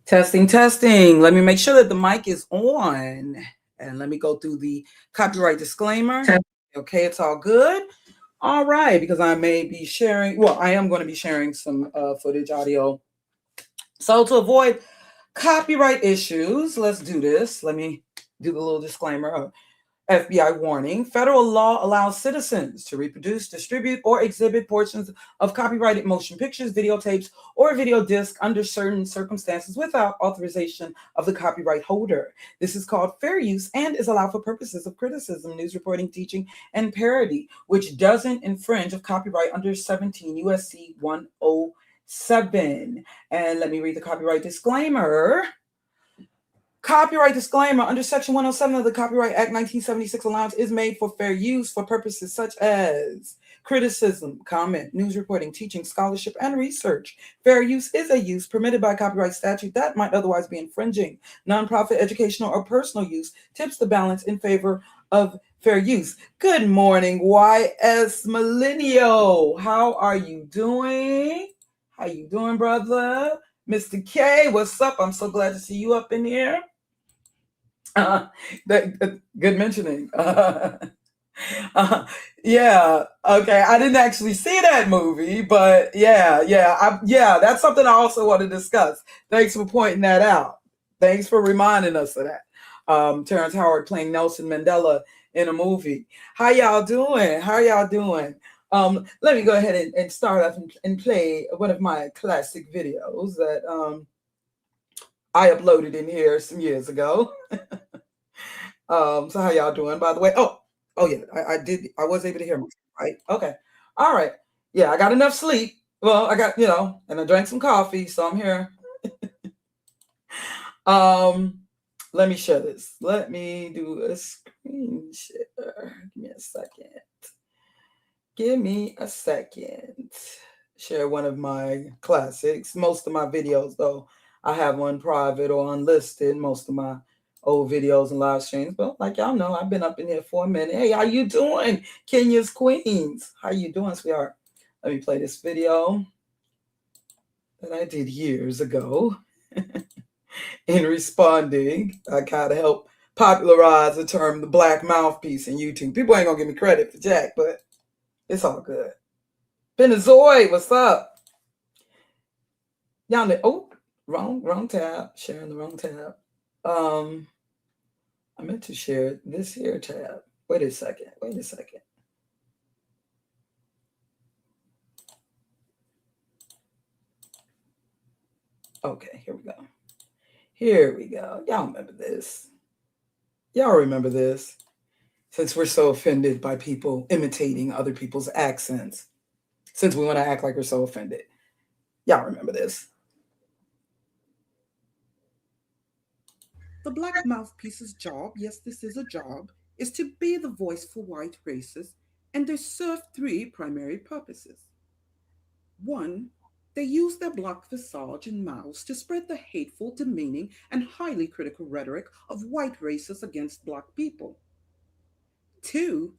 Testing, testing. Let me make sure that the mic is on. And let me go through the copyright disclaimer. Okay, it's all good. All right, because I may be sharing, I am going to be sharing some footage, audio. So to avoid copyright issues, let's do this. Let me do the little disclaimer. FBI warning. Federal law allows citizens to reproduce, distribute, or exhibit portions of copyrighted motion pictures, videotapes, or video disc under certain circumstances without authorization of the copyright holder. This is called fair use and is allowed for purposes of criticism, news reporting, teaching, and parody, which doesn't infringe of copyright under 17 USC 107. And let me read the copyright disclaimer. Copyright disclaimer. Under Section 107 of the Copyright Act 1976, allowance is made for fair use for purposes such as criticism, comment, news reporting, teaching, scholarship, and research. Fair use is a use permitted by copyright statute that might otherwise be infringing. Nonprofit, educational, or personal use tips the balance in favor of fair use. Good morning, YS Millennial. How are you doing? How you doing, brother? Mr. K, what's up? I'm so glad to see you up in here. Good mentioning. Yeah, okay. I didn't actually see that movie, but yeah, that's something I also want to discuss. Thanks for pointing that out. Thanks for reminding us of that. Terrence Howard playing Nelson Mandela in a movie. How y'all doing? Let me go ahead and start off and play one of my classic videos that I uploaded in here some years ago. So how y'all doing, by the way? Oh yeah, I was able to hear myself, right? Okay. All right. Yeah, I got enough sleep. Well, I got, and I drank some coffee, so I'm here. Let me share this. Let me do a screen share. Give me a second. Share one of my classics. Most of my videos, though, I have one private or unlisted. Most of my old videos and live streams. But like y'all know, I've been up in here for a minute. Hey, how you doing? Kenya's Queens. How you doing, sweetheart? Let me play this video that I did years ago. In responding, I kind of helped popularize the term the black mouthpiece in YouTube. People ain't gonna give me credit for Jack, but it's all good. Benazoy, what's up? Y'all know, wrong tab. Sharing the wrong tab. I meant to share this here tab. Wait a second. Okay, here we go. Y'all remember this. Since we're so offended by people imitating other people's accents. Since we want to act like we're so offended. Y'all remember this. The black mouthpiece's job, yes, this is a job, is to be the voice for white races, and they serve three primary purposes. One, they use their black visage and mouths to spread the hateful, demeaning, and highly critical rhetoric of white races against black people. Two,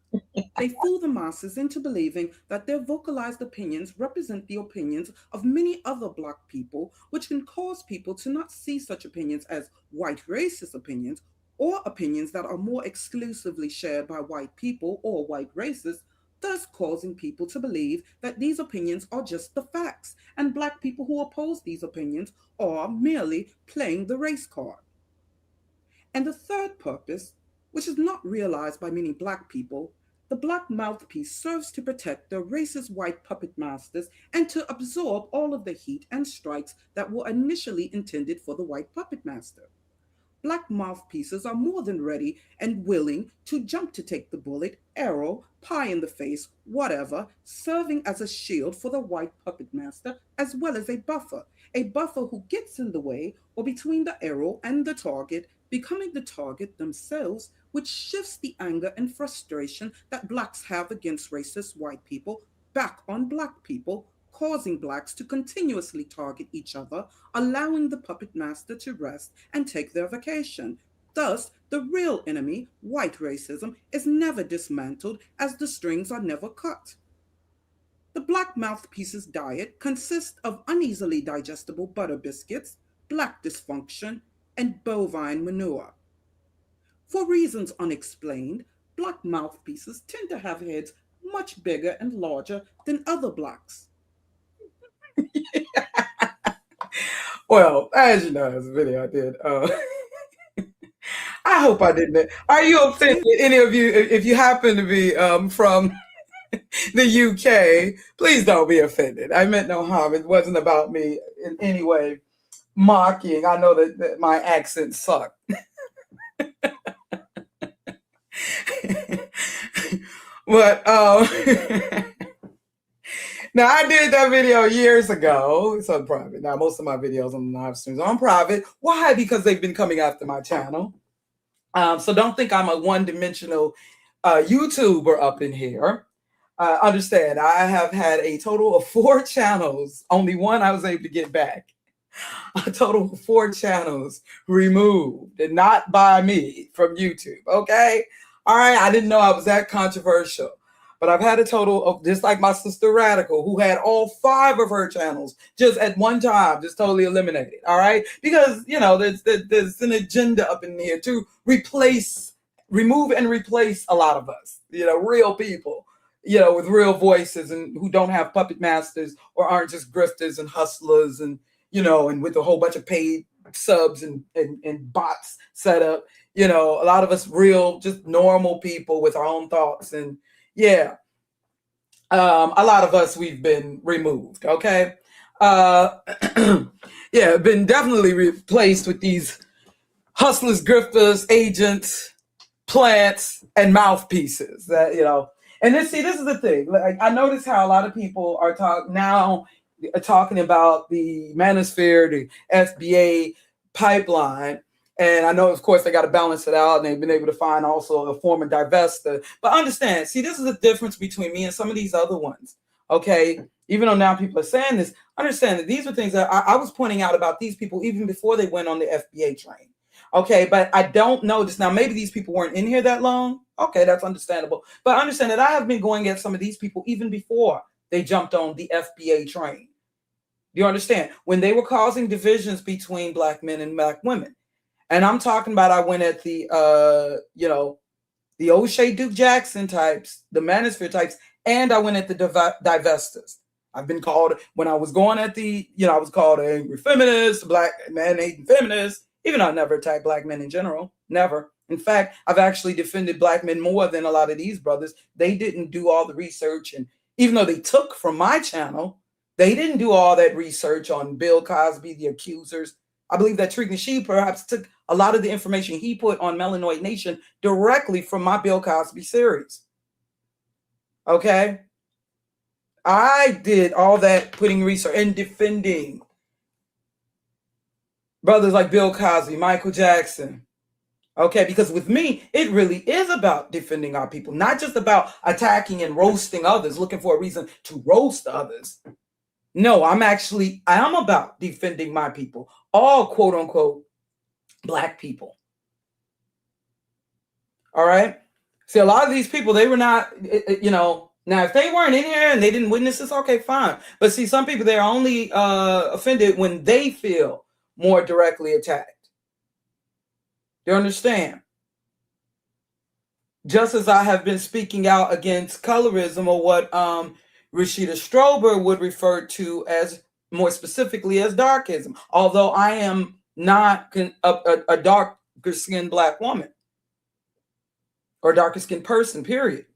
they fool the masses into believing that their vocalized opinions represent the opinions of many other black people, which can cause people to not see such opinions as white racist opinions or opinions that are more exclusively shared by white people or white races, thus causing people to believe that these opinions are just the facts and black people who oppose these opinions are merely playing the race card. And the third purpose, which is not realized by many black people, the black mouthpiece serves to protect the racist white puppet masters and to absorb all of the heat and strikes that were initially intended for the white puppet master. Black mouthpieces are more than ready and willing to jump to take the bullet, arrow, pie in the face, whatever, serving as a shield for the white puppet master as well as a buffer who gets in the way or between the arrow and the target, becoming the target themselves, which shifts the anger and frustration that blacks have against racist white people back on black people, causing blacks to continuously target each other, allowing the puppet master to rest and take their vacation. Thus, the real enemy, white racism, is never dismantled as the strings are never cut. The black mouthpiece's diet consists of uneasily digestible butter biscuits, black dysfunction, and bovine manure. For reasons unexplained, black mouthpieces tend to have heads much bigger and larger than other blacks. Well, as you know, it's a video I did. I hope I didn't. Are you offended, any of you, if you happen to be from the UK? Please don't be offended. I meant no harm. It wasn't about me in any way mocking. I know that my accent sucked. But now I did that video years ago. It's on private. Now most of my videos on the live streams are on private. Why? Because they've been coming after my channel. So don't think I'm a one-dimensional YouTuber up in here. Understand, I have had a total of 4 channels. Only one I was able to get back. A total of 4 channels removed, and not by me, from YouTube. Okay? All right, I didn't know I was that controversial. But I've had a total of, just like my sister Radical, who had all 5 of her channels just at one time, just totally eliminated. All right? Because, you know, there's an agenda up in here to remove and replace a lot of us, you know, real people, you know, with real voices, and who don't have puppet masters or aren't just grifters and hustlers, and, you know, and with a whole bunch of paid subs and bots set up. You know, a lot of us real, just normal people with our own thoughts. And yeah, a lot of us, we've been removed. Okay. Yeah, been definitely replaced with these hustlers, grifters, agents, plants, and mouthpieces that, you know. And then, see, this is the thing. Like, I notice how a lot of people are talking about the manosphere, the FBA pipeline. And I know, of course, they got to balance it out, and they've been able to find also a former divester. But understand, see, this is the difference between me and some of these other ones. Okay, even though now people are saying this, understand that these are things that I was pointing out about these people even before they went on the FBA train. Okay, but I don't know this. Now, maybe these people weren't in here that long. Okay, that's understandable. But understand that I have been going at some of these people even before they jumped on the FBA train. Do you understand? When they were causing divisions between black men and black women. And I'm talking about, I went at the, you know, the Oshay Duke Jackson types, the manosphere types, and I went at the divestors. I've been called, when I was going at the, you know, I was called an angry feminist, black man-hating feminist, even though I never attacked black men in general, never. In fact, I've actually defended black men more than a lot of these brothers. They didn't do all the research, and even though they took from my channel, they didn't do all that research on Bill Cosby, the accusers. I believe that Tariq Nasheed perhaps took a lot of the information he put on Melanoid Nation directly from my Bill Cosby series. Okay? I did all that putting research and defending brothers like Bill Cosby, Michael Jackson. Okay, because with me, it really is about defending our people, not just about attacking and roasting others, looking for a reason to roast others. No, I'm about defending my people, all quote unquote black people. All right. See, a lot of these people, they were not, you know, now if they weren't in here and they didn't witness this, okay, fine. But see, some people, they're only offended when they feel more directly attacked. Do you understand? Just as I have been speaking out against colorism, or what Rashida Strober would refer to as, more specifically, as darkism, although I am not a darker skinned black woman or darker skinned person, period.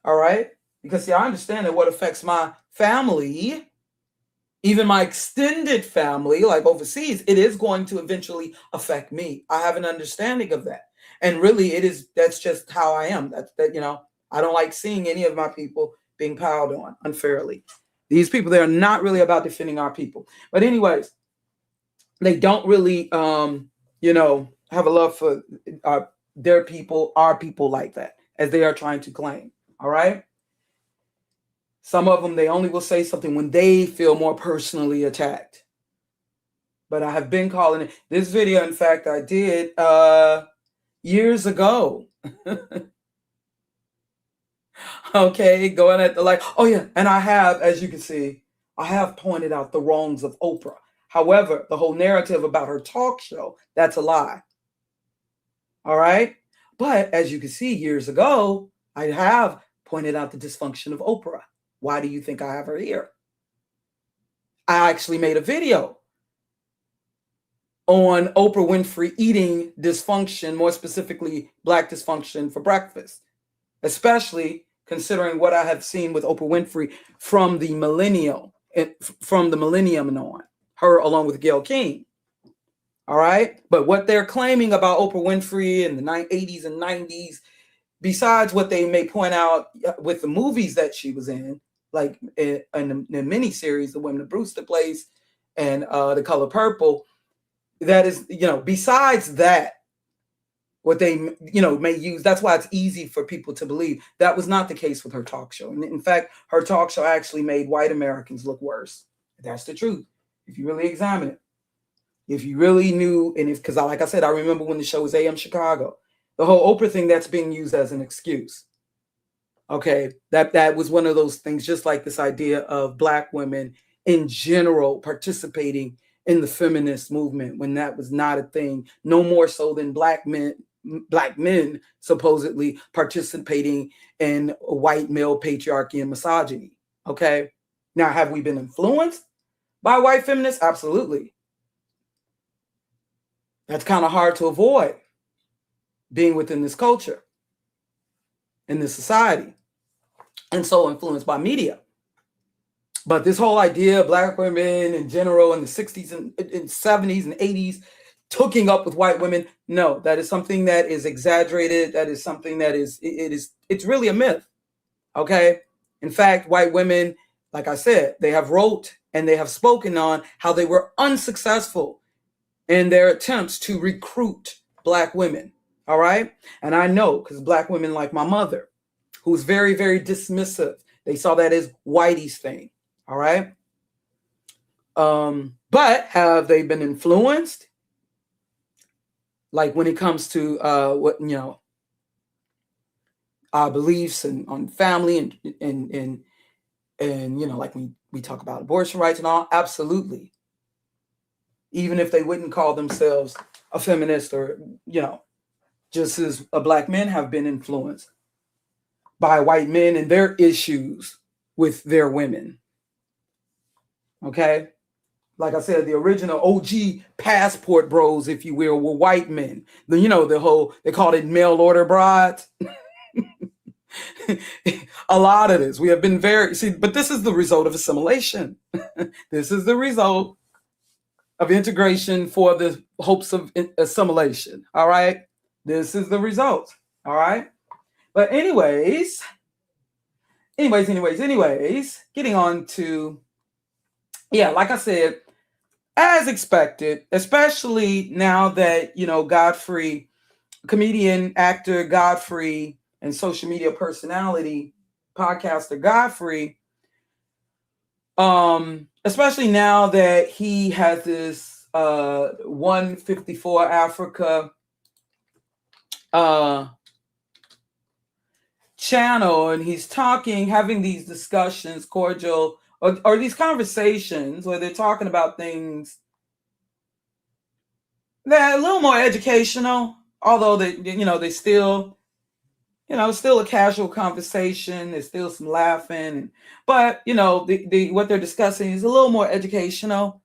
All right? Because, see, I understand that what affects my family, even my extended family, like overseas, it is going to eventually affect me. I have an understanding of that. And really, that's just how I am. That, you know, I don't like seeing any of my people being piled on unfairly. These people, they are not really about defending our people. But anyways, they don't really, you know, have a love for their people, our people, like that, as they are trying to claim. All right? Some of them, they only will say something when they feel more personally attacked. But I have been calling it. This video, in fact, I did years ago. Okay, going at the, like, oh yeah, and I have, as you can see, I have pointed out the wrongs of Oprah, However, the whole narrative about her talk show, that's a lie. All right. But as you can see, years ago, I have pointed out the dysfunction of Oprah. Why do you think I have her here? I actually made a video on Oprah Winfrey eating dysfunction, more specifically Black dysfunction for breakfast, especially considering what I have seen with Oprah Winfrey from the millennium and on, her along with Gayle King. All right. But what they're claiming about Oprah Winfrey in the 80s and 90s, besides what they may point out with the movies that she was in, like in the miniseries, The Women of Brewster Place and The Color Purple, that is, besides that, what they, may use, that's why it's easy for people to believe. That was not the case with her talk show. And in fact, her talk show actually made white Americans look worse. That's the truth, if you really examine it. If you really knew, and because like I said, I remember when the show was AM Chicago, the whole Oprah thing, that's being used as an excuse. Okay, that was one of those things, just like this idea of Black women in general participating in the feminist movement, when that was not a thing, no more so than Black men supposedly participating in white male patriarchy and misogyny. Okay, now have we been influenced by white feminists? Absolutely. That's kind of hard to avoid, being within this culture, in this society, and so influenced by media. But this whole idea of Black women in general in the 60s and 70s and 80s hooking up with white women, no, that is something that is exaggerated. That is something that it's really a myth. Okay. In fact, white women, like I said, they have wrote and they have spoken on how they were unsuccessful in their attempts to recruit Black women. All right. And I know, because Black women like my mother, who's very, very dismissive, they saw that as whitey's thing. All right. But have they been influenced? Like when it comes to our beliefs and on family and like we talk about abortion rights and all, absolutely. Even if they wouldn't call themselves a feminist or, just as Black men have been influenced by white men and their issues with their women. Okay. Like I said, the original OG passport bros, if you will, were white men. They called it mail order brides. A lot of this, we have been but this is the result of assimilation. This is the result of integration for the hopes of assimilation. All right. This is the result. All right. But anyways, getting on to, like I said, as expected, especially now that, Godfrey, comedian, actor Godfrey, and social media personality, podcaster Godfrey, especially now that he has this 154 Africa channel, and he's having these discussions, cordial, or these conversations where they're talking about things that are a little more educational, although they still, still a casual conversation. There's still some laughing, but what they're discussing is a little more educational,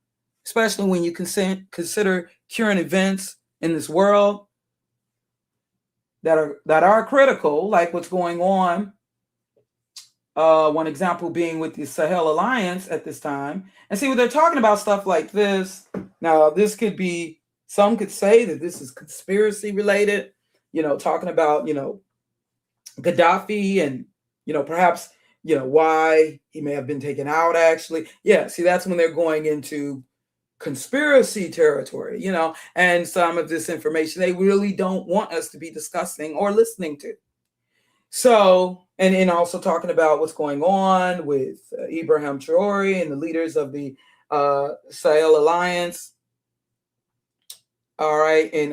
especially when you consider current events in this world that are critical, like what's going on. One example being with the Sahel Alliance at this time. And see, when they're talking about stuff like this, now this could be, some could say that this is conspiracy related, talking about, Gaddafi and, perhaps, why he may have been taken out actually. Yeah, see, that's when they're going into conspiracy territory, and some of this information they really don't want us to be discussing or listening to. So, and also talking about what's going on with Ibrahim Traore and the leaders of the Sahel Alliance, all right, in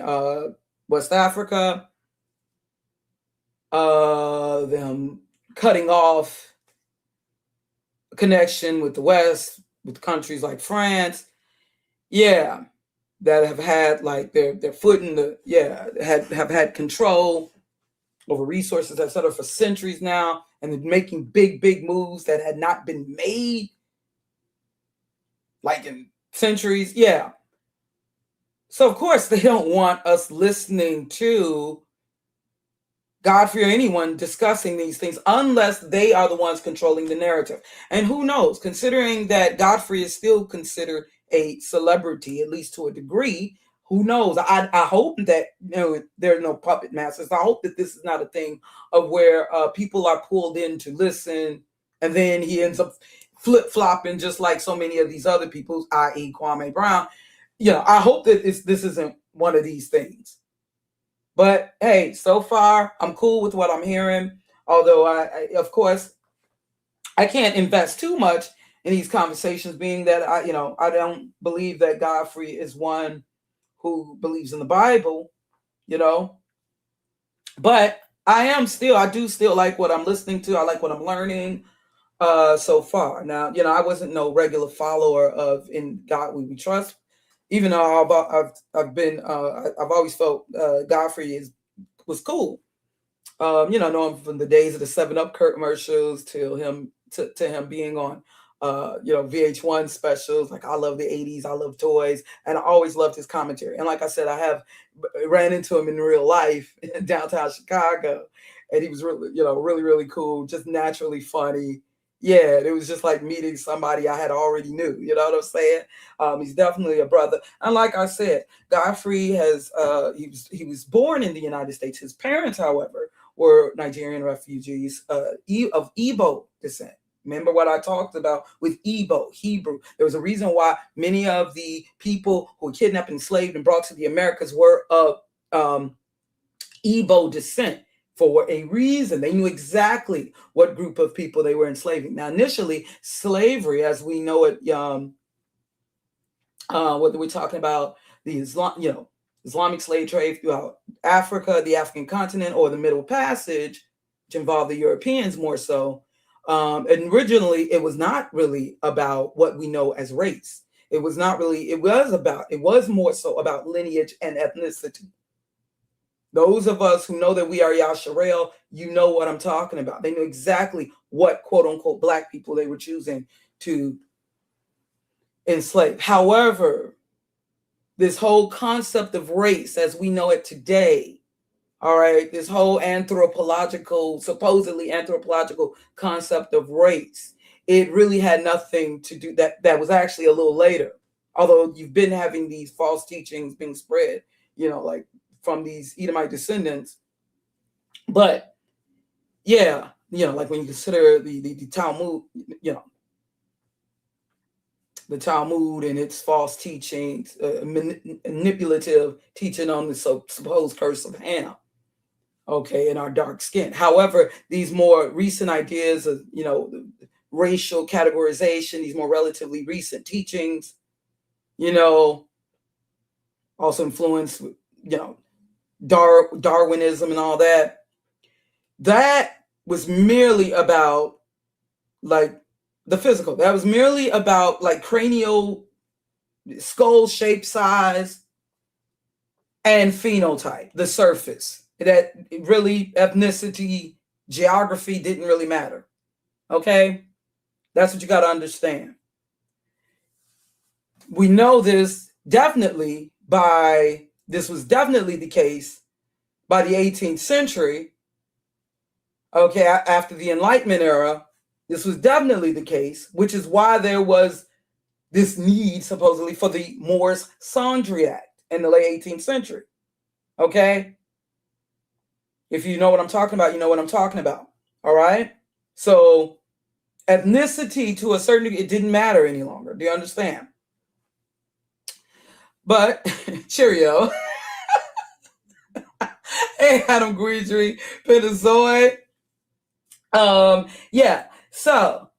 West Africa, them cutting off connection with the West, with countries like France, yeah, that have had like their foot in the, have had control over resources, et cetera, for centuries now, and they're making big moves that had not been made like in centuries. Yeah. So of course they don't want us listening to Godfrey or anyone discussing these things unless they are the ones controlling the narrative. And who knows, considering that Godfrey is still considered a celebrity, at least to a degree, who knows? I hope that there are no puppet masters. I hope that this is not a thing of where people are pulled in to listen, and then he ends up flip-flopping just like so many of these other people, i.e. Kwame Brown. I hope that this isn't one of these things. But hey, so far I'm cool with what I'm hearing. Although I of course, I can't invest too much in these conversations, being that I don't believe that Godfrey is one who believes in the Bible, But I do still like what I'm listening to. I like what I'm learning so far. Now, I wasn't no regular follower of In God We Trust, even though I've always felt Godfrey was cool. Know him from the days of the 7-Up commercials to him being on VH1 specials. Like, I love the 80s, I love toys, and I always loved his commentary. And like I said, I have ran into him in real life in downtown Chicago, and he was really cool, just naturally funny. Yeah, it was just like meeting somebody I had already knew. You know what I'm saying? He's definitely a brother. And like I said, Godfrey he was born in the United States. His parents, however, were Nigerian refugees of Igbo descent. Remember what I talked about with Igbo, Hebrew. There was a reason why many of the people who were kidnapped, enslaved, and brought to the Americas were of Igbo descent. For a reason. They knew exactly what group of people they were enslaving. Now, initially, slavery, as we know it, whether we're talking about the Islamic slave trade throughout Africa, the African continent, or the Middle Passage, which involved the Europeans more so. And originally, it was not really about what we know as race. It was more so about lineage and ethnicity. Those of us who know that we are Yasharel, you know what I'm talking about. They knew exactly what quote unquote Black people they were choosing to enslave. However, this whole concept of race as we know it today, all right, this whole supposedly anthropological concept of race, it really had nothing to do that was actually a little later. Although you've been having these false teachings being spread, like from these Edomite descendants. But yeah, like when you consider the Talmud, the Talmud and its false teachings, manipulative teaching on the supposed curse of Ham, okay, in our dark skin. However, these more recent ideas of, racial categorization, these more relatively recent teachings, also influenced, Darwinism and all that was merely about like the physical. That was merely about like cranial skull shape, size, and phenotype, the surface. That really ethnicity, geography didn't really matter. Okay? That's what you got to understand. We know this was definitely the case by the 18th century. Okay, after the Enlightenment era, this was definitely the case, which is why there was this need, supposedly, for the Morris-Sandry Act in the late 18th century. Okay? If you know what I'm talking about, you know what I'm talking about. All right? So, ethnicity, to a certain degree, it didn't matter any longer. Do you understand? But, cheerio. Hey, Adam Guidry, Pentazoid. Yeah, so.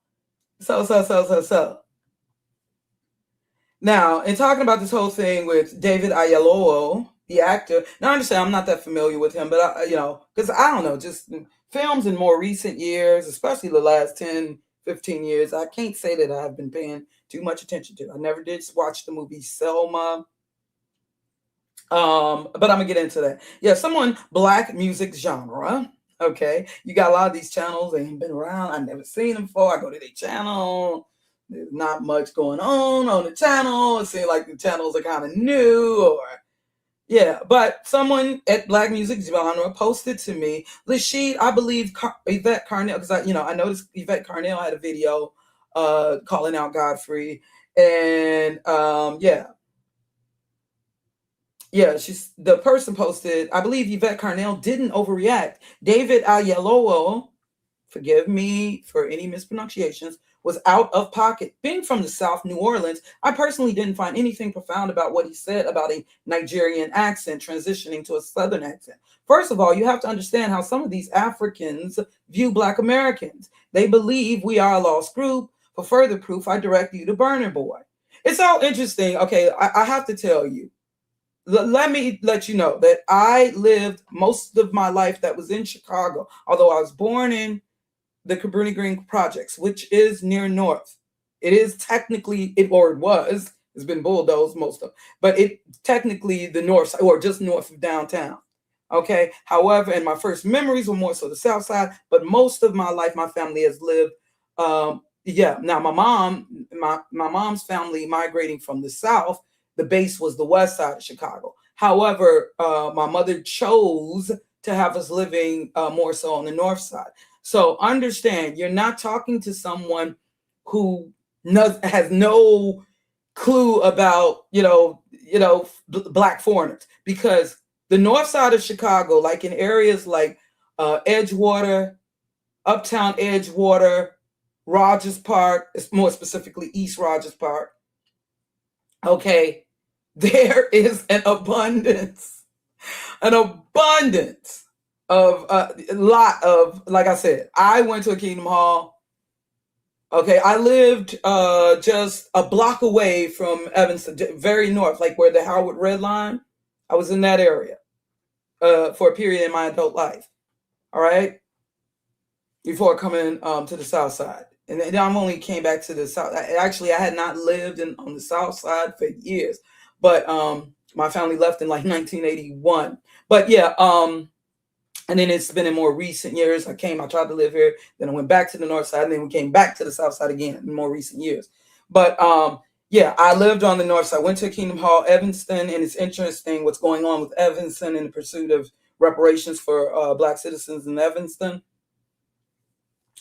Now, in talking about this whole thing with David Oyelowo, the actor, now I understand I'm not that familiar with him, but because I don't know, just films in more recent years, especially the last 10, 15 years, I can't say that I've been paying too much attention to. I never did watch the movie Selma. But I'm gonna get into that. Yeah, someone black music genre. Okay, you got a lot of these channels. They ain't been around. I've never seen them before. I go to their channel. There's not much going on the channel. It seems like the channels are kind of new, or yeah. But someone at Black Music Genre posted to me, Nasheed, I believe Yvette Carnell, because I noticed Yvette Carnell had a video calling out Godfrey, and yeah, the person posted, I believe Yvette Carnell didn't overreact. David Oyelowo, forgive me for any mispronunciations, was out of pocket. Being from the South, New Orleans, I personally didn't find anything profound about what he said about a Nigerian accent transitioning to a Southern accent. First of all, you have to understand how some of these Africans view Black Americans. They believe we are a lost group. For further proof, I direct you to Burner Boy. It's all interesting. Okay, I have to tell you. Let me let you know that I lived most of my life that was in Chicago, although I was born in the Cabrini Green Projects, which is near North. It is technically, it was, it's been bulldozed most of, but it technically the North side, or just north of downtown. Okay. However, and my first memories were more so the South side, but most of my life, my family has lived. Now my mom's family migrating from the South. The base was the west side of Chicago. However, my mother chose to have us living more so on the north side. So understand, you're not talking to someone who has no clue about, Black foreigners, because the north side of Chicago, like in areas like Edgewater, Uptown Edgewater, Rogers Park, more specifically East Rogers Park, okay, there is an abundance of a lot of, like I said, I went to a Kingdom Hall. Okay, I lived just a block away from Evanston, very north, like where the Howard Red Line. I was in that area for a period in my adult life. All right, before coming to the south side. And then I only came back to the south. Actually, I had not lived on the south side for years, but my family left in like 1981. But yeah, and then it's been in more recent years. I tried to live here, then I went back to the north side, and then we came back to the south side again in more recent years. But yeah, I lived on the north side, went to Kingdom Hall, Evanston, and it's interesting what's going on with Evanston in the pursuit of reparations for Black citizens in Evanston.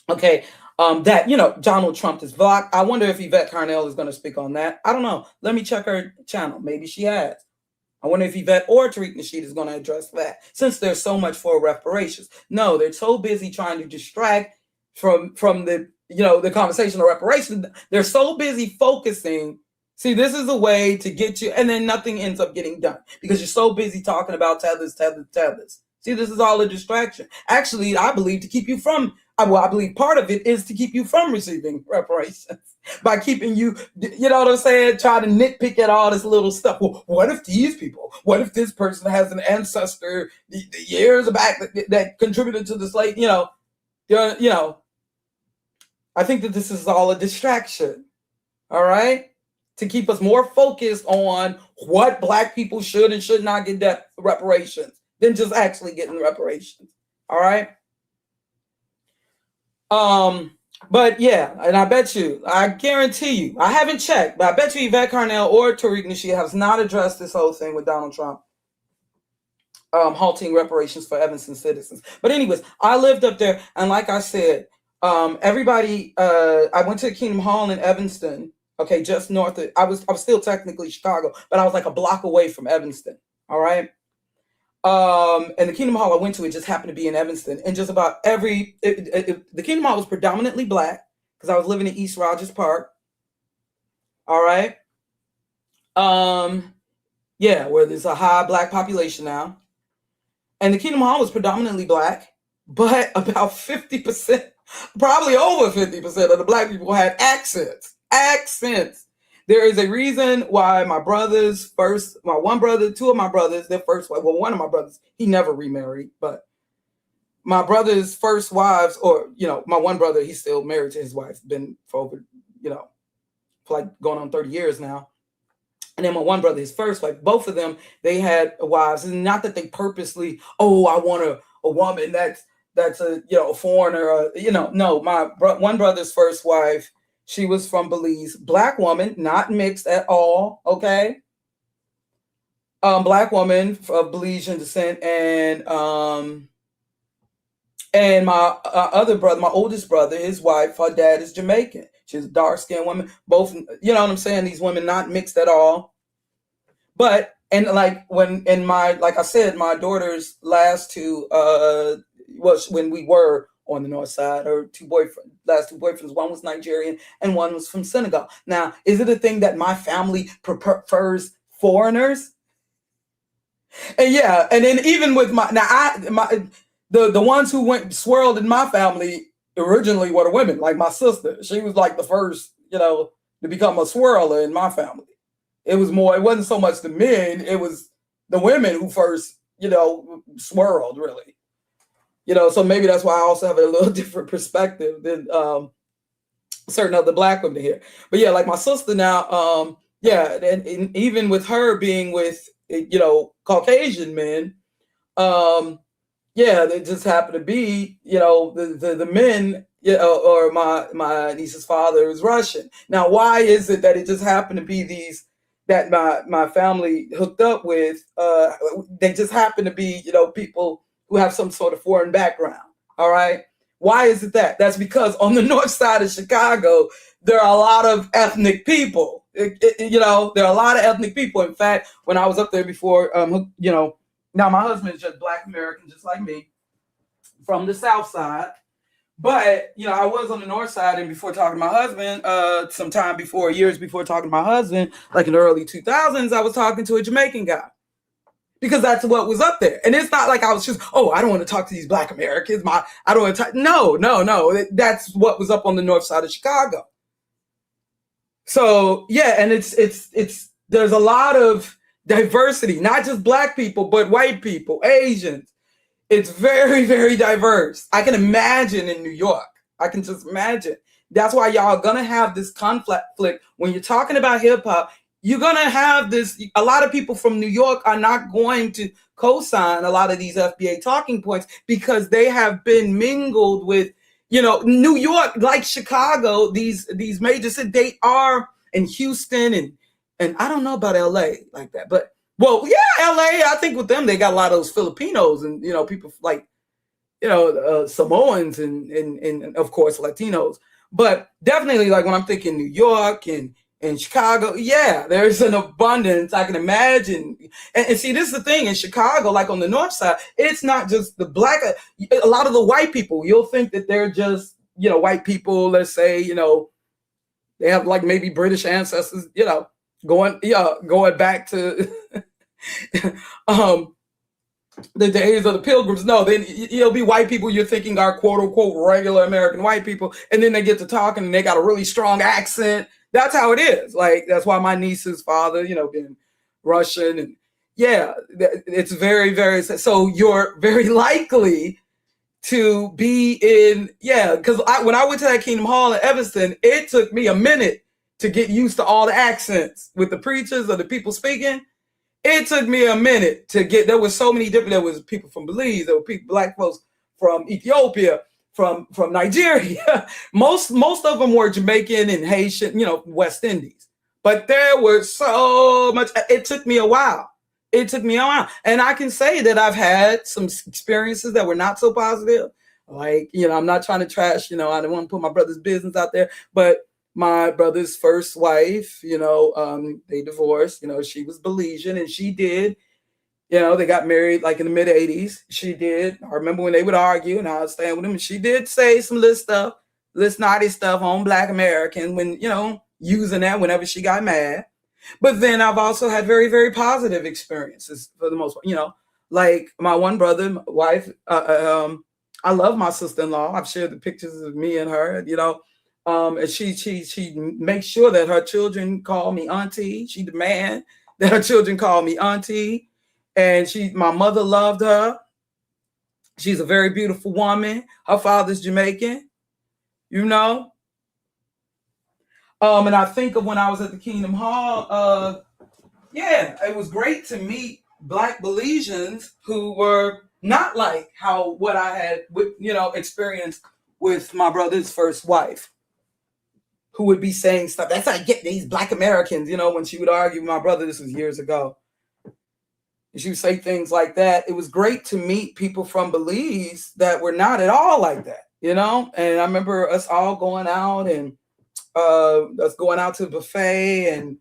Okay, that, Donald Trump is blocked. I wonder if Yvette Carnell is going to speak on that. I don't know. Let me check her channel. Maybe she has. I wonder if Yvette or Tariq Nasheed is going to address that, since there's so much for reparations. No, they're so busy trying to distract from the, the conversation of reparations. They're so busy focusing. See, this is a way to get you, and then nothing ends up getting done because you're so busy talking about tethers. See, this is all a distraction. Actually, I believe to keep you from, I believe part of it is to keep you from receiving reparations by keeping you, you know what I'm saying, trying to nitpick at all this little stuff. Well, what if these people, what if this person has an ancestor the years back that contributed to the slave, I think that this is all a distraction, all right, to keep us more focused on what Black people should and should not get reparations than just actually getting reparations, all right? But yeah, and I guarantee you, I haven't checked, but I bet you Yvette Carnell or Tariq Nasheed has not addressed this whole thing with Donald Trump halting reparations for Evanston citizens. But anyways, I lived up there, and like I said, everybody, I went to Kingdom Hall in Evanston, okay, just north of, I was still technically Chicago, but I was like a block away from Evanston, all right? And the Kingdom Hall I went to, it just happened to be in Evanston, and just about the Kingdom Hall was predominantly Black because I was living in East Rogers Park. All right. Yeah, where there's a high Black population now. And the Kingdom Hall was predominantly Black, but about 50%, probably over 50% of the Black people had accents. There is a reason why my brothers first, two of my brothers, their first wife, well, one of my brothers, he never remarried, but my brother's first wives, or, my one brother, he's still married to his wife, been for over, for like going on 30 years now. And then my one brother, his first wife, both of them, they had wives. And not that they purposely, oh, I want a woman that's a, you know, a foreigner, you know. No, my one brother's first wife, she was from Belize, Black woman, not mixed at all, okay? Black woman of Belizean descent, and my other brother, my oldest brother, his wife, her dad is Jamaican. She's a dark-skinned woman. Both, you know what I'm saying? These women not mixed at all. But, and like when, in my, like I said, my daughter's last two, was when we were on the north side, her last two boyfriends, one was Nigerian and one was from Senegal. Now, is it a thing that my family prefers foreigners? And yeah, and then even with the ones who swirled in my family originally were the women, like my sister. She was like the first, you know, to become a swirler in my family. It wasn't so much the men, it was the women who first, you know, swirled, really. You know, so maybe that's why I also have a little different perspective than certain other Black women here. But yeah, like my sister now, yeah, and even with her being with, you know, Caucasian men, yeah, they just happen to be, you know, the men, you know, or my niece's father is Russian. Now, why is it that it just happened to be these that my family hooked up with? They just happen to be, you know, people who have some sort of foreign background. All right. Why is it that? That's because on the north side of Chicago, there are a lot of ethnic people. You know, there are a lot of ethnic people. In fact, when I was up there before, you know, now my husband is just Black American, just like me, from the south side. But, you know, I was on the north side, and before talking to my husband, sometime before, years before talking to my husband, like in the early 2000s, I was talking to a Jamaican guy. Because that's what was up there. And it's not like I was just, oh, I don't want to talk to these Black Americans. I don't want to talk. No. That's what was up on the north side of Chicago. So yeah, and it's there's a lot of diversity, not just Black people, but white people, Asians. It's very, very diverse. I can imagine in New York. I can just imagine. That's why y'all are gonna have this conflict when you're talking about hip hop. You're going to have this. A lot of people from New York are not going to co-sign a lot of these FBA talking points because they have been mingled with, you know, New York, like Chicago, these major cities, they are in Houston and I don't know about LA like that. But, well, yeah, LA, I think with them, they got a lot of those Filipinos and, you know, people like, you know, Samoans and of course, Latinos. But definitely, like when I'm thinking New York and in Chicago, yeah, there's an abundance. I can imagine. And see, this is the thing in Chicago, like on the north side, it's not just the Black, a lot of the white people, you'll think that they're just, you know, white people, let's say, you know, they have like maybe British ancestors, you know, going back to the days of the Pilgrims. No, then it'll be white people you're thinking are quote unquote regular American white people. And then they get to talking and they got a really strong accent. That's how it is. Like, that's why my niece's father, you know, being Russian. And yeah, it's very, very, so you're very likely to be in, yeah, because when I went to that Kingdom Hall in Evanston, it took me a minute to get used to all the accents with the preachers or the people speaking. It took me a minute to get, there was so many different, there was people from Belize, there were people, Black folks from Ethiopia, from Nigeria. Most of them were Jamaican and Haitian, you know, West Indies. But there was so much, it took me a while. And I can say that I've had some experiences that were not so positive. Like, you know, I'm not trying to trash, you know, I don't want to put my brother's business out there, but my brother's first wife, you know, they divorced, you know, she was Belizean and she did, you know, they got married like in the mid 80s. She did. I remember when they would argue and I would stand with them and she did say some naughty stuff on Black American when, you know, using that whenever she got mad. But then I've also had very, very positive experiences for the most part, you know, like my one brother, my wife, I love my sister-in-law. I've shared the pictures of me and her, you know, and she makes sure that her children call me auntie. She demands that her children call me auntie. And my mother loved her. She's a very beautiful woman. Her father's Jamaican, you know. And I think of when I was at the Kingdom Hall, yeah, it was great to meet Black Belizeans who were not like what I had, experienced with my brother's first wife, who would be saying stuff. That's how I get these Black Americans, when she would argue with my brother. This was years ago. And she would say things like that. It was great to meet people from Belize that were not at all like that, And I remember us all going out and us going out to the buffet, and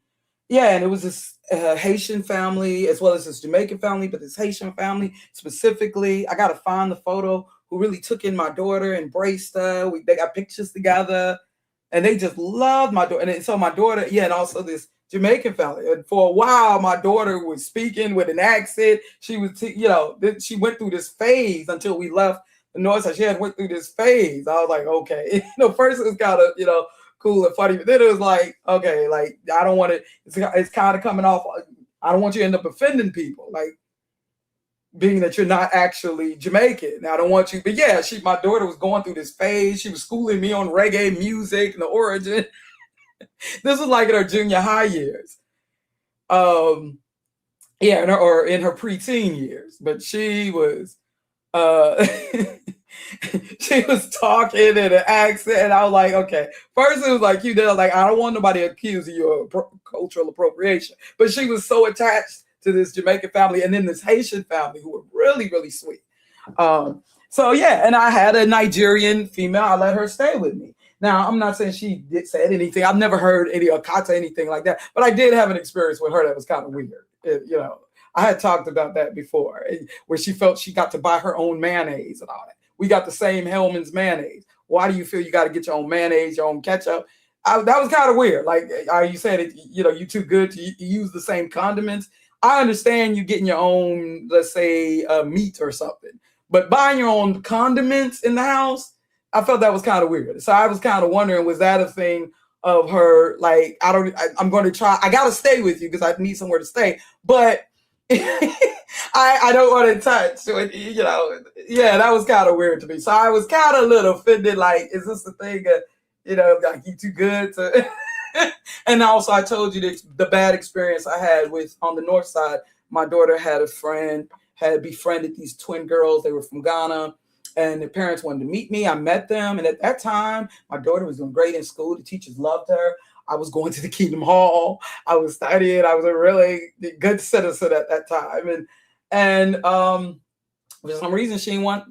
it was this Haitian family as well as this Jamaican family, but this Haitian family specifically, I got to find the photo, who really took in my daughter, embraced her. They got pictures together, and they just loved my daughter. And so my daughter, and also this Jamaican family. And for a while, my daughter was speaking with an accent. She was, she went through this phase until we left the North Side. She had went through this phase. I was like, okay. First it was kind of, cool and funny, but then it was like, okay, like I don't want it. It's kind of coming off. I don't want you to end up offending people, like being that you're not actually Jamaican. I don't want you, but yeah, my daughter was going through this phase. She was schooling me on reggae music and the origin. This was like in her junior high years, or in her preteen years. But she was, she was talking in an accent, and I was like, okay. First, it was like, like, I don't want nobody accusing you of cultural appropriation. But she was so attached to this Jamaican family and then this Haitian family who were really, really sweet. And I had a Nigerian female. I let her stay with me. Now, I'm not saying she said anything. I've never heard any Akata, anything like that. But I did have an experience with her that was kind of weird. I had talked about that before, where she felt she got to buy her own mayonnaise and all that. We got the same Hellman's mayonnaise. Why do you feel you got to get your own mayonnaise, your own ketchup? That was kind of weird. Like, are you saying you too good to use the same condiments? I understand you getting your own, let's say, meat or something, but buying your own condiments in the house, I felt that was kind of weird. So I was kind of wondering, was that a thing of her? Like, I'm going to try. I got to stay with you because I need somewhere to stay, but I don't want to touch. That was kind of weird to me. So I was kind of a little offended. Like, is this the thing? Like you too good to? And also, I told you the bad experience I had on the North Side. My daughter had a friend, had befriended these twin girls. They were from Ghana, and their parents wanted to meet me. I met them, and at that time, my daughter was doing great in school. The teachers loved her. I was going to the Kingdom Hall. I was studying. I was a really good citizen at that time. And for some reason, she didn't want,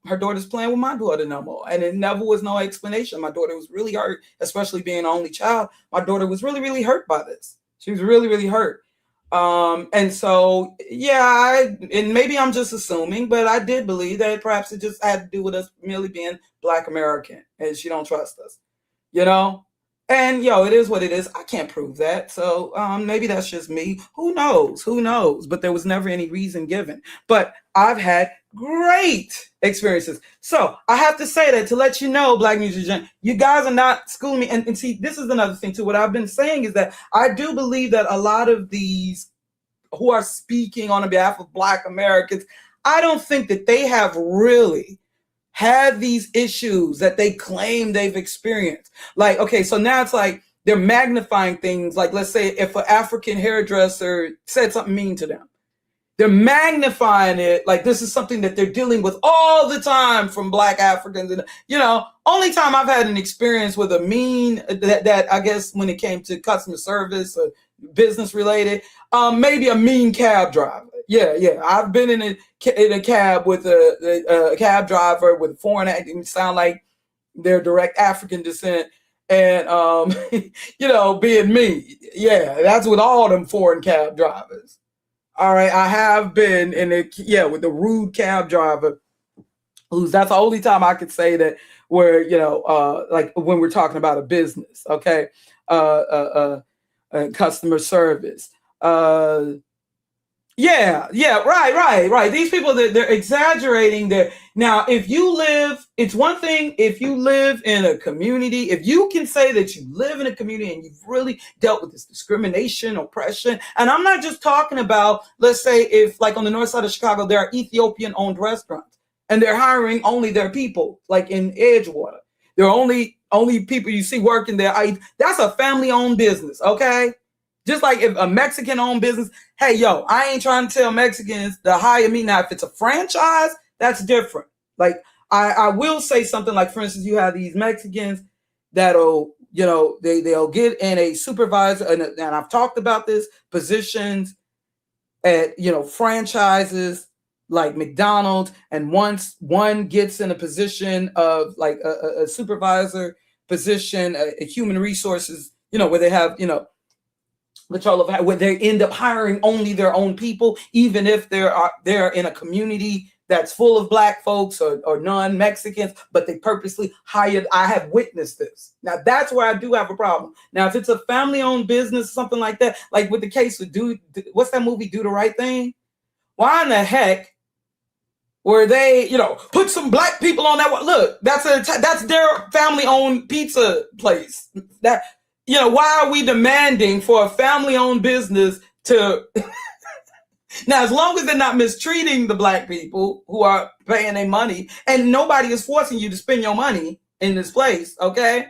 her daughter's playing with my daughter no more. And it never was no explanation. My daughter was really hurt, especially being an only child. My daughter was really, really hurt by this. She was really, really hurt. And so, and maybe I'm just assuming, but I did believe that perhaps it just had to do with us merely being Black American and she don't trust us, And it is what it is. I can't prove that. So maybe that's just me. Who knows? But there was never any reason given. But I've had great experiences. So I have to say that to let you know, Black musician, you guys are not schooling me. And see, this is another thing too. What I've been saying is that I do believe that a lot of these who are speaking on behalf of Black Americans, I don't think that they have really had these issues that they claim they've experienced. Like, okay, so now it's like they're magnifying things. Like, let's say if an African hairdresser said something mean to them, they're magnifying it like this is something that they're dealing with all the time from Black Africans. And, only time I've had an experience with a mean that I guess when it came to customer service or business related, maybe a mean cab driver. Yeah. I've been in a cab with a cab driver with foreign accent, sound like they're direct African descent, and being me. Yeah, that's with all them foreign cab drivers. All right, I have been with the rude cab driver, that's the only time I could say that where like when we're talking about a business, okay, customer service. Right. These people, they're exaggerating there. Now, it's one thing if you live in a community, if you can say that you live in a community and you've really dealt with this discrimination, oppression. And I'm not just talking about, let's say if like on the north side of Chicago, there are Ethiopian owned restaurants and they're hiring only their people, like in Edgewater. They're only only people you see working there, that's a family-owned business, okay? Just like if a Mexican-owned business, hey, yo, I ain't trying to tell Mexicans to hire me. Now, if it's a franchise, that's different. Like, I will say something like, for instance, you have these Mexicans that'll, you know, they'll get in a supervisor, and I've talked about this, positions at, you know, franchises like McDonald's, and once one gets in a position of like a supervisor position, a human resources, you know, where they have, you know, control of, where they end up hiring only their own people, even if they're in a community that's full of Black folks or non-Mexicans, but they purposely hired. I have witnessed this. Now, that's where I do have a problem. Now, if it's a family-owned business, something like that, like with the case with what's that movie, Do the Right Thing? Why in the heck were they, you know, put some Black people on that? Look, that's their family-owned pizza place. That, you know, why are we demanding for a family-owned business to... Now, as long as they're not mistreating the Black people who are paying their money, and nobody is forcing you to spend your money in this place, okay?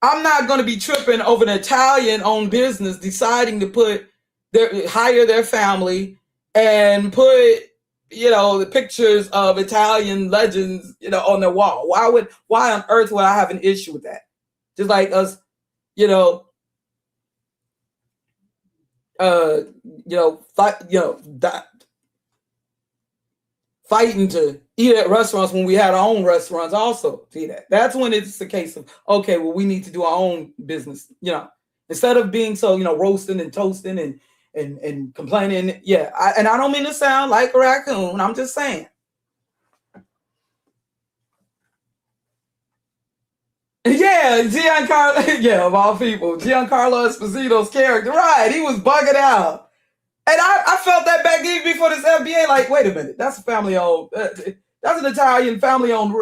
I'm not going to be tripping over an Italian-owned business deciding to hire their family and put, you know, the pictures of Italian legends, you know, on their wall. Why on earth would I have an issue with that? Just like us, you know, fighting to eat at restaurants when we had our own restaurants also. See that? That's when it's the case of, okay, well, we need to do our own business, you know, instead of being so, you know, roasting and toasting and complaining. Yeah. I don't mean to sound like a raccoon. I'm just saying. Yeah, Giancarlo, yeah, of all people, Giancarlo Esposito's character, right? He was bugging out. And I felt that back even before this FBA, like, wait a minute, that's a family-owned, that's an Italian family-owned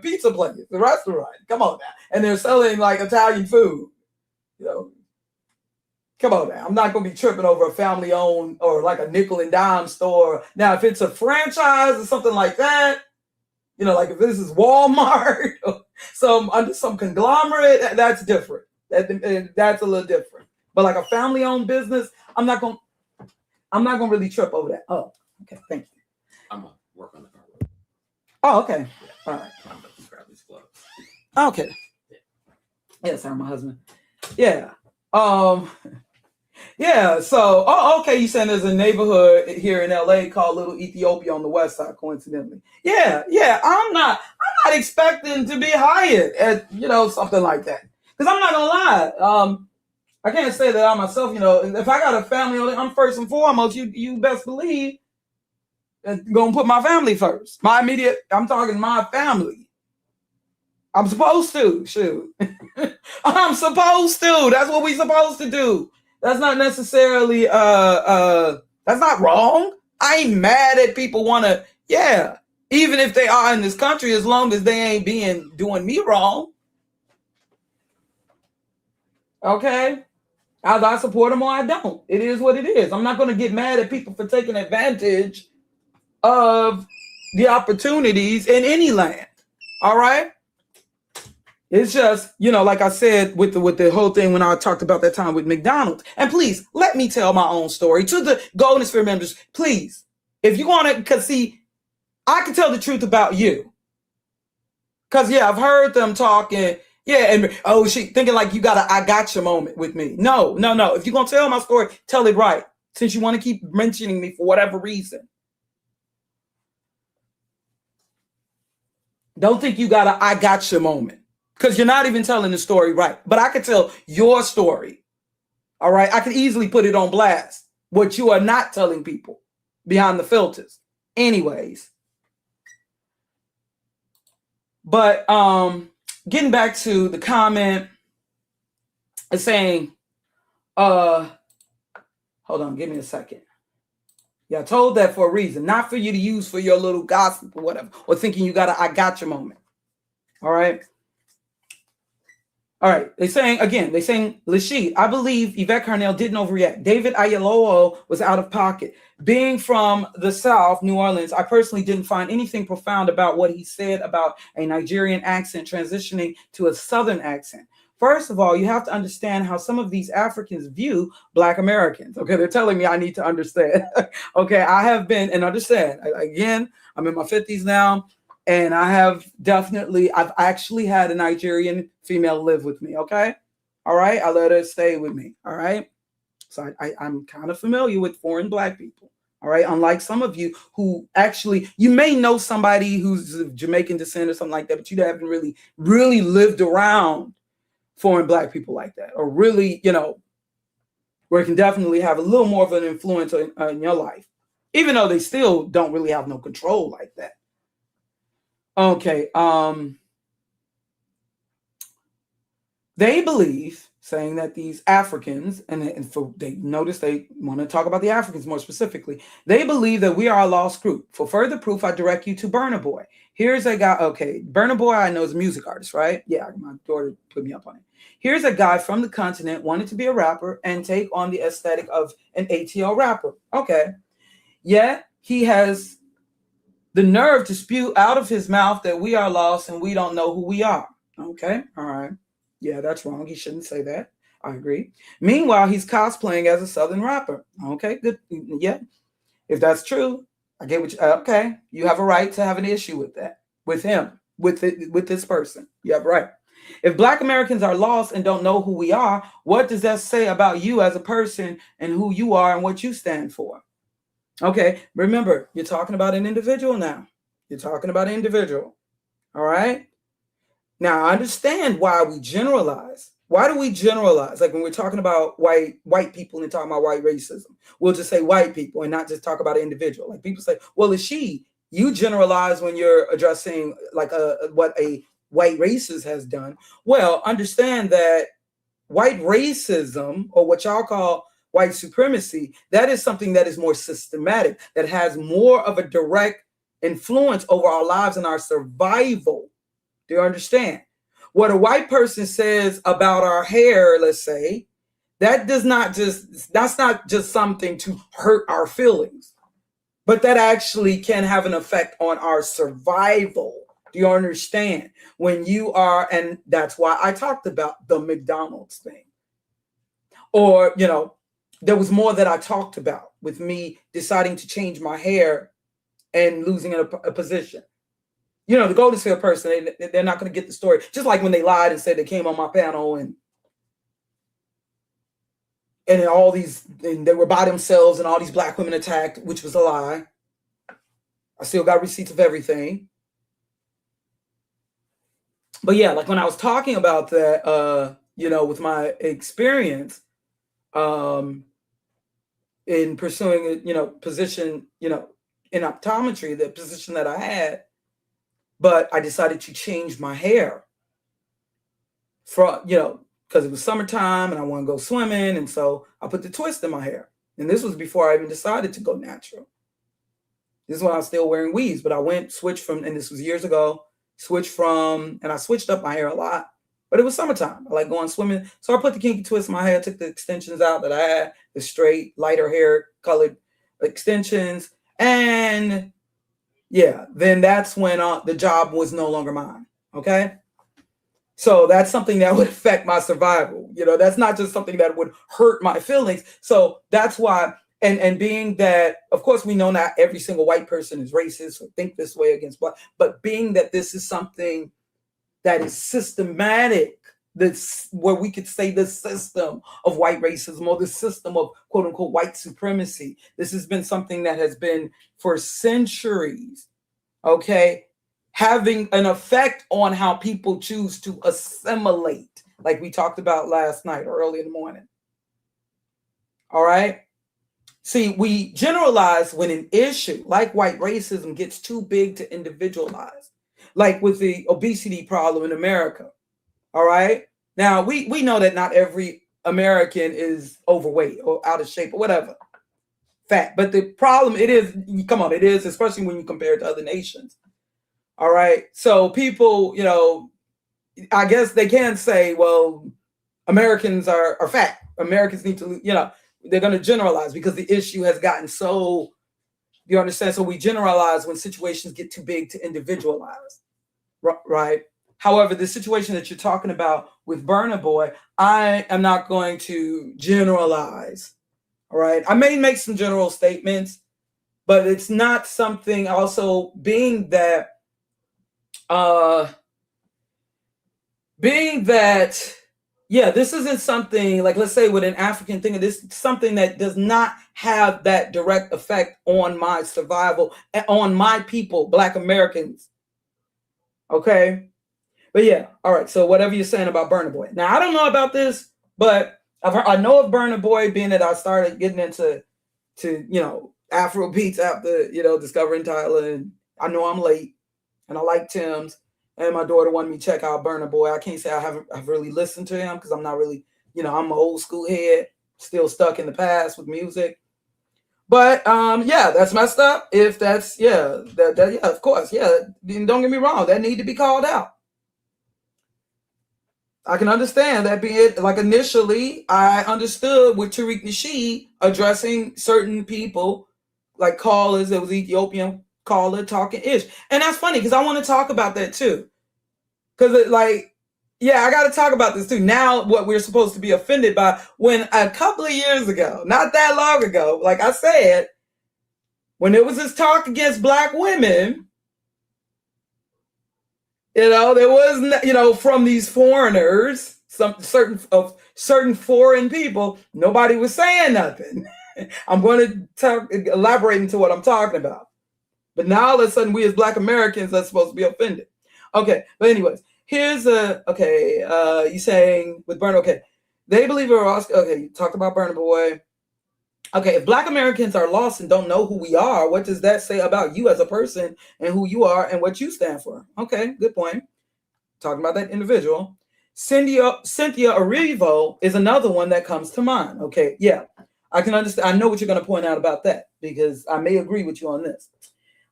pizza place, the restaurant. Come on now. And they're selling, like, Italian food. You know, come on now. I'm not going to be tripping over a family-owned or, like, a nickel and dime store. Now, if it's a franchise or something like that, you know, like if this is Walmart or under some conglomerate, that's different. That's a little different. But like a family-owned business, I'm not gonna really trip over that. Oh, okay, thank you. I'm gonna work on the car. Oh, okay. Yeah. All right. I'm gonna grab these gloves. Okay. Yeah, sorry, my husband. Yeah. Yeah, so, okay, you saying there's a neighborhood here in LA called Little Ethiopia on the west side, coincidentally. Yeah, I'm not expecting to be hired at, you know, something like that. Because I'm not going to lie. I can't say that I myself, you know, if I got a family, I'm first and foremost, you best believe I'm going to put my family first. I'm talking my family. I'm supposed to, shoot. I'm supposed to. That's what we supposed to do. That's not necessarily, that's not wrong. I ain't mad at people want to, yeah, even if they are in this country, as long as they ain't doing me wrong. Okay? Either I support them or I don't. It is what it is. I'm not going to get mad at people for taking advantage of the opportunities in any land. All right? It's just, you know, like I said with the whole thing when I talked about that time with McDonald's. And please, let me tell my own story to the Golden Sphere members. Please, if you want to, because see, I can tell the truth about you. Because, yeah, I've heard them talking, yeah, and, she thinking like you got a I gotcha moment with me. No. If you're going to tell my story, tell it right. Since you want to keep mentioning me for whatever reason. Don't think you got a I gotcha moment. Because you're not even telling the story right. But I can tell your story. All right? I can easily put it on blast. What you are not telling people behind the filters. Anyways. But getting back to the comment, it's saying, hold on, give me a second. Yeah, I told that for a reason. Not for you to use for your little gossip or whatever. Or thinking you got a I gotcha moment. All right? All right, they're saying Nasheed, I believe Yvette Carnell didn't overreact. David Oyelowo was out of pocket. Being from the South, New Orleans, I personally didn't find anything profound about what he said about a Nigerian accent transitioning to a Southern accent. First of all, you have to understand how some of these Africans view Black Americans. Okay, they're telling me I need to understand. Okay, I have been, and understand, again, I'm in my 50s now. And I've actually had a Nigerian female live with me. Okay. All right. I let her stay with me. All right. So I'm kind of familiar with foreign Black people. All right. Unlike some of you who actually, you may know somebody who's of Jamaican descent or something like that, but you haven't really lived around foreign Black people like that, or really, where it can definitely have a little more of an influence in your life, even though they still don't really have no control like that. Okay, they believe, saying that these Africans, and they notice they want to talk about the Africans more specifically, they believe that we are a lost group. For further proof, I direct you to Burna Boy. Here's a guy, okay, Burna Boy I know is a music artist, right? Yeah, my daughter put me up on it. Here's a guy from the continent wanted to be a rapper and take on the aesthetic of an ATL rapper. Okay, yeah, he has the nerve to spew out of his mouth that we are lost and we don't know who we are. Okay, all right. Yeah, that's wrong. He shouldn't say that. I agree. Meanwhile, he's cosplaying as a Southern rapper. Okay, good. Yeah, if that's true, I get what you, okay. You have a right to have an issue with that, with him, with this person. You have a right. If Black Americans are lost and don't know who we are, what does that say about you as a person and who you are and what you stand for? Okay, remember, you're talking about an individual now. You're talking about an individual. All right? Now, I understand why we generalize. Why do we generalize? Like when we're talking about white people and talking about white racism, we'll just say white people and not just talk about an individual. Like people say, well, is she? You generalize when you're addressing like what a white racist has done. Well, understand that white racism, or what y'all call white supremacy, that is something that is more systematic, that has more of a direct influence over our lives and our survival. Do you understand? What a white person says about our hair, let's say, that's not just something to hurt our feelings, but that actually can have an effect on our survival. Do you understand? When you are, and that's why I talked about the McDonald's thing. Or, there was more that I talked about with me deciding to change my hair and losing a position. The Golden Sphere person, they're not going to get the story. Just like when they lied and said they came on my panel and all these, and they were by themselves and all these Black women attacked, which was a lie. I still got receipts of everything. But yeah, like when I was talking about that, with my experience, in pursuing position, in optometry, the position that I had, but I decided to change my hair because it was summertime and I want to go swimming. And so I put the twist in my hair. And this was before I even decided to go natural. This is when I was still wearing weaves, but I switched from, and this was years ago, and I switched up my hair a lot. But it was summertime. I like going swimming. So I put the kinky twist in my hair, took the extensions out that I had, the straight, lighter hair colored extensions. And yeah, then that's when the job was no longer mine. Okay. So that's something that would affect my survival. That's not just something that would hurt my feelings. So that's why, and being that, of course, we know not every single white person is racist or think this way against Black, but being that this is something that is systematic, that's where we could say the system of white racism or the system of quote unquote white supremacy. This has been something that has been for centuries, okay, having an effect on how people choose to assimilate, like we talked about last night or early in the morning. All right. See, we generalize when an issue like white racism gets too big to individualize. Like with the obesity problem in America. All right. Now, we know that not every American is overweight or out of shape or whatever. Fat. But the problem, it is, especially when you compare it to other nations. All right. So people, I guess they can say, well, Americans are fat. Americans need to, they're going to generalize because the issue has gotten so, you understand? So we generalize when situations get too big to individualize, right? However, the situation that you're talking about with Burna Boy, I am not going to generalize, all right? I may make some general statements, but it's not something also being that, this isn't something like, let's say with an African thing, this is something that does not have that direct effect on my survival, on my people, Black Americans. Okay. But yeah, all right. So whatever you're saying about Burna Boy. Now, I don't know about this, but I know of Burna Boy, being that I started getting into Afro beats after, discovering Tyler. And I know I'm late and I like Tim's. And my daughter wanted me to check out Burna Boy. I can't say I've really listened to him because I'm not really, I'm an old school head, still stuck in the past with music. But that's messed up. If that's of course, don't get me wrong, that need to be called out. I can understand that being like initially I understood with Tariq Nasheed addressing certain people like callers. It was Ethiopian caller talking ish, and that's funny because I want to talk about that too. Because I got to talk about this too. Now, what we're supposed to be offended by, when a couple of years ago, not that long ago, like I said, when there was this talk against Black women, there was, from these foreigners, some certain foreign people, nobody was saying nothing. I'm going to elaborate into what I'm talking about. But now all of a sudden, we as Black Americans are supposed to be offended. Okay, but anyways, here's you saying with Burna, okay, they believe we're Oscar. Okay, you talked about Burna Boy. Okay, if Black Americans are lost and don't know who we are, what does that say about you as a person and who you are and what you stand for? Okay, good point. Talking about that individual. Cynthia Erivo is another one that comes to mind. Okay, yeah, I can understand. I know what you're going to point out about that because I may agree with you on this.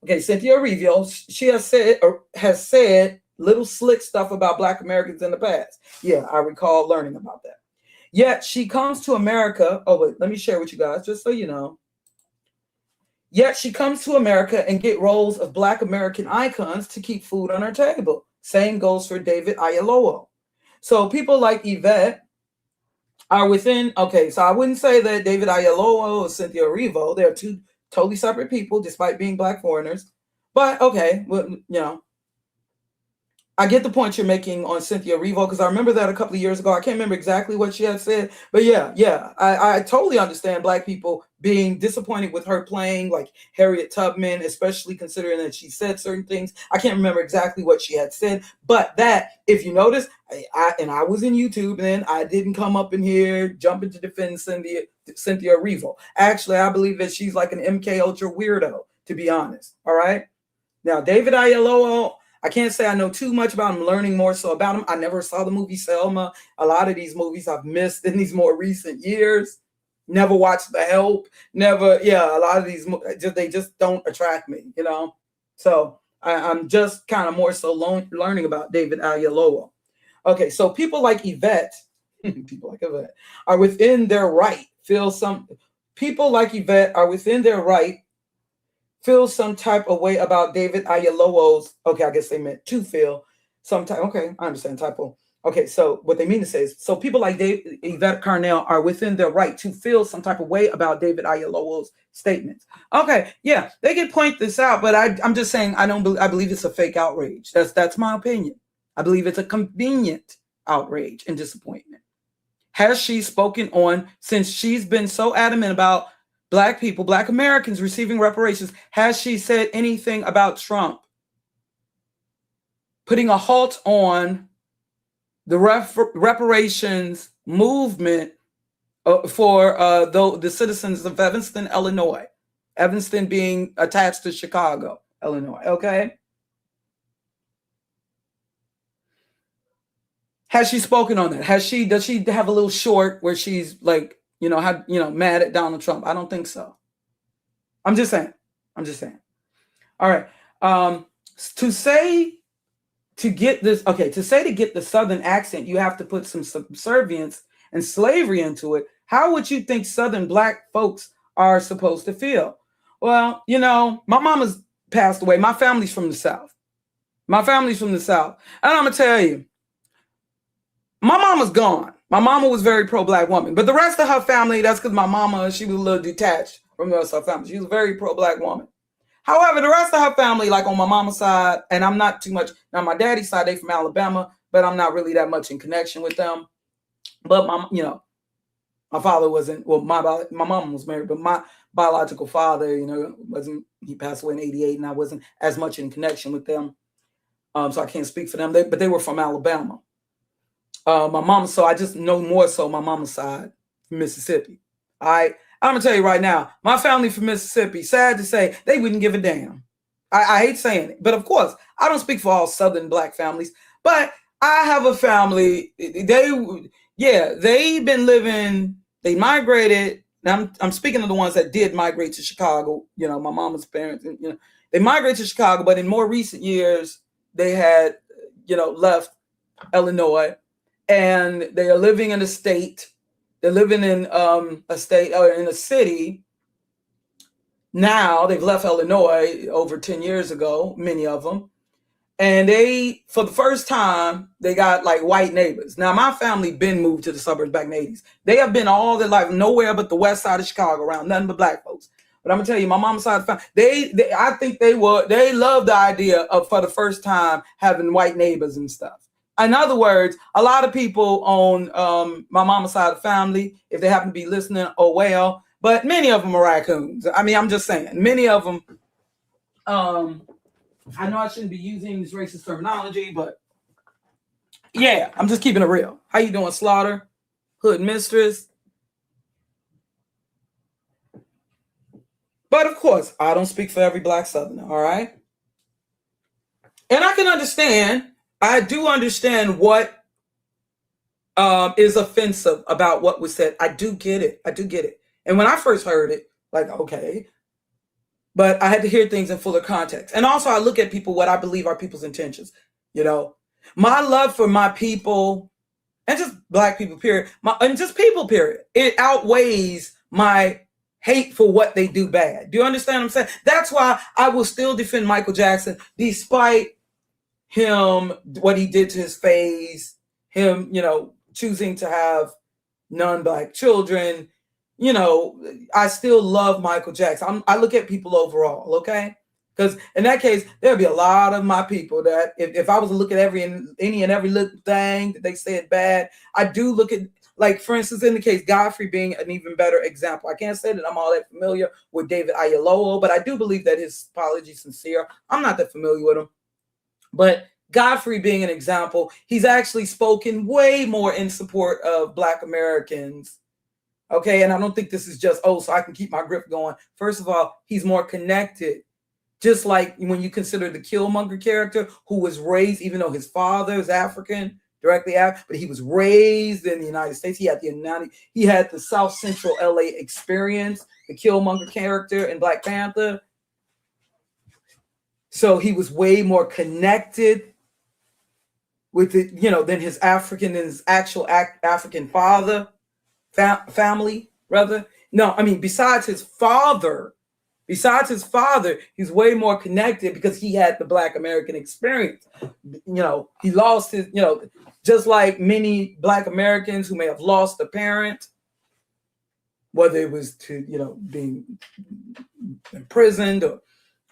Okay, Cynthia Erivo, she has said little slick stuff about Black Americans in the past. Yeah, I recall learning about that. Yet she comes to America. Oh, wait, let me share with you guys, just so you know. Yet she comes to America and get roles of Black American icons to keep food on her table. Same goes for David Oyelowo. So people like Yvette are within, okay, so I wouldn't say that David Oyelowo or Cynthia Erivo, they're two totally separate people despite being Black foreigners. But okay, well, I get the point you're making on Cynthia Erivo because I remember that a couple of years ago. I can't remember exactly what she had said, but I totally understand Black people being disappointed with her playing like Harriet Tubman, especially considering that she said certain things. I can't remember exactly what she had said, but that, if you notice, I was in YouTube then, I didn't come up in here jumping to defend Cynthia Erivo. Actually, I believe that she's like an MK Ultra weirdo, to be honest. All right. Now, David Oyelowo, I can't say I know too much about him, learning more so about him. I never saw the movie Selma. A lot of these movies I've missed in these more recent years. Never watched The Help. Never, a lot of these, they just don't attract me, So I'm just kind of more so learning about David Oyelowo. Okay, so people like Yvette, are within their right. People like Yvette are within their right. Feel some type of way about David Oyelowo's, okay, I guess they meant to feel some type, okay, I understand, typo. Okay, so what they mean to say is, so people like Yvette Carnell are within their right to feel some type of way about David Oyelowo's statements. Okay, yeah, they can point this out, but I'm just saying I believe it's a fake outrage. That's my opinion. I believe it's a convenient outrage and disappointment. Has she spoken on, since she's been so adamant about Black people, Black Americans receiving reparations, has she said anything about Trump putting a halt on the reparations movement for the citizens of Evanston, Illinois? Evanston being attached to Chicago, Illinois, okay? Has she spoken on that? Does she have a little short where she's like, mad at Donald Trump? I don't think so. I'm just saying. All right. To say to get this, okay, to say to get the Southern accent, you have to put some subservience and slavery into it. How would you think Southern Black folks are supposed to feel? Well, you know, my mama's passed away. My family's from the South. My family's from the South. And I'm going to tell you, my mama's gone. My mama was a very pro-Black woman. But the rest of her family, that's because my mama, she was a little detached from the rest of her family. She was a very pro-Black woman. However, the rest of her family, like on my mama's side, and I'm not too much, now my daddy's side, they from Alabama, but I'm not really that much in connection with them. But my father wasn't, well, my mom was married, but my biological father, he passed away in 88, and I wasn't as much in connection with them. So I can't speak for them, but they were from Alabama. My mom, so I just know more so my mama's side from Mississippi. I'm gonna tell you right now, my family from Mississippi, sad to say, they wouldn't give a damn. I hate saying it, but of course, I don't speak for all Southern Black families, but I have a family, they've been living, they migrated. Now I'm speaking of the ones that did migrate to Chicago, my mama's parents, they migrated to Chicago, but in more recent years, they had, left Illinois, and they are living in a state. They're living in a state or in a city. Now they've left Illinois over 10 years ago, many of them. And they, for the first time, they got like white neighbors. Now my family been moved to the suburbs back in the 80s. They have been all their life, nowhere but the west side of Chicago, around nothing but Black folks. But I'm gonna tell you, my mom's side of the family, I think they loved the idea of, for the first time, having white neighbors and stuff. In other words, a lot of people on my mama's side of the family, if they happen to be listening, oh well, but many of them are raccoons. I mean, I'm just saying, many of them, I know I shouldn't be using this racist terminology, but yeah, I'm just keeping it real. How you doing, Slaughter? Hood Mistress? But of course, I don't speak for every Black Southerner, all right? And I can understand, I do understand what is offensive about what was said. I do get it. And when I first heard it, like, okay. But I had to hear things in fuller context. And also I look at people, what I believe are people's intentions. My love for my people, and just Black people, period, and just people, period, it outweighs my hate for what they do bad. Do you understand what I'm saying? That's why I will still defend Michael Jackson, despite him, what he did to his face, him, choosing to have non-Black children. I still love Michael Jackson. I look at people overall, okay? Because in that case, there'll be a lot of my people that if I was to look at any and every little thing that they said bad, I do look at, like, for instance, in the case, Godfrey being an even better example. I can't say that I'm all that familiar with David Oyelowo, but I do believe that his apology is sincere. I'm not that familiar with him. But Godfrey being an example, he's actually spoken way more in support of Black Americans. Okay, and I don't think this is just, so I can keep my grip going. First of all, he's more connected. Just like when you consider the Killmonger character, who was raised, even though his father is African, but he was raised in the United States. He had the South Central LA experience, the Killmonger character in Black Panther. So he was way more connected with it, than his actual African father, family, rather. No, I mean, besides his father, he's way more connected because he had the Black American experience. He lost his, just like many Black Americans who may have lost a parent, whether it was to, being imprisoned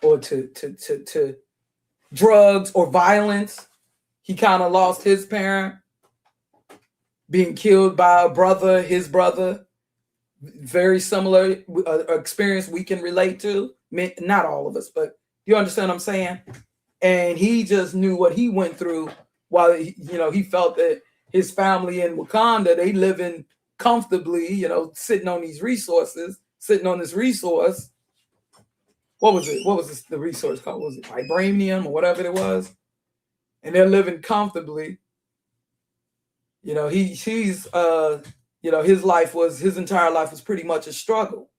or to drugs or violence. He kind of lost his parent, being killed by his brother. Very similar experience we can relate to. Not all of us, but you understand what I'm saying? And he just knew what he went through while, he felt that his family in Wakanda, they living comfortably, sitting on this resource. What was it? What was the resource called? Was it vibranium or whatever it was? And they're living comfortably. His entire life was pretty much a struggle.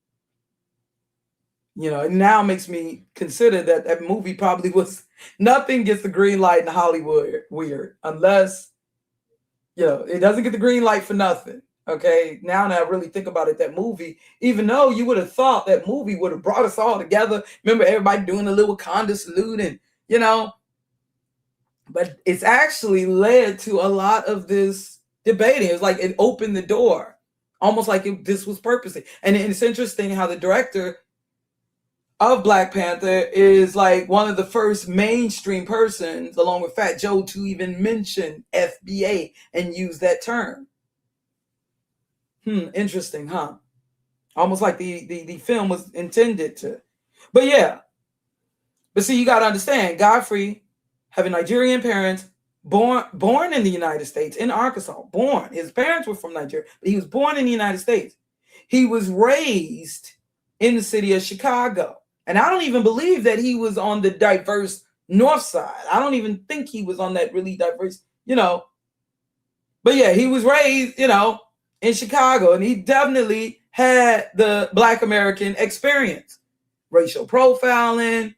You know, it now makes me consider that that movie probably was nothing gets the green light in Hollywood weird unless, you know, it doesn't get the green light for nothing. Okay, now that I really think about it, that movie, even though you would have thought that movie would have brought us all together. Remember everybody doing the little Wakanda salute and, you know, but it's actually led to a lot of this debating. It's like it opened the door, almost like this was purposely. And it's interesting how the director of Black Panther is like one of the first mainstream persons, along with Fat Joe, to even mention FBA and use that term. Interesting, huh? Almost like the film was intended to. But yeah. But see, you got to understand, Godfrey, having Nigerian parents, born in the United States, in Arkansas, born. His parents were from Nigeria, but he was born in the United States. He was raised in the city of Chicago. And I don't even believe that he was on the diverse north side. I don't even think he was on that really diverse, you know. But yeah, he was raised, you know, in Chicago, and he definitely had the Black American experience. Racial profiling.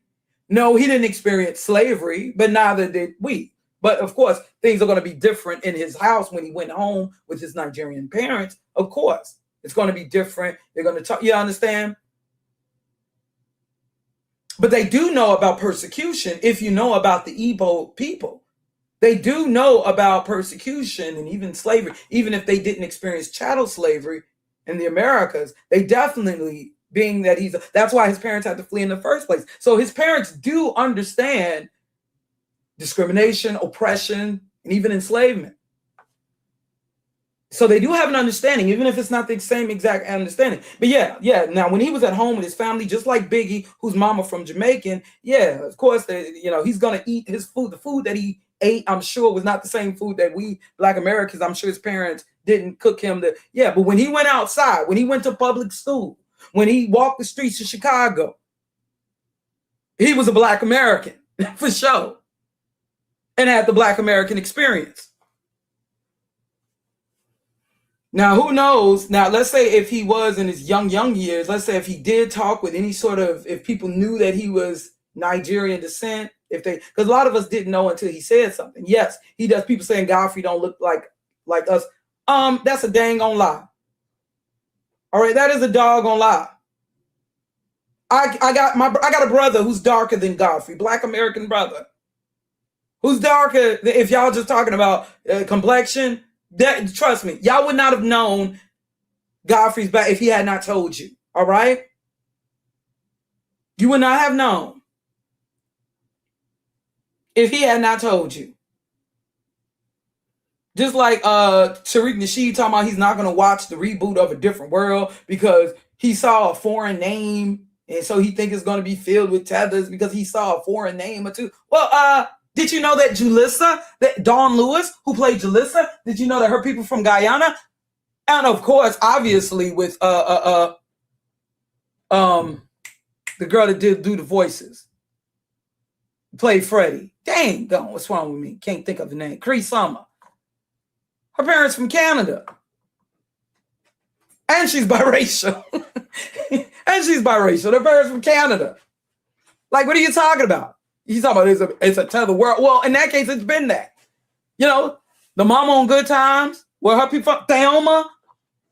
No, he didn't experience slavery, but neither did we. But of course, things are going to be different in his house when he went home with his Nigerian parents. Of course, it's going to be different. They're going to talk, you understand? But they do know about persecution if you know about the Igbo people. They do know about persecution and even slavery, even if they didn't experience chattel slavery in the Americas. They definitely, being that that's why his parents had to flee in the first place. So his parents do understand discrimination, oppression, and even enslavement. So they do have an understanding, even if it's not the same exact understanding. But yeah. Now, when he was at home with his family, just like Biggie, whose mama from Jamaican, yeah, of course, he's going to eat his food. The food that he ate, I'm sure, was not the same food that we Black Americans, I'm sure his parents didn't cook him. But when he went outside, when he went to public school, when he walked the streets of Chicago, he was a Black American, for sure, and had the Black American experience. Now, who knows? Now, let's say if he was in his young years, let's say if he did talk with any sort of, if people knew that he was Nigerian descent, because a lot of us didn't know until he said something. Yes, he does. People saying Godfrey don't look like us. That's a dang on lie. All right, that is a doggone lie. I got a brother who's darker than Godfrey, Black American brother, who's darker. If y'all just talking about complexion. That, trust me, y'all would not have known Godfrey's back if he had not told you. All right? You would not have known if he had not told you. Just like Tariq Nasheed talking about he's not going to watch the reboot of A Different World because he saw a foreign name, and so he thinks it's going to be filled with tethers because he saw a foreign name or two. Well, did you know that Julissa, that Dawn Lewis, who played Julissa, did you know that her people from Guyana? And of course, obviously, with the girl that did do the voices, played Freddie. Dang, what's wrong with me? Can't think of the name. Cree Summer. Her parents from Canada. And she's biracial. Her parents from Canada. Like, what are you talking about? He's talking about it's a tether world. Well, in that case, it's been that. You know, the mama on Good Times, where her people, Thelma,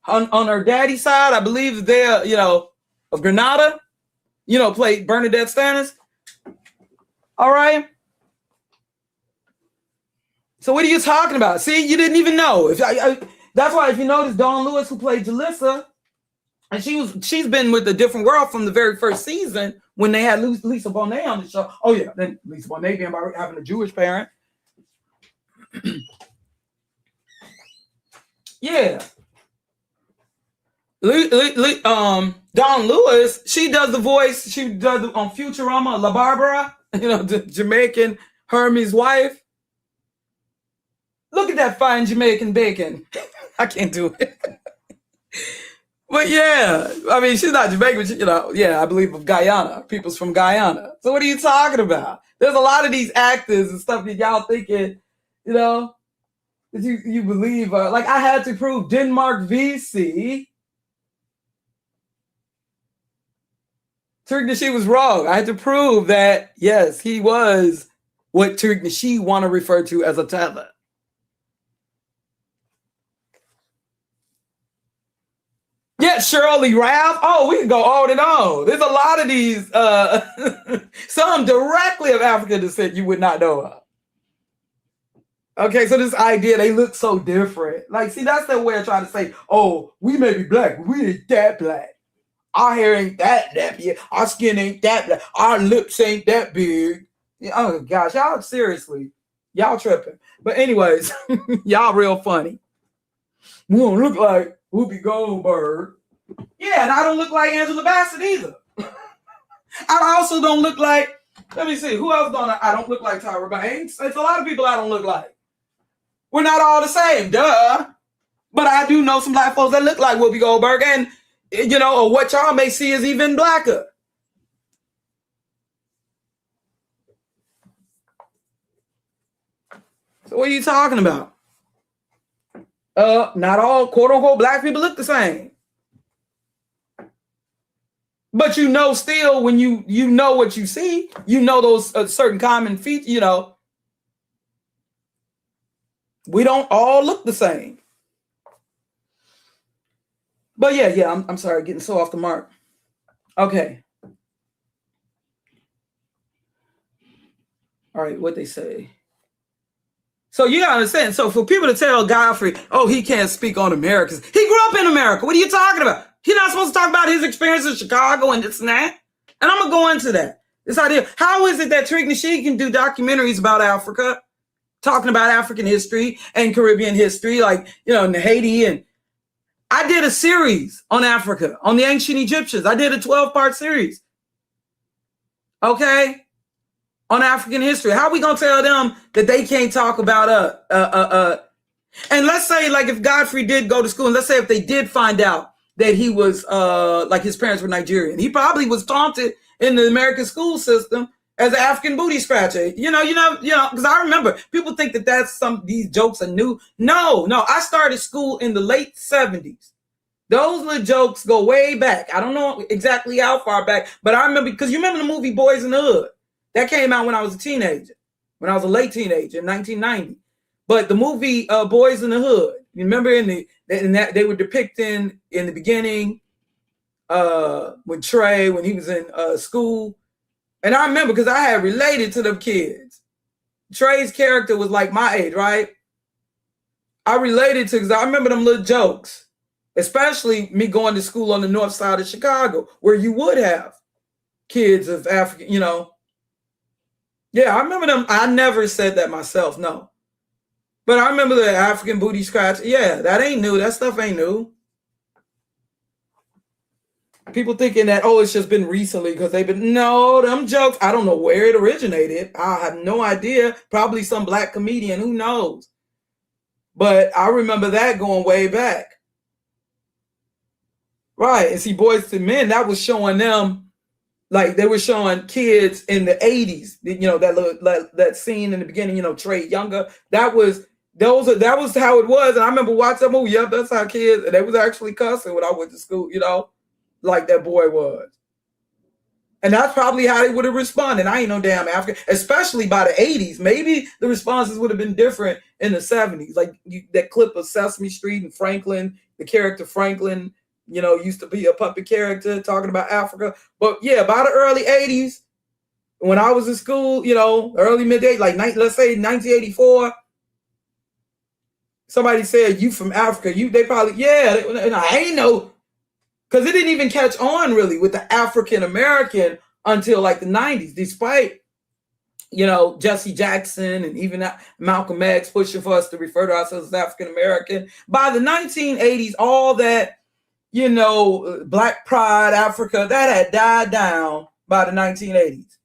on her daddy's side, I believe they're, of Grenada, played Bernadette Stannis. All right. So what are you talking about? See, you didn't even know. That's why if you notice, Dawn Lewis, who played Jalissa, and she's been with A Different World from the very first season when they had Lisa Bonet on the show. Oh yeah, then Lisa Bonet being by having a Jewish parent. Yeah. Dawn Lewis, she does the voice. She does it on Futurama, La Barbara, the Jamaican Hermes wife. Look at that fine Jamaican bacon. I can't do it. But yeah, I mean, she's not Jamaican, but I believe of Guyana. People's from Guyana. So what are you talking about? There's a lot of these actors and stuff that y'all thinking, that you believe. Like I had to prove Denmark VC Tariq Nasheed was wrong. I had to prove that, yes, he was what Tariq Nasheed want to refer to as a tether. Yeah, Shirley Ralph. Oh, we can go on and on. There's a lot of these, some directly of African descent you would not know of. Okay, so this idea, they look so different. Like, see, that's their way of trying to say, oh, we may be black, but we ain't that black. Our hair ain't that big. Our skin ain't that black. Our lips ain't that big. Oh, gosh, y'all, seriously, y'all tripping. But anyways, y'all real funny. We don't look like Whoopi Goldberg. Yeah, and I don't look like Angela Bassett either. I also don't look like, let me see, who else don't I don't look like Tyra Banks? It's a lot of people I don't look like. We're not all the same, duh. But I do know some black folks that look like Whoopi Goldberg, and, you know, or what y'all may see is even blacker. So what are you talking about? Not all quote-unquote black people look the same. But you know still when you know what you see, you know those certain common features, you know. We don't all look the same. But yeah, I'm sorry, getting so off the mark. Okay. All right, what they say. So you gotta understand, so for people to tell Godfrey, oh, he can't speak on Americans. He grew up in America. What are you talking about? He's not supposed to talk about his experience in Chicago and this and that. And I'm gonna go into that. This idea, how is it that Tariq Nasheed can do documentaries about Africa, talking about African history and Caribbean history, like, you know, in Haiti? And I did a series on Africa, on the ancient Egyptians. I did a 12-part series. Okay? On African history. How are we gonna tell them that they can't talk about and let's say, like, if Godfrey did go to school, and let's say if they did find out that he was like his parents were Nigerian, he probably was taunted in the American school system as an African booty scratcher. You know, because I remember people think that these jokes are new. No, I started school in the late 70s. Those little jokes go way back. I don't know exactly how far back, but I remember, because you remember the movie Boys in the Hood. That came out when I was a teenager, when I was a late teenager in 1990. But the movie Boys in the Hood, you remember that they were depicting in the beginning when he was in school. And I remember because I had related to them kids. Trey's character was like my age, right? I related to, because I remember them little jokes, especially me going to school on the north side of Chicago, where you would have kids of African, you know. Yeah, I remember them. I never said that myself, no. But I remember the African booty scratch. Yeah, that ain't new. That stuff ain't new. People thinking that, oh, it's just been recently because no, them jokes, I don't know where it originated. I have no idea. Probably some black comedian, who knows? But I remember that going way back. Right, and see, Boys to Men, that was showing them, like they were showing kids in the 80s, you know, that scene in the beginning, you know, Trey Younger. That was how it was. And I remember watching that movie. Yep, that's how kids, and they was actually cussing when I went to school, you know, like that boy was. And that's probably how they would have responded. I ain't no damn African, especially by the 80s. Maybe the responses would have been different in the 70s. Like that clip of Sesame Street and Franklin, the character Franklin, you know, used to be a puppet character talking about Africa. But yeah, by the early 80s, when I was in school, you know, early mid-80s, like let's say 1984, somebody said, you from Africa. They probably, yeah, and I ain't know, because it didn't even catch on really with the African-American until like the 90s, despite, you know, Jesse Jackson and even Malcolm X pushing for us to refer to ourselves as African-American. By the 1980s, all that, you know, Black Pride, Africa, that had died down by the 1980s.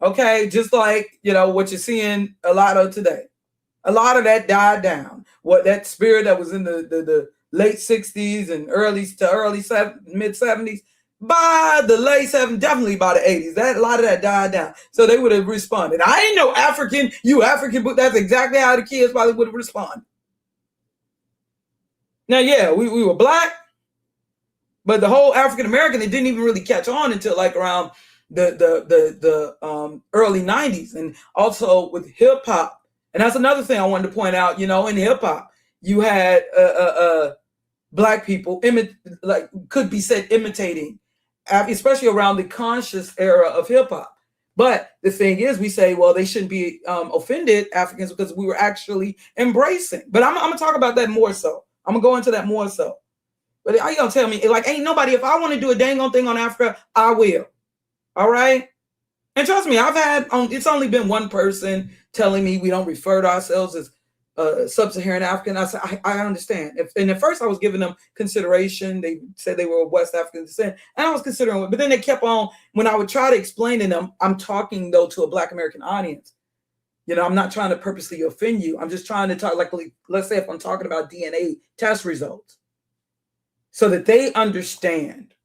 Okay, just like, you know, what you're seeing a lot of today. A lot of that died down. What that spirit that was in the late 60s and mid 70s, by the late 70s, definitely by the 80s, a lot of that died down. So they would have responded. I ain't no African, you African, but that's exactly how the kids probably would have responded. Now, yeah, we were black, But the whole African American, it didn't even really catch on until like around the early 90s, and also with hip hop. And that's another thing I wanted to point out. In hip hop, you had black people could be said imitating, especially around the conscious era of hip hop. But the thing is, we say, well, they shouldn't be offended, Africans, because we were actually embracing. But I'm gonna talk about that more so. I'm gonna go into that more so. But how you gonna tell me, like, ain't nobody, if I want to do a dang on thing on Africa, I will. All right? And trust me, I've had, it's only been one person telling me we don't refer to ourselves as sub-Saharan African. I said, I understand. And at first I was giving them consideration. They said they were of West African descent, and I was considering it. But then they kept on, when I would try to explain to them, I'm talking, though, to a Black American audience. I'm not trying to purposely offend you. I'm just trying to talk, like, let's say if I'm talking about DNA test results, so that they understand,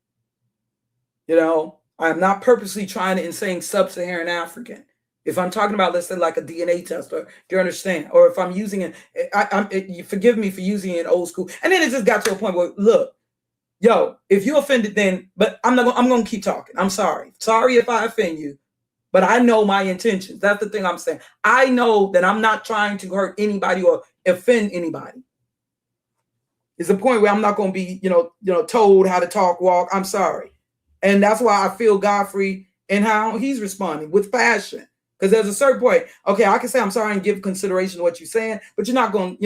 I'm not purposely trying to saying sub-Saharan African. If I'm talking about, let's say, like a DNA test, or do you understand? Or if I'm using it, you forgive me for using it old school. And then it just got to a point where, look, if you're offended, then, but I'm going to keep talking. I'm sorry. Sorry if I offend you, but I know my intentions. That's the thing I'm saying. I know that I'm not trying to hurt anybody or offend anybody. It's a point where I'm not going to be, told how to talk, walk. I'm sorry. And that's why I feel Godfrey and how he's responding with passion. Because there's a certain point, okay, I can say I'm sorry and give consideration to what you're saying, but you're not going,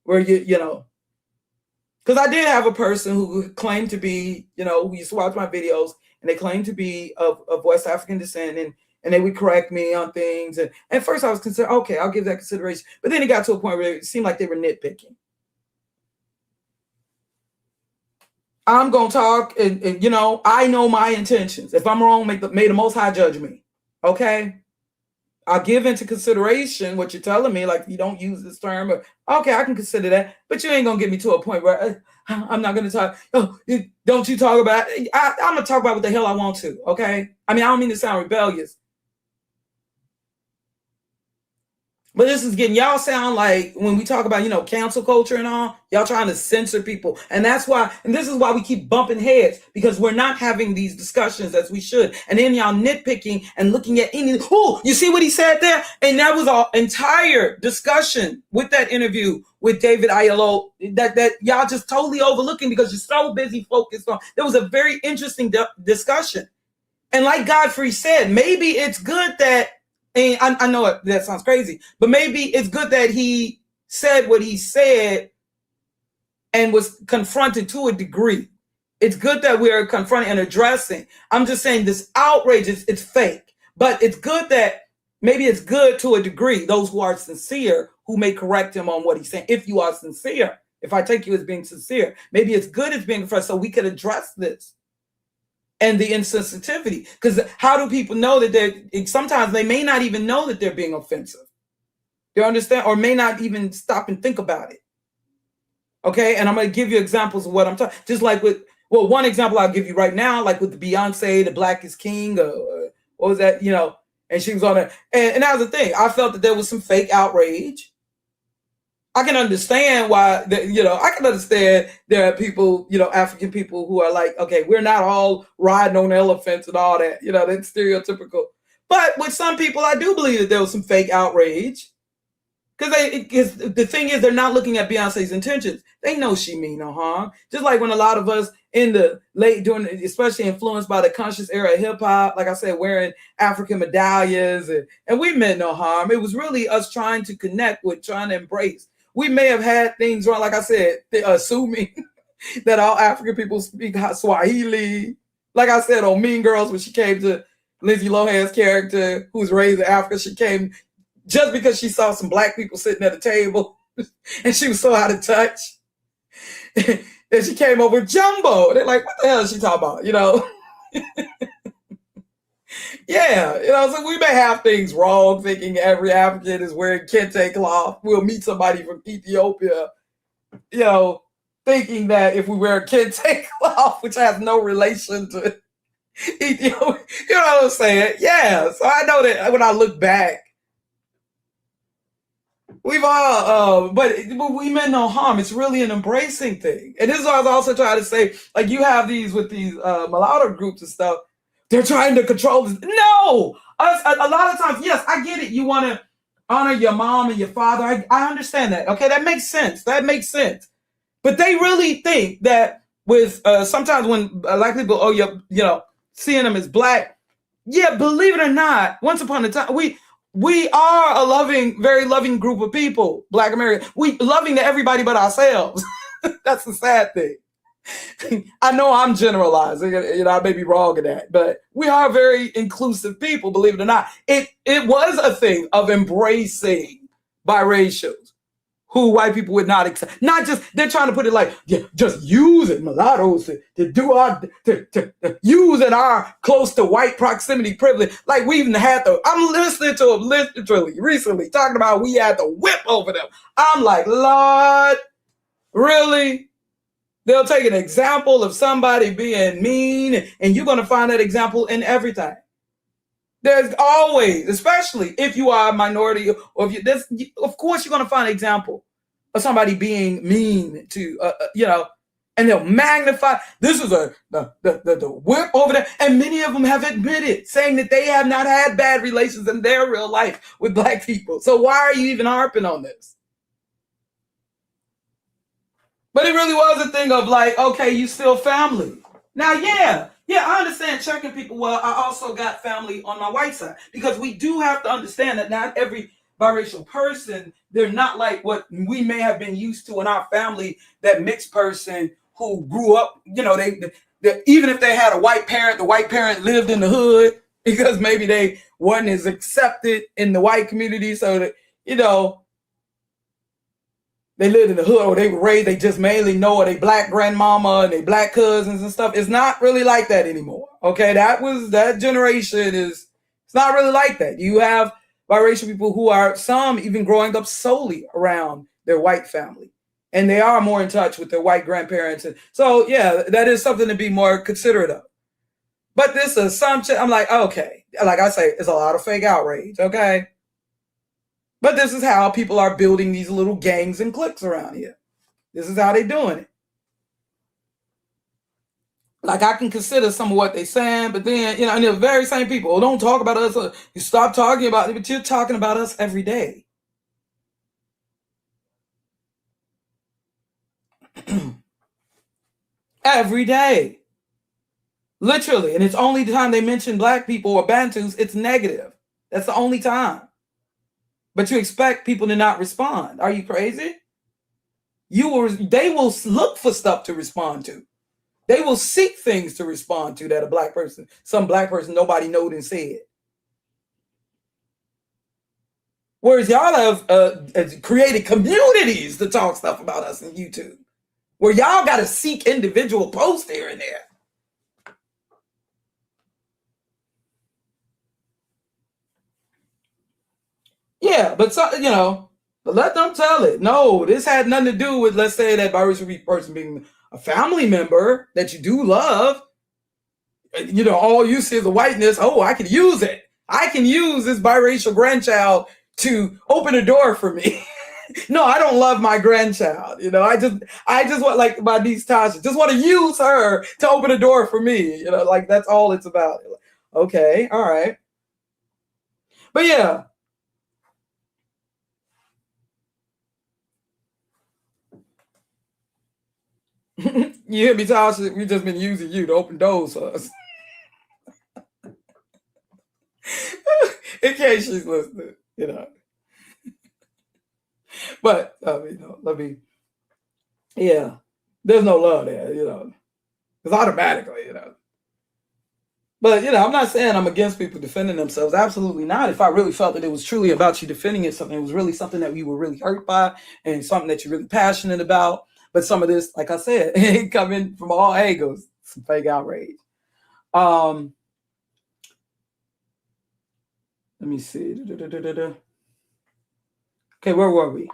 where because I did have a person who claimed to be, who used to watch my videos, and they claimed to be of West African descent, and they would correct me on things. And at first I was considered, okay, I'll give that consideration. But then it got to a point where it seemed like they were nitpicking. I'm going to talk, and I know my intentions. If I'm wrong, may the Most High judge me, okay? I'll give into consideration what you're telling me, like you don't use this term, or okay, I can consider that, but you ain't going to get me to a point where I'm not going to talk. Oh, don't you talk about it? I'm going to talk about what the hell I want to, okay? I mean, I don't mean to sound rebellious. But this is getting, y'all sound like when we talk about, cancel culture and all, y'all trying to censor people. And that's why, and this is why we keep bumping heads, because we're not having these discussions as we should. And then y'all nitpicking and looking at you see what he said there? And that was our entire discussion with that interview with David Oyelowo that y'all just totally overlooking because you're so busy focused on. There was a very interesting discussion. And like Godfrey said, maybe it's good that, and I know that sounds crazy, but maybe it's good that he said what he said and was confronted to a degree. It's good that we're confronting and addressing. I'm just saying this outrage, it's fake. But it's good that, maybe it's good to a degree, those who are sincere, who may correct him on what he's saying. If you are sincere, if I take you as being sincere, maybe it's good as being confronted so we could address this. And the insensitivity, because how do people know that sometimes they may not even know that they're being offensive. Do you understand? Or may not even stop and think about it. Okay, and I'm going to give you examples of what I'm talking. Just like one example I'll give you right now, like with the Beyonce, the Black is King, what was that? And she was on there. And that was the thing. I felt that there was some fake outrage. I can understand why, I can understand there are people, African people who are like, okay, we're not all riding on elephants and all that, that's stereotypical. But with some people, I do believe that there was some fake outrage. Because the thing is, they're not looking at Beyonce's intentions. They know she mean no harm. Just like when a lot of us in the especially influenced by the conscious era of hip hop, like I said, wearing African medallions, and we meant no harm. It was really us trying to connect with, trying to embrace. We may have had things wrong, like I said, assuming that all African people speak Swahili. Like I said on Mean Girls, when she came to Lindsay Lohan's character, who was raised in Africa, she came just because she saw some Black people sitting at a table, and she was so out of touch. And she came over with Jumbo. They're like, what the hell is she talking about? Yeah, so we may have things wrong, thinking every African is wearing kente cloth. We'll meet somebody from Ethiopia, thinking that if we wear kente cloth, which has no relation to Ethiopia, you know what I'm saying? Yeah, so I know that when I look back, We've all, but we meant no harm. It's really an embracing thing. And this is what I was also trying to say. Like you have these with these mulatto groups and stuff. They're trying to control this. No! A lot of times, yes, I get it. You want to honor your mom and your father. I understand that. Okay, that makes sense. That makes sense. But they really think that with sometimes when black people, oh, you know, seeing them as black. Yeah, believe it or not, once upon a time, we are a loving, very loving group of people, Black Americans. We loving to everybody but ourselves. That's the sad thing. I know I'm generalizing, you know, I may be wrong in that, but we are very inclusive people, believe it or not. It was a thing of embracing biracials who white people would not accept. Not just, they're trying to put it like, yeah, just using mulattoes to do our, to using our close to white proximity privilege. Like we even had to, I'm listening to them literally recently talking about we had to whip over them. I'm like, Lord, really? They'll take an example of somebody being mean, and you're going to find that example in everything. There's always, especially if you are a minority, or if you, of course, you're going to find an example of somebody being mean to, you know, and they'll magnify. This is the whip over there, and many of them have admitted, saying that they have not had bad relations in their real life with black people. So why are you even harping on this? But it really was a thing of like, okay, you still family. Now, yeah, I understand checking people. Well, I also got family on my white side, because we do have to understand that not every biracial person, they're not like what we may have been used to in our family, that mixed person who grew up, you know, they even if they had a white parent, the white parent lived in the hood because maybe they weren't as accepted in the white community. So that, you know, they lived in the hood, or they were raised, they just mainly know their black grandmama and their black cousins and stuff. It's not really like that anymore. Okay, that generation it's not really like that. You have biracial people who are some even growing up solely around their white family, and they are more in touch with their white grandparents. And so, yeah, that is something to be more considerate of. But this assumption, I'm like, okay, like I say, it's a lot of fake outrage. Okay. But this is how people are building these little gangs and cliques around here. This is how they're doing it. Like I can consider some of what they're saying, but then, you know, and the very same people, oh, don't talk about us. You stop talking about it, but you're talking about us every day. Every day. Literally. And it's only the time they mention black people or Bantus, it's negative. That's the only time. But you expect people to not respond. Are you crazy? They will look for stuff to respond to. They will seek things to respond to that a black person, some black person nobody knowed and said. Whereas y'all have created communities to talk stuff about us on YouTube, where y'all got to seek individual posts here and there. Yeah, but so, you know, but let them tell it. No, this had nothing to do with, let's say, that biracial person being a family member that you do love. You know, all you see is the whiteness. Oh, I can use it. I can use this biracial grandchild to open a door for me. No, I don't love my grandchild. You know, I just want, like my niece Tasha, just want to use her to open a door for me. You know, like that's all it's about. Okay, all right. But yeah. You hear me, Tasha? We've just been using you to open doors for us. In case she's listening, you know. But I mean, yeah, there's no love there, you know. It's automatically, you know. But, you know, I'm not saying I'm against people defending themselves. Absolutely not. If I really felt that it was truly about you defending it, something, it was really something that you were really hurt by and something that you're really passionate about. But some of this, like I said, it coming from all angles, some fake outrage. Let me see. Okay, where were we?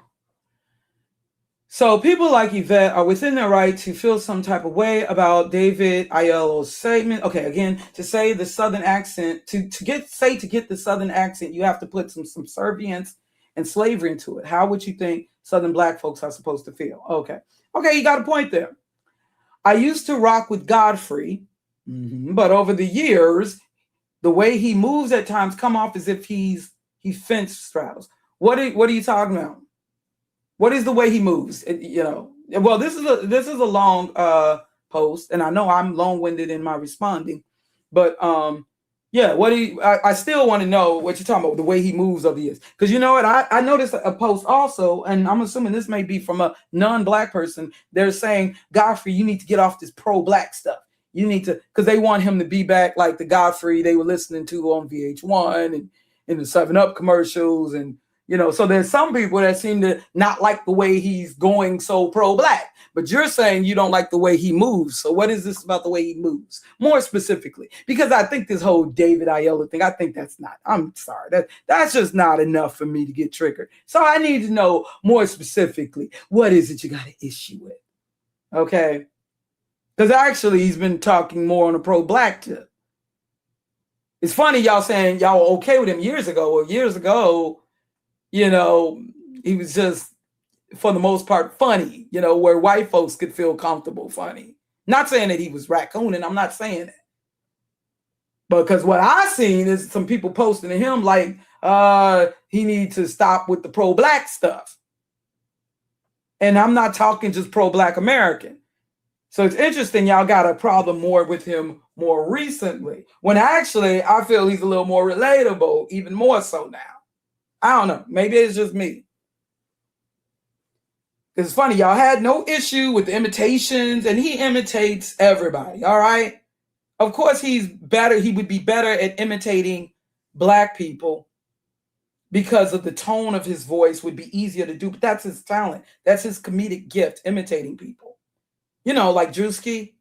So people like Yvette are within their right to feel some type of way about David Oyelowo's statement. Okay, again, to say the Southern accent, to get the Southern accent, you have to put some subservience and slavery into it. How would you think Southern Black folks are supposed to feel? Okay, you got a point there. I used to rock with Godfrey, but over the years, the way he moves at times come off as if he fence straddles. What are you talking about? What is the way he moves? Well, this is a long post, and I know I'm long-winded in my responding, but yeah, I still want to know what you're talking about, the way he moves over the years. Because you know what, I noticed a post also, and I'm assuming this may be from a non-Black person. They're saying, Godfrey, you need to get off this pro-Black stuff. You need to, because they want him to be back like the Godfrey they were listening to on VH1 and in the 7-Up commercials. And, so there's some people that seem to not like the way he's going so pro-Black. But you're saying you don't like the way he moves. So what is this about the way he moves? More specifically, because I think this whole David Oyelowo thing, I think I'm sorry, that's just not enough for me to get triggered. So I need to know more specifically, what is it you got an issue with? Okay. Because actually he's been talking more on a pro-Black tip. It's funny y'all saying y'all were okay with him years ago. Well, years ago, he was just, for the most part, funny, where white folks could feel comfortable funny. Not saying that he was raccooning. I'm not saying that. Because what I seen is some people posting to him like he needs to stop with the pro-Black stuff. And I'm not talking just pro-Black American. So it's interesting y'all got a problem more with him more recently, when actually I feel he's a little more relatable, even more so now. I don't know. Maybe it's just me. Because it's funny, y'all had no issue with the imitations, and he imitates everybody, all right? Of course he's better. He would be better at imitating Black people because of the tone of his voice would be easier to do, but that's his talent. That's his comedic gift, imitating people. Like Drewski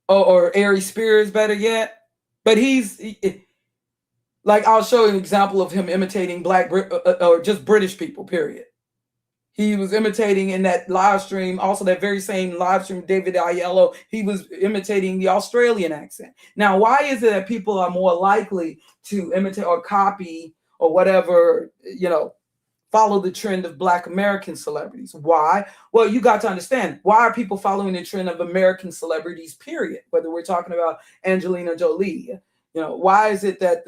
or Ari Spears, better yet. But like, I'll show you an example of him imitating or just British people, period. He was imitating in that live stream, also that very same live stream, David Oyelowo, he was imitating the Australian accent. Now, why is it that people are more likely to imitate or copy or whatever, follow the trend of Black American celebrities? Why? Well, you got to understand, why are people following the trend of American celebrities, period? Whether we're talking about Angelina Jolie, why is it that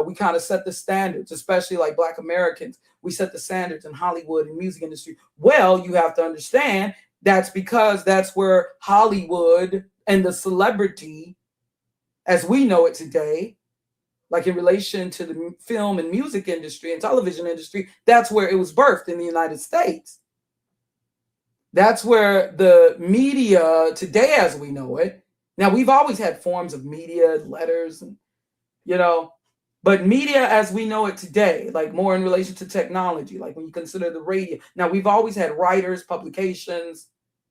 we kind of set the standards, especially like Black Americans, we set the standards in Hollywood and music industry? Well, you have to understand that's because that's where Hollywood and the celebrity, as we know it today, like in relation to the film and music industry and television industry, that's where it was birthed in the United States. That's where the media today, as we know it, now we've always had forms of media, letters, and, but media as we know it today, like more in relation to technology, like when you consider the radio. Now we've always had writers, publications,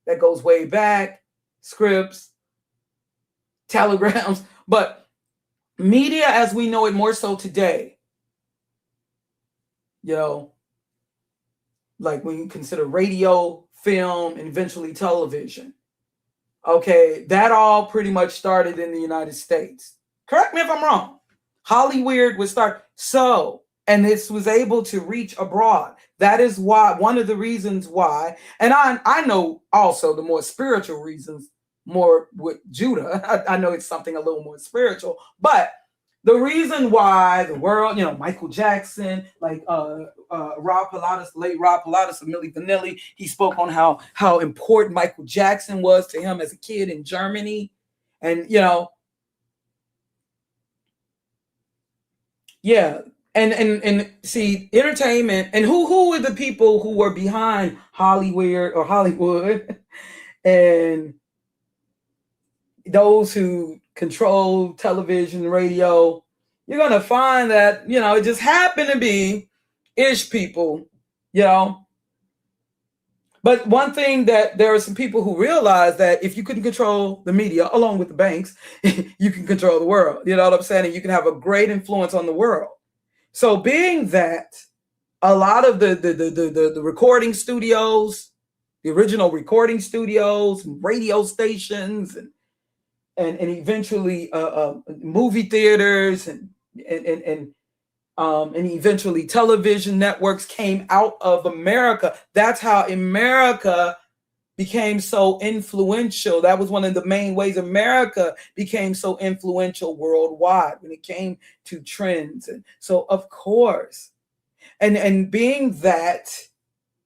that goes way back, scripts, telegrams, but media as we know it more so today, like when you consider radio, film, and eventually television. Okay, that all pretty much started in the United States. Correct me if I'm wrong. Hollywood would start. And this was able to reach abroad. That is why, one of the reasons why, and I know also the more spiritual reasons, more with Judah. I know it's something a little more spiritual, but the reason why the world, Michael Jackson, like Rob Pilatus, late Rob Pilatus of Milli Vanilli, he spoke on how important Michael Jackson was to him as a kid in Germany. And, yeah. And see, entertainment, and who were the people who were behind Hollywood and those who control television, radio? You're going to find that, it just happened to be ish people, But one thing that there are some people who realize that if you can control the media along with the banks, you can control the world. You know what I'm saying? And you can have a great influence on the world. So being that a lot of the recording studios, the original recording studios, and radio stations, and eventually movie theaters and and eventually television networks came out of America. That's how America became so influential. That was one of the main ways America became so influential worldwide when it came to trends. And so, of course, and being that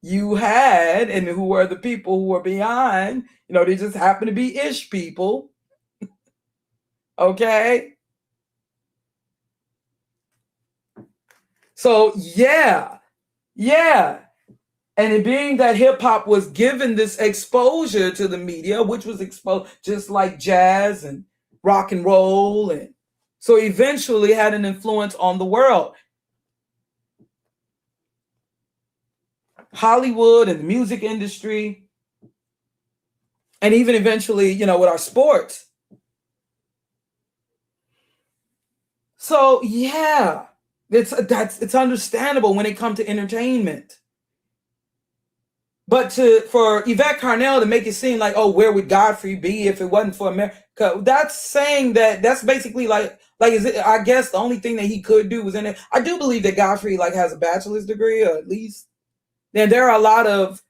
you had, and who were the people who were behind, they just happen to be ish people. Okay. So yeah. And it being that hip hop was given this exposure to the media, which was exposed just like jazz and rock and roll, and so eventually had an influence on the world. Hollywood and the music industry, and even eventually, with our sports. So yeah, it's understandable when it comes to entertainment. But for Yvette Carnell to make it seem like, oh, where would Godfrey be if it wasn't for America? That's saying that's basically like is it? I guess the only thing that he could do was in it. I do believe that Godfrey has a bachelor's degree, or at least. Then there are a lot of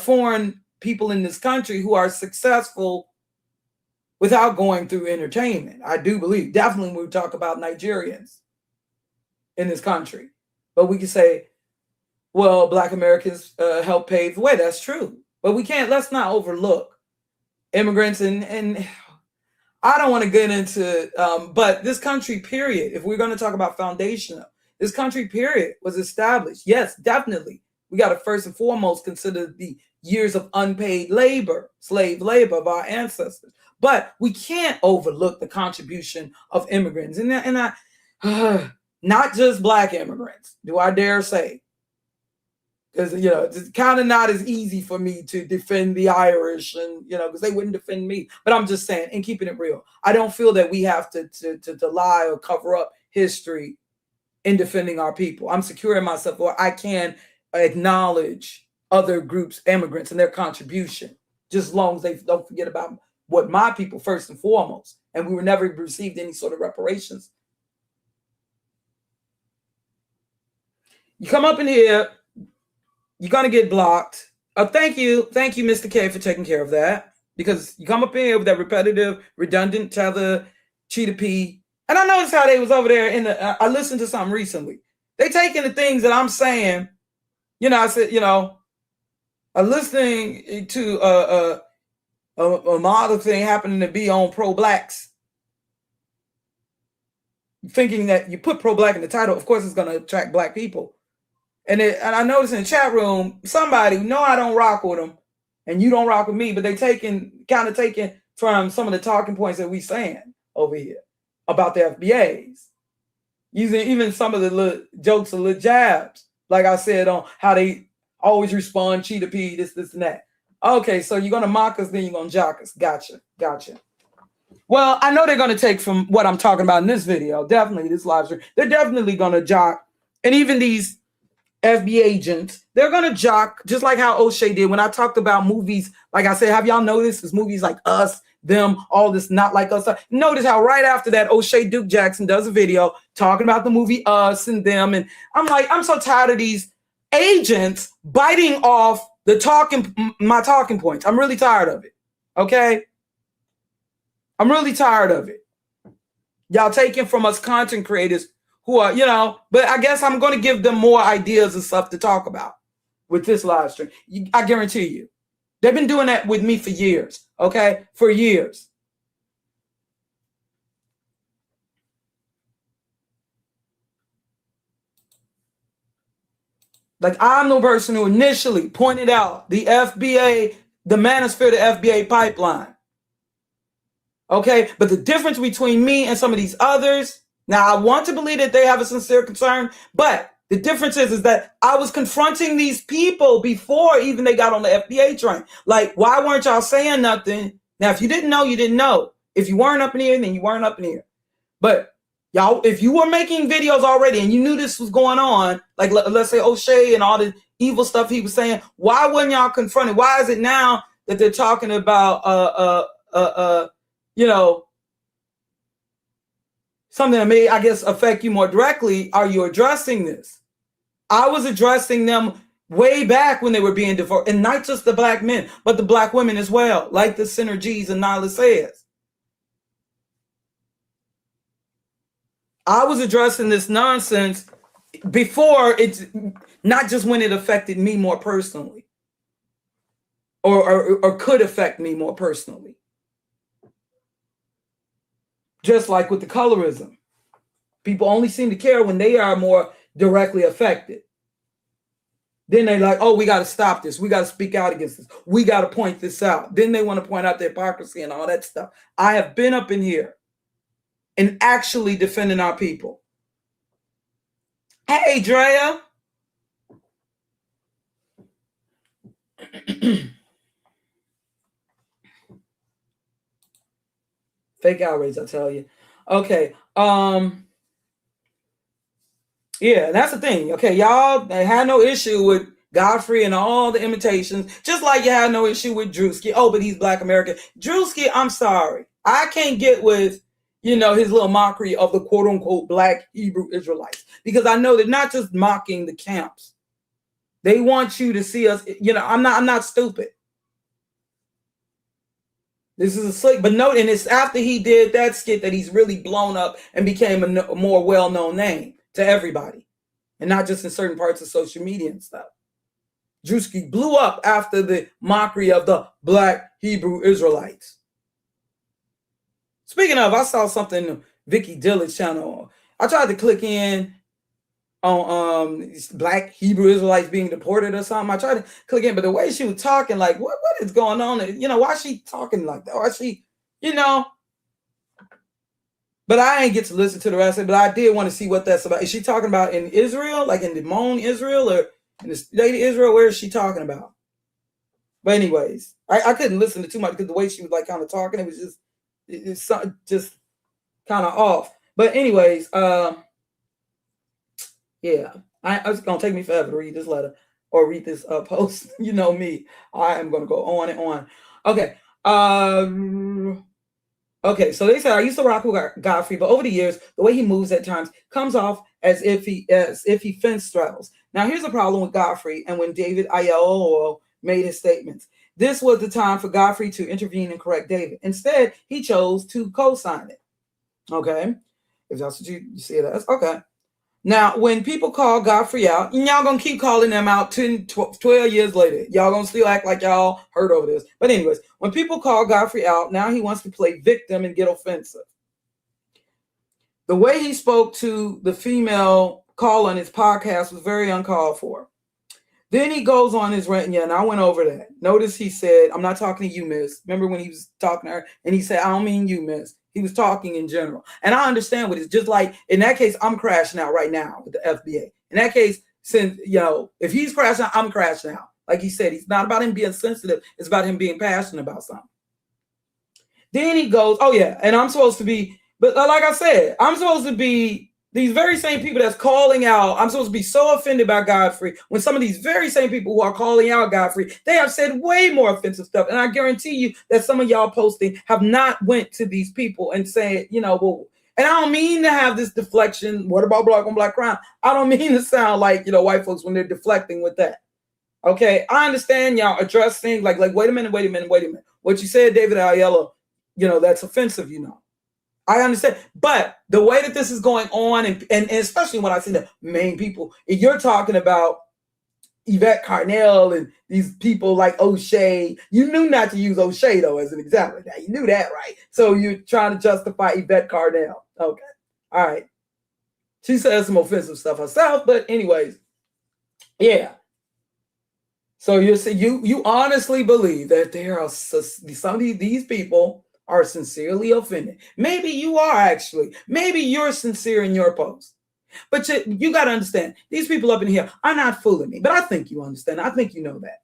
foreign people in this country who are successful without going through entertainment. I do believe, definitely when we talk about Nigerians in this country. But we can say, well, Black Americans helped pave the way. That's true. But let's not overlook immigrants. And I don't want to get into, but this country, period, if we're going to talk about foundational, this country, period, was established. Yes, definitely. We got to first and foremost consider the years of unpaid labor, slave labor of our ancestors. But we can't overlook the contribution of immigrants. And not just Black immigrants, do I dare say. Because, it's kind of not as easy for me to defend the Irish, and, because they wouldn't defend me. But I'm just saying, and keeping it real, I don't feel that we have to lie or cover up history in defending our people. I'm secure in myself, or I can acknowledge other groups, immigrants, and their contribution, just as long as they don't forget about what my people first and foremost. And we were never received any sort of reparations. You come up in here, you're going to get blocked. Thank you, Mr. K, for taking care of that. Because you come up in here with that repetitive, redundant tether, cheetah P. And I noticed how they was over there I listened to something recently. They taking the things that I'm saying. I said, I'm listening to a model thing happening to be on pro-blacks. Thinking that you put pro-black in the title, of course it's going to attract Black people. And I noticed in the chat room, somebody, I don't rock with them, and you don't rock with me, but they kind of taking from some of the talking points that we saying over here about the FBAs, using even some of the little jokes, the little jabs, like I said, on how they always respond, cheetah P, this, and that. Okay, so you're going to mock us, then you're going to jock us. Gotcha. Well, I know they're going to take from what I'm talking about in this video, definitely this live stream. They're definitely going to jock, and even these FBA agents, they're going to jock, just like how Oshay did when I talked about movies. Like I said, have y'all noticed this movies like Us, Them, all this Not Like Us? Notice how right after that, Oshay Duke Jackson does a video talking about the movie Us and Them. And I'm like, I'm so tired of these agents biting off my talking points. I'm really tired of it. Okay? I'm really tired of it. Y'all taking from us content creators who are, but I guess I'm going to give them more ideas and stuff to talk about with this live stream. I guarantee you. They've been doing that with me for years, okay? For years. Like, I'm the person who initially pointed out the FBA, the manosphere, the FBA pipeline. Okay? But the difference between me and some of these others, now, I want to believe that they have a sincere concern, but the difference is that I was confronting these people before even they got on the FBA train. Like, why weren't y'all saying nothing? Now, if you didn't know, you didn't know. If you weren't up in here, then you weren't up in here. But y'all, if you were making videos already and you knew this was going on, like let's say Oshay and all the evil stuff he was saying, why wasn't y'all confronted? Why is it now that they're talking about something that may, I guess, affect you more directly. Are you addressing this? I was addressing them way back when they were being divorced, and not just the black men, but the black women as well, like the Synergies and Nyla says. I was addressing this nonsense before, it's not just when it affected me more personally, or could affect me more personally. Just like with the colorism. People only seem to care when they are more directly affected. Then they're like, oh, we got to stop this. We got to speak out against this. We got to point this out. Then they want to point out the hypocrisy and all that stuff. I have been up in here and actually defending our people. Hey, Drea. Fake outrage, I tell you. Okay. Yeah, that's the thing. Okay, y'all had no issue with Godfrey and all the imitations, just like you had no issue with Drewski. Oh, but he's Black American. Drewski, I'm sorry. I can't get with, his little mockery of the quote unquote Black Hebrew Israelites, because I know they're not just mocking the camps. They want you to see us, I'm not stupid. This is a slick, but note, and it's after he did that skit that he's really blown up and became a more well-known name to everybody, and not just in certain parts of social media and stuff. Drewski blew up after the mockery of the Black Hebrew Israelites. Speaking of, I saw something on Vicky Dillard's channel. I tried to click in on Black Hebrew Israelites being deported or something. I tried to click in, but the way she was talking, like, what is going on? Why is she talking like that? Why is she, But I ain't get to listen to the rest of it, but I did want to see what that's about. Is she talking about in Israel, like in Dimon, Israel, or in the state of Israel? Where is she talking about? But anyways, I couldn't listen to too much because the way she was like kind of talking, it was just kind of off. But anyways, yeah, it's going to take me forever to read this letter or read this post. You know me. I am going to go on and on. Okay. Okay, so they said, I used to rock with Godfrey, but over the years, the way he moves at times comes off as if he fence straddles. Now, here's the problem with Godfrey and when David Oyelowo made his statements. This was the time for Godfrey to intervene and correct David. Instead, he chose to co-sign it. Okay, if that's what you see it as. Okay. Now, when people call Godfrey out, and y'all going to keep calling them out 10, 12 years later. Y'all going to still act like y'all heard over this. But anyways, when people call Godfrey out, now he wants to play victim and get offensive. The way he spoke to the female caller on his podcast was very uncalled for. Then he goes on his rant, and I went over that. Notice he said, I'm not talking to you, miss. Remember when he was talking to her, and he said, I don't mean you, miss. He was talking in general. And I understand what it's just like. In that case, I'm crashing out right now with the FBA. In that case, since, if he's crashing out, I'm crashing out. Like he said, it's not about him being sensitive. It's about him being passionate about something. Then he goes, oh, yeah, and I'm supposed to be, but like I said, I'm supposed to be these very same people that's calling out. I'm supposed to be so offended by Godfrey when some of these very same people who are calling out Godfrey, they have said way more offensive stuff. And I guarantee you that some of y'all posting have not went to these people and said, well, and I don't mean to have this deflection. What about black on black crime? I don't mean to sound like, white folks when they're deflecting with that. Okay. I understand y'all address things like, wait a minute. What you said, David Oyelowo, that's offensive, I understand, but the way that this is going on, and especially when I see the main people, you're talking about Yvette Carnell and these people like Oshay. You knew not to use Oshay, though, as an example. Now, you knew that, right? So you're trying to justify Yvette Carnell. Okay. All right. She says some offensive stuff herself, but anyways, yeah. So you honestly believe that there are some of these people are sincerely offended. Maybe you are actually. Maybe you're sincere in your post. But you got to understand, these people up in here are not fooling me. But I think you understand. I think you know that.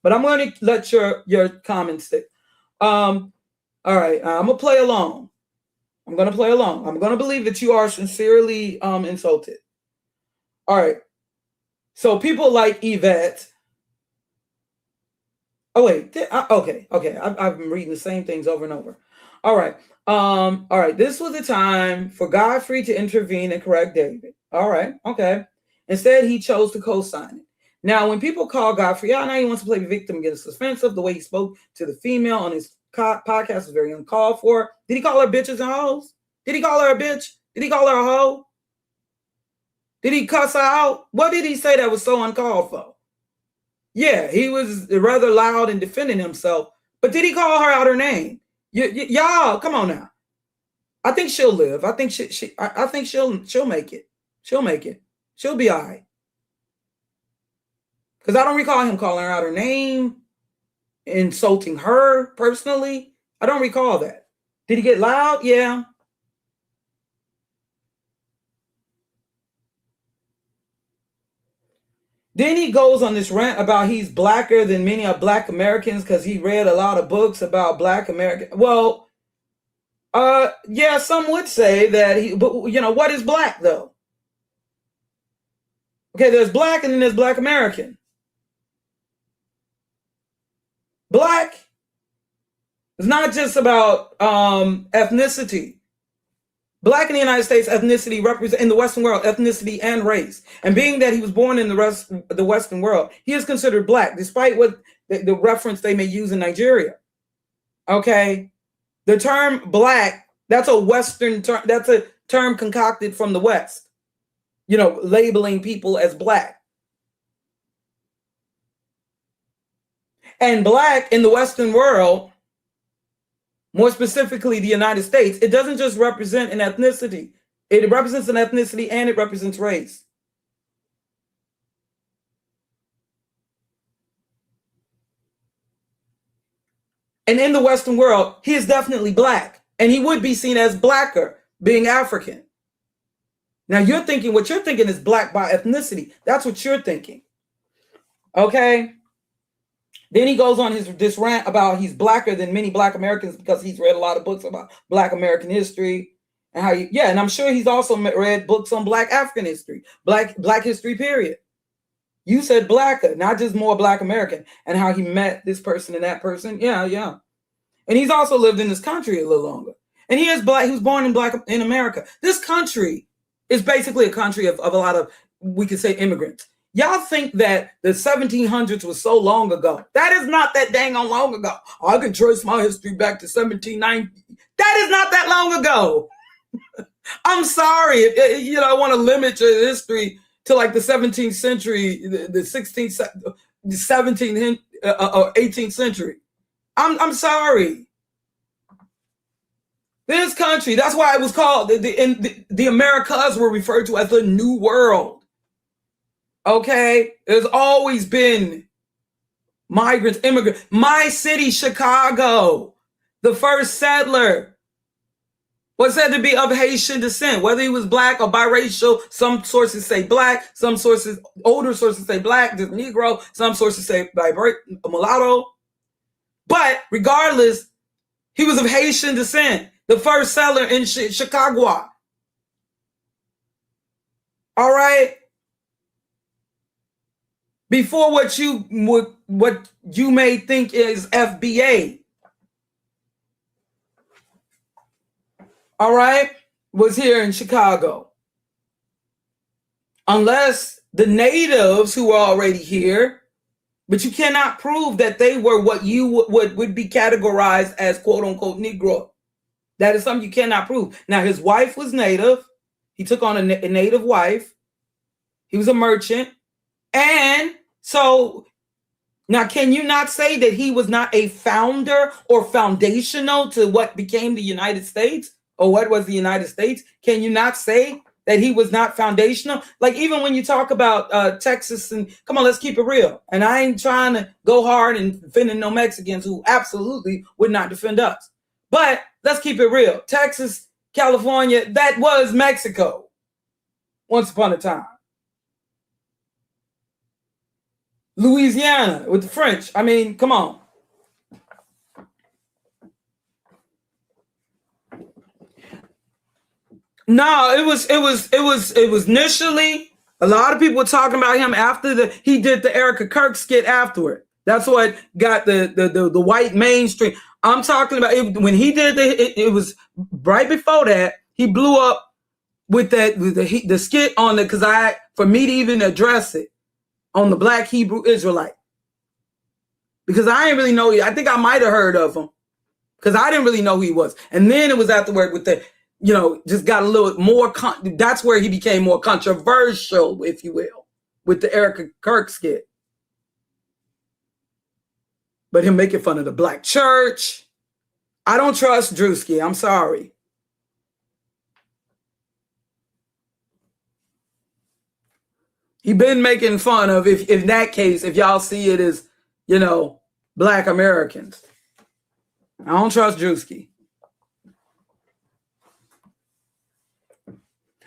But I'm going to let your comments stick. All right. I'm going to play along. I'm going to believe that you are sincerely insulted. All right. So people like Yvette. Oh, wait. Okay. I've been reading the same things over and over. All right. All right. This was the time for Godfrey to intervene and correct David. All right. Okay. Instead, he chose to co-sign it. Now, when people call Godfrey out, now he wants to play victim, get offensive. The way he spoke to the female on his podcast was very uncalled for. Did he call her bitches and hoes? Did he call her a bitch? Did he call her a hoe? Did he cuss her out? What did he say that was so uncalled for? Yeah, he was rather loud in defending himself. But did he call her out her name? Y'all, come on now. I think she'll live. I think I think she'll make it. She'll make it. She'll be all right. Because I don't recall him calling her out her name, insulting her personally. I don't recall that. Did he get loud? Yeah. Then he goes on this rant about he's blacker than many of Black Americans because he read a lot of books about Black American. Well, yeah, some would say that but you know, what is Black though? Okay, there's Black and then there's Black American. Black is not just about ethnicity. Black in the United States, ethnicity represents, in the Western world, ethnicity and race. And being that he was born in the Western world, he is considered Black, despite what the reference they may use in Nigeria. Okay? The term Black, that's a Western term, that's a term concocted from the West. You know, labeling people as Black. And Black in the Western world, more specifically the United States, it doesn't just represent an ethnicity. It represents an ethnicity and it represents race. And in the Western world, he is definitely Black. And he would be seen as blacker, being African. Now you're thinking, what you're thinking is Black by ethnicity. That's what you're thinking. Okay? Then he goes on this rant about he's blacker than many Black Americans because he's read a lot of books about Black American history and how and I'm sure he's also read books on Black African history, Black history, period. You said blacker, not just more Black American, and how he met this person and that person. Yeah, yeah. And he's also lived in this country a little longer. And he is Black. He was born in America. This country is basically a country of a lot of, we could say, immigrants. Y'all think that the 1700s was so long ago. That is not that dang on long ago. I can trace my history back to 1790. That is not that long ago. I'm sorry. If, you know, I want to limit your history to like the 17th century, the 16th, the 17th or 18th century. I'm sorry. This country, that's why it was called, the Americas were referred to as the New World. Okay, there's always been migrants, immigrants. My city, Chicago, the first settler was said to be of Haitian descent, whether he was Black or biracial. Some sources say Black, some sources, older sources say Black, just Negro, some sources say mulatto. But regardless, he was of Haitian descent, the first settler in Chicago. All right. Before what you may think is FBA, all right, was here in Chicago. Unless the natives who were already here, but you cannot prove that they were what you would be categorized as quote unquote Negro. That is something you cannot prove. Now his wife was native. He took on a native wife. He was a merchant. And so now, can you not say that he was not a founder or foundational to what became the United States or what was the United States? Can you not say that he was not foundational? Like even when you talk about Texas and come on, let's keep it real. And I ain't trying to go hard and defending no Mexicans who absolutely would not defend us. But let's keep it real. Texas, California, that was Mexico once upon a time. Louisiana with the French. I mean, come on. No, it was initially, a lot of people were talking about him after he did the Erica Kirk skit afterward. That's what got the white mainstream. I'm talking about it, when he did it was right before that he blew up with the skit on the, because for me to even address it on the Black Hebrew Israelite, because I didn't really know. I think I might have heard of him because I didn't really know who he was, and then it was afterward with the, just got a little more. That's where he became more controversial, if you will, with the Erica Kirk skit. But him making fun of the black church, I don't trust Drewski. I'm sorry. He been making fun of, if in that case, if y'all see it as, Black Americans. I don't trust Drewski.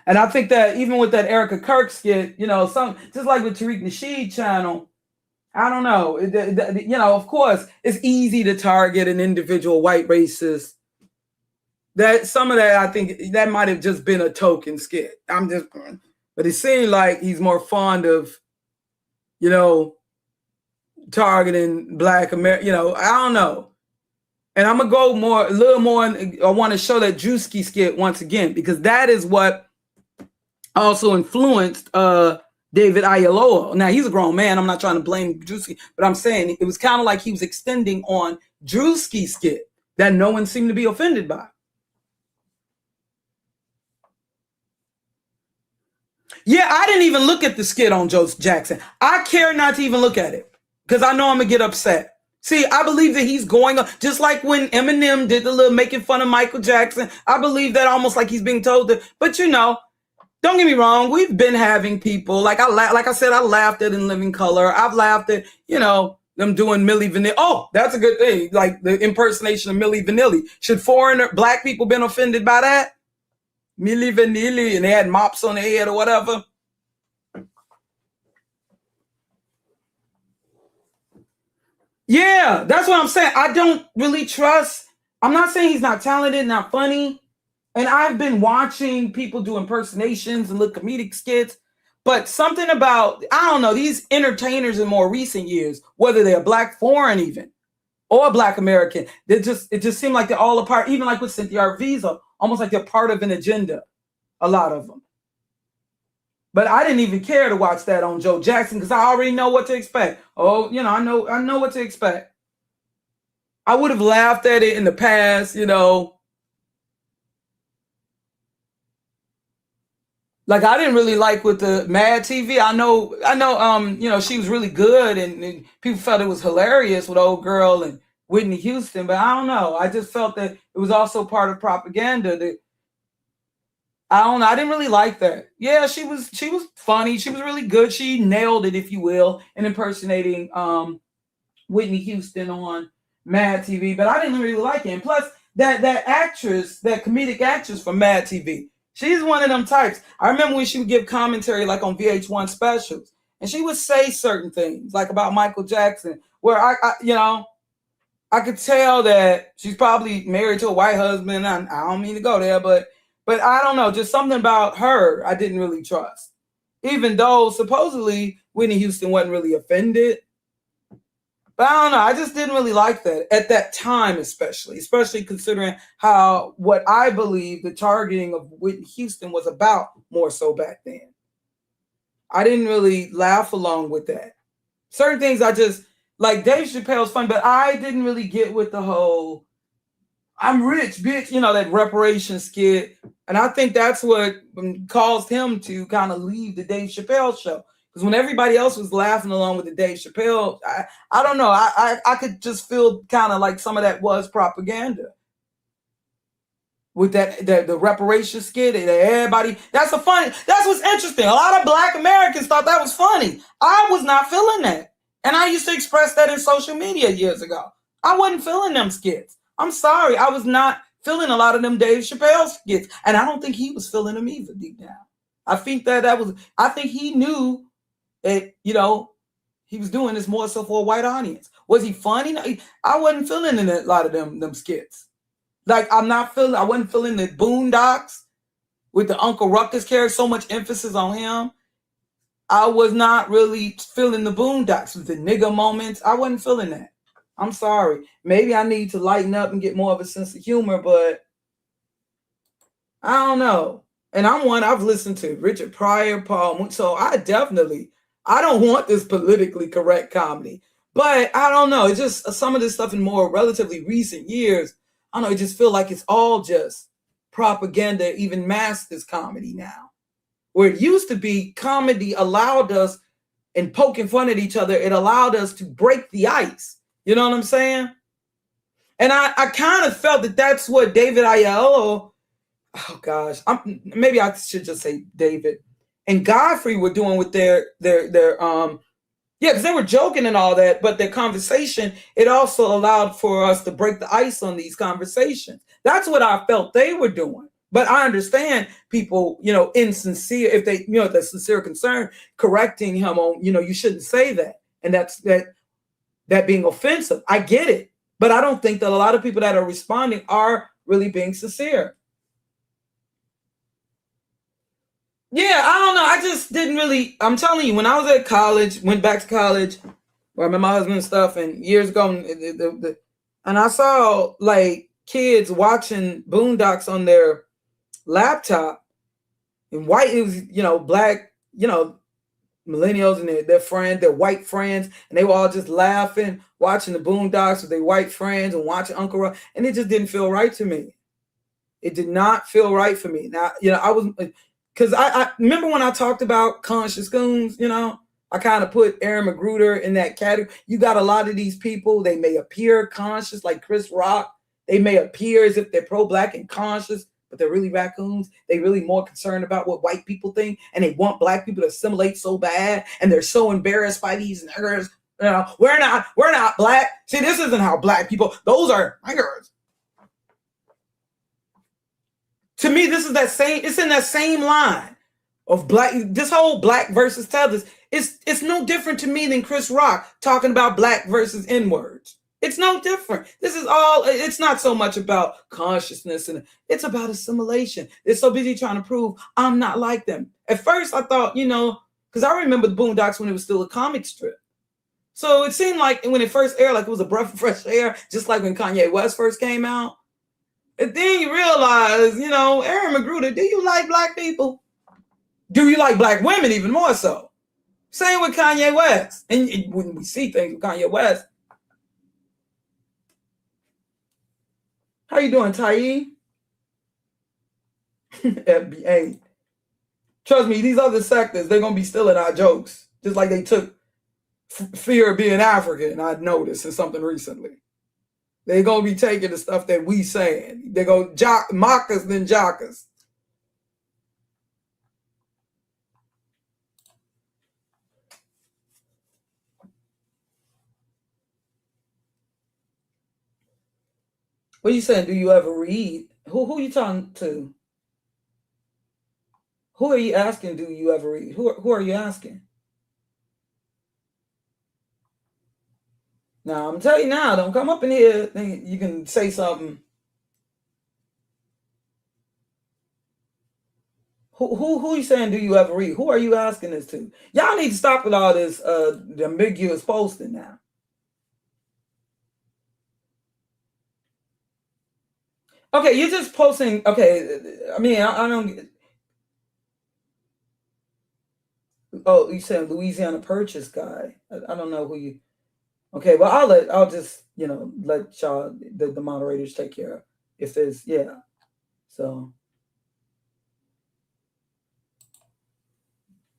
And I think that even with that Erica Kirk skit, some just like with Tariq Nasheed channel, I don't know. Of course, it's easy to target an individual white racist. That some of that, I think that might have just been a token skit. But it seemed like he's more fond of, targeting Black America. I don't know. And I'm gonna go a little more. I want to show that Drewski skit once again, because that is what also influenced David Oyelowo. Now, he's a grown man. I'm not trying to blame Drewski, but I'm saying it was kind of like he was extending on Drewski's skit that no one seemed to be offended by. Yeah, I didn't even look at the skit on Joe Jackson. I care not to even look at it because I know I'm going to get upset. See, I believe that he's going on, just like when Eminem did the little making fun of Michael Jackson. I believe that almost like he's being told that, but don't get me wrong. We've been having people like I said, I laughed at In Living Color. I've laughed at, them doing Milli Vanilli. Oh, that's a good thing. Like the impersonation of Milli Vanilli. Should Black people been offended by that? Milli Vanilli, and they had mops on their head or whatever. Yeah, that's what I'm saying. I don't really trust. I'm not saying he's not talented, not funny. And I've been watching people do impersonations and little comedic skits, but something about, I don't know, these entertainers in more recent years, whether they're Black foreign even, or Black American, it just seemed like they're all a part, even like with Cynthia Arvizo, almost like they're part of an agenda, a lot of them. But I didn't even care to watch that on Joe Jackson because I already know what to expect. Oh, I know what to expect. I would have laughed at it in the past, Like I didn't really like with the Mad TV. I know, she was really good and people felt it was hilarious with Old Girl and Whitney Houston, but I don't know. I just felt that it was also part of propaganda. That I don't know. I didn't really like that. Yeah, she was funny. She was really good. She nailed it, if you will, in impersonating Whitney Houston on Mad TV. But I didn't really like it. And plus, that actress, that comedic actress from Mad TV, she's one of them types. I remember when she would give commentary like on VH1 specials, and she would say certain things like about Michael Jackson, where I could tell that she's probably married to a white husband. I don't mean to go there, but I don't know, just something about her I didn't really trust. Even though supposedly Whitney Houston wasn't really offended. But I don't know, I just didn't really like that at that time, especially considering what I believe the targeting of Whitney Houston was about more so back then. I didn't really laugh along with that. Certain things I just, like Dave Chappelle's fun, but I didn't really get with the whole, I'm rich, bitch, that reparation skit. And I think that's what caused him to kind of leave the Dave Chappelle show. Because when everybody else was laughing along with the Dave Chappelle, I don't know, I could just feel kind of like some of that was propaganda. With the reparation skit, everybody, that's what's interesting. A lot of Black Americans thought that was funny. I was not feeling that. And I used to express that in social media years ago. I wasn't feeling them skits. I'm sorry. I was not feeling a lot of them Dave Chappelle skits. And I don't think he was feeling them either deep down. I think I think he knew that, he was doing this more so for a white audience. Was he funny? I wasn't feeling in a lot of them skits. Like I wasn't feeling the Boondocks with the Uncle Ruckus character, so much emphasis on him. I was not really feeling the boondocks with the nigga moments. I wasn't feeling that. I'm sorry. Maybe I need to lighten up and get more of a sense of humor, but I don't know. And I've listened to Richard Pryor, Paul, so I don't want this politically correct comedy. But I don't know. It's just some of this stuff in more relatively recent years. I don't know. It just feel like it's all just propaganda, even masked as comedy now. Where it used to be comedy allowed us, and poking fun at each other, it allowed us to break the ice. You know what I'm saying? And I kind of felt that that's what David Oyelowo, oh gosh, maybe I should just say David and Godfrey were doing with their yeah, because they were joking and all that, but their conversation, it also allowed for us to break the ice on these conversations. That's what I felt they were doing. But I understand people, insincere, if they, the sincere concern, correcting him on, you shouldn't say that. And that being offensive. I get it. But I don't think that a lot of people that are responding are really being sincere. Yeah, I don't know. I just didn't really, I'm telling you, when I was at college, went back to college, where I met my husband and stuff, and years ago, and I saw like kids watching Boondocks on their laptop, and white, it was, black, millennials and their friends, their white friends, and they were all just laughing, watching the Boondocks with their white friends and watching Uncle Roy, and it just didn't feel right to me. It did not feel right for me. Now, I was, because I remember when I talked about conscious goons, I kind of put Aaron Magruder in that category. You got a lot of these people, they may appear conscious, like Chris Rock. They may appear as if they're pro-black and conscious, but they're really raccoons. They really more concerned about what white people think, and they want black people to assimilate so bad, and they're so embarrassed by these niggers. We're not black. See, this isn't how black people, those are niggers. To me, it's in that same line of black, this whole black versus tethers. It's no different to me than Chris Rock talking about black versus N-words. It's no different. It's not so much about consciousness, and it's about assimilation. They're so busy trying to prove I'm not like them. At first I thought, because I remember the Boondocks when it was still a comic strip. So it seemed like when it first aired, like it was a breath of fresh air, just like when Kanye West first came out. And then you realize, Aaron Magruder, do you like black people? Do you like black women even more so? Same with Kanye West. And when we see things with Kanye West. How you doing, Tariq? FBA. Trust me, these other sectors, they're going to be stealing our jokes. Just like they took fear of being African, I noticed in something recently. They're going to be taking the stuff that we saying. They're going to mock us, then jock us. What are you saying? Do you ever read? Who are you talking to? Who are you asking? Do you ever read? Who are you asking? Now, I'm telling you now, don't come up in here thinking you can say something. Who are you saying, do you ever read? Who are you asking this to? Y'all need to stop with all this the ambiguous posting now. Okay, you're just posting. Okay, I mean, I don't. Oh, you saying Louisiana Purchase guy? I don't know who you. Okay, well, I'll just let y'all the moderators take care of if there's So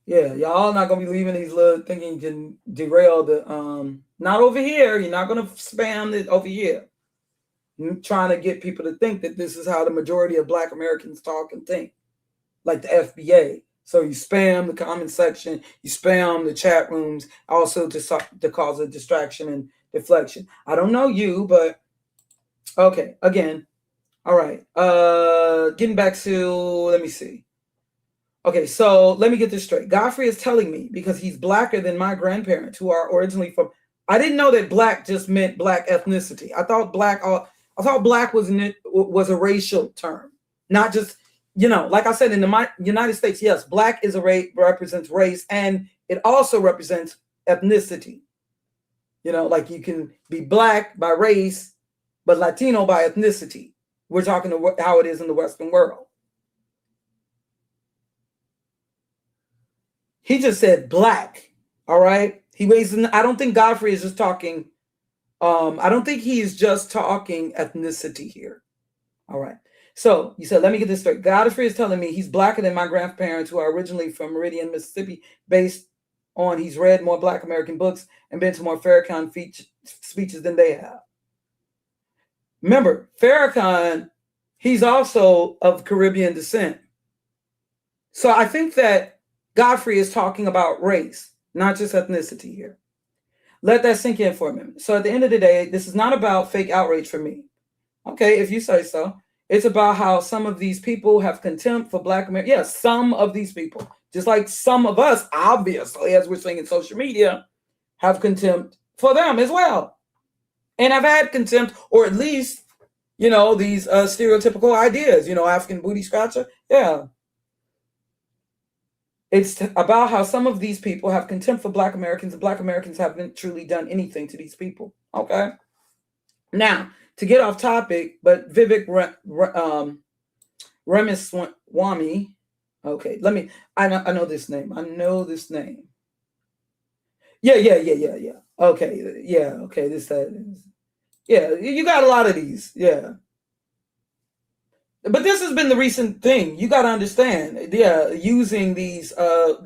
yeah, y'all not gonna be leaving these little thinking you can derail the not over here. You're not gonna spam it over here. I'm trying to get people to think that this is how the majority of Black Americans talk and think, like the FBA. So you spam the comment section, you spam the chat rooms, also to cause a distraction and deflection. I don't know you, but okay, again. All right. Getting back to, let me see. Okay, so let me get this straight. Godfrey is telling me because he's blacker than my grandparents who are originally from, I didn't know that black just meant black ethnicity. I thought black was a racial term, not just, like I said, in the United States, yes, black is represents race, and it also represents ethnicity. You know, like you can be black by race, but Latino by ethnicity. We're talking about how it is in the Western world. He just said black. All right. I don't think Godfrey is just talking. I don't think he is just talking ethnicity here. All right. So you said, let me get this straight. Godfrey is telling me he's blacker than my grandparents, who are originally from Meridian, Mississippi, based on he's read more Black American books and been to more Farrakhan speeches than they have. Remember, Farrakhan, he's also of Caribbean descent. So I think that Godfrey is talking about race, not just ethnicity here. Let that sink in for a minute. So at the end of the day, this is not about fake outrage for me. Okay, if you say so. It's about how some of these people have contempt for Black Americans. Yes, some of these people, just like some of us, obviously, as we're seeing in social media, have contempt for them as well. And I've had contempt, or at least, you know, these stereotypical ideas, you know, African booty scratcher. Yeah. It's about how some of these people have contempt for Black Americans, and Black Americans haven't truly done anything to these people. Okay. Now, to get off topic, but Vivek Ramaswamy. Okay, I know this name. Yeah. Okay, yeah. Okay, yeah. You got a lot of these. Yeah. But this has been the recent thing. You got to understand. Yeah, using these,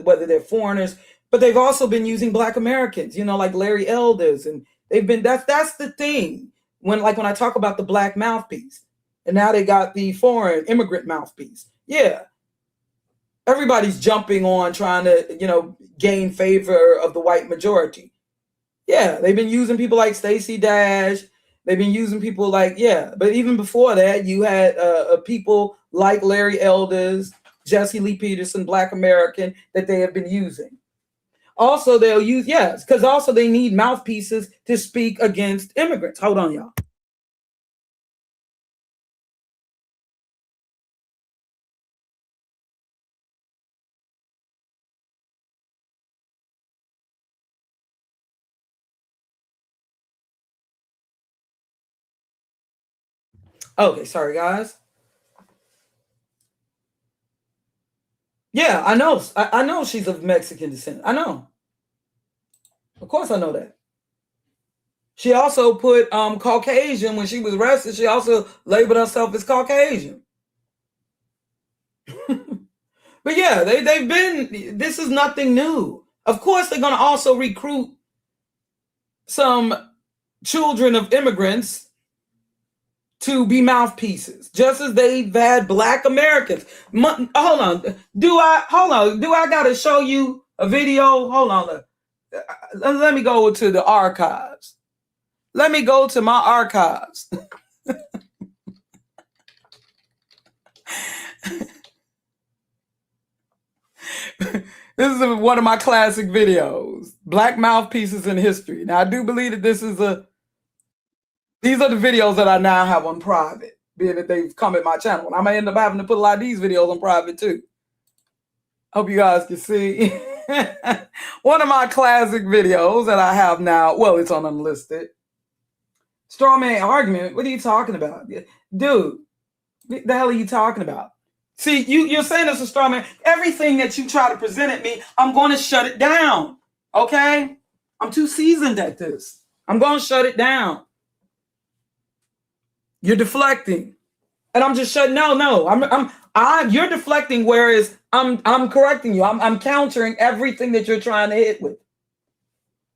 whether they're foreigners, but they've also been using Black Americans. You know, like Larry Elders, and they've been. That's the thing. When I talk about the Black mouthpiece, and now they got the foreign immigrant mouthpiece. Yeah. Everybody's jumping on trying to, you know, gain favor of the white majority. Yeah. They've been using people like Stacey Dash. They've been using people like, yeah. But even before that, you had people like Larry Elders, Jesse Lee Peterson, Black American, that they have been using. Also, they'll use, yes, because also they need mouthpieces to speak against immigrants. Hold on, y'all. Okay, sorry, guys. Yeah, I know. I know she's of Mexican descent. I know. Of course I know that. She also put Caucasian when she was arrested. She also labeled herself as Caucasian. But yeah, they've been, this is nothing new. Of course, they're going to also recruit some children of immigrants to be mouthpieces, just as they've had Black Americans. Hold on. Do I got to show you a video? Hold on. Let me go to the archives. Let me go to my archives. This is one of my classic videos, Black Mouthpieces in History. Now, I do believe that these are the videos that I now have on private, being that they've come at my channel. And I may end up having to put a lot of these videos on private too. Hope you guys can see. One of my classic videos that I have now, well, it's on unlisted. Straw man argument, what are you talking about? Dude, what the hell are you talking about? See, you're saying it's a straw man. Everything that you try to present at me, I'm going to shut it down. Okay? I'm too seasoned at this. I'm going to shut it down. You're deflecting. And I'm just shutting. No. You're deflecting, whereas I'm correcting you. I'm countering everything that you're trying to hit with.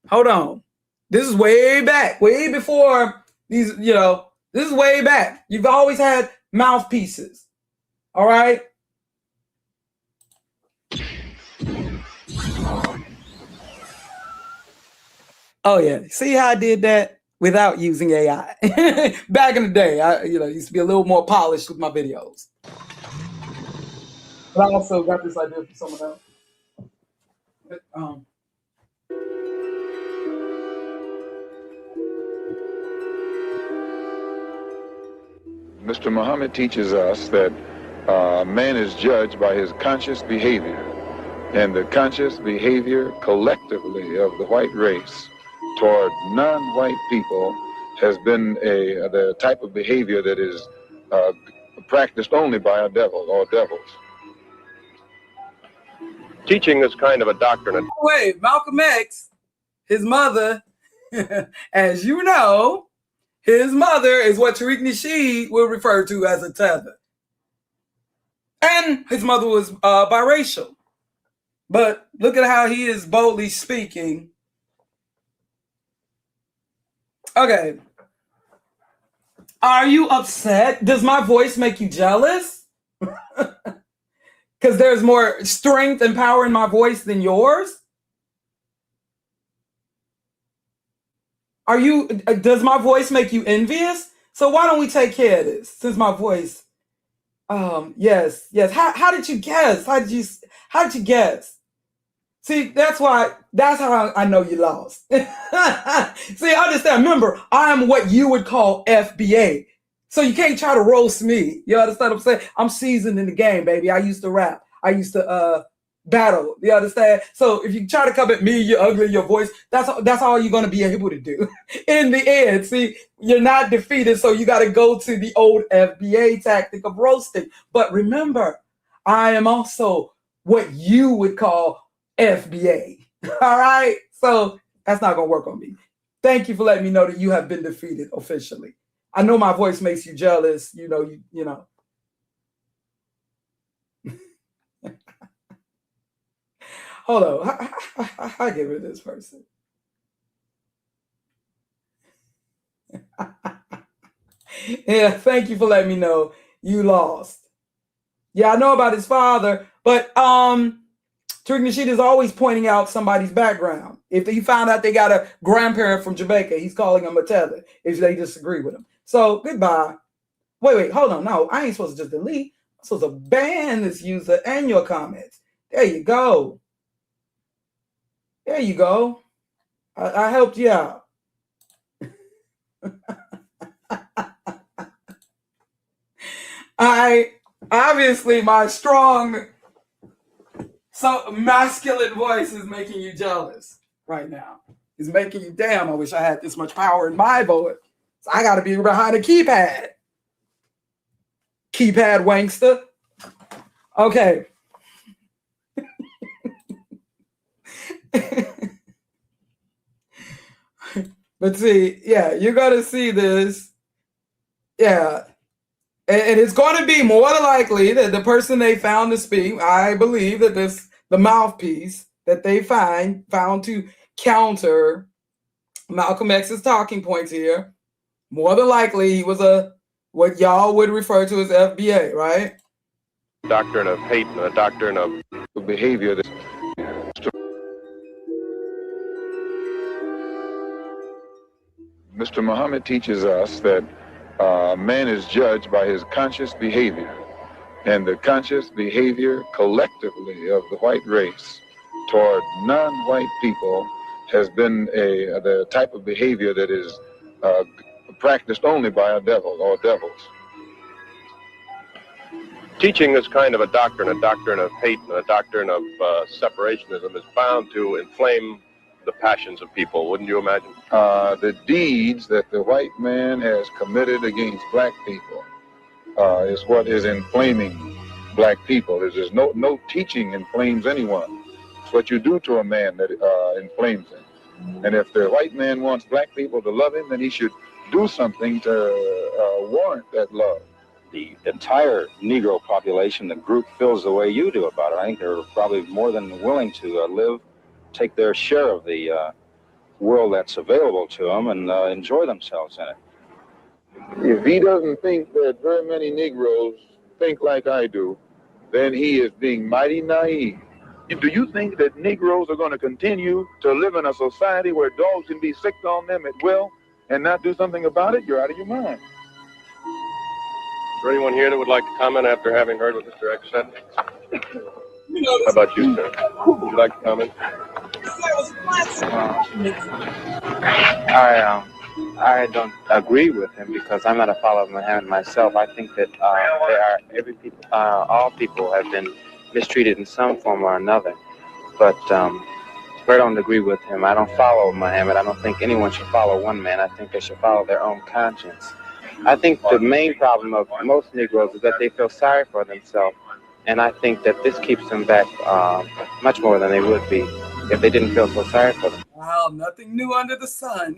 Hold on. This is way back, way before these, you know, this is way back. You've always had mouthpieces. All right. Oh yeah. See how I did that without using AI? Back in the day, I used to be a little more polished with my videos. But I also got this idea for someone else. Mr. Muhammad teaches us that man is judged by his conscious behavior. and the conscious behavior collectively of the white race toward non-white people has been the type of behavior that is practiced only by a devil or devils. Teaching is kind of a doctrine. Wait, Malcolm X, his mother, as you know, his mother is what Tariq Nasheed will refer to as a tether. And his mother was biracial. But look at how he is boldly speaking. Okay. Are you upset? Does my voice make you jealous? Because there's more strength and power in my voice than yours? Does my voice make you envious? So why don't we take care of this? Since my voice, yes. How did you guess? How did you guess? See, that's how I know you lost. See, understand, remember, I am what you would call FBA. So you can't try to roast me. You understand what I'm saying? I'm seasoned in the game, baby. I used to rap. I used to battle. You understand? So if you try to come at me, you're ugly, your voice, that's all you're going to be able to do. In the end, see, you're not defeated, so you got to go to the old FBA tactic of roasting. But remember, I am also what you would call FBA. All right? So that's not going to work on me. Thank you for letting me know that you have been defeated officially. I know my voice makes you jealous. You know. Hold on. I get rid of this person. Yeah, thank you for letting me know you lost. Yeah, I know about his father, but Tariq Nasheed is always pointing out somebody's background. If he found out they got a grandparent from Jamaica, he's calling them a tether if they disagree with him. So goodbye. Wait, hold on. No, I ain't supposed to just delete. I'm supposed to ban this user and your comments. There you go. There you go. I helped you out. Obviously my strong, so masculine voice is making you jealous right now. It's making you, damn, I wish I had this much power in my voice. So I got to be behind a keypad. Keypad wankster. Okay. But see, yeah, you're going to see this. Yeah. And it's going to be more than likely that the person they found to speak, I believe that the mouthpiece that they found to counter Malcolm X's talking points here, more than likely he was what y'all would refer to as FBA, right? Doctrine of hate and a doctrine of behavior. Mr. Muhammad teaches us that man is judged by his conscious behavior, and the conscious behavior collectively of the white race toward non-white people has been the type of behavior that is practiced only by a devil or devils. teaching is kind of a doctrine of hate and a doctrine of separationism is bound to inflame the passions of people, wouldn't you imagine? The deeds that the white man has committed against black people is what is inflaming black people. There's no teaching inflames anyone. It's what you do to a man that inflames him. And if the white man wants black people to love him, then he should do something to warrant that love. The entire Negro population, the group feels the way you do about it. I think they're probably more than willing to take their share of the world that's available to them and enjoy themselves in it. If he doesn't think that very many Negroes think like I do, then he is being mighty naive. Do you think that Negroes are going to continue to live in a society where dogs can be sicked on them at will and not do something about it? You're out of your mind. Is there anyone here that would like to comment after having heard what Mr. X said? How about you, sir? Would you like to comment? I don't agree with him because I'm not a follower of Muhammad myself. I think that all people have been mistreated in some form or another. but I don't agree with him. I don't follow Muhammad. I don't think anyone should follow one man. I think they should follow their own conscience. I think the main problem of most Negroes is that they feel sorry for themselves, and I think that this keeps them back much more than they would be if they didn't feel so sorry for them. Wow, nothing new under the sun.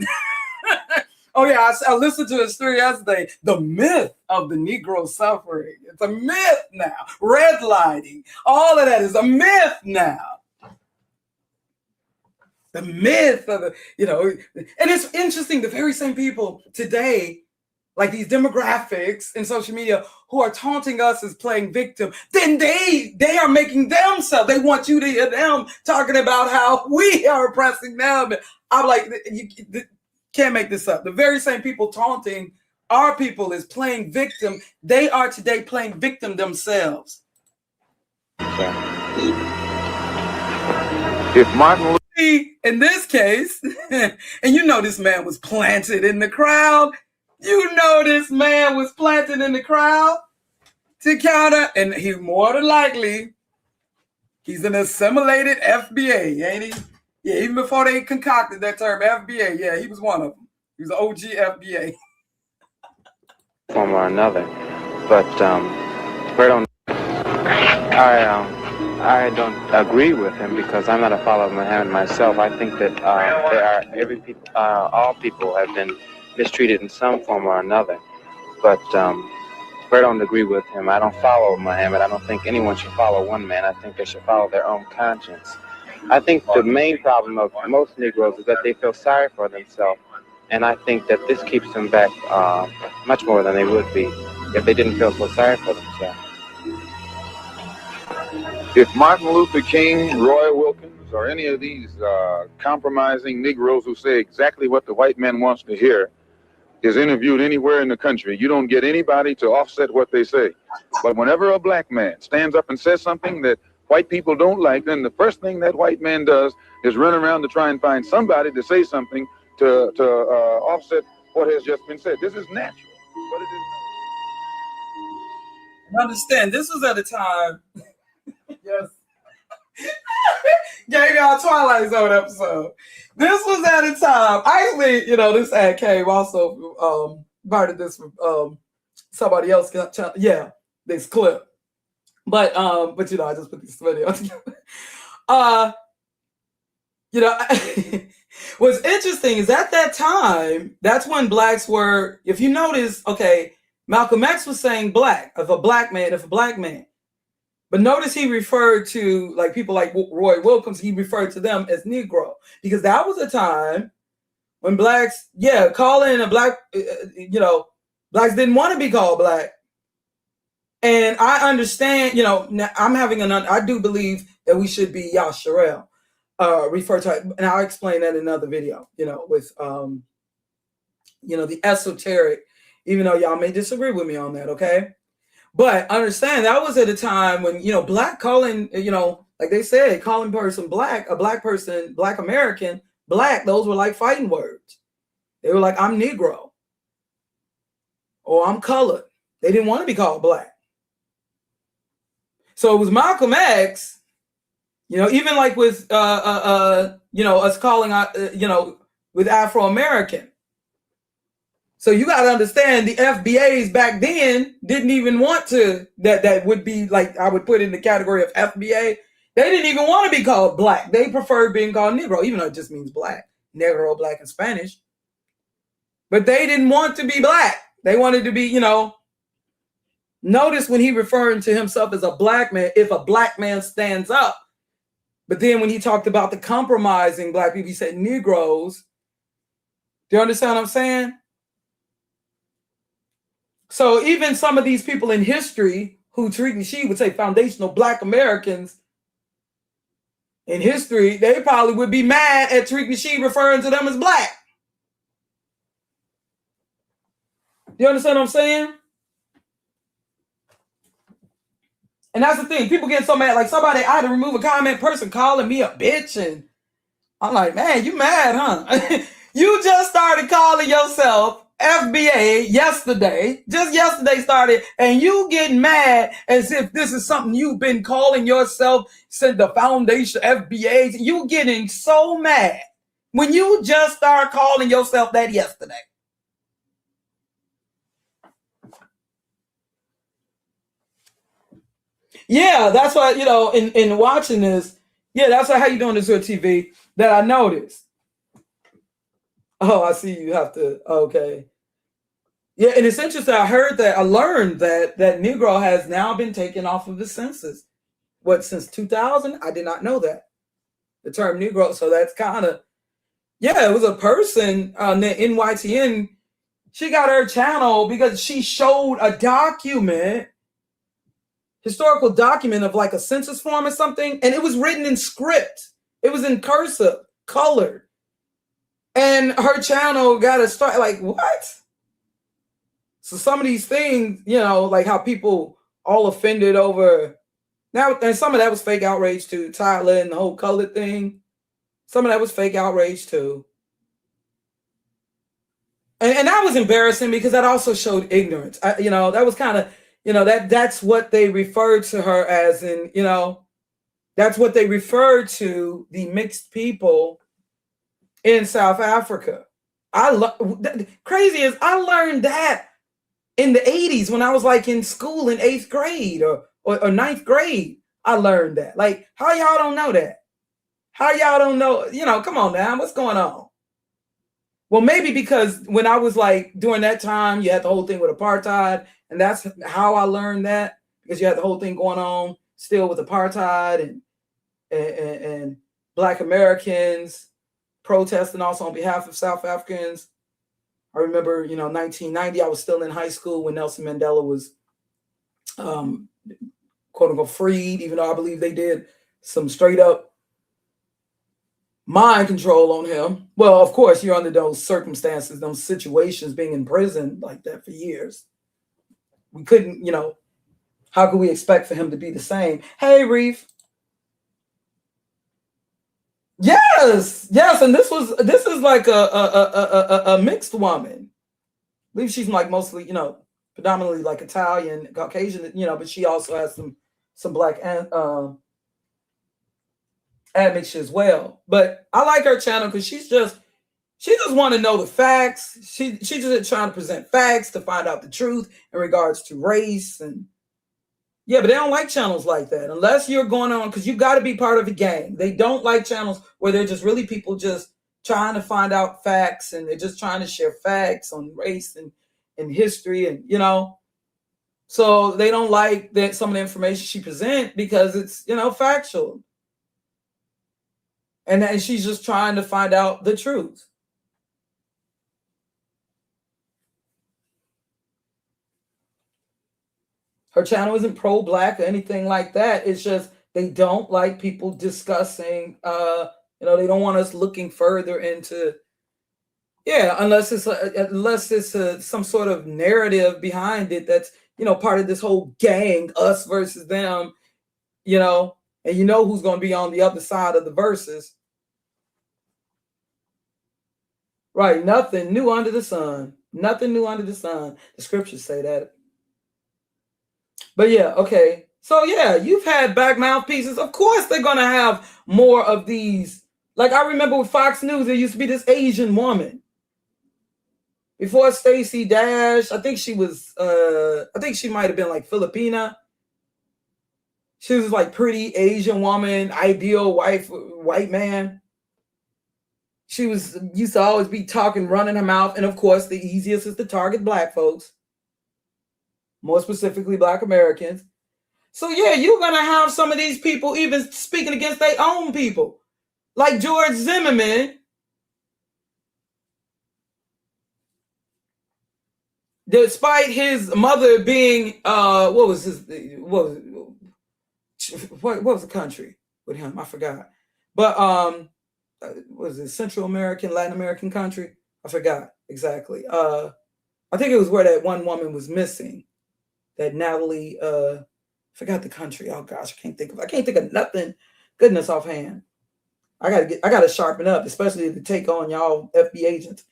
Oh yeah, I listened to a story yesterday. The myth of the Negro suffering. It's a myth now. Redlining. All of that is a myth now. The myth of the, and it's interesting, the very same people today, like these demographics in social media who are taunting us as playing victim, then they are making themselves. They want you to hear them talking about how we are oppressing them. I'm like, you can't make this up. The very same people taunting our people is playing victim. They are today playing victim themselves. If Martin Luther In this case, and this man was planted in the crowd. This man was planted in the crowd to counter, and he more than likely, he's an assimilated FBA, ain't he? Yeah, even before they concocted that term FBA, yeah, he was one of them. He was an OG FBA. Form or another, but I don't agree with him because I'm not a follower of Muhammad myself. I think that all people have been mistreated in some form or another, but I don't agree with him. I don't follow Muhammad. I don't think anyone should follow one man. I think they should follow their own conscience. I think the main problem of most Negroes is that they feel sorry for themselves, and I think that this keeps them back much more than they would be if they didn't feel so sorry for themselves. If Martin Luther King, Roy Wilkins, or any of these compromising Negroes who say exactly what the white man wants to hear is interviewed anywhere in the country, you don't get anybody to offset what they say. But whenever a black man stands up and says something that white people don't like, then the first thing that white man does is run around to try and find somebody to say something to offset what has just been said. This is natural, but it is not. Understand, this was at a time. Yes. Gave y'all Twilight Zone episode. This was at a time. Actually, this ad came also part of this from somebody else. Yeah, this clip. But I just put this video together. What's interesting is at that time, that's when blacks were, if you notice, Malcolm X was saying black, if a black man. But notice he referred to people like Roy Wilkins, he referred to them as Negro, because that was a time when blacks, calling a black, blacks didn't want to be called black. And I understand, I do believe that we should be Yasharel, referred to, and I'll explain that in another video, with, the esoteric, even though y'all may disagree with me on that, okay? But understand that was at a time when, black calling, like they said, calling person black, a black person, black American, black, those were like fighting words. They were like, I'm Negro or I'm colored. They didn't want to be called black. So it was Malcolm X, even like with, us calling, with Afro-American. So you got to understand the FBAs back then didn't even want to, that would be like, I would put in the category of FBA. They didn't even want to be called black. They preferred being called Negro, even though it just means black, Negro, black in Spanish. But they didn't want to be black. They wanted to be, notice when he referring to himself as a black man, if a black man stands up. But then when he talked about the compromising black people, he said Negroes. Do you understand what I'm saying? So even some of these people in history who Tariq Nasheed would say foundational black Americans in history, they probably would be mad at Tariq Nasheed referring to them as black. Do you understand what I'm saying? And that's the thing. People get so mad. Like I had to remove a comment, person calling me a bitch. And I'm like, man, you mad, huh? You just started calling yourself FBA just yesterday started, and you getting mad as if this is something you've been calling yourself since the foundation FBA. You getting so mad when you just start calling yourself that yesterday. Yeah, that's why, in watching this, that's how you doing this on TV that I noticed. Oh, I see you have to, okay. Yeah, and it's interesting. I learned that Negro has now been taken off of the census. Since 2000? I did not know that. The term Negro. So that's kind of, it was a person, NYTN. She got her channel because she showed a historical document of like a census form or something. And it was written in script. It was in cursive, colored. And her channel got to start like, what? So some of these things, like how people all offended over now, and some of that was fake outrage too. Tyler and the whole colored thing. Some of that was fake outrage too. And that was embarrassing because that also showed ignorance. That was kind of, that's what they referred to her as that's what they referred to the mixed people in South Africa. Crazy is I learned that in the 80s when I was like in school in 8th grade or 9th grade. I learned that. Like, how y'all don't know that? How y'all don't know? Come on now. What's going on? Well, maybe because when I was like during that time, you had the whole thing with apartheid. And that's how I learned that, because you had the whole thing going on still with apartheid and Black Americans protesting also on behalf of South Africans. I remember, 1990, I was still in high school when Nelson Mandela was, quote unquote, freed, even though I believe they did some straight up mind control on him. Well, of course, you're under those circumstances, those situations, being in prison like that for years. We couldn't, how could we expect for him to be the same? Hey, Reef. Yes, and this is like a mixed woman. I believe she's like mostly, predominantly like Italian, Caucasian, but she also has some Black admixture as well. But I like her channel because she just want to know the facts. She's just trying to present facts to find out the truth in regards to race and. Yeah, but they don't like channels like that unless you're going on, because you got to be part of a gang. They don't like channels where they're just really people just trying to find out facts and they're just trying to share facts on race and history and, so they don't like that some of the information she presents because it's, factual. And she's just trying to find out the truth. Her channel isn't pro-Black or anything like that. It's just they don't like people discussing, they don't want us looking further into, unless it's some sort of narrative behind it that's, part of this whole gang, us versus them, and who's going to be on the other side of the verses. Right, nothing new under the sun. Nothing new under the sun. The scriptures say that. But okay. So you've had back mouthpieces. Of course, they're gonna have more of these. Like I remember with Fox News, there used to be this Asian woman. Before Stacey Dash, I think she was. I think she might have been like Filipina. She was like pretty Asian woman, ideal white man. She used to always be talking, running her mouth, and of course, the easiest is to target Black folks. More specifically, Black Americans. So you're going to have some of these people even speaking against their own people. Like George Zimmerman. Despite his mother being, what was the country with him? I forgot. But, was it Central American, Latin American country? I forgot exactly. I think it was where that one woman was missing. That Natalie, forgot the country. Oh gosh, I can't think of nothing. Goodness offhand. I gotta sharpen up, especially to take on y'all FB agents.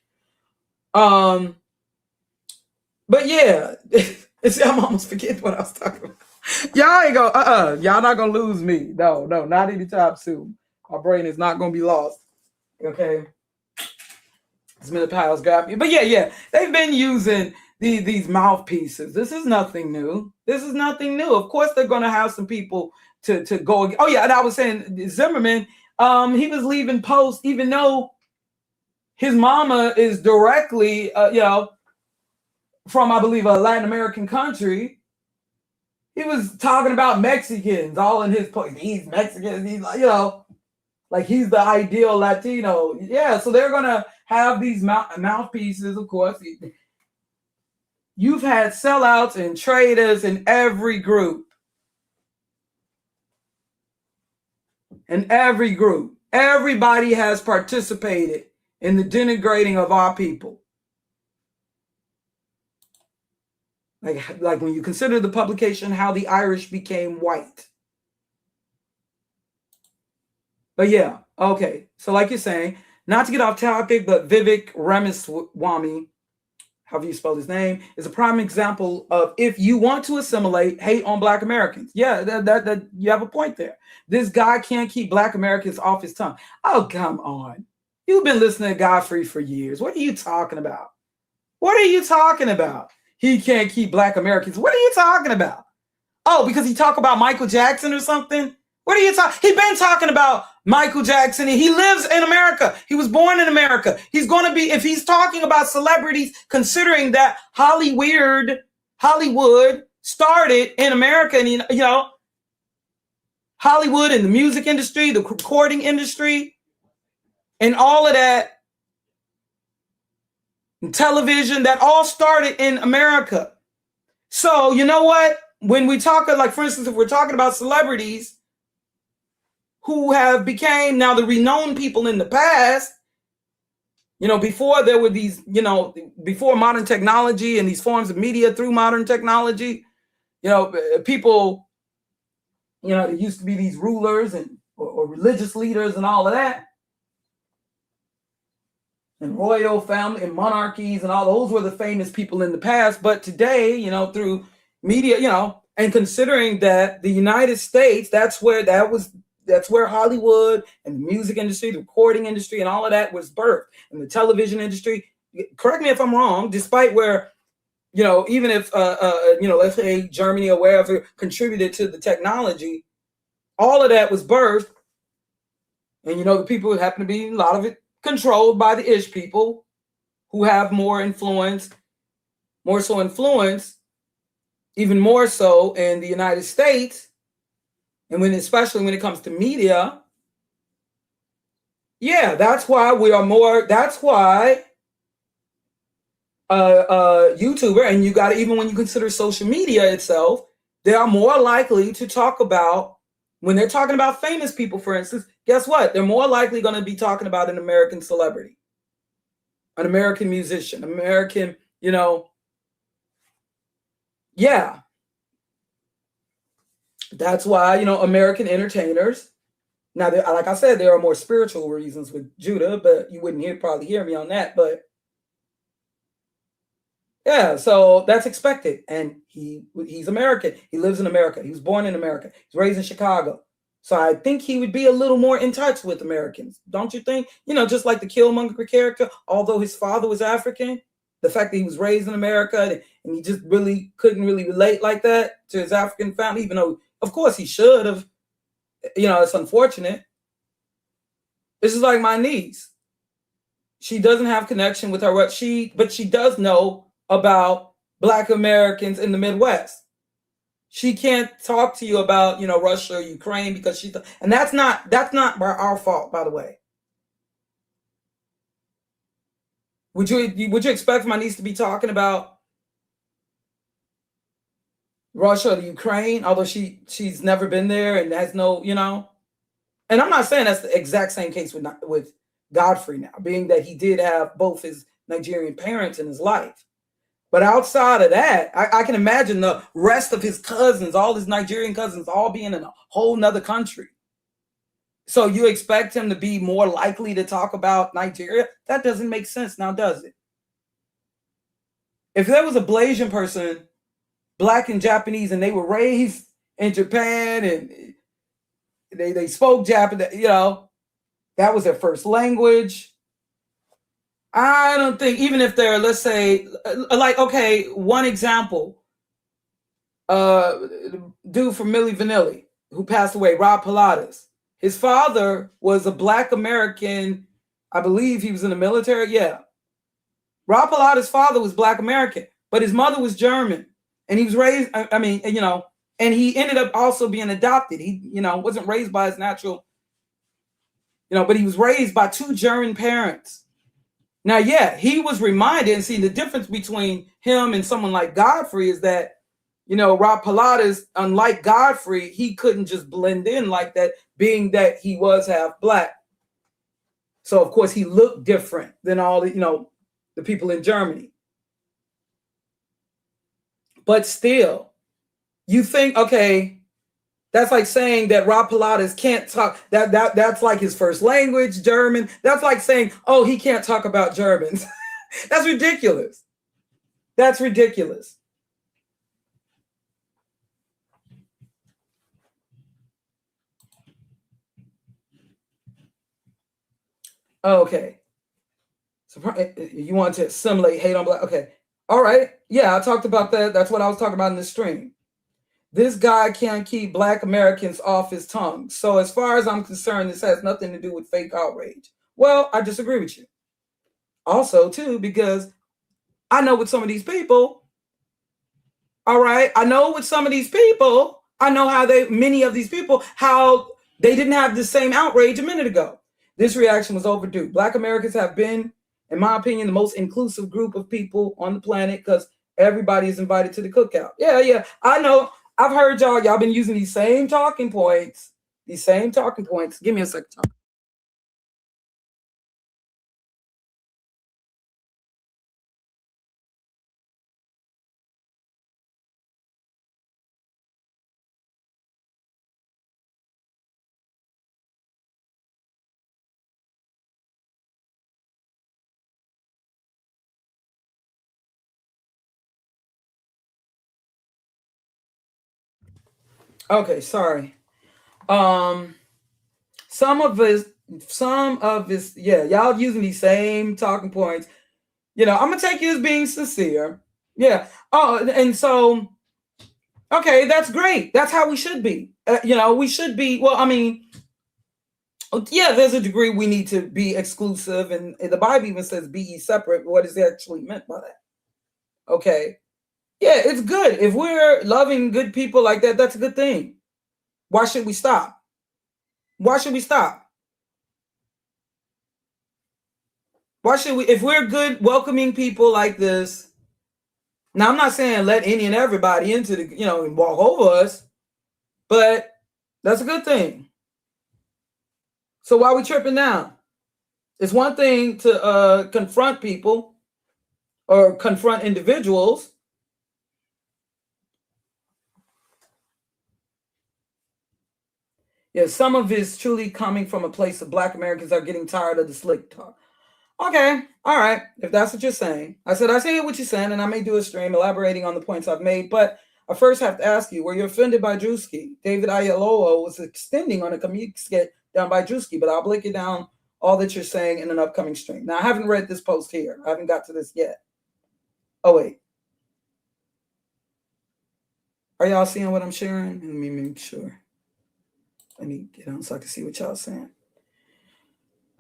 But yeah, I'm almost forgetting what I was talking about. Y'all ain't gonna, y'all not gonna lose me. No, not anytime soon. My brain is not gonna be lost. Okay. This minute piles got me. But yeah, they've been using these mouthpieces. This is nothing new. Of course, they're gonna have some people to go. Oh yeah, and I was saying Zimmerman, he was leaving posts, even though his mama is directly, from, I believe, a Latin American country. He was talking about Mexicans all in his post. He's Mexican. He's like, like he's the ideal Latino. Yeah, so they're going to have these mouthpieces, of course. You've had sellouts and traitors in every group. Everybody has participated in the denigrating of our people. Like when you consider the publication, How the Irish Became White. But yeah, okay. So like you're saying, not to get off topic, but Vivek Ramaswamy, however you spell his name, is a prime example of, if you want to assimilate, hate on Black Americans. Yeah, that you have a point there. This guy can't keep Black Americans off his tongue. Oh, come on. You've been listening to Godfrey for years. What are you talking about? He can't keep Black Americans. What are you talking about? Oh, because he talked about Michael Jackson or something? What are you talking? He's been talking about Michael Jackson, and he lives in America. He was born in America. He's going to be, if he's talking about celebrities, considering that Hollywood started in America, and Hollywood and the music industry, the recording industry, and all of that, and television, that all started in America. So you know what? When we talk, like for instance, if we're talking about celebrities who have became now the renowned people in the past, before there were these, before modern technology and these forms of media through modern technology, people, there used to be these rulers and or religious leaders and all of that, and royal family and monarchies and all those were the famous people in the past. But today, through media, and considering that the United States, that's where Hollywood and the music industry, the recording industry, and all of that was birthed, and the television industry. Correct me if I'm wrong. Despite where, even if let's say Germany or wherever contributed to the technology, all of that was birthed, and the people happen to be, a lot of it controlled by the ish people who have more so influence, even more so in the United States. And especially when it comes to media, yeah, that's why YouTuber, and you got to, even when you consider social media itself, they are more likely to talk about, when they're talking about famous people, for instance, guess what? They're more likely going to be talking about an American celebrity, an American musician, American, yeah. That's why, American entertainers. Now, like I said, there are more spiritual reasons with Judah, but you wouldn't probably hear me on that. But yeah, so that's expected. And he's American. He lives in America. He was born in America. He's raised in Chicago. So I think he would be a little more in touch with Americans. Don't you think? Just like the Killmonger character, although his father was African, the fact that he was raised in America and he just really couldn't really relate like that to his African family, even though, of course, he should have. It's unfortunate. This is like my niece. She doesn't have connection with her, but she does know about Black Americans in the Midwest. She can't talk to you about, Russia or Ukraine because and that's not our fault, by the way. Would you expect my niece to be talking about Russia or the Ukraine, although she's never been there and has no, and I'm not saying that's the exact same case with Godfrey now, being that he did have both his Nigerian parents in his life. But outside of that, I can imagine the rest of his cousins, all his Nigerian cousins, all being in a whole nother country. So you expect him to be more likely to talk about Nigeria? That doesn't make sense now, does it? if there was a Blasian person, black and Japanese, and they were raised in Japan and they spoke Japanese, you know, that was their first language. I don't think, even if they're, let's say, like, okay, one example, dude from Milli Vanilli who passed away, Rob Pilatus. His father was a black American. I believe he was in the military. Yeah. Rob Pilatus' father was black American, but his mother was German. And he was raised, I mean, you know, and he ended up also being adopted. He, you know, wasn't raised by his natural, you know, but he was raised by two German parents. Now, yeah, he was reminded, and see, the difference between him and someone like Godfrey is that, you know, Rob Pilatus, unlike Godfrey, he couldn't just blend in like that, being that he was half black. So, of course, he looked different than all the, you know, the people in Germany. But still, you think, okay, that's like saying that Rob Pilatus can't talk, that's like his first language, German. That's like saying, oh, he can't talk about Germans. That's ridiculous. That's ridiculous. Okay. So you want to assimilate hate on black. Okay. All right. Yeah, I talked about that. That's what I was talking about in the stream. This guy can't keep black Americans off his tongue. So as far as I'm concerned, this has nothing to do with fake outrage. Well, I disagree with you. Also, too, because I know with some of these people, all right, I know with some of these people, I know how many of these people, how they didn't have the same outrage a minute ago. This reaction was overdue. Black Americans have been, in my opinion, the most inclusive group of people on the planet because everybody is invited to the cookout. Yeah, I know. I've heard y'all been using these same talking points. Give me a second. Okay, sorry. Some of his, yeah, y'all using these same talking points. You know, I'm gonna take you as being sincere. Yeah. Oh, and so, okay, that's great. That's how we should be. You know, we should be. Well, I mean, yeah, there's a degree we need to be exclusive, and the Bible even says, "Be ye separate." What is actually meant by that? Okay. Yeah, it's good. If we're loving good people like that, that's a good thing. Why should we stop? Why should we stop? Why should we, if we're good, welcoming people like this? Now, I'm not saying let any and everybody into the, you know, and walk over us, but that's a good thing. So why are we tripping now? It's one thing to confront people or confront individuals. Yeah, some of it is truly coming from a place of Black Americans are getting tired of the slick talk. Okay, all right, if that's what you're saying. I say what you're saying, and I may do a stream elaborating on the points I've made, but I first have to ask you, were you offended by Drewski? David Oyelowo was extending on a comedic skit down by Drewski, but I'll break it down all that you're saying in an upcoming stream. Now, I haven't read this post here. I haven't got to this yet. Oh, wait. Are y'all seeing what I'm sharing? Let me make sure. Let me get on so I can see what y'all saying.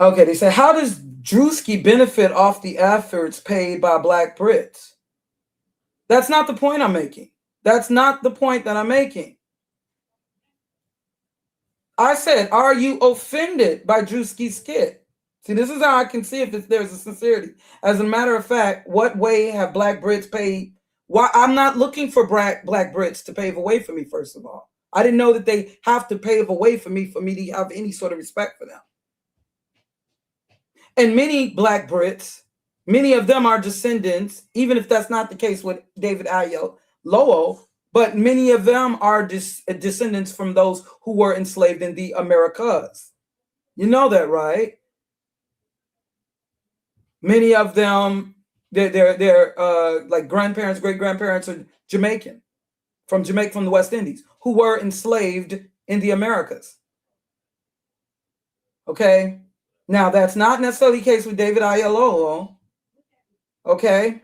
Okay, they say, how does Drewski benefit off the efforts paid by Black Brits? That's not the point I'm making. That's not the point that I'm making. I said, are you offended by Drewski's skit? See, this is how I can see if there's a sincerity. As a matter of fact, what way have Black Brits paid? Why? I'm not looking for Black Brits to pave a way for me, first of all. I didn't know that they have to pave a way for me to have any sort of respect for them. And many Black Brits, many of them are descendants, even if that's not the case with David Oyelowo, but many of them are descendants from those who were enslaved in the Americas. You know that, right? Many of them, their like grandparents, great grandparents are Jamaican, from the West Indies, who were enslaved in the Americas. Okay, now that's not necessarily the case with David Oyelowo. Okay,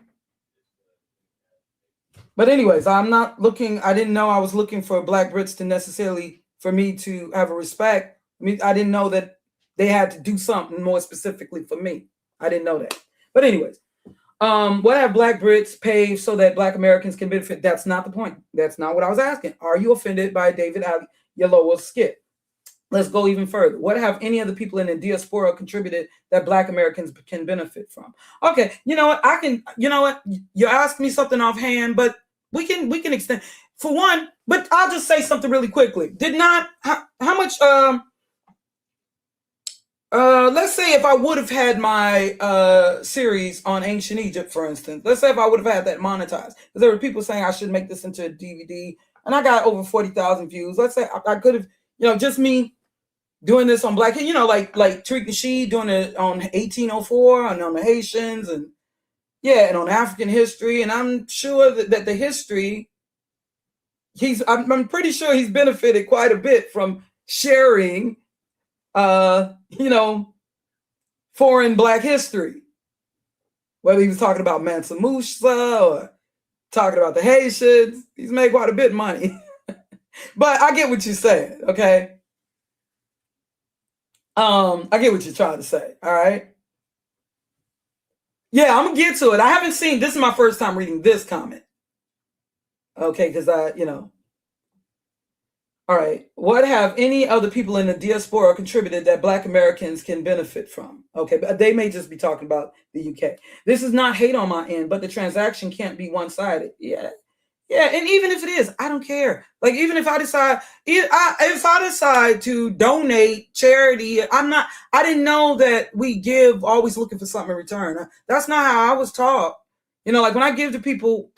but anyways, I'm not looking. I didn't know I was looking for Black Brits to necessarily for me to have a respect. I mean, I didn't know that they had to do something more specifically for me. I didn't know that. But anyways, what have Black Brits paved so that Black Americans can benefit? That's not the point. That's not what I was asking. Are you offended by David Oyelowo's skit? Let's go even further. What have any of the people in the diaspora contributed that Black Americans can benefit from? Okay, you know what? You asked me something offhand, but we can extend for one. But I'll just say something really quickly. How much? Let's say if I would have had my series on ancient Egypt, for instance. Let's say if I would have had that monetized, because there were people saying I should make this into a DVD, and I got over 40,000 views. Let's say I could have, just me doing this on Black, like Tariq Nasheed doing it on 1804 and on the Haitians and on African history. And I'm sure that the history, I'm pretty sure he's benefited quite a bit from sharing, foreign Black history. Whether he was talking about Mansa Musa or talking about the Haitians, he's made quite a bit of money. But I get what you're saying, okay? I get what you're trying to say, all right? Yeah, I'm gonna get to it. I haven't seen, this is my first time reading this comment. Okay, because all right. What have any other people in the diaspora contributed that Black Americans can benefit from? Okay, but they may just be talking about the UK. This is not hate on my end, but the transaction can't be one-sided. Yeah, and even if it is, I don't care. Like, even if I decide, if I decide to donate charity, I didn't know that we give always looking for something in return. That's not how I was taught. Like when I give to people,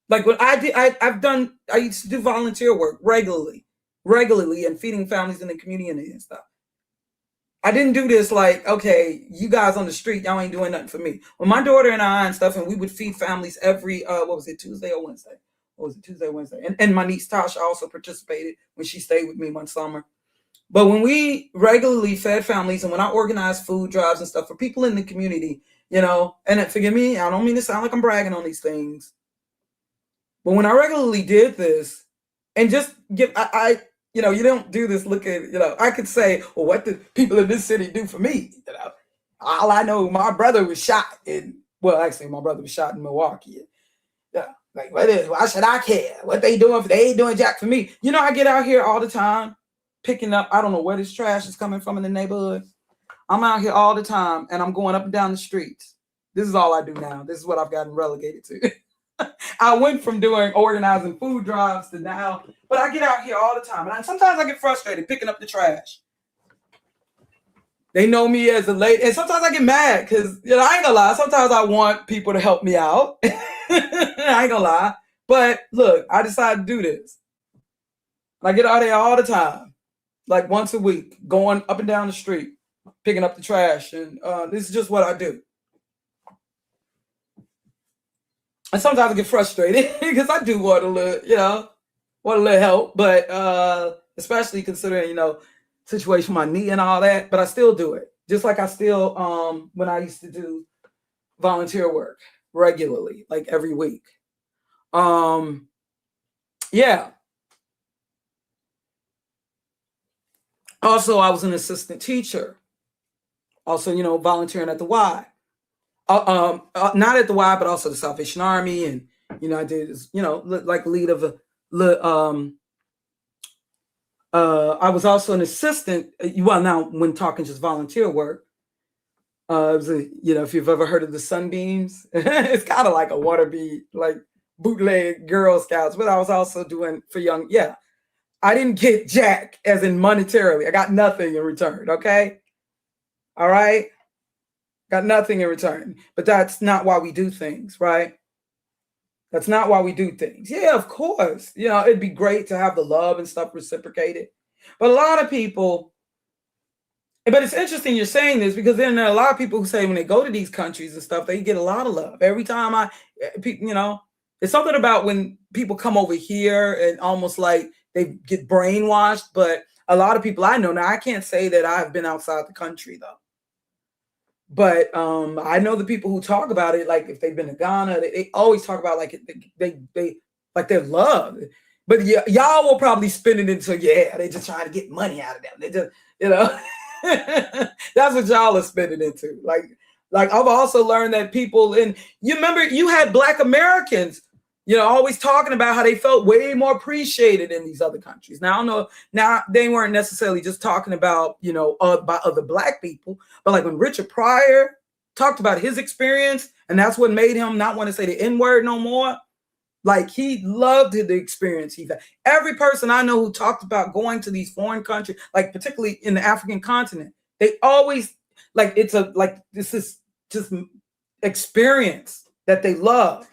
like what I did, I used to do volunteer work regularly and feeding families in the community and stuff. I didn't do this like, okay, you guys on the street, y'all ain't doing nothing for me. Well, my daughter and I and stuff, and we would feed families every, Tuesday or Wednesday? Tuesday or Wednesday? And my niece Tasha also participated when she stayed with me one summer. But when we regularly fed families and when I organized food drives and stuff for people in the community, and forgive me, I don't mean to sound like I'm bragging on these things. But when I regularly did this, and just give, you don't do this looking, I could say, well, what did people in this city do for me? All I know, my brother was shot actually, my brother was shot in Milwaukee. Yeah, like, why should I care? What they doing? They ain't doing jack for me. I get out here all the time, picking up, I don't know where this trash is coming from in the neighborhood. I'm out here all the time, and I'm going up and down the streets. This is all I do now. This is what I've gotten relegated to. I went from doing organizing food drives to now, but I get out here all the time. And sometimes I get frustrated picking up the trash. They know me as a lady. And sometimes I get mad because, I ain't gonna lie. Sometimes I want people to help me out. I ain't gonna lie. But look, I decided to do this. I get out there all the time, like once a week, going up and down the street, picking up the trash. And this is just what I do. And sometimes I get frustrated because I do want a little help, but especially considering, situation with my knee and all that, but I still do it. Just like I still, when I used to do volunteer work regularly, like every week. Yeah. Also, I was an assistant teacher. Also, volunteering at the Y. Not at the Y, but also the Salvation Army, and I did, like lead of I was also an assistant. Well, now when talking just volunteer work, it was if you've ever heard of the Sunbeams, it's kind of like a waterbead, like bootleg Girl Scouts. But I was also doing for young. Yeah, I didn't get jack as in monetarily. I got nothing in return. Okay, all right. Got nothing in return, but that's not why we do things, right? That's not why we do things. Yeah, of course. It'd be great to have the love and stuff reciprocated. But a lot of people, But it's interesting you're saying this, because then there are a lot of people who say when they go to these countries and stuff, they get a lot of love. Every time it's something about when people come over here and almost like they get brainwashed. But a lot of people I know, now I can't say that I've been outside the country though, but I know the people who talk about it, like if they've been to Ghana, they always talk about like they like their love. But y'all will probably spin it into, they just trying to get money out of them. They just, that's what y'all are spinning into. Like I've also learned that people you remember you had Black Americans, always talking about how they felt way more appreciated in these other countries. Now, I don't know, now they weren't necessarily just talking about, about other Black people, but like when Richard Pryor talked about his experience, and that's what made him not want to say the N-word no more. Like he loved the experience he had. Every person I know who talked about going to these foreign countries, like particularly in the African continent, they always this is just experience that they love.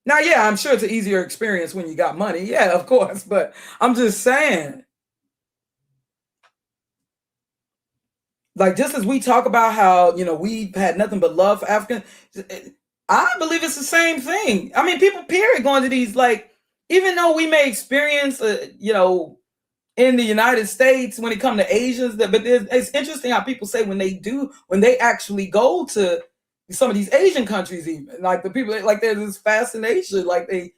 Now, I'm sure it's an easier experience when you got money. Yeah, of course. But I'm just saying, like, just as we talk about how, we've had nothing but love for Africans, I believe it's the same thing. I mean, people, period, going to these, like, even though we may experience, in the United States when it comes to Asians, but it's interesting how people say when they actually go to some of these Asian countries, even like the people, like there's this fascination, like they,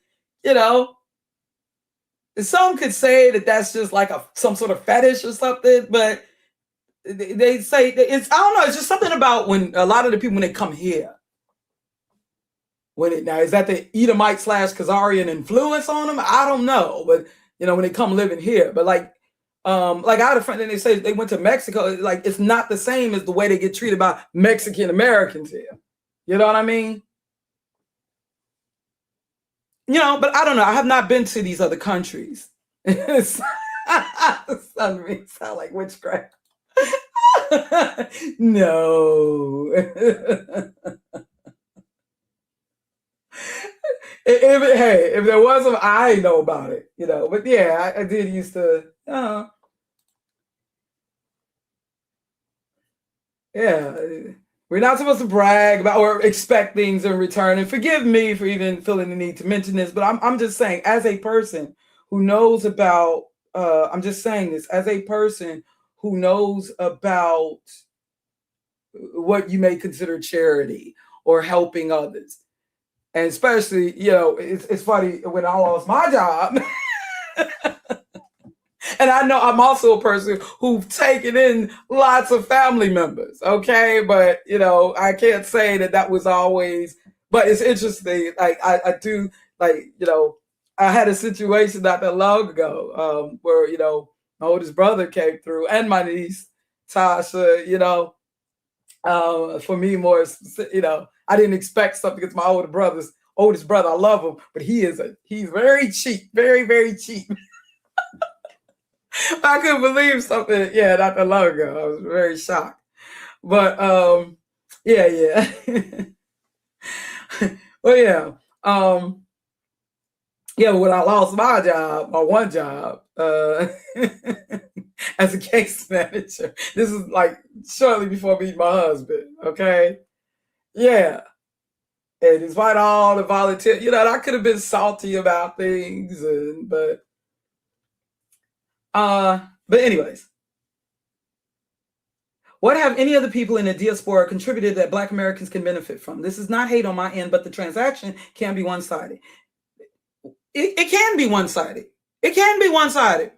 some could say that that's just like some sort of fetish or something, but they say that I don't know, it's just something about when a lot of the people, when they come here, now is that the Edomite / Khazarian influence on them? I don't know, but when they come living here, but like I had a friend and they say they went to Mexico, like it's not the same as the way they get treated by Mexican Americans here. You know what I mean? But I don't know. I have not been to these other countries. Sound like witchcraft. No. If there was some, I know about it, but yeah, I did used to, we're not supposed to brag about or expect things in return. And forgive me for even feeling the need to mention this, but I'm just saying, as a person who knows about, I'm just saying this, as a person who knows about what you may consider charity or helping others. And especially, it's funny when I lost my job. And I know I'm also a person who've taken in lots of family members. Okay. But, I can't say that was always, but it's interesting. Like I do, like, I had a situation not that long ago where, my oldest brother came through and my niece, Tasha, for me more, I didn't expect something against my oldest brother. I love him, but he's very cheap, very, very cheap. I couldn't believe something. Yeah, not that long ago. I was very shocked. But yeah. Well, yeah. When I lost my one job, as a case manager, this is like shortly before meeting my husband. Okay. Yeah. And despite all the volunteer, I could have been salty about things, but anyways, what have any other people in the diaspora contributed that Black Americans can benefit from? This is not hate on my end, but the transaction can be one-sided. It can be one-sided. It can be one-sided.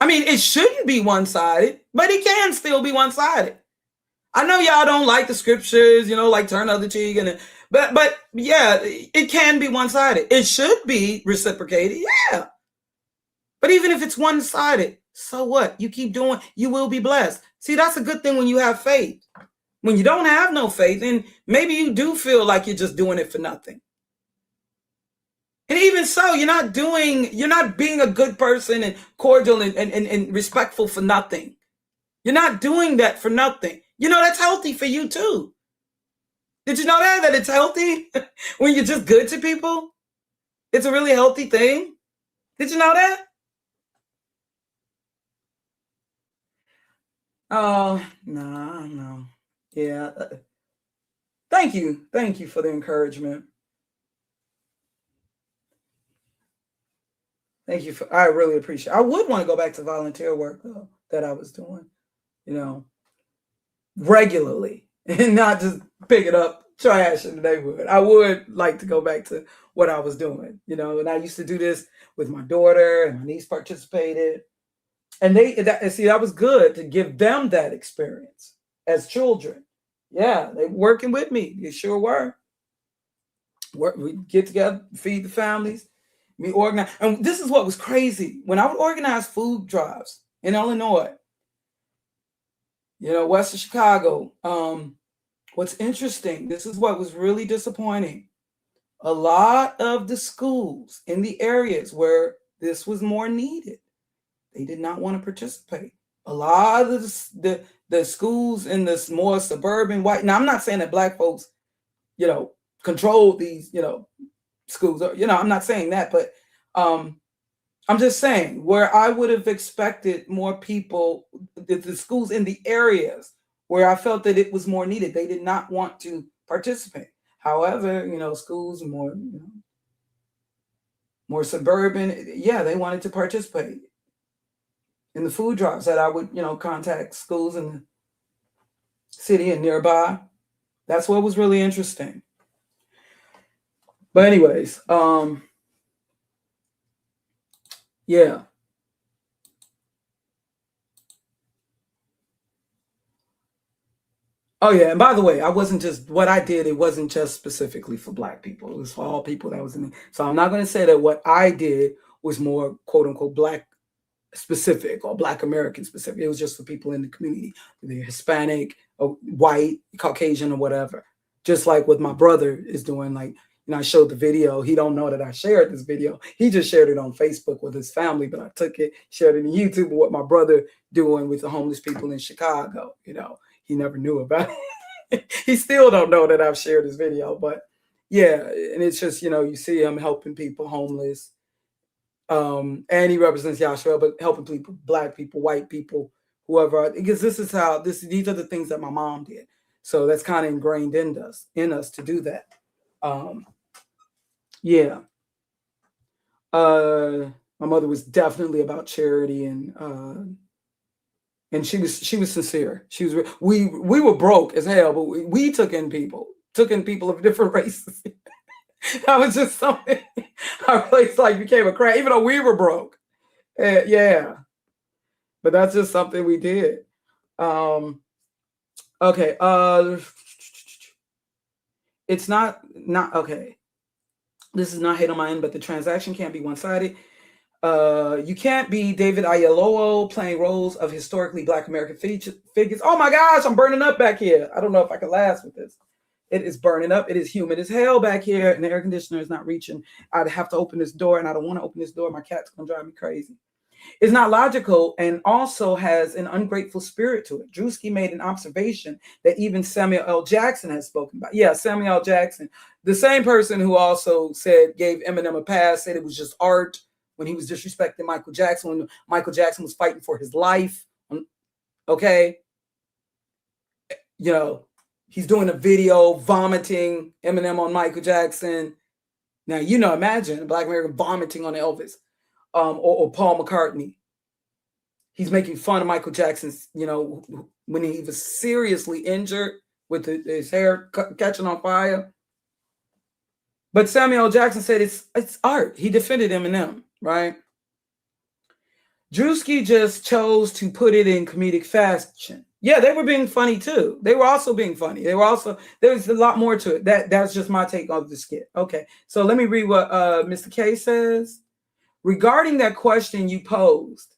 I mean, it shouldn't be one-sided, but it can still be one-sided. I know y'all don't like the scriptures, like turn the other cheek, but yeah, it can be one-sided. It should be reciprocated, yeah. But even if it's one-sided, so what? You keep doing, you will be blessed. See, that's a good thing when you have faith. When you don't have no faith, then maybe you do feel like you're just doing it for nothing. And even so, you're not being a good person and cordial and respectful for nothing. You're not doing that for nothing. That's healthy for you too. Did you know that it's healthy when you're just good to people? It's a really healthy thing. Did you know that? Oh, no. Yeah. Thank you for the encouragement. Thank you I really appreciate it. I would want to go back to volunteer work though, that I was doing, regularly and not just picking up trash in the neighborhood. I would like to go back to what I was doing, and I used to do this with my daughter, and my niece participated. And that was good to give them that experience as children. Yeah, they were working with me. They sure were. We get together, feed the families, we organize. And this is what was crazy. When I would organize food drives in Illinois, west of Chicago, what's interesting, this is what was really disappointing. A lot of the schools in the areas where this was more needed, they did not want to participate. A lot of the schools in this more suburban white. Now, I'm not saying that Black folks, control these, schools. I'm not saying that, but I'm just saying where I would have expected more people, the schools in the areas where I felt that it was more needed, they did not want to participate. However, schools more suburban, yeah, they wanted to participate in the food drives that I would, contact schools in the city and nearby. That's what was really interesting. But anyways, yeah. Oh yeah, and by the way, what I did, it wasn't just specifically for Black people. It was for all people that was in it. So I'm not going to say that what I did was more quote unquote Black specific or Black American specific. It was just for people in the community, whether they're Hispanic or white, Caucasian or whatever. Just like what my brother is doing, like, I showed the video. He don't know that I shared this video. He just shared it on Facebook with his family, but I took it, shared it on YouTube with what my brother doing with the homeless people in Chicago. He never knew about it. He still don't know that I've shared this video, but yeah, and it's just, you see him helping people homeless. And he represents Yahshua, but helping people, Black people, white people, whoever, because these are the things that my mom did. So that's kind of ingrained in us to do that. Yeah. My mother was definitely about charity, and she was sincere. We were broke as hell, but we took in people of different races. That was just something. Our place became a crack, even though we were broke. Yeah, but that's just something we did. Okay. It's not okay. This is not hate on my end, but the transaction can't be one-sided. You can't be David Oyelowo playing roles of historically Black American figures. Oh my gosh, I'm burning up back here. I don't know if I can last with this. It is burning up. It is humid as hell back here, and the air conditioner is not reaching. I'd have to open this door, and I don't want to open this door. My cat's going to drive me crazy. It's not logical and also has an ungrateful spirit to it. Drewski made an observation that even Samuel L. Jackson has spoken about. Yeah, Samuel L. Jackson, the same person who also gave Eminem a pass, said it was just art when he was disrespecting Michael Jackson, when Michael Jackson was fighting for his life. Okay. He's doing a video vomiting Eminem on Michael Jackson. Now, imagine a Black American vomiting on Elvis. Or Paul McCartney. He's making fun of Michael Jackson's, when he was seriously injured with his hair catching on fire. But Samuel L. Jackson said it's art. He defended Eminem, right? Drewski just chose to put it in comedic fashion. Yeah, they were being funny too. They were also being funny. There's a lot more to it. That's just my take on the skit. Okay, so let me read what Mr. K says. Regarding that question you posed,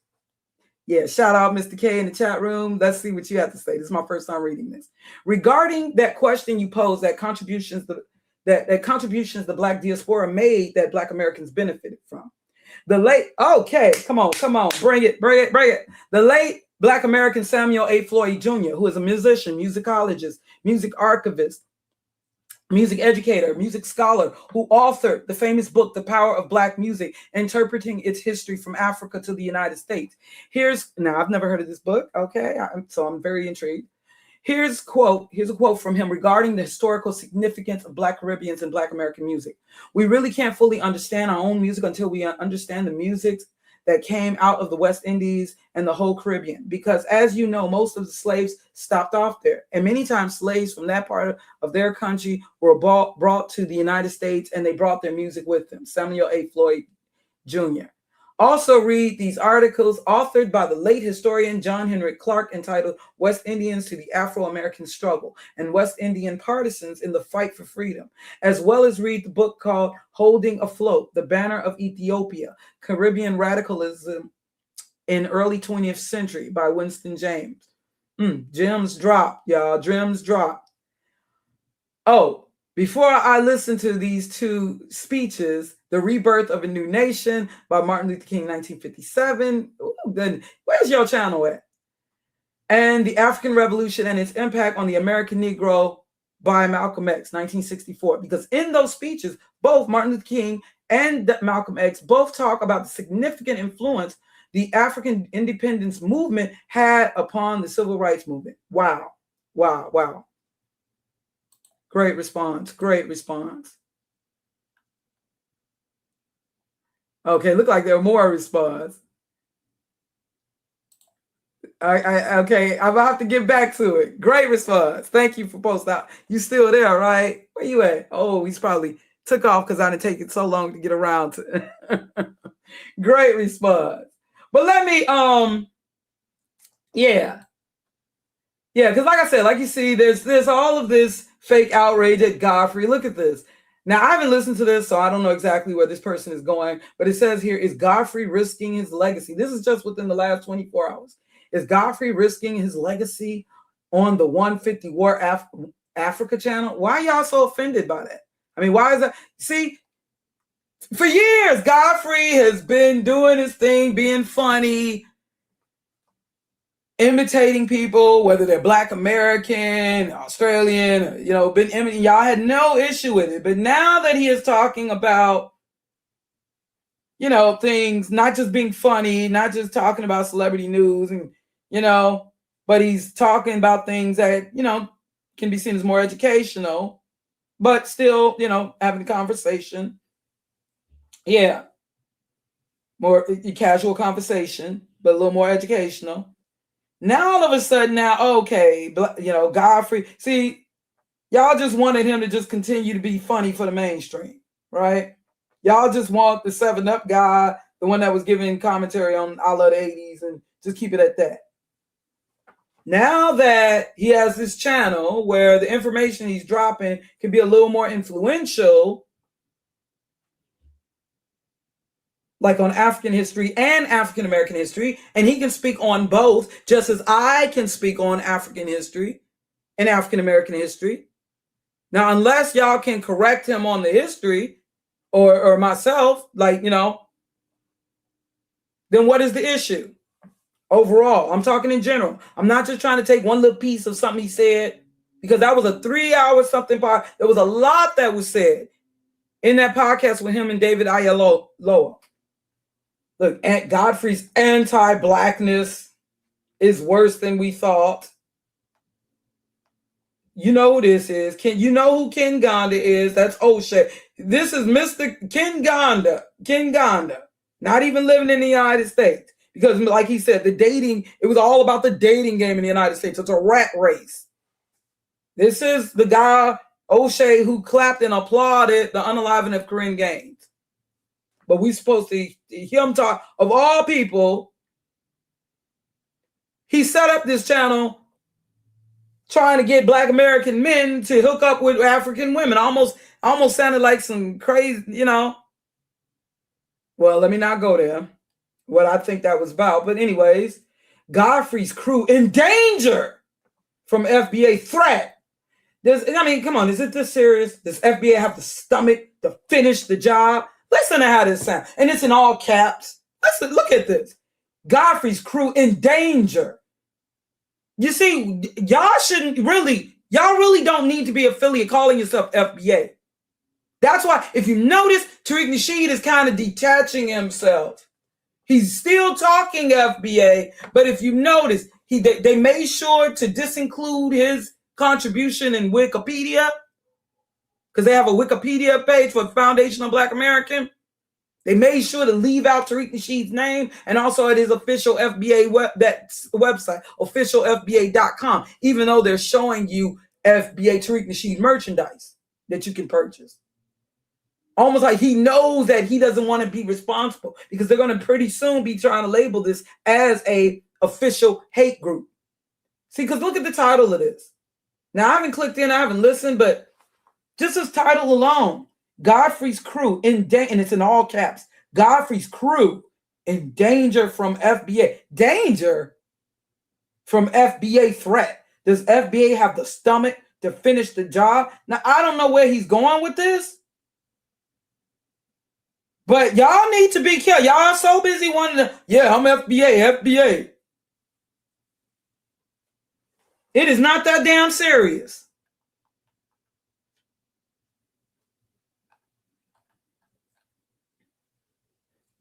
yeah, shout out Mr. K in the chat room. Let's see what you have to say. This is my first time reading this. Regarding that question you posed, that contributions the Black diaspora made that Black Americans benefited from. Come on, bring it. The late Black American Samuel A. Floyd Jr., who is a musician, musicologist, music archivist, music educator, music scholar, who authored the famous book, The Power of Black Music, Interpreting Its History from Africa to the United States. Now I've never heard of this book, okay, so I'm very intrigued. Here's a quote from him regarding the historical significance of Black Caribbeans and Black American music. We really can't fully understand our own music until we understand the music that came out of the West Indies and the whole Caribbean. Because as you know, most of the slaves stopped off there. And many times slaves from that part of their country were brought to the United States, and they brought their music with them. Samuel A. Floyd Jr. Also read these articles authored by the late historian John Henry Clark entitled West Indians to the Afro-American Struggle and West Indian Partisans in the Fight for Freedom, as well as read the book called Holding Afloat, The Banner of Ethiopia, Caribbean Radicalism in Early 20th Century by Winston James. Gems drop, y'all, gems drop. Oh, before I listen to these two speeches, The Rebirth of a New Nation by Martin Luther King, 1957. Then where's your channel at? And The African Revolution and Its Impact on the American Negro by Malcolm X, 1964. Because in those speeches, both Martin Luther King and Malcolm X both talk about the significant influence the African independence movement had upon the civil rights movement. Wow, wow, wow. Great response, great response. Okay, look like there are more response. Okay, I'm about to get back to it. Great response. Thank you for posting out. You still there, right? Where you at? Oh, he's probably took off because I didn't take it so long to get around to it. Great response. But let me, yeah, because like I said, like you see, there's all of this fake outrage at Godfrey. Look at this. Now, I haven't listened to this, so I don't know exactly where this person is going, but it says here, is Godfrey risking his legacy? This is just within the last 24 hours. Is Godfrey risking his legacy on the 150 War Africa channel? Why are y'all so offended by that? I mean, why is that? See, for years, Godfrey has been doing his thing, being funny, imitating people, whether they're Black American, Australian, been imitating. Y'all had no issue with it. But now that he is talking about, things, not just being funny, not just talking about celebrity news and, but he's talking about things that, can be seen as more educational, but still, having a conversation. Yeah. More casual conversation, but a little more educational. Now, all of a sudden, okay, Godfrey, see, y'all just wanted him to just continue to be funny for the mainstream, right? Y'all just want the 7-Up guy, the one that was giving commentary on I Love the 80s, and just keep it at that. Now that he has this channel where the information he's dropping can be a little more influential, like on African history and African American history, and he can speak on both, just as I can speak on African history and African American history. Now, unless y'all can correct him on the history, or myself, then what is the issue? Overall, I'm talking in general. I'm not just trying to take one little piece of something he said, because that was a 3-hour something part. There was a lot that was said in that podcast with him and David Oyelowo. Look, Aunt Godfrey's anti-Blackness is worse than we thought. You know who this is. You know who Ken Gonda is? That's Oshay. This is Mr. Ken Gonda. Ken Gonda. Not even living in the United States. Because like he said, it was all about the dating game in the United States. It's a rat race. This is the guy, Oshay, who clapped and applauded the unaliving of Corinne Gaines. But we supposed to hear him talk, of all people, he set up this channel trying to get Black American men to hook up with African women. Almost sounded like some crazy, Well, let me not go there, what I think that was about. But anyways, Godfrey's crew in danger from FBA threat. Come on, is it this serious? Does FBA have the stomach to finish the job? Listen to how this sounds. And it's in all caps. Listen, look at this. Godfrey's crew in danger. You see, y'all shouldn't really Y'all really don't need to be affiliate calling yourself FBA. That's why, if you notice, Tariq Nasheed is kind of detaching himself. He's still talking FBA, but if you notice, they made sure to disinclude his contribution in Wikipedia, because they have a Wikipedia page for the Foundation of Black American. They made sure to leave out Tariq Nasheed's name, and also at his official FBA website, officialfba.com, even though they're showing you FBA Tariq Nasheed merchandise that you can purchase. Almost like he knows that he doesn't want to be responsible, because they're going to pretty soon be trying to label this as a official hate group. See, because look at the title of this. Now, I haven't clicked in, I haven't listened, but just this title alone, Godfrey's crew in danger, and it's in all caps. Godfrey's crew in danger from FBA. Danger from FBA threat. Does FBA have the stomach to finish the job? Now, I don't know where he's going with this, but y'all need to be careful. Y'all are so busy wanting to, yeah, I'm FBA, FBA. It is not that damn serious.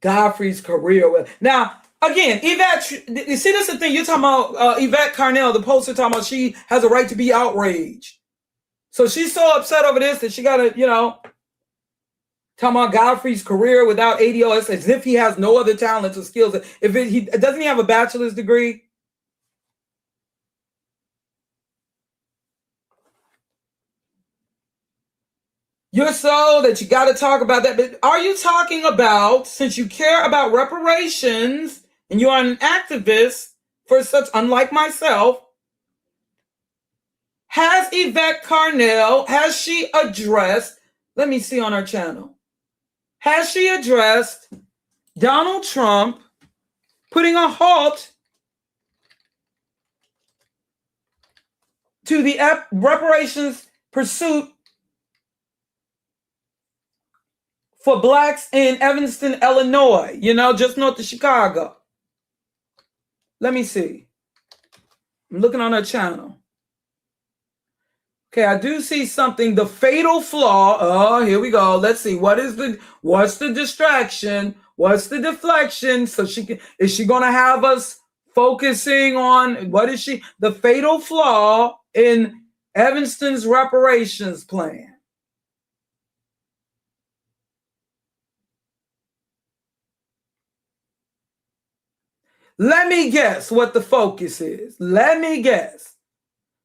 Godfrey's career. Now, again, Yvette, you see, that's the thing. You're talking about Yvette Carnell, the poster, talking about she has a right to be outraged. So she's so upset over this that she got to, talking about Godfrey's career without ADOS, as if he has no other talents or skills. Doesn't he have a bachelor's degree? You're so that you got to talk about that. But are you talking about, since you care about reparations and you are an activist for such, unlike myself, has Yvette Carnell, has she addressed, let me see on her channel, has she addressed Donald Trump putting a halt to the reparations pursuit for blacks in Evanston, Illinois, just north of Chicago? Let me see. I'm looking on her channel. Okay, I do see something. The fatal flaw. Oh, here we go. Let's see. What's the distraction? What's the deflection? So is she going to have us focusing on what is she? The fatal flaw in Evanston's reparations plan. Let me guess what the focus is. Let me guess.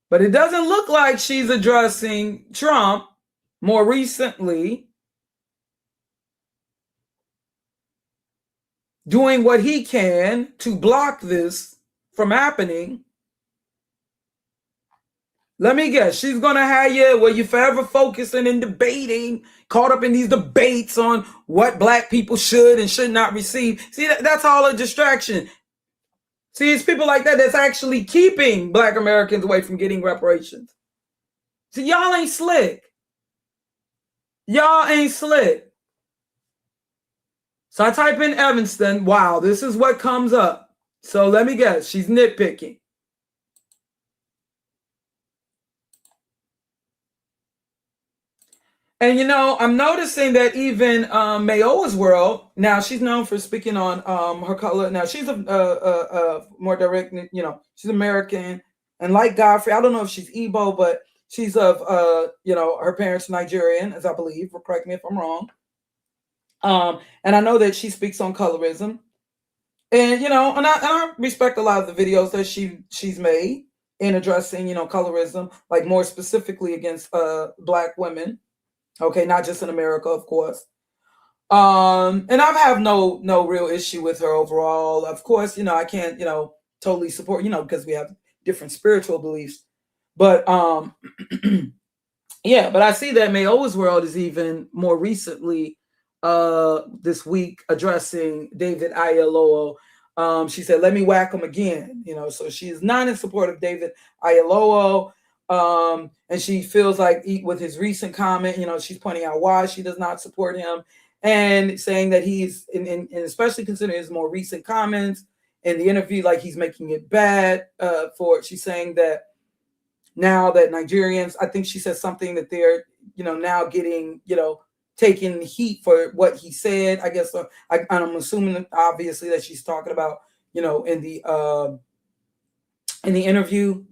But it doesn't look like she's addressing Trump more recently, doing what he can to block this from happening. Let me guess. She's going to have you where you're forever focusing and debating, caught up in these debates on what black people should and should not receive. See, that's all a distraction. See, it's people like that that's actually keeping black Americans away from getting reparations. See, y'all ain't slick. Y'all ain't slick. So I type in Evanston. Wow, this is what comes up. So let me guess. She's nitpicking. And, I'm noticing that even Mayowa's World, now she's known for speaking on her color. Now, she's a more direct, she's American. And like Godfrey, I don't know if she's Igbo, but she's of, her parents Nigerian, as I believe. Correct me if I'm wrong. And I know that she speaks on colorism. And, and I respect a lot of the videos that she's made in addressing, colorism, like more specifically against black women. Okay, not just in America, of course. And I have no real issue with her overall. Of course, I can't, totally support, because we have different spiritual beliefs. But yeah, but I see that Mayowa's World is even more recently this week addressing David Oyelowo. She said, let me whack him again. So she is not in support of David Oyelowo. And she feels like with his recent comment, she's pointing out why she does not support him and saying that he's, and especially considering his more recent comments in the interview, like he's making it bad she's saying that now that Nigerians, I think she said something that they're, now getting, taking heat for what he said. I guess I'm assuming obviously that she's talking about, in the interview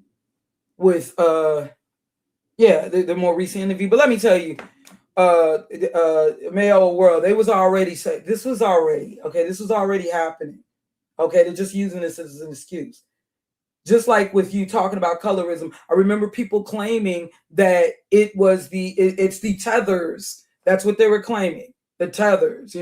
with the more recent interview. But let me tell you, Mayo World, they was already saying this was already happening. Okay, they're just using this as an excuse. Just like with you talking about colorism, I remember people claiming that it's the tethers. That's what they were claiming. The tethers,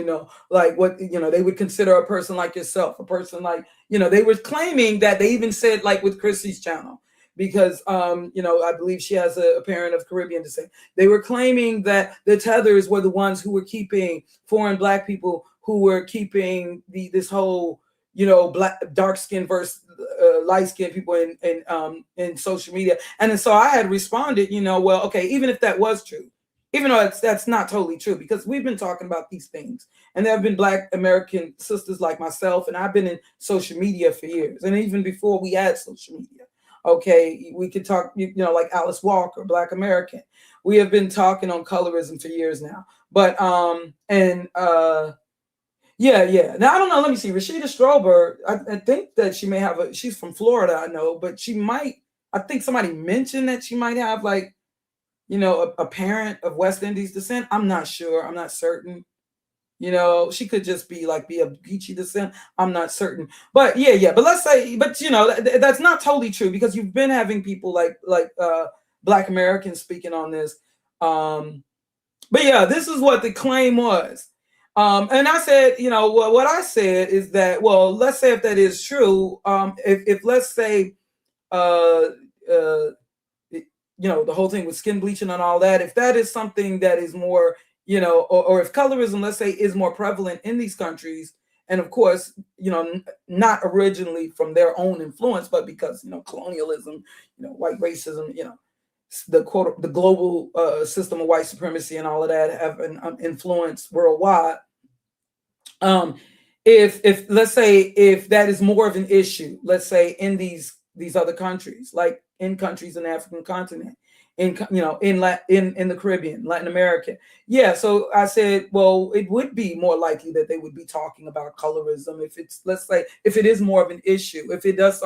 like what, they would consider a person like yourself, a person like, they were claiming that. They even said, like with Chrissy's channel, because, I believe she has a parent of Caribbean descent. They were claiming that the tethers were the ones who were keeping foreign Black people, who were keeping this whole, Black dark skin versus light skinned people in social media. And so I had responded, well, okay, even if that was true, even though that's not totally true, because we've been talking about these things, and there have been Black American sisters like myself, and I've been in social media for years, and even before we had social media. Okay, we could talk, like Alice Walker, Black American. We have been talking on colorism for years now. But yeah. Now I don't know. Let me see. Rashida Strober, I think that she may have she's from Florida, I know, but she might. I think somebody mentioned that she might have like, a parent of West Indies descent. I'm not sure. I'm not certain. She could just be of Geechee descent. I'm not certain. But yeah. But let's say, that's not totally true, because you've been having people like Black Americans speaking on this. But yeah, this is what the claim was. And I said, what I said is that, well, let's say if that is true, if let's say, the whole thing with skin bleaching and all that, if that is something that is more, or if colorism, let's say, is more prevalent in these countries, and of course, not originally from their own influence, but because, colonialism, white racism, the global system of white supremacy and all of that have an influence worldwide. If let's say if that is more of an issue, let's say in these other countries, like in countries in the African continent, in the Caribbean, Latin America, yeah. So I said, well, it would be more likely that they would be talking about colorism if it's, let's say, if it is more of an issue, if it is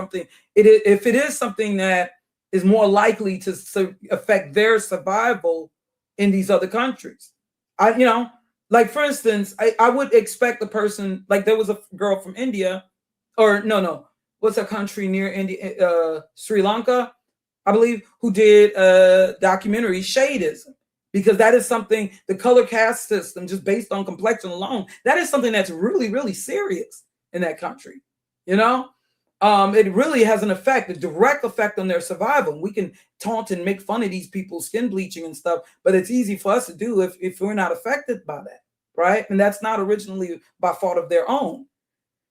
something that is more likely to affect their survival in these other countries. Like, for instance, I would expect a person, like there was a girl from India, or no, what's a country near India? Sri Lanka, I believe, who did a documentary, Shadeism, because that is something, the color caste system, just based on complexion alone, that is something that's really, really serious in that country. It really has an effect, a direct effect on their survival. We can taunt and make fun of these people skin bleaching and stuff, but it's easy for us to do if we're not affected by that, right? And that's not originally by fault of their own.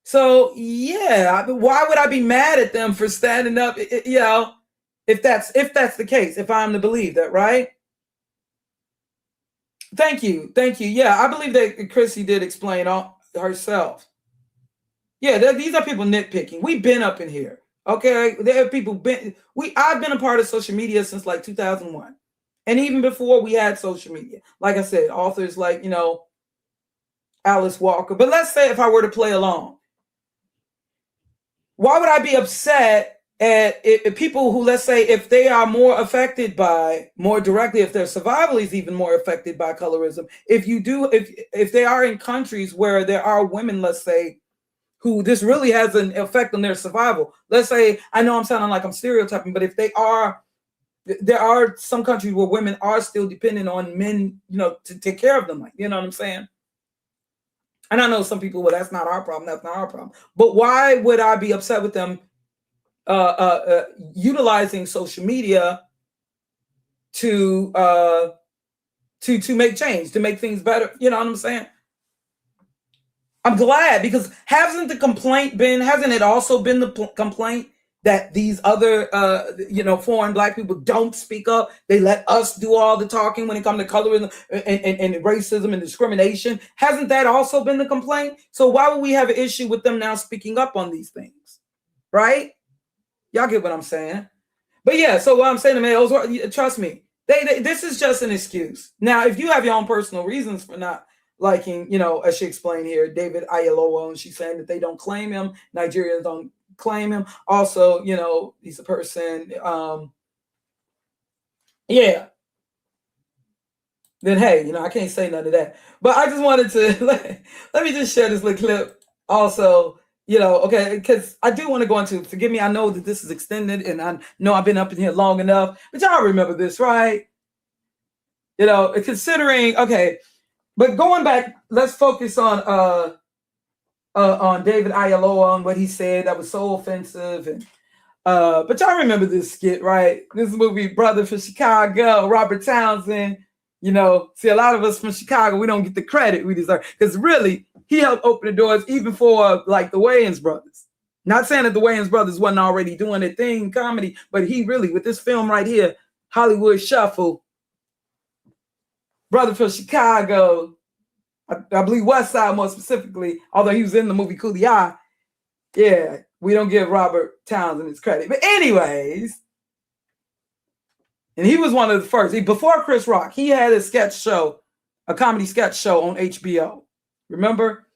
So yeah, why would I be mad at them for standing up? If that's the case, if I'm to believe that, right? Thank you. Yeah, I believe that Chrissy did explain herself. Yeah, these are people nitpicking. We've been up in here. Okay, there are people I've been a part of social media since like 2001, and even before we had social media. Like I said, authors like Alice Walker. But let's say if I were to play along, why would I be upset at people who, let's say, if they are more affected by, more directly, if their survival is even more affected by colorism, if they are in countries where there are women, let's say, who this really has an effect on their survival. Let's say, I know I'm sounding like I'm stereotyping, but if there are some countries where women are still dependent on men, to take care of them, like, you know what I'm saying? And I know some people, well, that's not our problem. But why would I be upset with them utilizing social media to make change, to make things better? You know what I'm saying? I'm glad, because hasn't it also been the complaint that these other, foreign Black people don't speak up? They let us do all the talking when it comes to colorism and racism and discrimination. Hasn't that also been the complaint? So why would we have an issue with them now speaking up on these things? Right? Y'all get what I'm saying? But yeah, so what I'm saying to males, trust me, this is just an excuse. Now, if you have your own personal reasons for not liking, as she explained here, David Oyelowo, and she's saying that they don't claim him, Nigerians don't claim him. Also, he's a person, yeah. Then hey, I can't say none of that. But I just wanted to let me just share this little clip. Also, okay, because I do want to go into, forgive me, I know that this is extended, and I know I've been up in here long enough, but y'all remember this, right? Considering, okay, but going back, let's focus on David Oyelowo and what he said that was so offensive, and but y'all remember this skit, right? This movie, Brother from Chicago, Robert Townsend. See, a lot of us from Chicago, we don't get the credit we deserve, because really, he helped open the doors even for like the Wayans brothers. Not saying that the Wayans brothers wasn't already doing their thing, comedy, but he really, with this film right here, Hollywood Shuffle, Brother from Chicago, I believe West Side more specifically, although he was in the movie Coolie Eye. Yeah, we don't give Robert Townsend his credit. But anyways, and he was one of the first. Before Chris Rock, he had a sketch show, a comedy sketch show on HBO. Remember?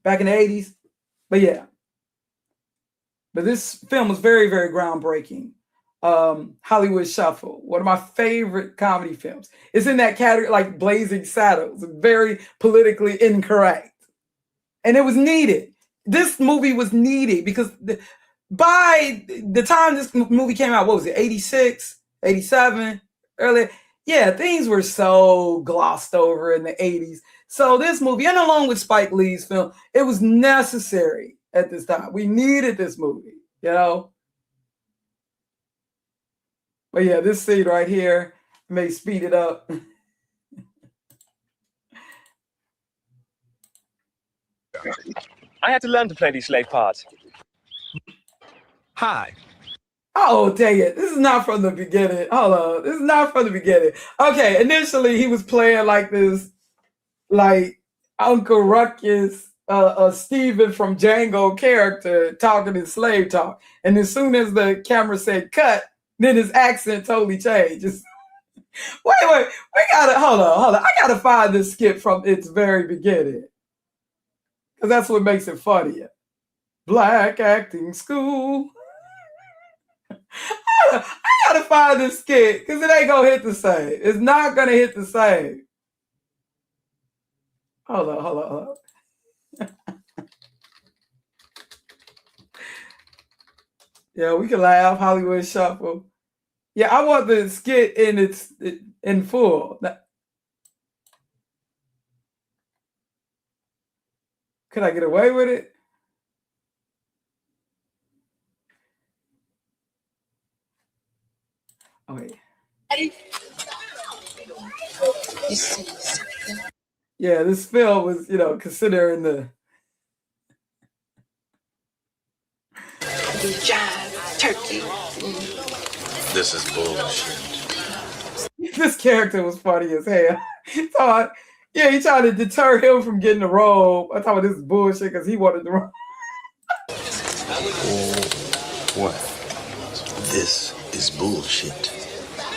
Back in the 80s? But yeah. But this film was very, very groundbreaking. Hollywood Shuffle, one of my favorite comedy films. It's in that category like Blazing Saddles, very politically incorrect. And it was needed. This movie was needed because by the time this movie came out, what was it, 86? 87, earlier. Yeah, things were so glossed over in the 80s. So this movie, and along with Spike Lee's film, it was necessary at this time. We needed this movie, But yeah, this scene right here may speed it up. I had to learn to play these slave parts. Hi. Oh, dang it. This is not from the beginning. Hold on. This is not from the beginning. Okay, initially he was playing like this, like Uncle Ruckus, Steven from Django character talking in slave talk. And as soon as the camera said cut, then his accent totally changed. Wait, hold on. I gotta find this skit from its very beginning. Because that's what makes it funnier. Black acting school. I gotta find this skit because it ain't gonna hit the same. It's not gonna hit the same. Hold on. Yeah, we can laugh. Hollywood Shuffle. Yeah, I want the skit in full. Could I get away with it? Oh, wait. Yeah, this film was, considering the turkey. This is bullshit. This character was funny as hell. He tried to deter him from getting the role. I thought this is bullshit because he wanted the role. What? This is bullshit.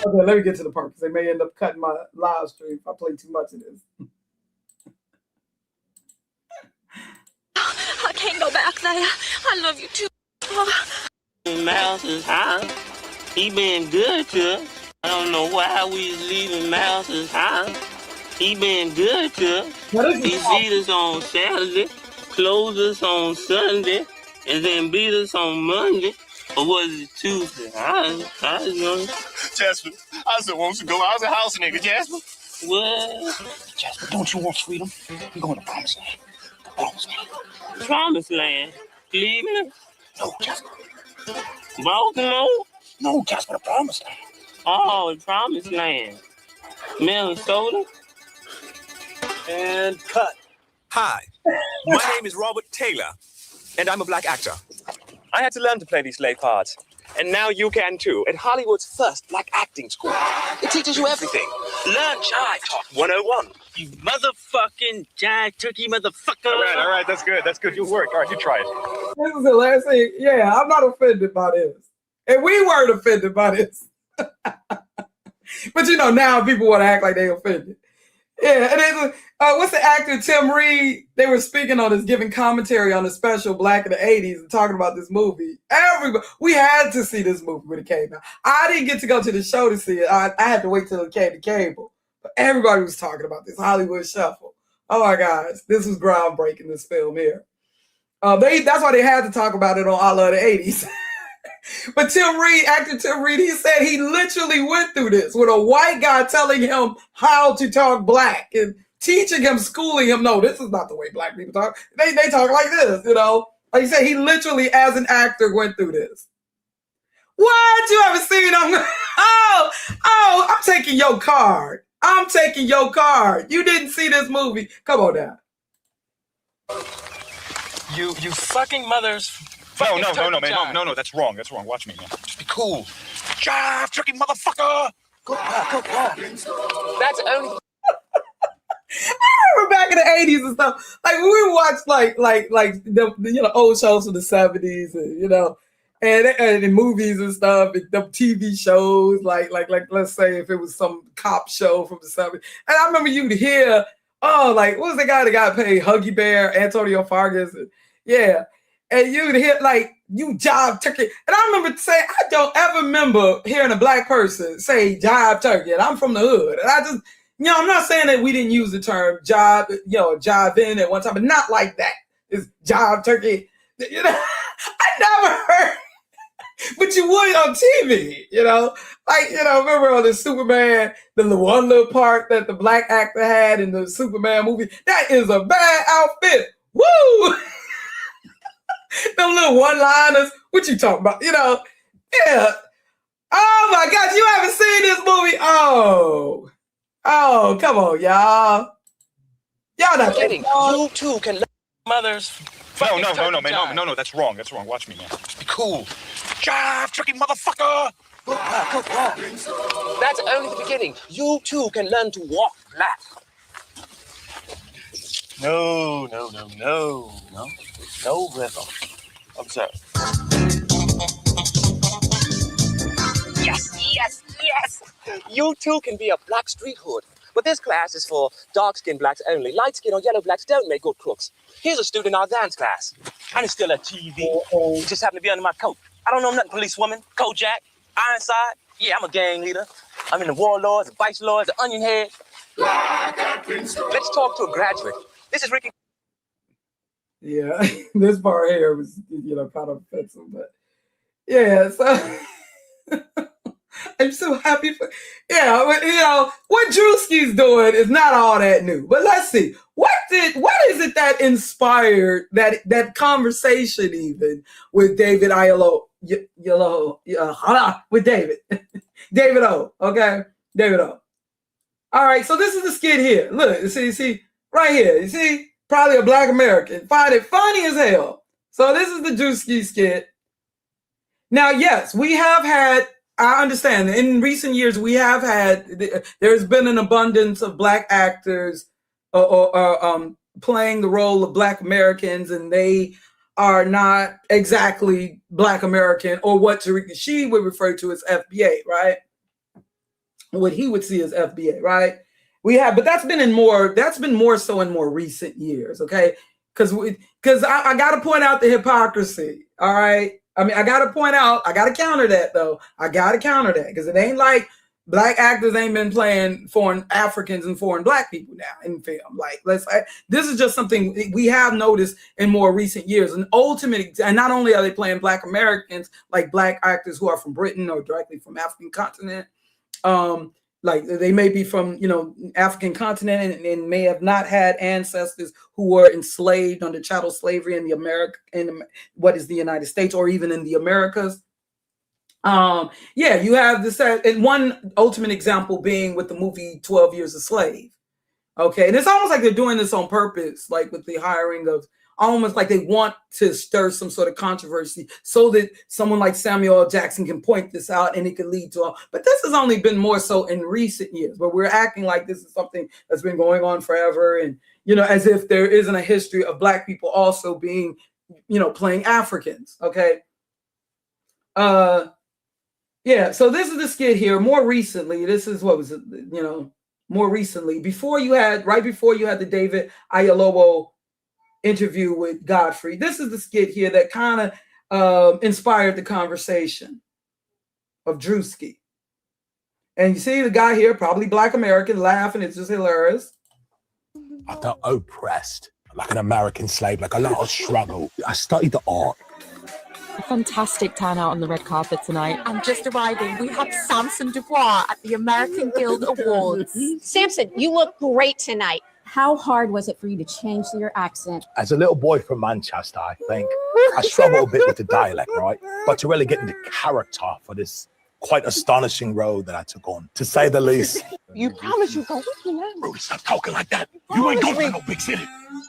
Okay, let me get to the part because they may end up cutting my live stream if I play too much of this. I can't go back there. I love you too. Mouse is high. He been good to us. I don't know why we leaving Mouse's house. He been good to us. He feed us on Saturday, close us on Sunday, and then beat us on Monday. Or was it Tuesday? I don't know. Jasper, I still want to go. I was a house nigga, Jasper. What? Jasper, don't you want freedom? I'm going to Promised Land. Promised Land. Promised Land? Cleveland? No, Jasper. Baltimore? No, Jasper, the Promised Land. Oh, the Promised Land. Minnesota? And cut. Hi, my name is Robert Taylor, and I'm a black actor. I had to learn to play these slave parts, and now you can too, at Hollywood's first black acting school. It teaches you everything. Learn Jive Talk 101. You motherfucking jive turkey motherfucker. All right, that's good. You worked. All right, you try it. This is the last thing. Yeah, I'm not offended by this. And we weren't offended by this. But you know, now people want to act like they offended. Yeah, and then what's the actor Tim Reed? They were speaking on this, giving commentary on the special Black in the 80s and talking about this movie. Everybody, we had to see this movie when it came out. I didn't get to go to the show to see it. I had to wait till it came to cable. But everybody was talking about this Hollywood Shuffle. Oh my gosh, this was groundbreaking, this film here. That's why they had to talk about it on I Love the 80s. But actor Tim Reed, he said he literally went through this with a white guy telling him how to talk Black and teaching him, schooling him. No, this is not the way Black people talk. They talk like this, you know. Like he said, he literally, as an actor, went through this. What? You haven't seen him? Oh, I'm taking your card. I'm taking your card. You didn't see this movie. Come on now. You fucking mothers. No, that's wrong. That's wrong. Watch me, man. Just be cool. Jive, tricky motherfucker. Go. That's only. I remember back in the 80s and stuff. Like when we watched like the old shows from the 70s and and in movies and stuff, and the TV shows, like let's say if it was some cop show from the 70s. And I remember you'd hear, what was the guy that got paid? Huggy Bear, Antonio Fargas, and you'd hear you jive turkey. And I remember saying, I don't ever remember hearing a Black person say jive turkey. And I'm from the hood. And I just, I'm not saying that we didn't use the term jive, jive in at one time, but not like that. It's jive turkey. I never heard, but you would on TV, remember on the Superman, the one little part that the Black actor had in the Superman movie. That is a bad outfit. Woo! Them little one-liners. What you talking about? Yeah. Oh my gosh, you haven't seen this movie? Oh, come on, y'all. Y'all not kidding. You too can mothers. No, that's wrong. That's wrong. Watch me, man. Just be cool. Jive, tricky motherfucker. Go. That's only the beginning. You too can learn to walk Black. No rhythm. Observe. Yes. You too can be a Black street hood. But this class is for dark-skinned Blacks only. Light-skinned or yellow Blacks don't make good cooks. Here's a student in our dance class. And it's still a TV. He just happened to be under my coat. I don't know nothing, policewoman, Kojak, Ironside. Yeah, I'm a gang leader. I'm in the Warlords, the Vice Lords, the Onion Head. Let's talk to a graduate. This is Ricky. Yeah, this part here was, kind of offensive, but yeah, so I'm so happy for, what Drewski's doing is not all that new, but let's see, what is it that inspired that conversation even with David Oyelowo, with David O, okay, David O. All right, so this is the skit here. Look, see, right here, you see? Probably a Black American. Find it funny as hell. So this is the Drewski skit. Now, yes, we have had, I understand, in recent years, we have had, there's been an abundance of Black actors playing the role of Black Americans, and they are not exactly Black American, or what Tariq Nasheed would refer to as FBA, right? What he would see as FBA, right? We have, but that's been more so in more recent years, okay? Because I got to point out the hypocrisy, all right? I mean, I got to counter that though. I got to counter that because it ain't like Black actors ain't been playing foreign Africans and foreign Black people now in film. Like, this is just something we have noticed in more recent years. And not only are they playing Black Americans, like Black actors who are from Britain or directly from African continent, like they may be from, African continent and may have not had ancestors who were enslaved under chattel slavery in what is the United States or even in the Americas. You have this, and one ultimate example being with the movie 12 Years a Slave. Okay, and it's almost like they're doing this on purpose, like with the hiring of, almost like they want to stir some sort of controversy so that someone like Samuel L. Jackson can point this out and it could lead to all. But this has only been more so in recent years, where we're acting like this is something that's been going on forever. And, as if there isn't a history of Black people also being, playing Africans. Okay. Yeah, so this is the skit here. More recently, this is what was it, more recently, right before you had the David Oyelowo interview with Godfrey. This is the skit here that kind of inspired the conversation of Drewski. And you see the guy here, probably Black American, laughing. It's just hilarious. I felt oppressed, like an American slave, like a lot of struggle. I studied the art. A fantastic turnout on the red carpet tonight. I'm just arriving. We have Samson Dubois at the American Guild Awards. Samson, you look great tonight. How hard was it for you to change your accent? As a little boy from Manchester, I think, I struggle a bit with the dialect, right? But to really get into character for this quite astonishing role that I took on, to say the least. You promise you go with me now? Rudy, stop talking like that. You ain't going to no big city.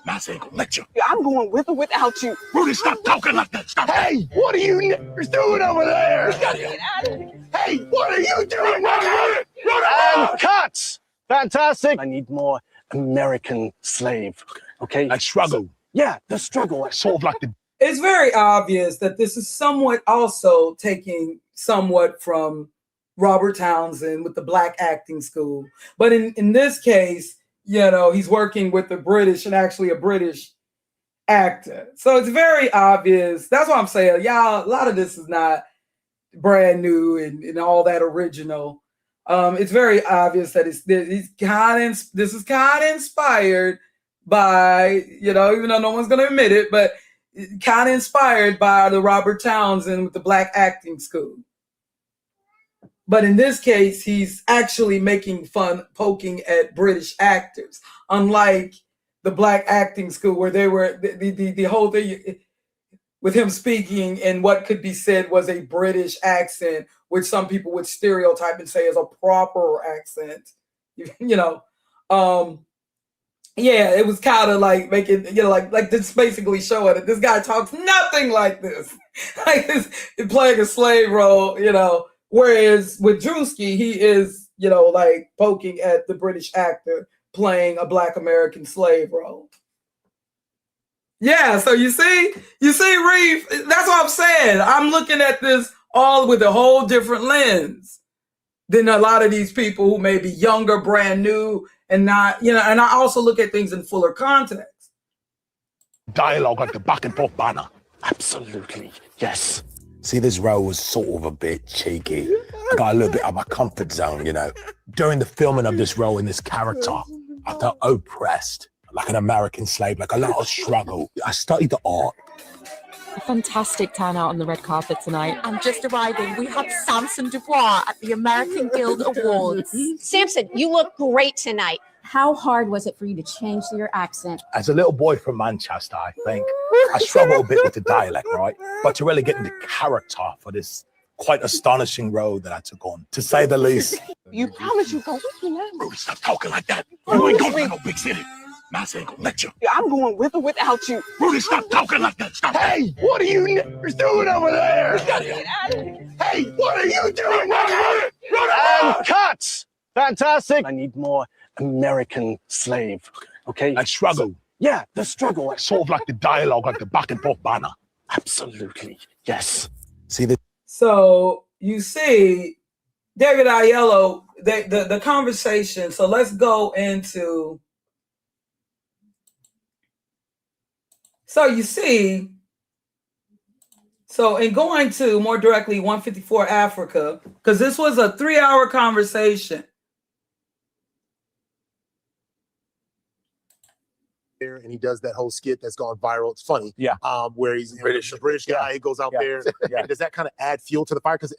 Mass ain't gonna let you. I'm going with or without you. Rudy, stop talking like that. Stop. Hey, what are you niggers doing over there? Hey, what are you doing? And cut! Fantastic. I need more American slave, okay? Like struggle. Yeah, the struggle. Sort of like the... It's very obvious that this is somewhat also taking somewhat from Robert Townsend with the Black Acting School. But in this case, he's working with the British and actually a British actor. So it's very obvious. That's what I'm saying. Y'all, a lot of this is not brand new and all that original. It's very obvious that this is kind of inspired by, even though no one's going to admit it, but kind of inspired by the Robert Townsend with the Black Acting School. But in this case, he's actually making fun, poking at British actors, unlike the Black Acting School, where they were the whole thing with him speaking in what could be said was a British accent, which some people would stereotype and say is a proper accent. Yeah, it was kind of like making, like this basically showing that this guy talks nothing like this, like this, playing a slave role, Whereas with Drewski, he is, like poking at the British actor playing a Black American slave role. Yeah, so you see, Reeve, that's what I'm saying. I'm looking at this all with a whole different lens than a lot of these people who may be younger, brand new, and not, and I also look at things in fuller context. Dialogue like the back and forth banner. Absolutely, yes. See, this role was sort of a bit cheeky. I got a little bit out of my comfort zone, During the filming of this role in this character, I felt oppressed, like an American slave, like a lot of struggle. I studied the art. A fantastic turnout on the red carpet tonight. I'm just arriving. We have Samson Dubois at the American Guild Awards. Samson, you look great tonight. How hard was it for you to change your accent? As a little boy from Manchester, I think, I struggle a bit with the dialect, right? But to really get into character for this quite astonishing role that I took on, to say the least. You promise you go with me now? Rudy, stop talking like that. You ain't going to no big city. Mass ain't gonna let you. I'm going with or without you. Rudy, stop talking like that. Stop. Hey, what are you niggers doing over there? Hey, what are you doing? And cut! Fantastic. I need more American slave, okay? Like struggle. So, yeah, the struggle. Sort of like the dialogue, like the back and forth banner. Absolutely, yes. See the. So you see, David Oyelowo, the conversation. So let's go into. So you see, in going to more directly 154 Africa, because this was a 3-hour conversation. And he does that whole skit that's gone viral. It's funny. Yeah. Where he's the British guy, he goes out there. Yeah. And does that kind of add fuel to the fire? Because,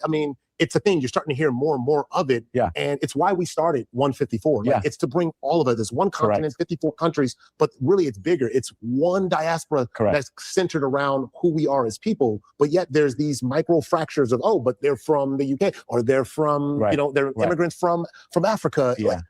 it's a thing. You're starting to hear more and more of it. Yeah. And it's why we started 154. Yeah. It's to bring all of it. There's one continent, 54 countries, but really it's bigger. It's one diaspora that's centered around who we are as people. But yet there's these micro fractures of, but they're from the UK or they're from, they're immigrants from Africa. Yeah.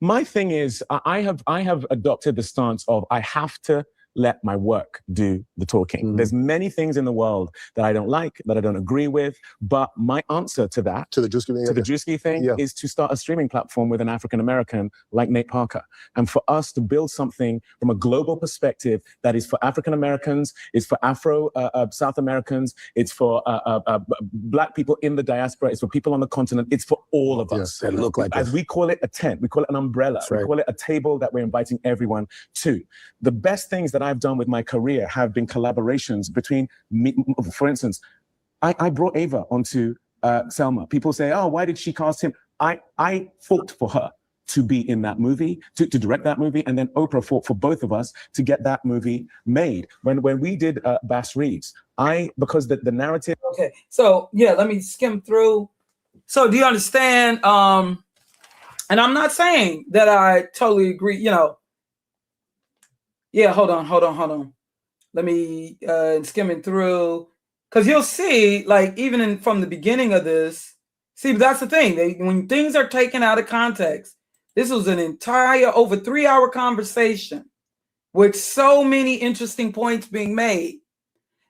My thing is, I have adopted the stance of I have to let my work do the talking. There's many things in the world that I don't like, that I don't agree with, but my answer to that, to the Drewski thing, is to start a streaming platform with an African-American like Nate Parker. And for us to build something from a global perspective that is for African-Americans, is for South Americans, it's for Black people in the diaspora, it's for people on the continent, it's for all of us. They look like As we call it a tent, we call it an umbrella, we call it a table that we're inviting everyone to. The best things that I've done with my career have been collaborations between me. For instance, I brought Ava onto Selma. People say, oh, why did she cast him? I fought for her to be in that movie, to direct that movie, and then Oprah fought for both of us to get that movie made. When we did Bass Reeves, because the narrative... Okay, so yeah, let me skim through. So do you understand? And I'm not saying that I totally agree, you know. Yeah, hold on. Let me skimming through, because you'll see, like, even from the beginning of this, see, but that's the thing. When things are taken out of context, this was an entire over 3-hour conversation with so many interesting points being made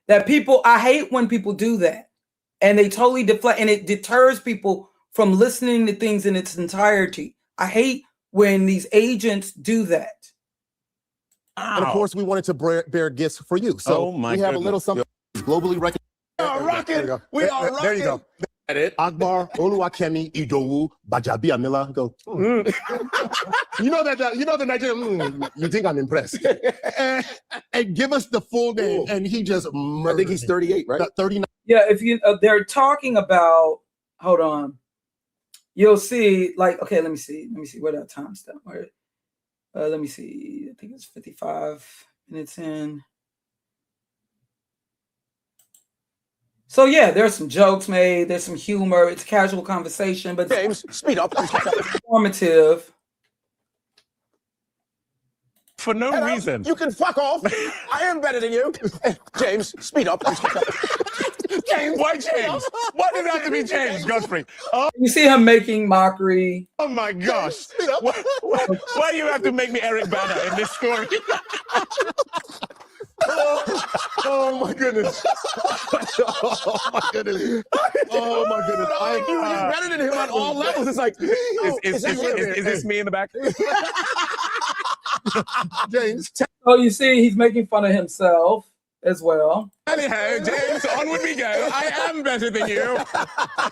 that I hate when people do that, and they totally deflect, and it deters people from listening to things in its entirety. I hate when these agents do that. And of course, we wanted to bear gifts for you. So we have a little something globally recognized. We are rocking. We are rocking. There you go. Akbar Oluwakemi Idowu Bajabi Amila. Go. You know the Nigerian. You think I'm impressed? And give us the full name, and he just. I think he's 38, right? 39. Yeah, if you they're talking about. Hold on. You'll see. Like, okay, let me see. Where that timestamp? Where? Let me see. I think it's 55 minutes in. So yeah, there's some jokes made. There's some humor. It's casual conversation, but James, speed up. Informative. For no reason. You can fuck off. I am better than you. James, speed up. James, why James? Why did it have to be James, Godfrey? Oh. You see him making mockery. Oh my gosh. Why do you have to make me Eric Banner in this story? Oh my goodness. Oh my goodnnes. Oh my goodness. You're better than him on all levels. It's like, is this me in the back? James. Oh, you see, he's making fun of himself as well. Anyhow, James, onward we go. I am better than you.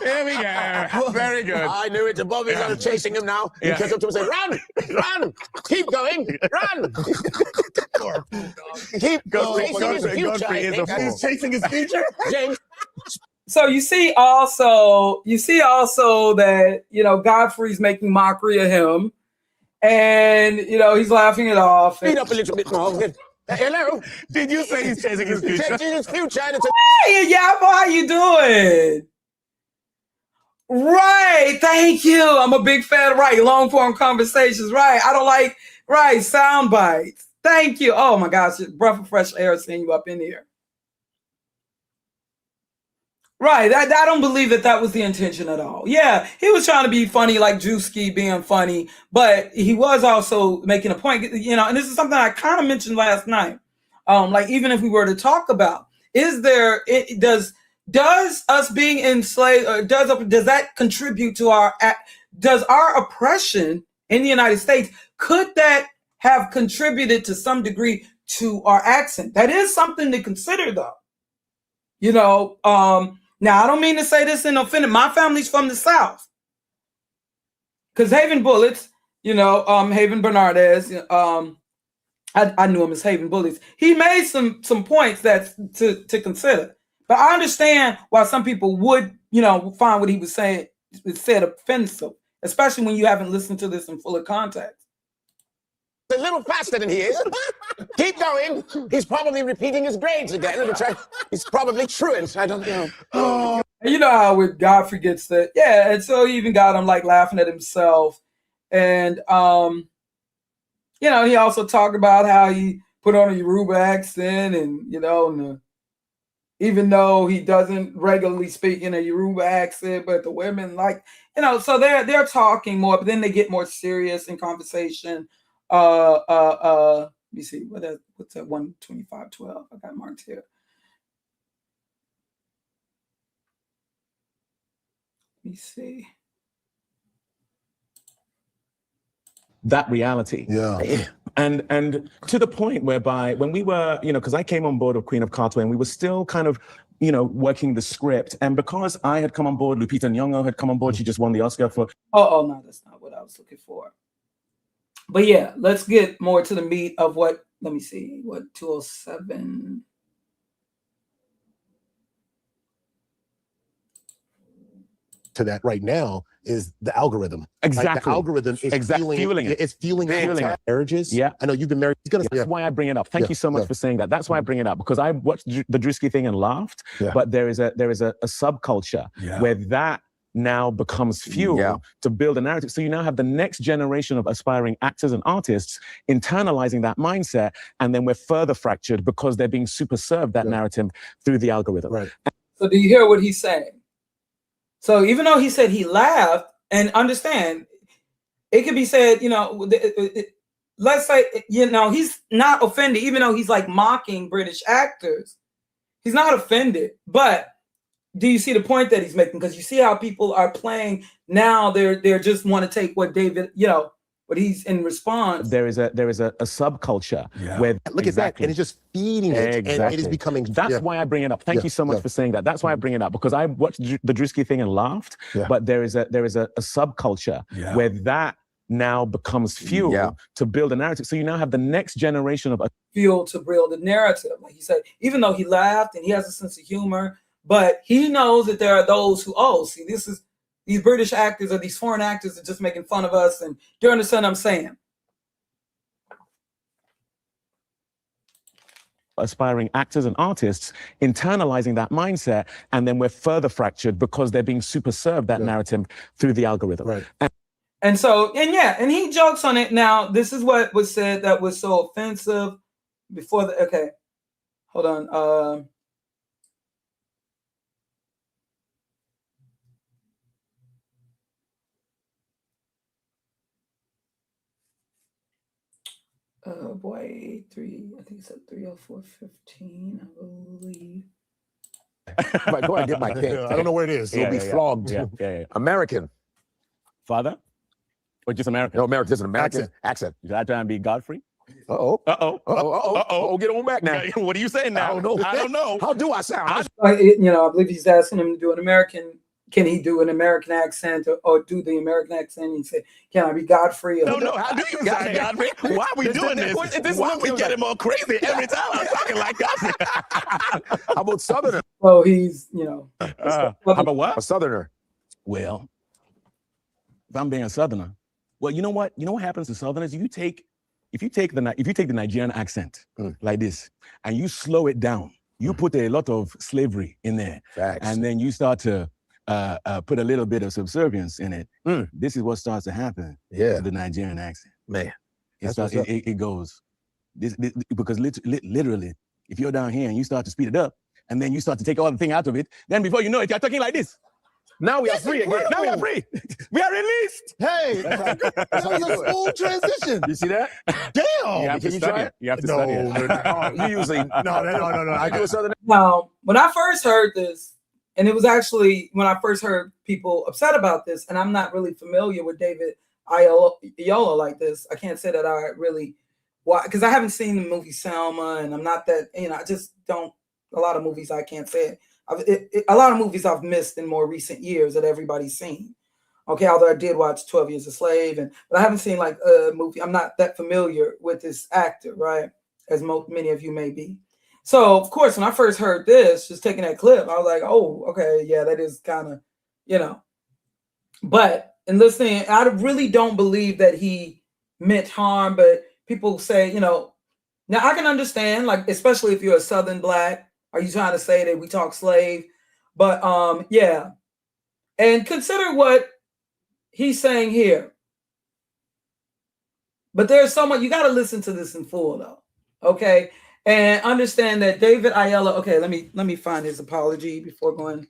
Here we go. Very good. I knew it. Bobby's chasing him now. He comes up to him and says, run, keep going, run. Keep going. Godfrey is a fool. He's chasing his future. James. So you see also that, Godfrey's making mockery of him, and, he's laughing it off. Speed up a little bit more. Hello. Did you say he's chasing his future? Chasing his future. Hey, Yabba, how you doing? Right, thank you. I'm a big fan of long form conversations. Right, I don't like sound bites. Thank you. Oh my gosh, breath of fresh air seeing you up in here. Right, I don't believe that was the intention at all. Yeah, he was trying to be funny, like Drewski being funny, but he was also making a point, and this is something I kind of mentioned last night. Like, even if we were to talk about, does us being enslaved, or does that contribute to does our oppression in the United States, could that have contributed to some degree to our accent? That is something to consider, though. Now, I don't mean to say this in offended. My family's from the South. Because Haven Bullets, Haven Bernardez, I knew him as Haven Bullets. He made some points that's to consider. But I understand why some people would, find what he was saying said offensive, especially when you haven't listened to this in fuller context. A little faster than he is. Keep going. He's probably repeating his grades again. He's probably truant. I don't know. Oh. You know how with Godfrey gets that. Yeah, and so he even got him like laughing at himself. And he also talked about how he put on a Yoruba accent and, even though he doesn't regularly speak in a Yoruba accent, but the women so they're talking more, but then they get more serious in conversation. me see, what's that 125.12? I got marked here. Let me see. That reality. Yeah. And to the point whereby when we were, because I came on board of Queen of Cartway and we were still kind of, working the script. And because I had come on board, Lupita Nyong'o had come on board, she just won the Oscar for... Oh, no, that's not what I was looking for. But yeah, let's get more to the meat of what, let me see, what 207... to that right now is the algorithm. Exactly. Like the algorithm is fueling it. It's fueling marriages. Yeah. I know you've been married. That's why I bring it up. Thank you so much for saying that. That's why I bring it up, because I watched the Drewski thing and laughed, but there is a subculture where that now becomes fuel to build a narrative. So you now have the next generation of aspiring actors and artists internalizing that mindset, and then we're further fractured because they're being super served that narrative through the algorithm. Right. So do you hear what he's saying? So even though he said he laughed, and understand, it could be said, let's say, he's not offended, even though he's like mocking British actors. He's not offended. But do you see the point that he's making? Because you see how people are playing now. They're just want to take what David, what he's in response. There is a subculture where look at that, and it's just feeding it, and it is becoming. That's why I bring it up. Thank you so much for saying that. That's why I bring it up, because I watched the Drewski thing and laughed. But there is a subculture where that now becomes fuel to build a narrative. So you now have the next generation of fuel to build a narrative. Like he said, even though he laughed and he has a sense of humor, but he knows that there are those who, these British actors or these foreign actors are just making fun of us. And do you understand what I'm saying? Aspiring actors and artists internalizing that mindset, and then we're further fractured because they're being super served that narrative through the algorithm. Right. And he jokes on it. Now, this is what was said that was so offensive before hold on. Boy, I think it's at 304.15, I believe. But go ahead, get my pen. I don't know where it is. He'll be flogged. Yeah. American. Father? Or just American? No, American. Just an American accent. Did I try and be Godfrey? Uh-oh, get on back now. What are you saying now? I don't know. How do I sound? I believe he's asking him to do an American. Can he do an American accent or do the American accent? He said, "Can I be Godfrey?" No. How do you sound, Godfrey? Why are we doing this? This is when we get him all crazy every time I'm talking like Godfrey. How about Southerner? Oh, he's how about what? A Southerner. Well, if I'm being a Southerner, well, you know what? You know what happens to Southerners? If you take the Nigerian accent like this and you slow it down, you put a lot of slavery in there, and then you start to put a little bit of subservience in it. This is what starts to happen to the Nigerian accent. Man, it goes this because literally, if you're down here and you start to speed it up, and then you start to take all the thing out of it, then before you know it, you're talking like this. Now we are free again. Now we are free. We are released. Hey, that was a smooth transition. You see that? Damn. You have to study it. You have to study it. You usually no. I do a Southern. Now, when I first heard this, and it was actually when I first heard people upset about this, and I'm not really familiar with David Oyelowo like this. I can't say that I really, because I haven't seen the movie Selma, and I'm not that, I just don't, a lot of movies I can't say it. A lot of movies I've missed in more recent years that everybody's seen. Okay, although I did watch 12 Years a Slave, but I haven't seen like a movie. I'm not that familiar with this actor, right? As many of you may be. So, of course, when I first heard this, just taking that clip, I was like, oh, okay, yeah, that is kind of, But in listening, I really don't believe that he meant harm, but people say, now I can understand, like, especially if you're a Southern Black, are you trying to say that we talk slave? But, yeah. And consider what he's saying here. But there's someone, you got to listen to this in full, though, okay? And understand that David Oyelowo, okay, let me find his apology before going.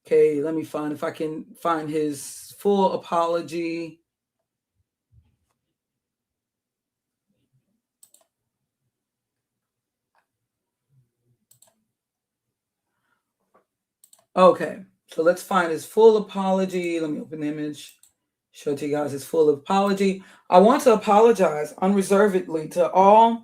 Okay, let me find if I can find his full apology. Okay, so let's find his full apology. Let me open the image, show it to you guys his full apology. I want to apologize unreservedly to all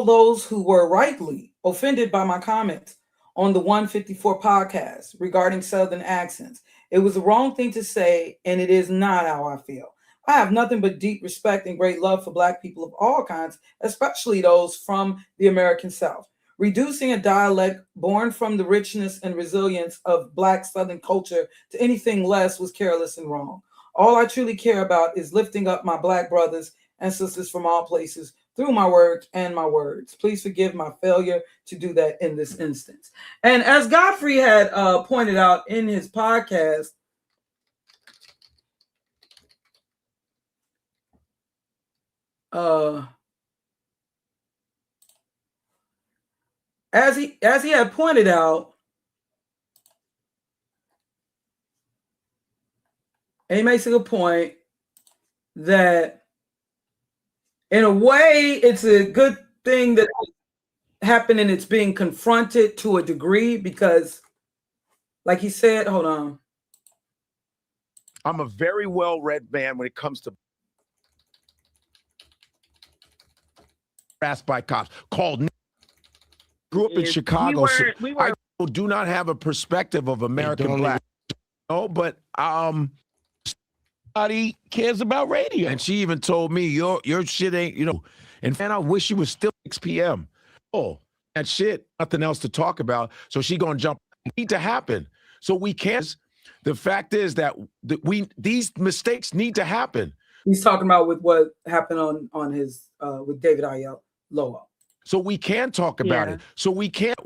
those who were rightly offended by my comments on the 154 podcast regarding Southern accents. It was the wrong thing to say, and it is not how I feel. I have nothing but deep respect and great love for Black people of all kinds, especially those from the American South. Reducing a dialect born from the richness and resilience of Black Southern culture to anything less was careless and wrong. All I truly care about is lifting up my Black brothers and sisters from all places through my work and my words. Please forgive my failure to do that in this instance. And as Godfrey had pointed out in his podcast, as he had pointed out, and he makes a good point that in a way, it's a good thing that happened and it's being confronted to a degree because, like he said, hold on. I'm a very well-read man when it comes to harassed by cops. Grew up in Chicago. I do not have a perspective of American Black. No, but nobody cares about radio. And she even told me your shit ain't, and I wish it was still 6 p.m. Oh, that shit, nothing else to talk about. So she gonna jump. Need to happen. So we can't. The fact is that these mistakes need to happen. He's talking about with what happened on his with David Oyelowo. So we can talk about it. So we can't.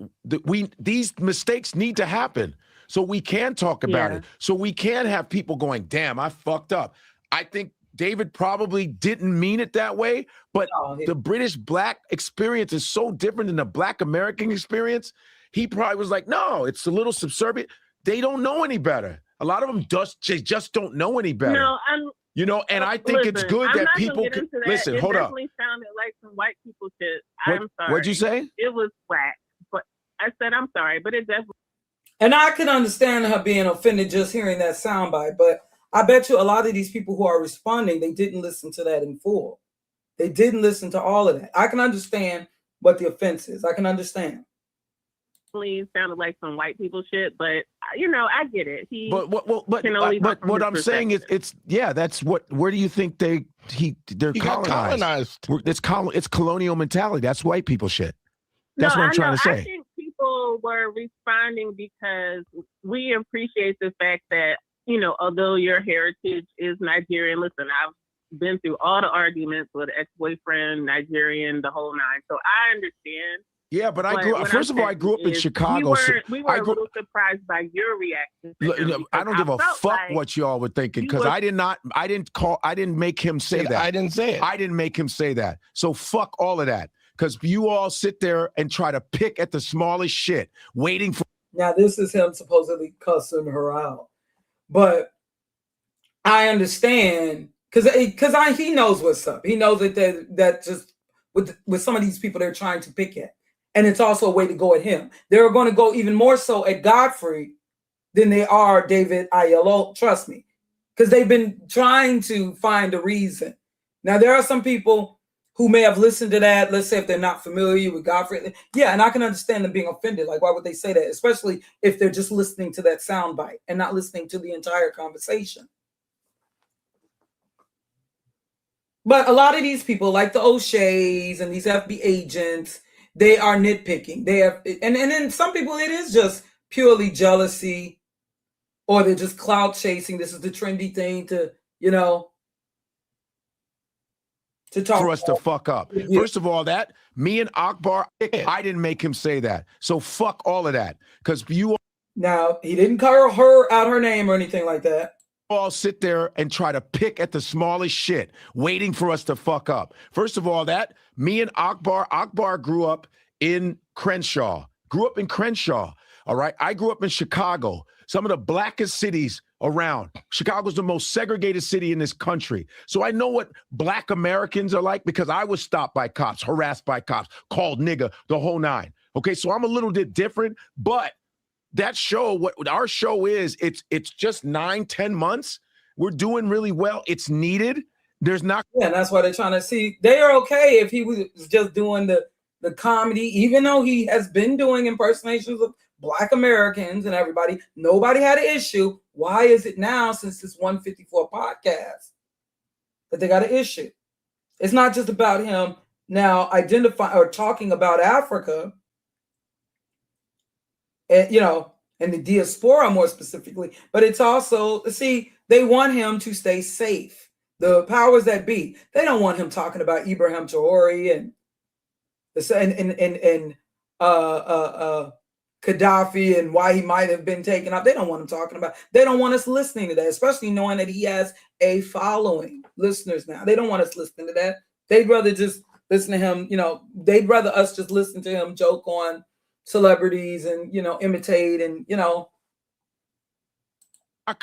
These mistakes need to happen. So we can talk about it. So we can have people going, damn, I fucked up. I think David probably didn't mean it that way, but the British Black experience is so different than the Black American experience. He probably was like, no, it's a little subservient. They don't know any better. A lot of them just don't know any better. No, and I think it's good that people can listen. Hold up. It definitely sounded like some white people shit. I'm sorry. What'd you say? It was whack, but I said I'm sorry, but it definitely. And I can understand her being offended just hearing that soundbite, but I bet you a lot of these people who are responding, they didn't listen to that in full. They didn't listen to all of that. I can understand what the offense is. I can understand. Sounded like some white people shit, but I get it. But what I'm saying is, that's what. Where do you think they're colonized? It's colonial mentality. That's white people shit. That's what I'm trying to say. I think people were responding because we appreciate the fact that although your heritage is Nigerian. Listen, I've been through all the arguments with ex-boyfriend, Nigerian, the whole nine, so I understand. Yeah, but I grew up. First of all, I grew up in Chicago. We were a little surprised by your reaction. I don't give a fuck what y'all were thinking because I didn't make him say that. I didn't say it. I didn't make him say that. So fuck all of that because you all sit there and try to pick at the smallest shit, waiting for. Now this is him supposedly cussing her out, but I understand because he knows what's up. He knows that just with some of these people they're trying to pick at. And it's also a way to go at him. They're going to go even more so at Godfrey than they are David Oyelowo, trust me. Because they've been trying to find a reason. Now, there are some people who may have listened to that, let's say if they're not familiar with Godfrey. Yeah, and I can understand them being offended. Like, why would they say that? Especially if they're just listening to that soundbite and not listening to the entire conversation. But a lot of these people, like the Oshays and these FBA agents, they are nitpicking. They have, and then some people, it is just purely jealousy, or they're just clout chasing. This is the trendy thing to talk for us to fuck up. Yeah. First of all, that me and Akbar, I didn't make him say that. So fuck all of that, because you. Now he didn't call her out her name or anything like that. All sit there and try to pick at the smallest shit, waiting for us to fuck up. First of all, that me and Akbar grew up in Crenshaw. All right. I grew up in Chicago, some of the blackest cities around. Chicago's the most segregated city in this country. So I know what black Americans are like because I was stopped by cops, harassed by cops, called nigga, the whole nine. Okay. So I'm a little bit different, but that show, what our show is, it's just 9-10 months. We're doing really well. It's needed. There's not. Yeah, and that's why they're trying to see. They are okay if he was just doing the comedy, even though he has been doing impersonations of Black Americans and everybody. Nobody had an issue. Why is it now, since this 154 podcast, that they got an issue? It's not just about him now identifying or talking about Africa, and and the diaspora more specifically, but it's also, see, they want him to stay safe. The powers that be, they don't want him talking about Ibrahim Traore and Gaddafi and why he might have been taken out. They don't want him talking about. They don't want us listening to that, especially knowing that he has a following, listeners now. They don't want us listening to that. They'd rather just listen to him. They'd rather us just listen to him joke on celebrities and imitate and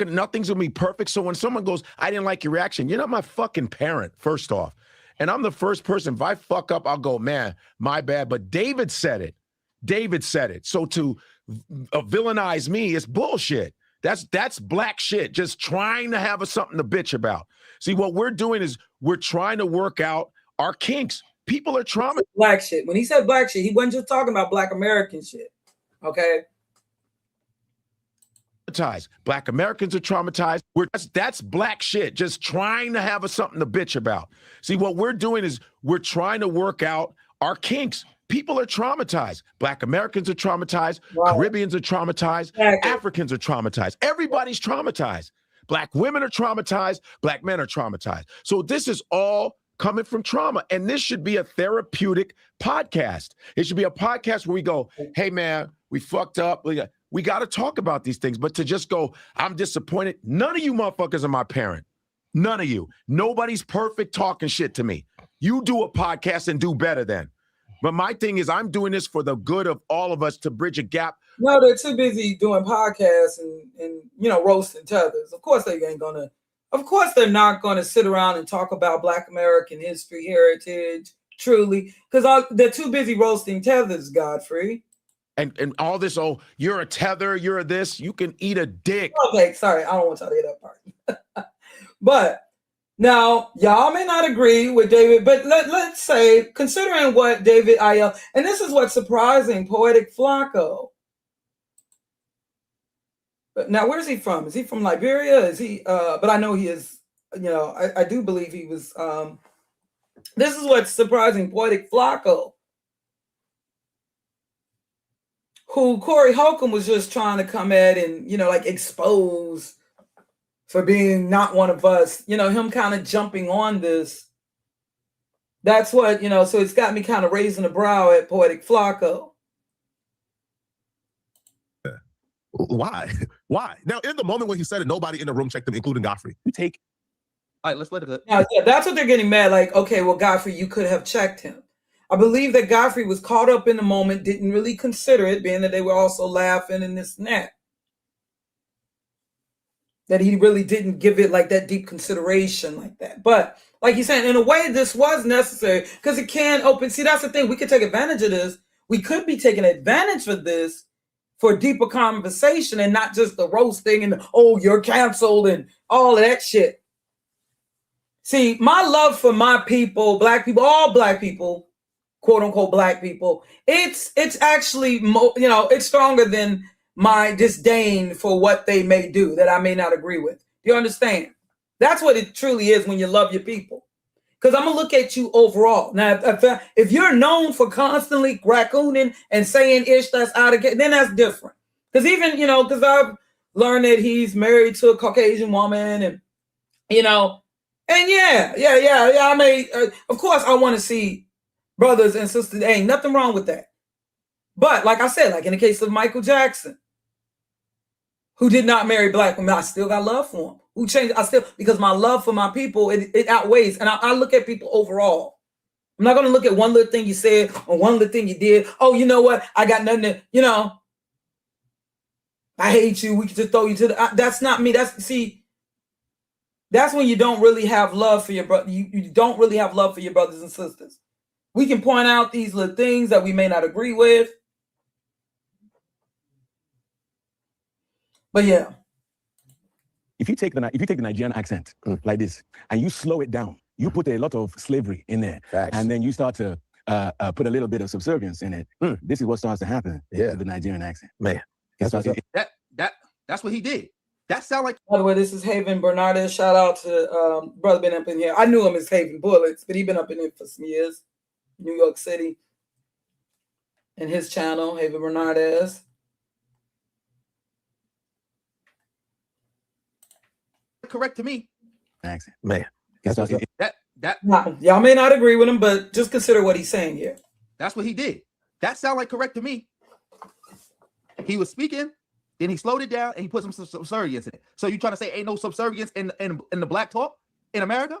Nothing's gonna be perfect. So when someone goes, I didn't like your reaction, you're not my fucking parent, first off. And I'm the first person, if I fuck up, I'll go, man, my bad. But David said it. So to villainize me is bullshit. That's black shit, just trying to have something to bitch about. See, what we're doing is we're trying to work out our kinks. People are traumatized. Black shit. When he said black shit, he wasn't just talking about Black American shit. Okay? Black Americans are traumatized. That's black shit, just trying to have something to bitch about. See, what we're doing is we're trying to work out our kinks. People are traumatized. Black Americans are traumatized. Wow. Caribbeans are traumatized. Exactly. Africans are traumatized. Everybody's traumatized. Black women are traumatized. Black men are traumatized. So this is all coming from trauma. And this should be a therapeutic podcast. It should be a podcast where we go, hey, man, we fucked up. We got to talk about these things. But to just go, I'm disappointed. None of you motherfuckers are my parent. None of you. Nobody's perfect talking shit to me. You do a podcast and do better then. But my thing is, I'm doing this for the good of all of us to bridge a gap. No, they're too busy doing podcasts and roasting tethers. Of course they ain't gonna. Of course they're not gonna sit around and talk about Black American history, heritage, truly, because they're too busy roasting tethers, Godfrey. And all this, you're a tether, you're a this, you can eat a dick. Okay, sorry, I don't want y'all to hear that part. But now, y'all may not agree with David, but let's say, considering what David Oyelowo, and this is what's surprising, Poetic Flacco. But now, where's he from? Is he from Liberia? Is he, but I know he is, I do believe he was, this is what's surprising, Poetic Flacco, who Corey Holcomb was just trying to come at and, expose for being not one of us, him kind of jumping on this. That's what, so it's got me kind of raising the brow at Poetic Flacco. Why? Now, in the moment when he said it, nobody in the room checked him, including Godfrey. All right, let's let it. Now, yeah, that's what they're getting mad. Like, okay, well, Godfrey, you could have checked him. I believe that Godfrey was caught up in the moment, didn't really consider it, being that they were also laughing and this and that. That he really didn't give it like that deep consideration like that. But like you said, in a way, this was necessary because it can open. See, that's the thing. We could take advantage of this. We could be taking advantage of this for deeper conversation and not just the roasting and you're canceled and all of that shit. See, my love for my people, Black people, all Black people, quote unquote Black people, it's actually it's stronger than my disdain for what they may do that I may not agree with. You understand? That's what it truly is when you love your people. Because I'm gonna look at you overall. Now, if you're known for constantly raccooning and saying ish that's out of, then that's different. Because even because I've learned that he's married to a Caucasian woman, and and yeah. I may, of course, I want to see brothers and sisters. There ain't nothing wrong with that. But like I said, like in the case of Michael Jackson, who did not marry Black women, I still got love for him. Who changed? Because my love for my people, it outweighs. And I look at people overall. I'm not going to look at one little thing you said or one little thing you did. Oh, you know what? I got nothing to, I hate you. We can just throw you to the. That's not me. That's when you don't really have love for your brother. You don't really have love for your brothers and sisters. We can point out these little things that we may not agree with. But yeah. If you take the Nigerian accent like this and you slow it down, you put a lot of slavery in there, and then you start to put a little bit of subservience in it. This is what starts to happen to the Nigerian accent. Man, that's what he did. That sound like. By the way, this is Haven Bernardez. Shout out to brother been up in here. I knew him as Haven Bullets, but he been up in here for some years. New York City. And his channel, Haven Bernardez. Correct to me. Accent. Man. Y'all may not agree with him, but just consider what he's saying here. That's what he did. That sound like correct to me. He was speaking, then he slowed it down and he put some subservience in it. So you trying to say ain't no subservience in the black talk in America?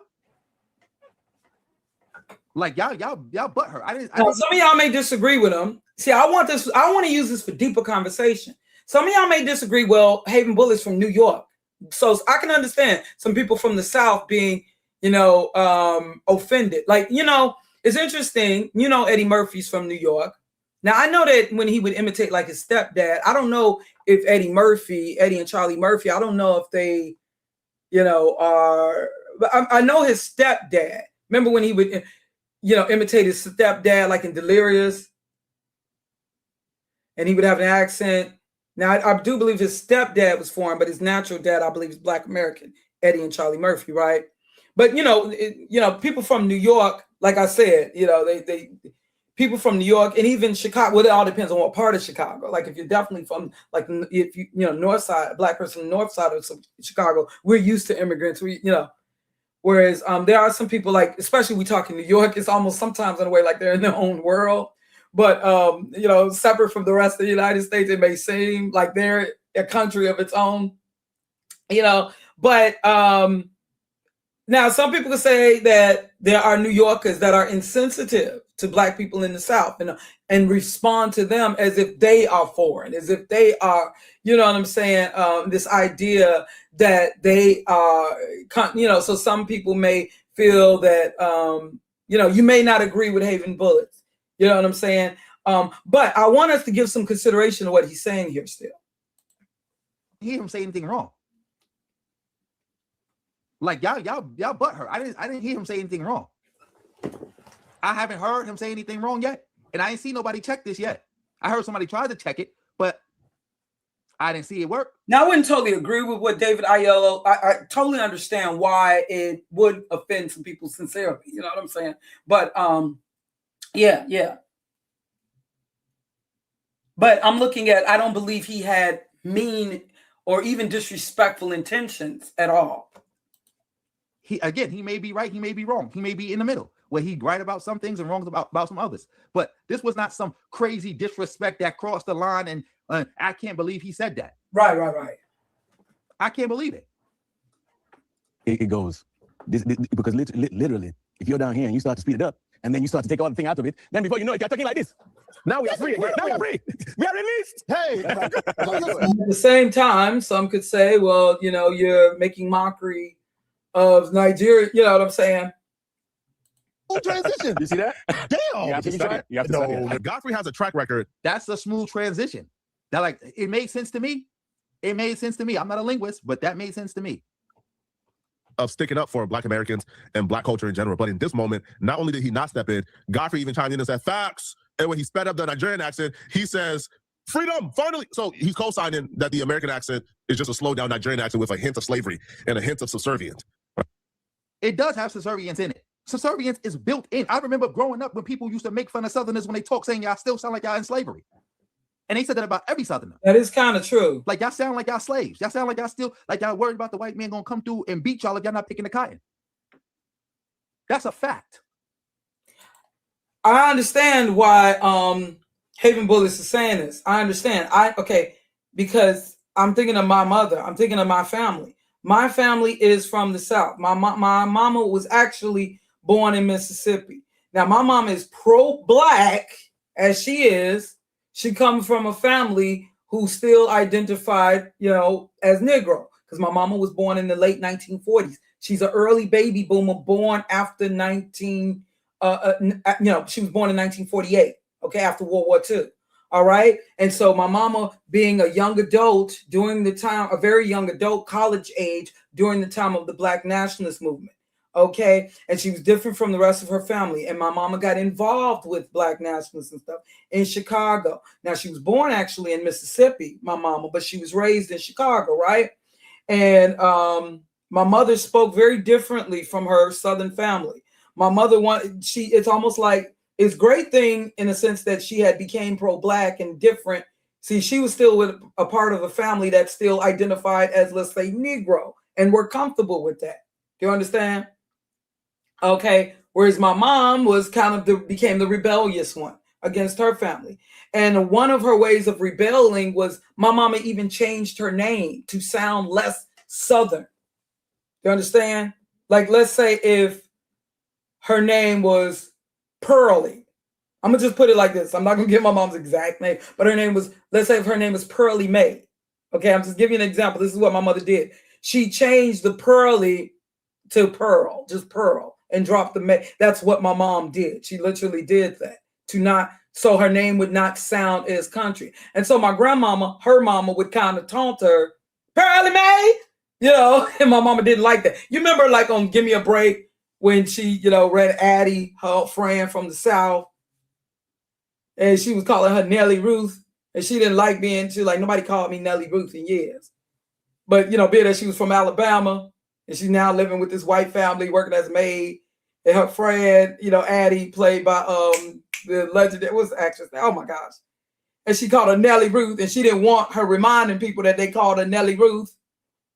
Like y'all butthurt. Some of y'all may disagree with him. See, I want to use this for deeper conversation. Some of y'all may disagree. Well, Haven Bullets from New York. So I can understand some people from the South being, offended. Like, it's interesting. Eddie Murphy's from New York. Now, I know that when he would imitate like his stepdad, I don't know if Eddie and Charlie Murphy, I don't know if they, are, but I know his stepdad. Remember when he would, imitate his stepdad like in Delirious? And he would have an accent. Now, I do believe his stepdad was foreign, but his natural dad, I believe, is Black American, Eddie and Charlie Murphy, right? But, people from New York, like I said, they people from New York and even Chicago, well, it all depends on what part of Chicago. Like if you're definitely from, like, if you, north side, Black person, north side of Chicago, we're used to immigrants, whereas there are some people, like, especially we talk in New York, it's almost sometimes in a way like they're in their own world. But, separate from the rest of the United States, it may seem like they're a country of its own, but now some people could say that there are New Yorkers that are insensitive to Black people in the South and respond to them as if they are foreign, as if they are, this idea that they are, so some people may feel that, you may not agree with Haven Bullets. You know what I'm saying? But I want us to give some consideration to what he's saying here still. Hear him say anything wrong. Like y'all butthurt. I didn't hear him say anything wrong. I haven't heard him say anything wrong yet. And I ain't seen nobody check this yet. I heard somebody try to check it, but I didn't see it work. Now, I wouldn't totally agree with what David Oyelowo. I totally understand why it would offend some people sincerely. You know what I'm saying? But yeah. But I'm looking at, I don't believe he had mean or even disrespectful intentions at all. He may be right, he may be wrong. He may be in the middle, where he right about some things and wrong about some others. But this was not some crazy disrespect that crossed the line, and I can't believe he said that. Right. I can't believe it. It goes, because literally, if you're down here and you start to speed it up, and then you start to take all the thing out of it, then before you know it, you're talking like this. Now we are free. Now we are free. We are released. Hey. At the same time, some could say, well, you're making mockery of Nigeria. You know what I'm saying? Transition. You see that? Damn. You have to study it. Godfrey has a track record. That's a smooth transition. That it made sense to me. It made sense to me. I'm not a linguist, but that made sense to me. Of sticking up for Black Americans and Black culture in general. But in this moment, not only did he not step in, Godfrey even chimed in and said, facts. And when he sped up the Nigerian accent, he says, freedom, finally. So he's co-signing that the American accent is just a slowed down Nigerian accent with a hint of slavery and a hint of subservience. It does have subservience in it. Subservience is built in. I remember growing up when people used to make fun of Southerners when they talk, saying y'all still sound like y'all in slavery. And they said that about every Southerner. That is kind of true. Like y'all sound like y'all slaves. Y'all sound like y'all still, like y'all worried about the white man gonna come through and beat y'all if y'all not picking the cotton. That's a fact. I understand why Haven Bullets is saying this. I understand. Because I'm thinking of my mother. I'm thinking of my family. My family is from the South. My mama was actually born in Mississippi. Now, my mom is pro-Black, as she is. She comes from a family who still identified, as Negro, because my mama was born in the late 1940s. She's an early baby boomer born after she was born in 1948, okay, after World War II. All right. And so my mama, being a young adult during the time, a very young adult, college age, during the time of the Black nationalist movement. Okay. And she was different from the rest of her family. And my mama got involved with Black nationalists and stuff in Chicago. Now, she was born actually in Mississippi, my mama, but she was raised in Chicago. Right. And my mother spoke very differently from her Southern family. My mother it's almost like, it's a great thing in a sense that she had became pro-Black and different. See, she was still with a part of a family that still identified as, let's say, Negro, and we're comfortable with that. Do you understand? Okay. Whereas my mom was became the rebellious one against her family. And one of her ways of rebelling was my mama even changed her name to sound less Southern. You understand? Like, let's say if her name was Pearly. I'm going to just put it like this. I'm not going to give my mom's exact name, but her name was, let's say if her name was Pearly May. Okay, I'm just giving you an example. This is what my mother did. She changed the Pearly to Pearl, just Pearl, and dropped the May. That's what my mom did. She literally did that so her name would not sound as country. And so my grandmama, her mama would kind of taunt her, Pearly May, and my mama didn't like that. You remember like on Give Me a Break, when she, read Addie, her friend from the South, and she was calling her Nellie Ruth, and she didn't like she was like, nobody called me Nellie Ruth in years. But, being that she was from Alabama, and she's now living with this white family, working as a maid, and her friend, Addie, played by the legendary, what's the actress? Oh my gosh. And she called her Nellie Ruth, and she didn't want her reminding people that they called her Nellie Ruth.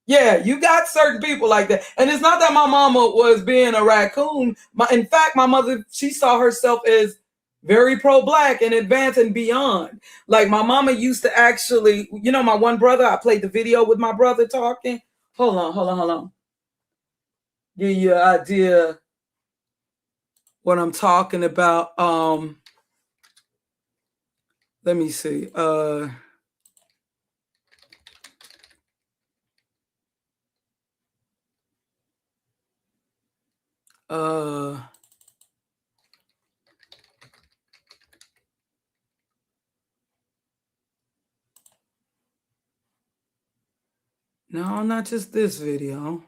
Yeah, you got certain people like that. And it's not that my mama was being a raccoon. In fact, my mother, she saw herself as very pro-Black and advanced and beyond. Like my mama used to actually, my one brother, I played the video with my brother talking. Hold on. Give you an idea what I'm talking about. Let me see. No, not just this video.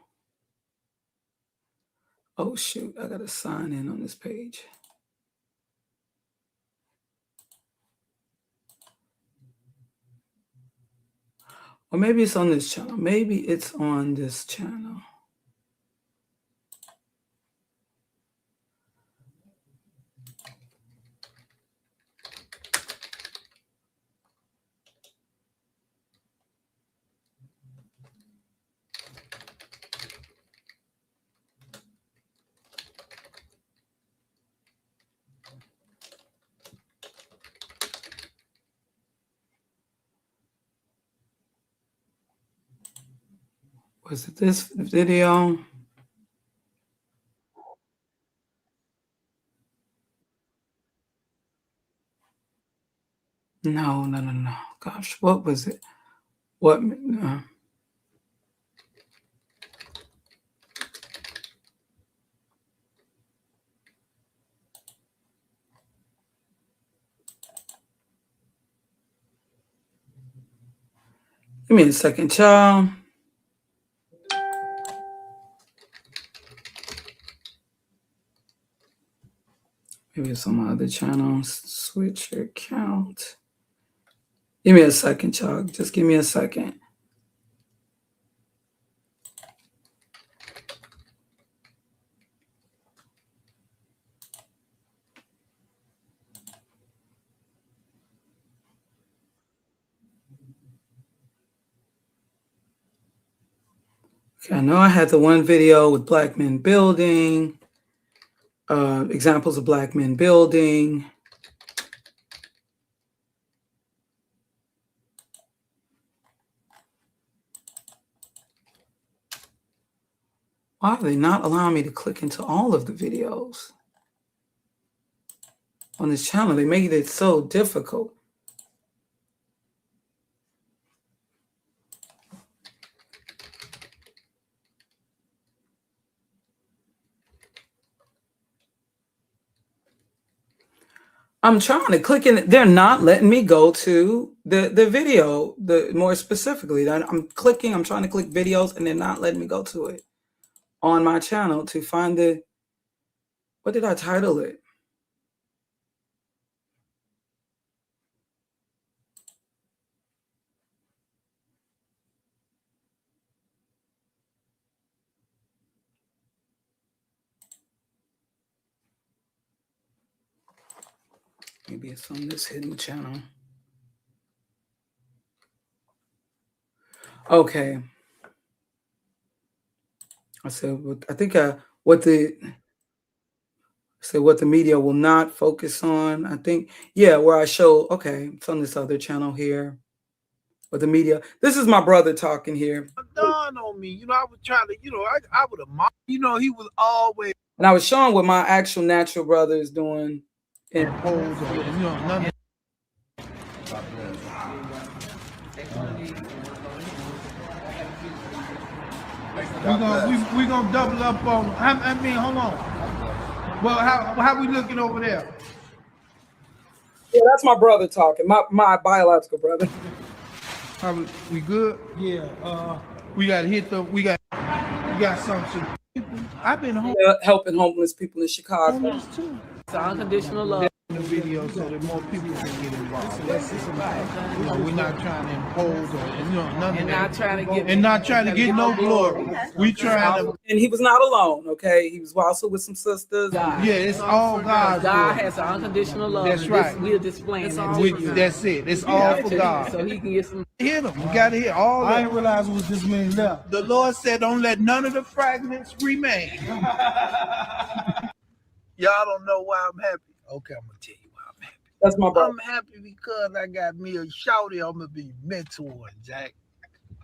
Oh shoot, I gotta sign in on this page. Or maybe it's on this channel. Maybe it's on this channel. Was it this video? No. Gosh, what was it? What? Give me a second, child. Maybe it's on my other channel. Switch your account. Give me a second, child. Just give me a second. Okay, I know I had the one video with Black men building, examples of Black men building. Why are they not allowing me to click into all of the videos on this channel? They made it so difficult. I'm trying to click in. They're not letting me go to the video. More specifically, I'm clicking. I'm trying to click videos, and they're not letting me go to it on my channel to find the. What did I title it? Maybe it's on this hidden channel. Okay. I said, I think what the media will not focus on. I think, yeah, where I show, okay, it's on this other channel here. But the media, this is my brother talking here. Dawned on me, I was trying to, I would have, he was always. And I was showing what my actual natural brother is doing. And none. We're gonna double up on. I mean, hold on. Well, how we looking over there? Yeah, that's my brother talking. My biological brother. We good? Yeah. We got to hit the. We got something. I've been home. Helping homeless people in Chicago. Homeless too. It's unconditional love. The video so that more people can get involved. That's it. We're not trying to impose or not trying to get no glory. We trying to. And he was not alone. Okay, he was also with some sisters. God. Yeah, it's all God. God has unconditional love. That's right. We're displaying that's it. It's all for God. So he can get some. Hit them. You got to hit all. I didn't realize it was this many left. The Lord said, "Don't let none of the fragments remain." Y'all don't know why I'm happy. Okay, I'm gonna tell you why I'm happy. That's my brother. I'm happy because I got me a shouty I'm gonna be mentoring, Jack.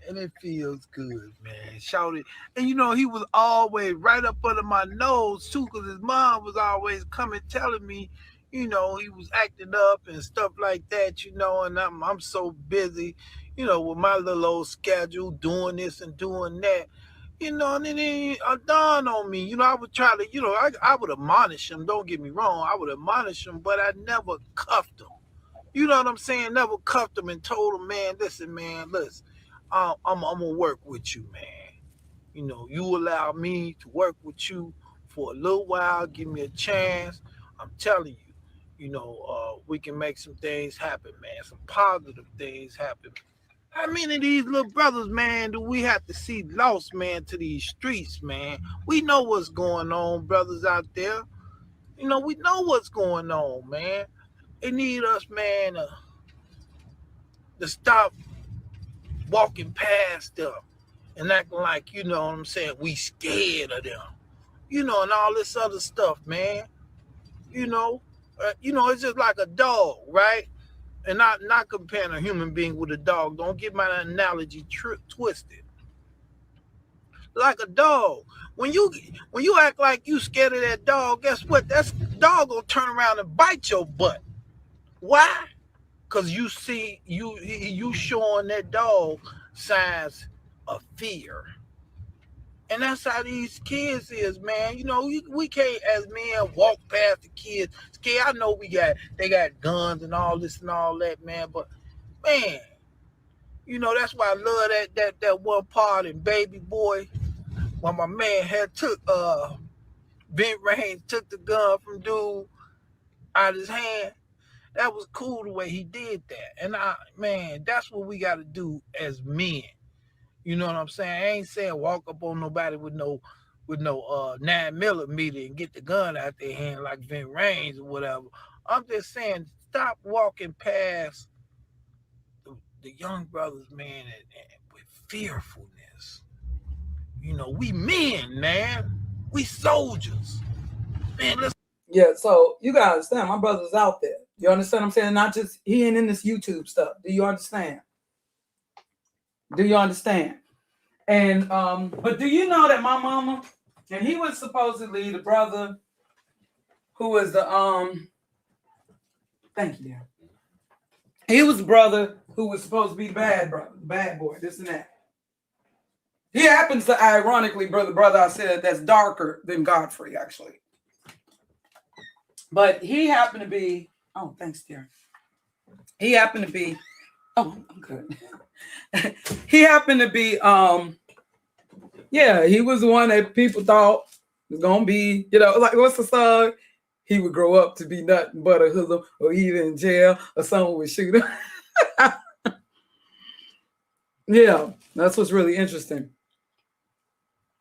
And it feels good, man. Shouty. And he was always right up under my nose too, because his mom was always coming telling me, he was acting up and stuff like that, and I'm so busy, with my little old schedule, doing this and doing that. And then it dawned on me, I would try to, I would admonish him. Don't get me wrong. I would admonish him, but I never cuffed him. You know what I'm saying? Never cuffed him and told him, man, listen, I'm going to work with you, man. You allow me to work with you for a little while. Give me a chance. I'm telling you, we can make some things happen, man. Some positive things happen. How many of these little brothers, man, do we have to see lost, man, to these streets, man? We know what's going on, brothers out there. We know what's going on, man. They need us, man, to stop walking past them and acting like, we scared of them. And all this other stuff, man. It's just like a dog, right? And not comparing a human being with a dog. Don't get my analogy twisted. Like a dog. When you act like you scared of that dog, guess what? That dog gonna turn around and bite your butt. Why? Because you see you showing that dog signs of fear. And that's how these kids is, man. We can't, as men, walk past the kids. I know they got guns and all this and all that, man. But man, that's why I love that one part in Baby Boy when my man had took Vent Range took the gun from dude out of his hand. That was cool the way he did that. And that's what we got to do as men. You know what I'm saying? I ain't saying walk up on nobody with no 9mm and get the gun out their hand like Vent Range or whatever. I'm just saying stop walking past the young brothers, man, and with fearfulness. We men, man. We soldiers. Man, let's. Yeah, so you gotta understand, my brother's out there. You understand what I'm saying? Not just he ain't in this YouTube stuff. Do you understand? Do you understand? And but do you know that my mama, and he was supposedly the brother who was the thank you, dear. He was the brother who was supposed to be the bad brother, the bad boy, this and that. He happens to ironically, brother I said that's darker than Godfrey, actually. But he happened to be Oh, thanks, dear. He happened to be, oh, I'm good. He happened to be, yeah, he was the one that people thought was gonna be, you know, like what's the song? He would grow up to be nothing but a hoodlum, or either in jail or someone would shoot him. Yeah, that's what's really interesting.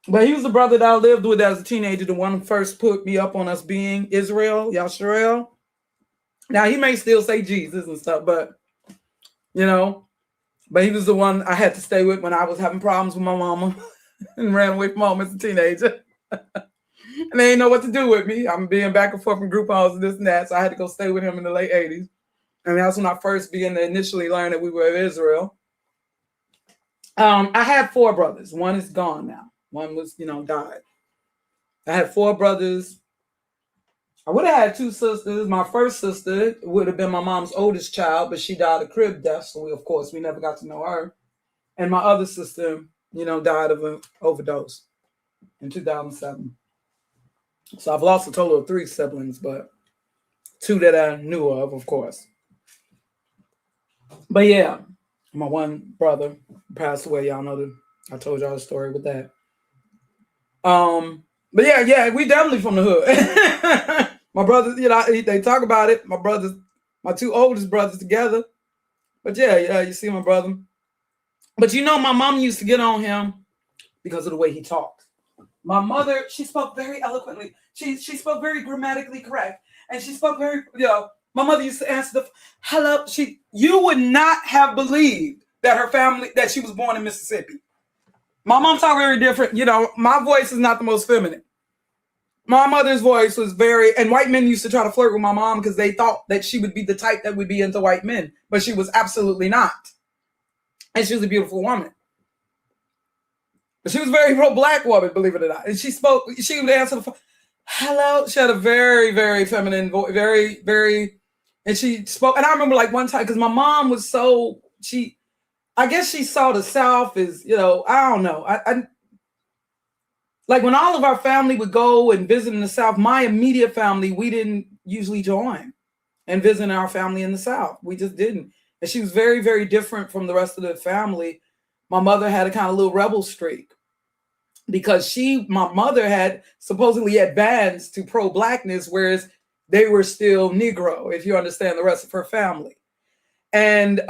But he was the brother that I lived with as a teenager, the one who first put me up on us being Israel, Yasharel. Now, he may still say Jesus and stuff, but, you know, but he was the one I had to stay with when I was having problems with my mama and ran away from home as a teenager. And they didn't know what to do with me. I'm being back and forth from group homes and this and that, so I had to go stay with him in the late 80s. And that's when I first began to initially learn that we were of Israel. I had 4 brothers. One is gone now. One was, you know, died. I had 4 brothers. I would have had 2 sisters. My first sister would have been my mom's oldest child, but she died of crib death. So we, of course, we never got to know her. And my other sister, you know, died of an overdose in 2007. So I've lost a total of 3 siblings, but 2 that I knew of course. But yeah, my one brother passed away. Y'all know I told y'all the story with that. But yeah, we definitely from the hood. My brothers, you know, they talk about it. My brothers, my 2 oldest brothers together. But yeah, you see my brother. But you know, my mom used to get on him because of the way he talked. My mother, she spoke very eloquently. She spoke very grammatically correct. And she spoke very, you know, my mother used to answer the hello. You would not have believed that her family, that she was born in Mississippi. My mom talked very different. You know, my voice is not the most feminine. My mother's voice was very, and white men used to try to flirt with my mom because they thought that she would be the type that would be into white men, but she was absolutely not. And she was a beautiful woman. But she was a very pro-black woman, believe it or not. And she would answer the phone, hello. She had a very, very feminine voice, very, very, and she spoke. And I remember like one time, because my mom was so, I guess she saw the South as, you know, I don't know. Like when all of our family would go and visit in the South, my immediate family, we didn't usually join and visit our family in the South. We just didn't. And she was very, very different from the rest of the family. My mother had a kind of little rebel streak because my mother had supposedly advanced to pro-blackness, whereas they were still Negro, if you understand the rest of her family. And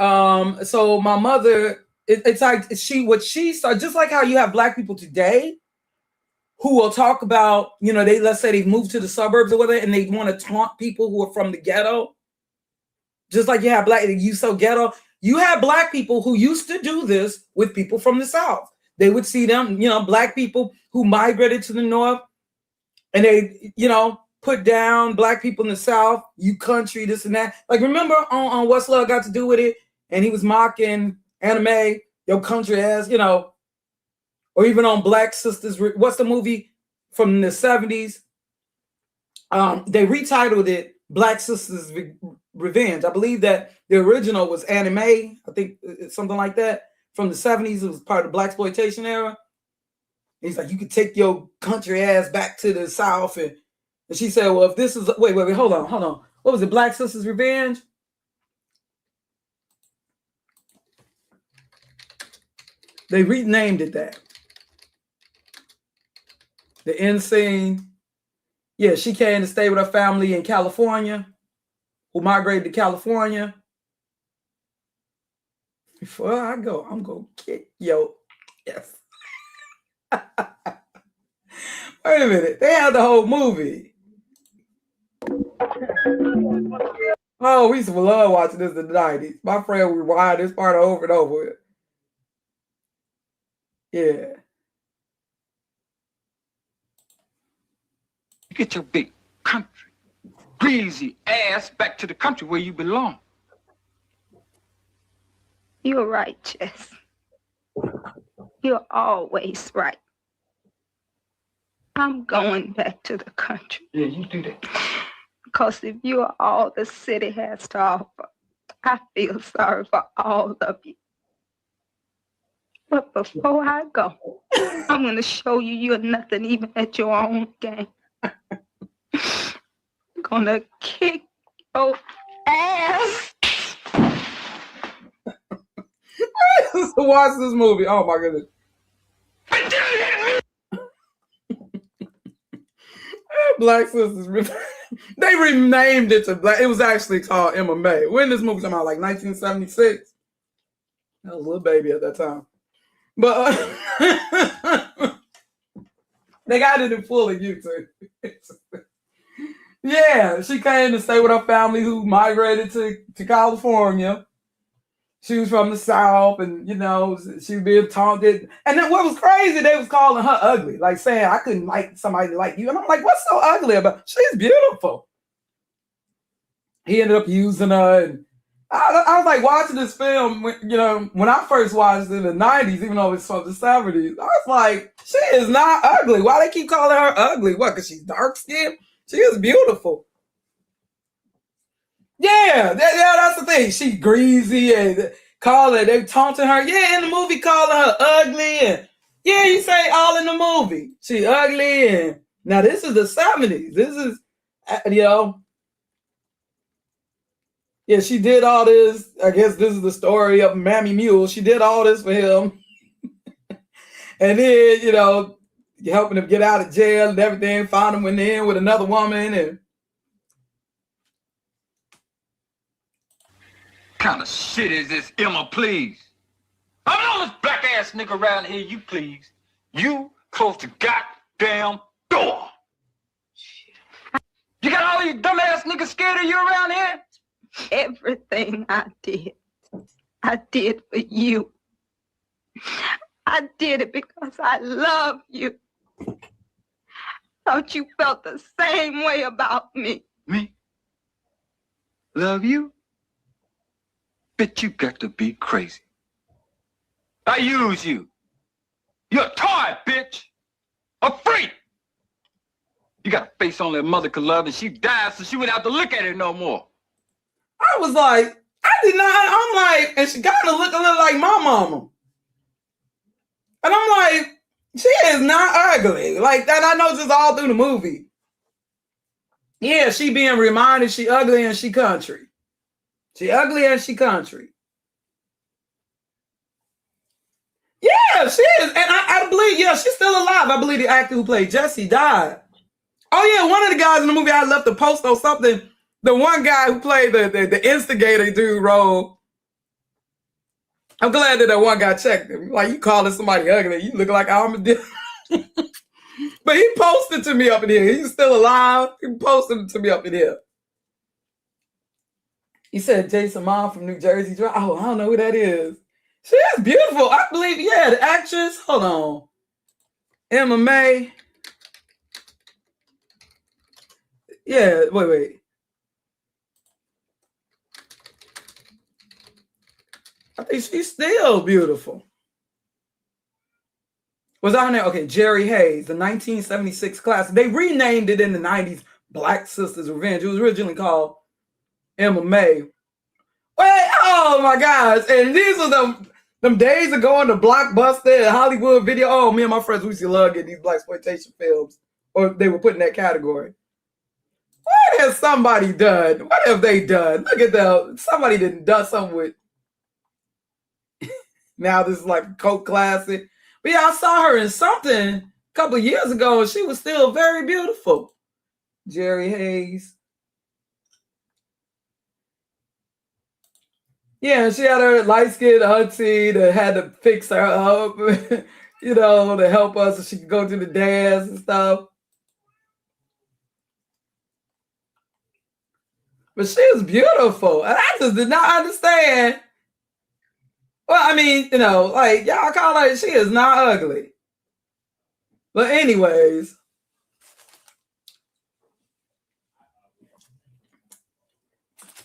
so my mother, it's like what she saw, just like how you have Black people today who will talk about, you know, let's say they moved to the suburbs or whatever, and they want to taunt people who are from the ghetto. Just like you have you so ghetto. You have Black people who used to do this with people from the South. They would see them, you know, Black people who migrated to the North, and they, you know, put down Black people in the South, you country, this and that. Like, remember on What's Love Got to Do with It? And he was mocking anime, your country ass, you know, or even on Black Sisters. What's the movie from the 70s? They retitled it Black Sisters Revenge. I believe that the original was anime. I think something like that from the 70s. It was part of the Blaxploitation era. And he's like, you could take your country ass back to the South. And she said, well, if this is, wait, hold on. What was it? Black Sisters Revenge? They renamed it that. The end scene. Yeah, she came to stay with her family in California, who migrated to California. Before I go, I'm going to kick yo. Yes. Wait a minute. They had the whole movie. Oh, we used to love watching this in the 90s. My friend would rewind this part over and over. Yeah. Get your big country, greasy ass back to the country where you belong. You're right, Jess. You're always right. I'm going back to the country. Yeah, you do that. Because if you're all the city has to offer, I feel sorry for all of you. But before I go, I'm going to show you you're nothing even at your own game. I'm going to kick your ass. Watch this movie. Oh my goodness. Black Sisters. They renamed it to Black. It was actually called MMA. When this movie came out, like 1976. I was a little baby at that time. But they got it in full of YouTube. Yeah, she came to stay with her family who migrated to California. She was from the South, and you know, she was being taunted. And then what was crazy, they was calling her ugly, like saying I couldn't like somebody like you. And I'm like, what's so ugly about? She's beautiful. He ended up using her, and I was like watching this film when I first watched it in the 90s, even though it's from the 70s. I was like, she is not ugly. Why they keep calling her ugly? What? Because she's dark skinned? She is beautiful. Yeah, that's the thing. She's greasy and they taunting her. Yeah, in the movie calling her ugly. And yeah, you say all in the movie. She ugly. And now this is the 70s. This is, yeah, she did all this. I guess this is the story of Mammy Mule. She did all this for him. And then, helping him get out of jail and everything. Found him in with another woman. And kind of shit is this, Emma, please? I'm the only black ass nigga around here, you please. You close the goddamn door. Shit. You got all these dumb ass niggas scared of you around here? Everything I did for you. I did it because I love you. Thought you felt the same way about me. Me? Love you? Bitch, you got to be crazy. I use you. You're a toy, bitch. A freak. You got a face only a mother could love, and she died, so she wouldn't have to look at it no more. I was like, I did not. I'm like, and she kind of looked a little like my mama. And I'm like, she is not ugly. Like that, I know just all through the movie. Yeah, she being reminded she ugly and she country. She ugly and she country. Yeah, she is. And I believe, yeah, she's still alive. I believe the actor who played Jesse died. Oh, yeah, one of the guys in the movie, I left a post or something. The one guy who played the instigator dude role. I'm glad that one guy checked him. Like, you calling somebody ugly, you look like Armadillo. But he posted to me up in here. He's still alive. He posted it to me up in here. He said Jason Mom from New Jersey. Oh, I don't know who that is. She is beautiful. I believe, yeah, the actress. Hold on. Emma May. Yeah, wait. I think she's still beautiful. Was that her name? Okay, Jerry Hayes, the 1976 classic. They renamed it in the 90s Black Sisters Revenge. It was originally called Emma May. Wait, oh my gosh. And these are them days of going to Blockbuster and Hollywood Video. Oh, me and my friends, we used to love getting these blaxploitation films. Or they were put in that category. What has somebody done? What have they done? Look at that. Somebody done something with. Now this is like a cult classic. But yeah, I saw her in something a couple of years ago, and she was still very beautiful. Jerry Hayes. Yeah, she had her light-skinned auntie that had to fix her up, to help us so she could go to the dance and stuff. But she was beautiful. And I just did not understand. Well, I mean, like, y'all call her, she is not ugly. But anyways.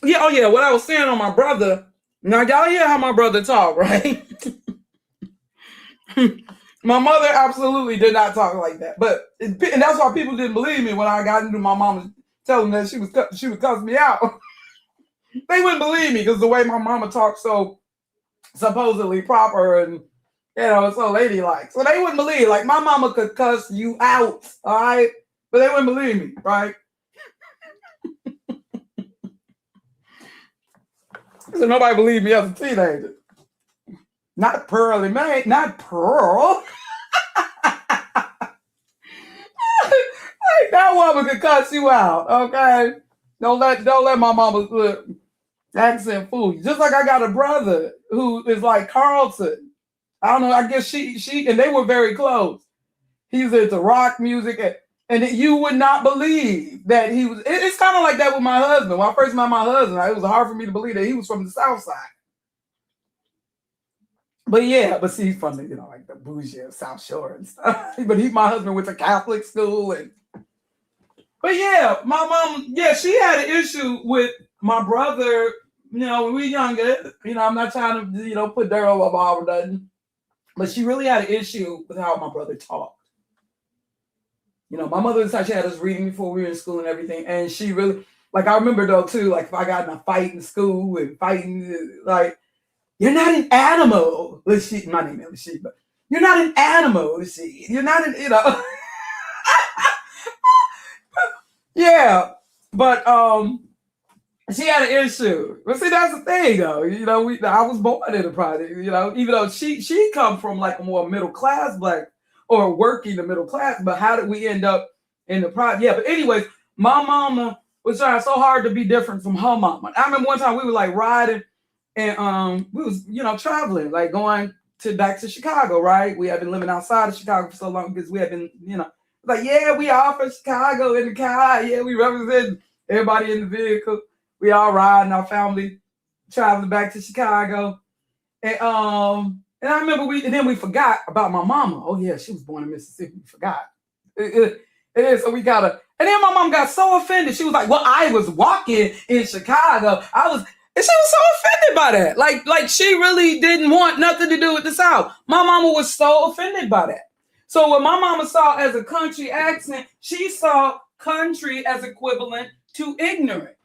Yeah, oh yeah, what I was saying on my brother. Now, y'all hear how my brother talk, right? My mother absolutely did not talk like that. And that's why people didn't believe me when I got into my mama telling that she would cuss me out. They wouldn't believe me because the way my mama talked so supposedly proper and, so ladylike. So they wouldn't believe. Like, my mama could cuss you out, all right? But they wouldn't believe me, right? So nobody believed me as a teenager. Not Pearly May, not Pearl. That woman could cuss you out, okay? Don't let my mama's accent fool you. Just like I got a brother who is like Carlton. I don't know, I guess she and they were very close. He's into rock music, and you would not believe that he was. It's kind of like that with my husband. When I first met my husband, it was hard for me to believe that he was from the South Side. But yeah, see, he's from the, like the bougie South Shore and stuff. But my husband went to Catholic school, but yeah, my mom, yeah, she had an issue with my brother. When we were younger, I'm not trying to, put dirt on my mom or nothing, but she really had an issue with how my brother talked. My mother decided she had us reading before we were in school and everything. And she really, I remember though too, if I got in a fight in school and fighting, you're not an animal. My name is she, but you're not an animal. You're not an, yeah. But she had an issue. But see, that's the thing though. I was born in a project, even though she come from a more middle class black or working the middle class, but how did we end up in the project? Yeah, but anyways, my mama was trying so hard to be different from her mama. I remember one time we were riding and we was, traveling, going back to Chicago, right? We had been living outside of Chicago for so long because we had been, yeah, we all from Chicago in the car. Yeah, we represent everybody in the vehicle. We all riding, our family traveling back to Chicago. And I remember we forgot about my mama. Oh yeah, she was born in Mississippi. We forgot. So we got her. And then my mom got so offended. She was like, well, I was walking in Chicago. And she was so offended by that. Like she really didn't want nothing to do with the South. My mama was so offended by that. So what my mama saw as a country accent, she saw country as equivalent to ignorant.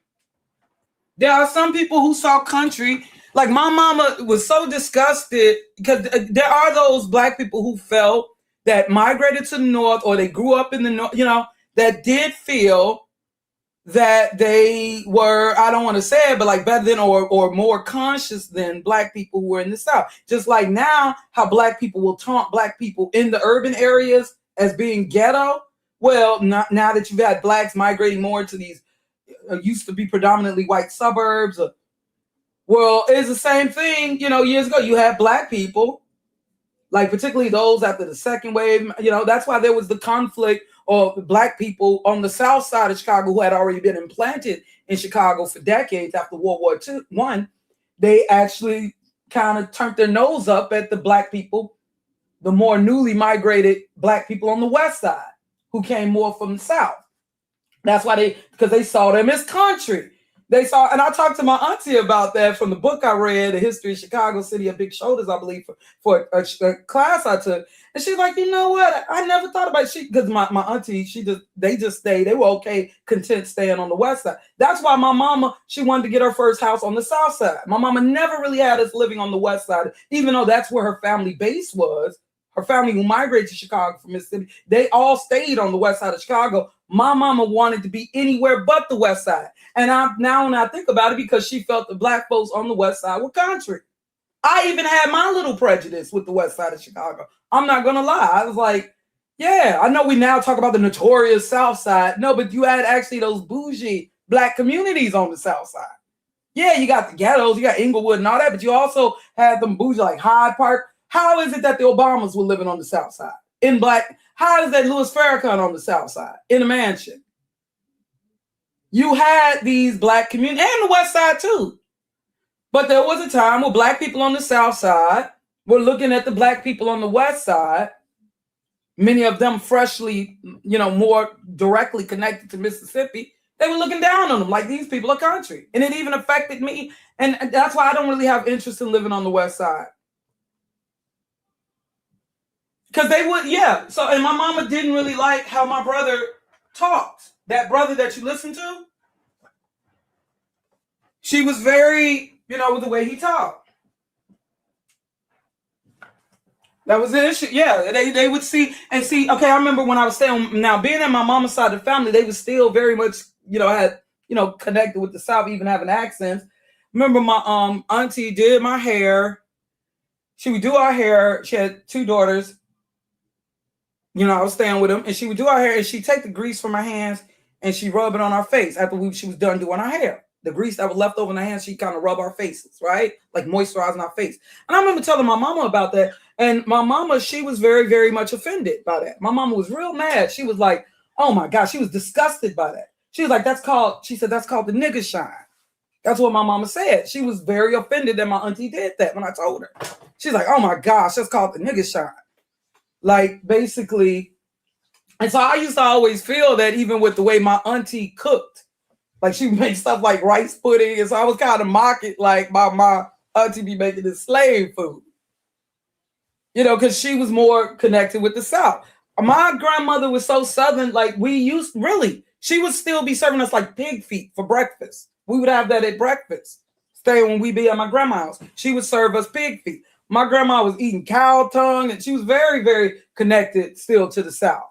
There are some people who saw country, my mama was so disgusted because there are those black people who felt that migrated to the North or they grew up in the North, that did feel that they were, I don't want to say it, but better than or more conscious than black people who were in the South. Just like now, how black people will taunt black people in the urban areas as being ghetto. Well, now that you've had blacks migrating more to these used to be predominantly white suburbs. Well, it's the same thing, years ago. You had black people, particularly those after the second wave, that's why there was the conflict of black people on the south side of Chicago who had already been implanted in Chicago for decades after World War I. They actually kind of turned their nose up at the black people, the more newly migrated black people on the west side who came more from the South. That's why because they saw them as country. And I talked to my auntie about that from the book I read, The History of Chicago, City of Big Shoulders, I believe, for a class I took. And she's like, you know what? I never thought about it. Because my auntie, they just stayed. They were okay, content staying on the west side. That's why my mama, she wanted to get her first house on the south side. My mama never really had us living on the west side, even though that's where her family base was. Her family who migrated to Chicago from Mississippi, they all stayed on the west side of Chicago. My mama wanted to be anywhere but the west side. And now when I think about it, because she felt the black folks on the west side were country. I even had my little prejudice with the west side of Chicago. I'm not going to lie. I was like, yeah, I know we now talk about the notorious south side. No, but you had actually those bougie black communities on the south side. Yeah, you got the ghettos, you got Inglewood and all that, but you also had them bougie like Hyde Park. How is it that the Obamas were living on the south side in black? How is that Louis Farrakhan on the south side in a mansion? You had these black communities and the west side too. But there was a time where black people on the south side were looking at the black people on the west side, many of them freshly, more directly connected to Mississippi. They were looking down on them like these people are country. And it even affected me. And that's why I don't really have interest in living on the west side. Because they would, yeah. So, and my mama didn't really like how my brother talked. That brother that you listen to, she was very, with the way he talked. That was an issue. Yeah, they would see. Okay, I remember when I was staying, now being at my mama's side of the family, they was still very much, had, connected with the South, even having accents. remember my auntie did my hair. She would do our hair. She had 2 daughters. You know, I was staying with them, and she would do our hair, and she'd take the grease from her hands and she rub it on our face after she was done doing our hair. The grease that was left over in her hands, she kind of rub our faces, right? Like moisturizing our face. And I remember telling my mama about that. And my mama, she was very, very much offended by that. My mama was real mad. She was like, oh my gosh, she was disgusted by that. She was like, she said, that's called the nigga shine. That's what my mama said. She was very offended that my auntie did that when I told her. She's like, oh my gosh, that's called the nigga shine. Like, basically. And so I used to always feel that even with the way my auntie cooked, like she would make stuff like rice pudding. And so I was kind of mock it like my auntie be making this slave food. You know, because she was more connected with the South. My grandmother was so Southern, like she would still be serving us like pig feet for breakfast. We would have that at breakfast. When we be at my grandma's house, she would serve us pig feet. My grandma was eating cow tongue, and she was very, very connected still to the South.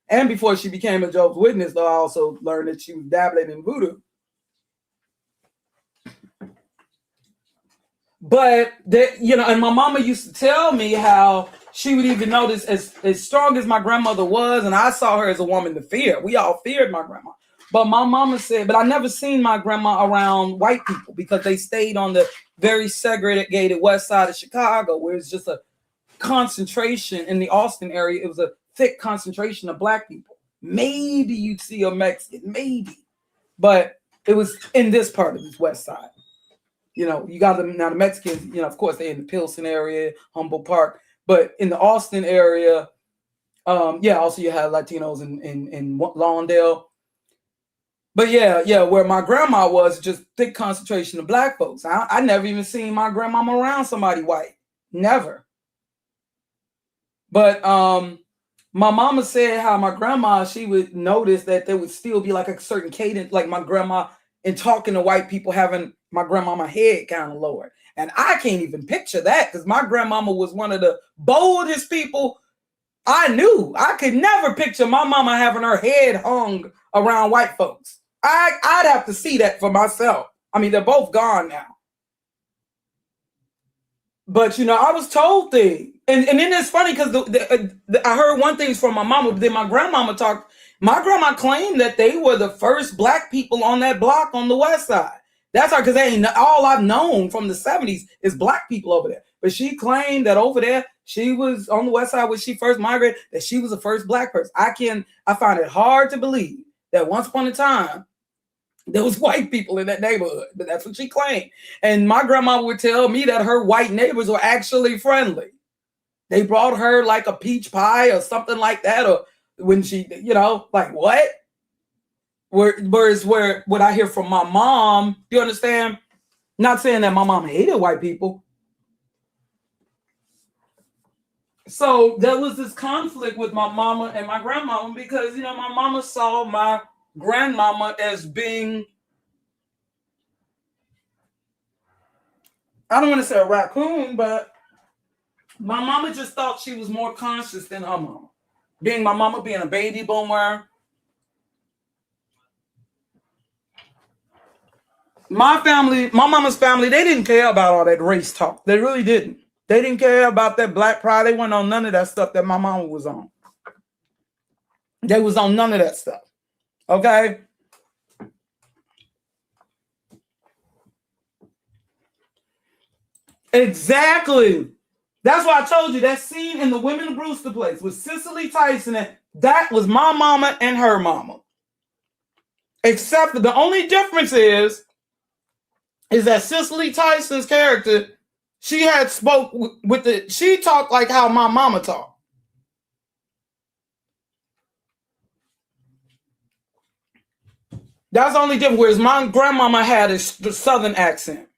And before she became a Jehovah's Witness, though, I also learned that she was dabbling in voodoo. But, and my mama used to tell me how she would even notice as strong as my grandmother was, and I saw her as a woman to fear. We all feared my grandma. But my mama said, but I never seen my grandma around white people because they stayed on the very segregated west side of Chicago, where it's just a concentration in the Austin area. It was a thick concentration of black people. Maybe you'd see a Mexican, maybe. But it was in this part of this west side. You know, you got them now, the Mexicans, you know, of course, they're in the Pilsen area, Humboldt Park. But in the Austin area, also you have Latinos in Lawndale. But yeah, where my grandma was, just thick concentration of black folks. I never even seen my grandmama around somebody white. Never. But my mama said how my grandma, she would notice that there would still be like a certain cadence, like my grandma in talking to white people having my grandmama head kind of lowered. And I can't even picture that because my grandmama was one of the boldest people I knew. I could never picture my mama having her head hung around white folks. I'd have to see that for myself. I mean, they're both gone now. But, you know, I was told things. And then it's funny because I heard one thing from my mama, but then my grandmama talked. My grandma claimed that they were the first black people on that block on the west side. That's because all I've known from the 70s is black people over there. But she claimed that over there, she was on the west side when she first migrated, that she was the first black person. I find it hard to believe that once upon a time, there was white people in that neighborhood, but that's what she claimed. And my grandma would tell me that her white neighbors were actually friendly. They brought her like a peach pie or something like that, or when she, you know, like what? Whereas what I hear from my mom, you understand? Not saying that my mom hated white people. So there was this conflict with my mama and my grandmama because, you know, my mama saw my grandmama as being, I don't want to say a raccoon, but my mama just thought she was more conscious than her mama. My mama being a baby boomer. My mama's family, they didn't care about all that race talk. They really didn't. They didn't care about that black pride. They weren't on none of that stuff that my mama was on. They was on none of that stuff. Okay? Exactly. That's why I told you that scene in the Women Brewster place with Cicely Tyson, that was my mama and her mama. Except that the only difference is that Cicely Tyson's character, she talked like how my mama talked. That's the only difference. Whereas my grandmama had the southern accent.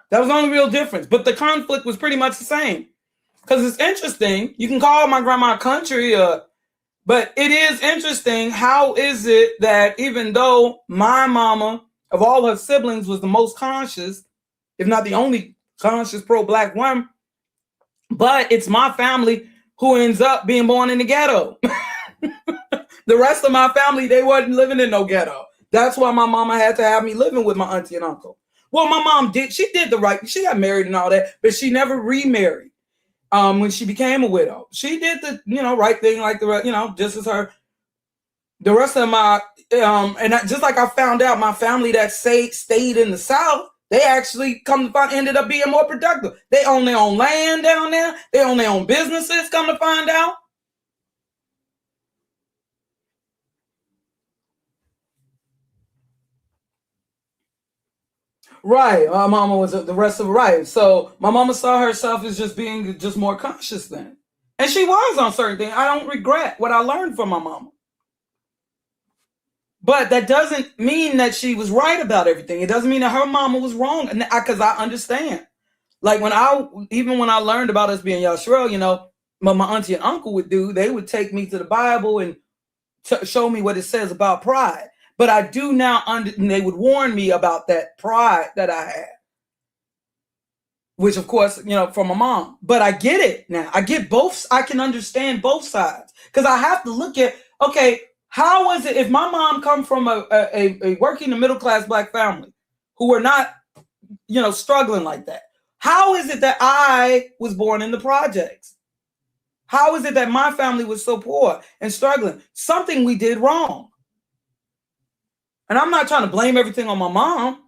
That was the only real difference. But the conflict was pretty much the same. Because it's interesting. You can call my grandma country, but it is interesting. How is it that even though my mama, of all her siblings, was the most conscious, if not the only conscious pro-black one, but it's my family who ends up being born in the ghetto. The rest of my family, they wasn't living in no ghetto. That's why my mama had to have me living with my auntie and uncle. Well, my mom did. She did the right. She got married and all that, but she never remarried. When she became a widow, she did the right thing, like the just as her. The rest of my just like I found out, my family that stayed in the South, they actually come to find ended up being more productive. They own their own land down there. They own their own businesses. Come to find out. Right. My mama was the rest of it. Right. So my mama saw herself as just being just more conscious then. And she was on certain things. I don't regret what I learned from my mama. But that doesn't mean that she was right about everything. It doesn't mean that her mama was wrong. Because I understand. Like when I learned about us being Yashruel, what my auntie and uncle would do, they would take me to the Bible and show me what it says about pride. But I do now, and they would warn me about that pride that I had, which of course, from my mom. But I get it now. I get both. I can understand both sides because I have to look at, okay, how was it if my mom come from a working and middle class Black family who were not, struggling like that? How is it that I was born in the projects? How is it that my family was so poor and struggling? Something we did wrong. And I'm not trying to blame everything on my mom.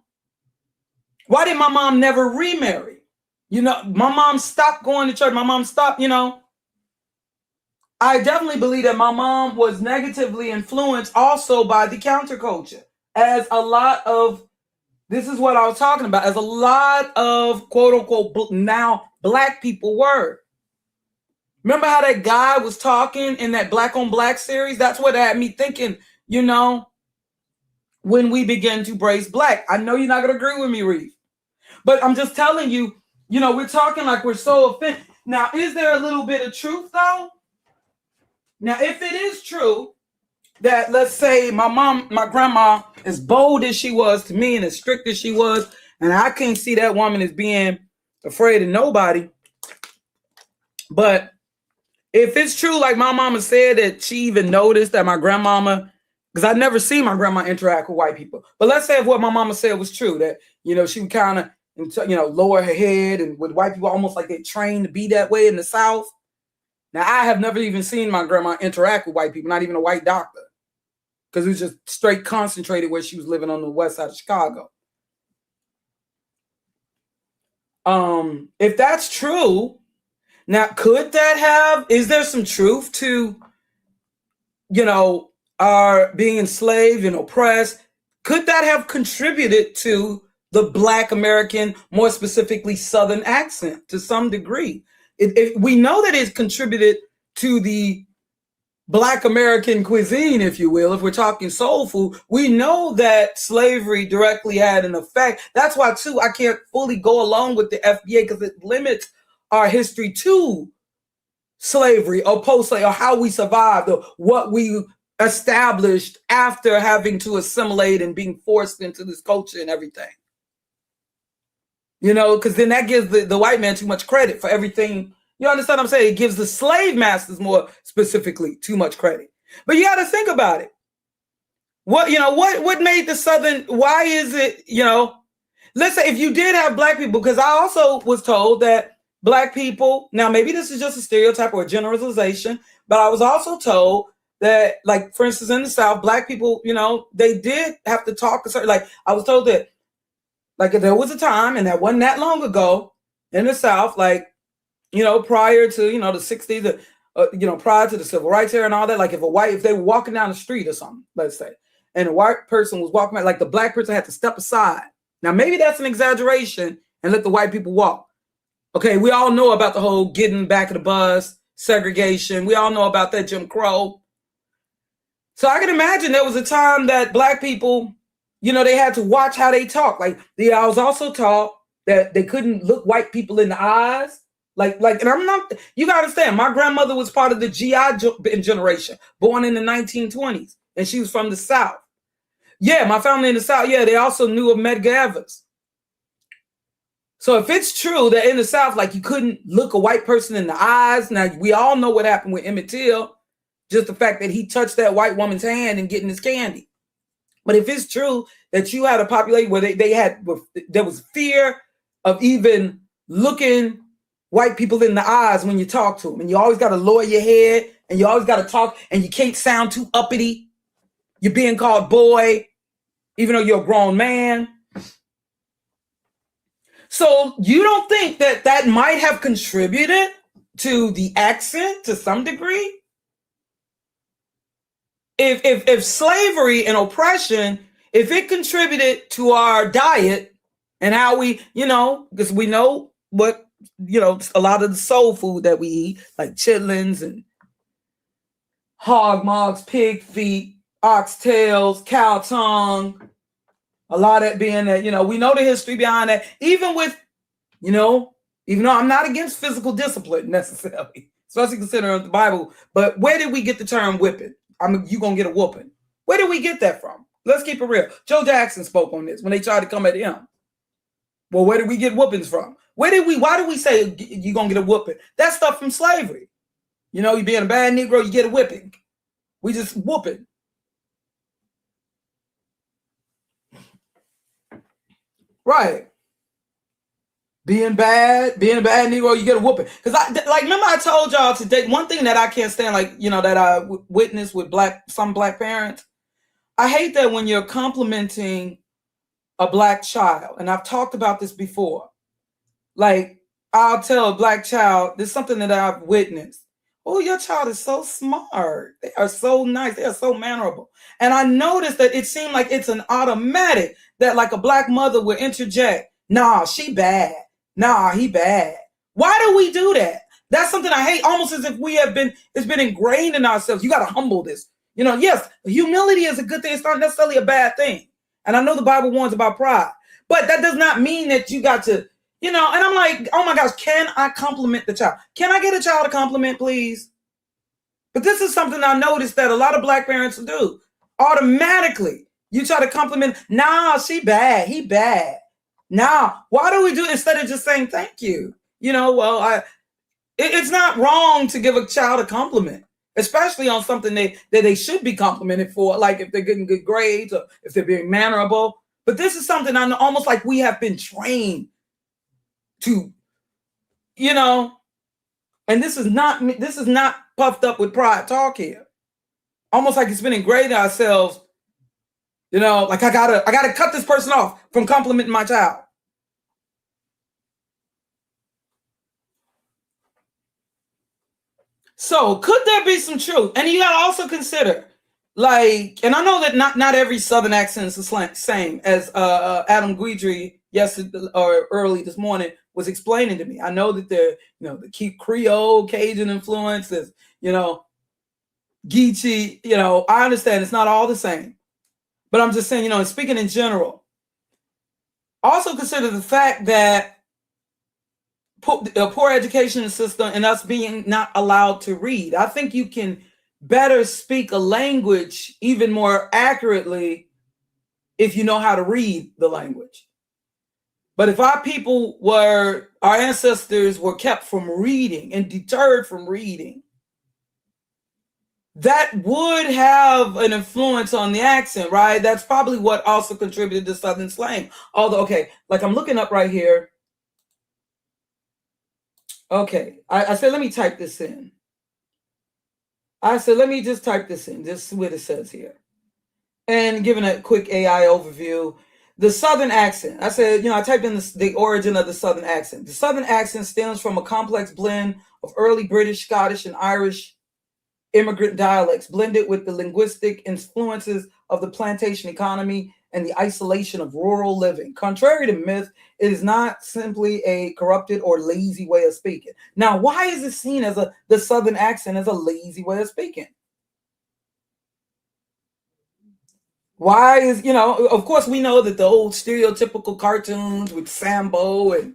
Why did my mom never remarry? My mom stopped going to church. My mom stopped, I definitely believe that my mom was negatively influenced also by the counterculture. As a lot of, this is what I was talking about, as a lot of quote unquote now Black people were. Remember how that guy was talking in that Black on Black series? That's what had me thinking, when we begin to brace Black. I know you're not going to agree with me, Reeve, but I'm just telling you, we're talking like we're so offended. Now, is there a little bit of truth though? Now, if it is true that, let's say my grandma, as bold as she was to me and as strict as she was, and I can't see that woman as being afraid of nobody. But if it's true, like my mama said, that she even noticed that my grandmama, because I'd never seen my grandma interact with white people. But let's say if what my mama said was true, that, she would kind of, lower her head, and with white people almost like they trained to be that way in the South. Now, I have never even seen my grandma interact with white people, not even a white doctor, because it was just straight concentrated where she was living on the west side of Chicago. If that's true, now, is there some truth to, our being enslaved and oppressed? Could that have contributed to the Black American, more specifically Southern accent to some degree? We know that it's contributed to the Black American cuisine, if you will. If we're talking soul food, we know that slavery directly had an effect. That's why, too, I can't fully go along with the FBA because it limits our history to slavery or post-slavery or how we survived or what we established after having to assimilate and being forced into this culture and everything. Because then that gives the white man too much credit for everything. You understand what I'm saying? It gives the slave masters more specifically too much credit. But you got to think about it. What made the Southern, why is it, let's say if you did have Black people, because I also was told that Black people, now maybe this is just a stereotype or a generalization, but I was also told that, like, for instance, in the South, Black people, they did have to talk a certain, like, I was told that, like, there was a time, and that wasn't that long ago in the South, like, prior to, the 60s, prior to the civil rights era and all that, like if they were walking down the street or something, let's say, and a white person was walking, like the Black person had to step aside. Now, maybe that's an exaggeration and let the white people walk. Okay, we all know about the whole getting back of the bus, segregation. We all know about that, Jim Crow. So I can imagine there was a time that Black people, they had to watch how they talk. Like, I was also taught that they couldn't look white people in the eyes. Like, and I'm not, you got to understand, my grandmother was part of the GI generation, born in the 1920s, and she was from the South. Yeah, my family in the South, yeah, they also knew of Medgar Evers. So if it's true that in the South, like, you couldn't look a white person in the eyes, now we all know what happened with Emmett Till, just the fact that he touched that white woman's hand and getting his candy. But if it's true that you had a population where there was fear of even looking white people in the eyes when you talk to them, and you always got to lower your head, and you always got to talk, and you can't sound too uppity. You're being called boy, even though you're a grown man. So you don't think that that might have contributed to the accent to some degree? If slavery and oppression, if it contributed to our diet and how we, because we know what, a lot of the soul food that we eat, like chitlins and hog mugs, pig feet, oxtails, cow tongue, a lot of it being that, we know the history behind that, even with, even though I'm not against physical discipline necessarily, especially considering the Bible, but where did we get the term whipping? You gonna get a whooping. Where did we get that from? Let's keep it real. Joe Jackson spoke on this when they tried to come at him. Well, where did we get whoopings from? Why did we say you gonna get a whooping? That's stuff from slavery. You being a bad Negro, you get a whipping. We just whooping. Right. Being a bad Negro, you get a whooping. Because remember I told y'all today, one thing that I can't stand, that I witnessed with some black parents. I hate that when you're complimenting a black child, and I've talked about this before. I'll tell a black child, this is something that I've witnessed. Oh, your child is so smart. They are so nice. They are so mannerable. And I noticed that it seemed like it's an automatic that like a black mother would interject. Nah, she bad. Nah, he bad. Why do we do that? That's something I hate, almost as if it's been ingrained in ourselves. You got to humble this. Yes, humility is a good thing. It's not necessarily a bad thing. And I know the Bible warns about pride, but that does not mean that you got to, and I'm like, oh my gosh, can I compliment the child? Can I get a child a compliment, please? But this is something I noticed that a lot of black parents do. Automatically, you try to compliment, nah, she bad, he bad. Now, why do we do it instead of just saying thank you? It's not wrong to give a child a compliment, especially on something that they should be complimented for, like if they're getting good grades or if they're being mannerable. But this is something I know, almost like we have been trained to, and this is not puffed up with pride talk here. Almost like it's been ingrained in ourselves. Like I gotta cut this person off from complimenting my child. So could there be some truth? And you gotta also consider, and I know that not every Southern accent is the same, as Adam Guidry yesterday or early this morning was explaining to me. I know that the keep Creole, Cajun influences, Geechee, I understand it's not all the same. But I'm just saying, speaking in general, also consider the fact that a poor education system and us being not allowed to read. I think you can better speak a language even more accurately if you know how to read the language. But if our ancestors were kept from reading and deterred from reading, that would have an influence on the accent, right? That's probably what also contributed to Southern slang. Although, okay, like I'm looking up right here. Okay, I said, let me type this in. I said, let me just type this in. This is what it says here. And giving a quick AI overview, the Southern accent. I said, I typed in the origin of the Southern accent. The Southern accent stems from a complex blend of early British, Scottish, and Irish immigrant dialects blended with the linguistic influences of the plantation economy and the isolation of rural living. Contrary to myth, it is not simply a corrupted or lazy way of speaking. Now, why is it seen as the Southern accent as a lazy way of speaking? Why is, of course we know that the old stereotypical cartoons with Sambo and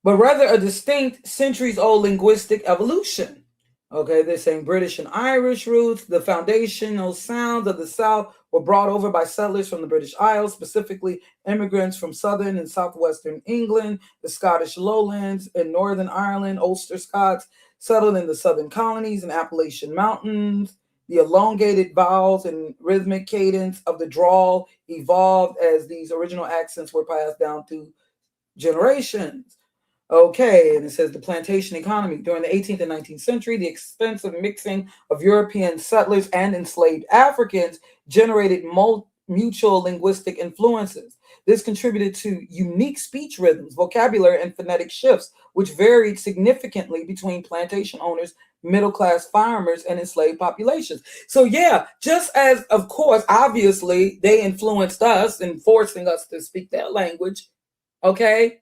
but rather a distinct centuries-old linguistic evolution. Okay, they're saying British and Irish roots, the foundational sounds of the South were brought over by settlers from the British Isles, specifically immigrants from southern and southwestern England, the Scottish lowlands, and Northern Ireland. Ulster Scots settled in the southern colonies and Appalachian Mountains. The elongated vowels and rhythmic cadence of the drawl evolved as these original accents were passed down through generations. Okay, and it says the plantation economy. During the 18th and 19th century, the extensive mixing of European settlers and enslaved Africans generated mutual linguistic influences. This contributed to unique speech rhythms, vocabulary, and phonetic shifts, which varied significantly between plantation owners, middle-class farmers, and enslaved populations. So yeah, just as, of course, obviously, they influenced us in forcing us to speak their language, okay,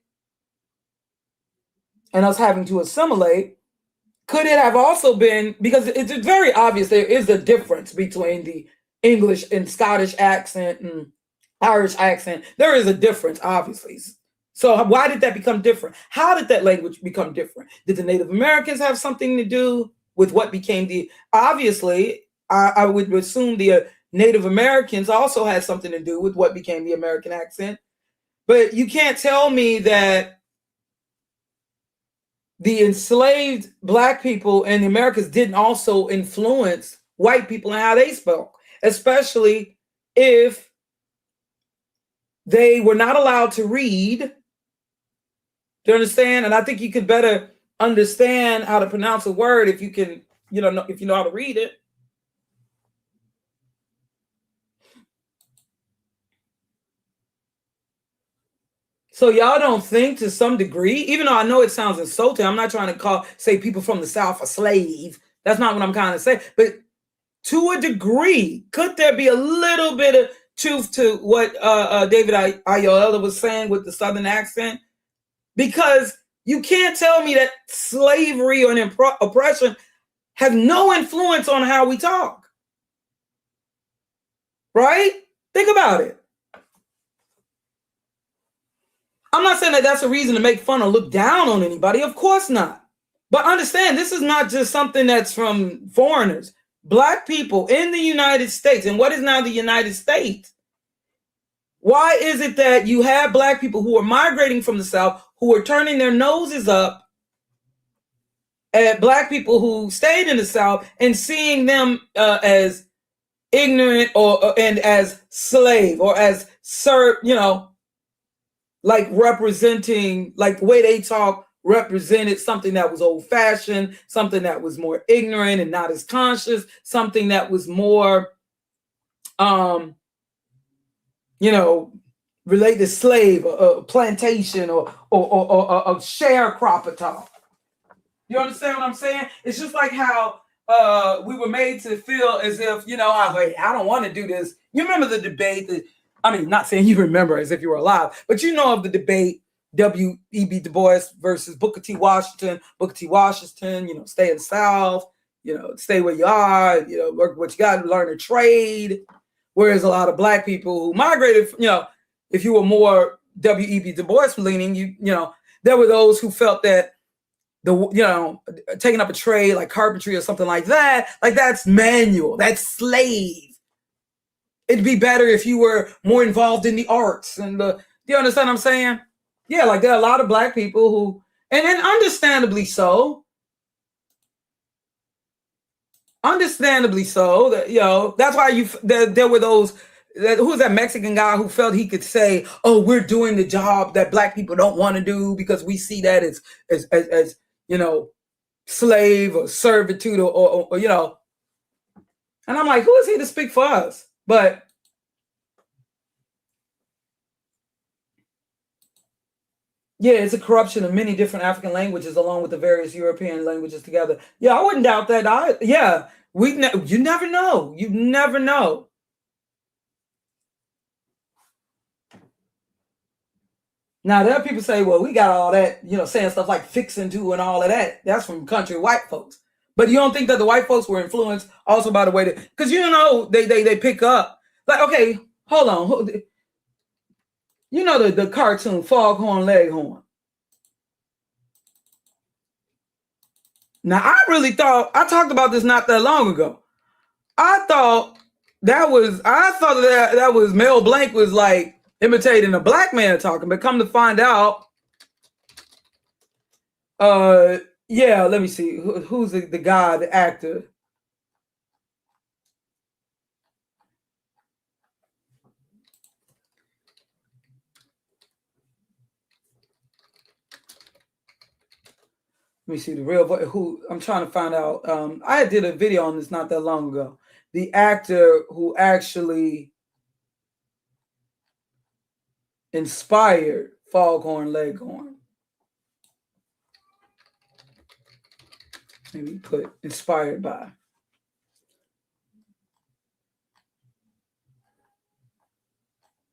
and us having to assimilate, could it have also been, because it's very obvious there is a difference between the English and Scottish accent and Irish accent. There is a difference, obviously. So why did that become different? How did that language become different? Did the Native Americans have something to do with what became the, obviously, I would assume the Native Americans also had something to do with what became the American accent. But you can't tell me that the enslaved Black people in the Americas didn't also influence white people and how they spoke, especially if they were not allowed to read. Do you understand? And I think you could better understand how to pronounce a word if you can, if you know how to read it. So y'all don't think to some degree, even though I know it sounds insulting, I'm not trying to say people from the South a slave. That's not what I'm kind of saying. But to a degree, could there be a little bit of truth to what David Oyelowo was saying with the Southern accent? Because you can't tell me that slavery or oppression have no influence on how we talk. Right? Think about it. I'm not saying that that's a reason to make fun or look down on anybody. Of course not. But understand, this is not just something that's from foreigners. Black people in the United States, and what is now the United States? Why is it that you have Black people who are migrating from the South, who are turning their noses up at Black people who stayed in the South and seeing them as ignorant and as slave or as like representing, like the way they talk represented something that was old-fashioned, something that was more ignorant and not as conscious, something that was more, related to slave, plantation, or a sharecropper talk. You understand what I'm saying? It's just like how we were made to feel as if, I don't want to do this. You remember the debate not saying you remember as if you were alive, but you know of the debate, W.E.B. Du Bois versus Booker T. Washington. Booker T. Washington, stay in the South, stay where you are, work what you got to learn a trade. Whereas a lot of Black people who migrated, if you were more W.E.B. Du Bois leaning, there were those who felt that taking up a trade like carpentry or something like that's manual, that's slave. It'd be better if you were more involved in the arts and do you understand what I'm saying? Yeah, like there are a lot of Black people who, and understandably so. Understandably so, that that's why there were those. Who was that Mexican guy who felt he could say, "Oh, we're doing the job that Black people don't want to do because we see that as slave or servitude or And I'm like, who is he to speak for us? But yeah, it's a corruption of many different African languages along with the various European languages together. Yeah, I wouldn't doubt that. You never know. You never know. Now, there are people say, well, we got all that, saying stuff like fixing to and all of that. That's from country white folks. But you don't think that the white folks were influenced also by the way that, because they pick up. Like, okay, hold on. The cartoon Foghorn Leghorn. Now, I really thought, I talked about this not that long ago. I thought that was Mel Blanc was like imitating a Black man talking, but come to find out, let me see. Who's the guy, the actor? me see the real voice. Who I'm trying to find out. I did a video on this not that long ago. The actor who actually inspired Foghorn Leghorn. Maybe put inspired by.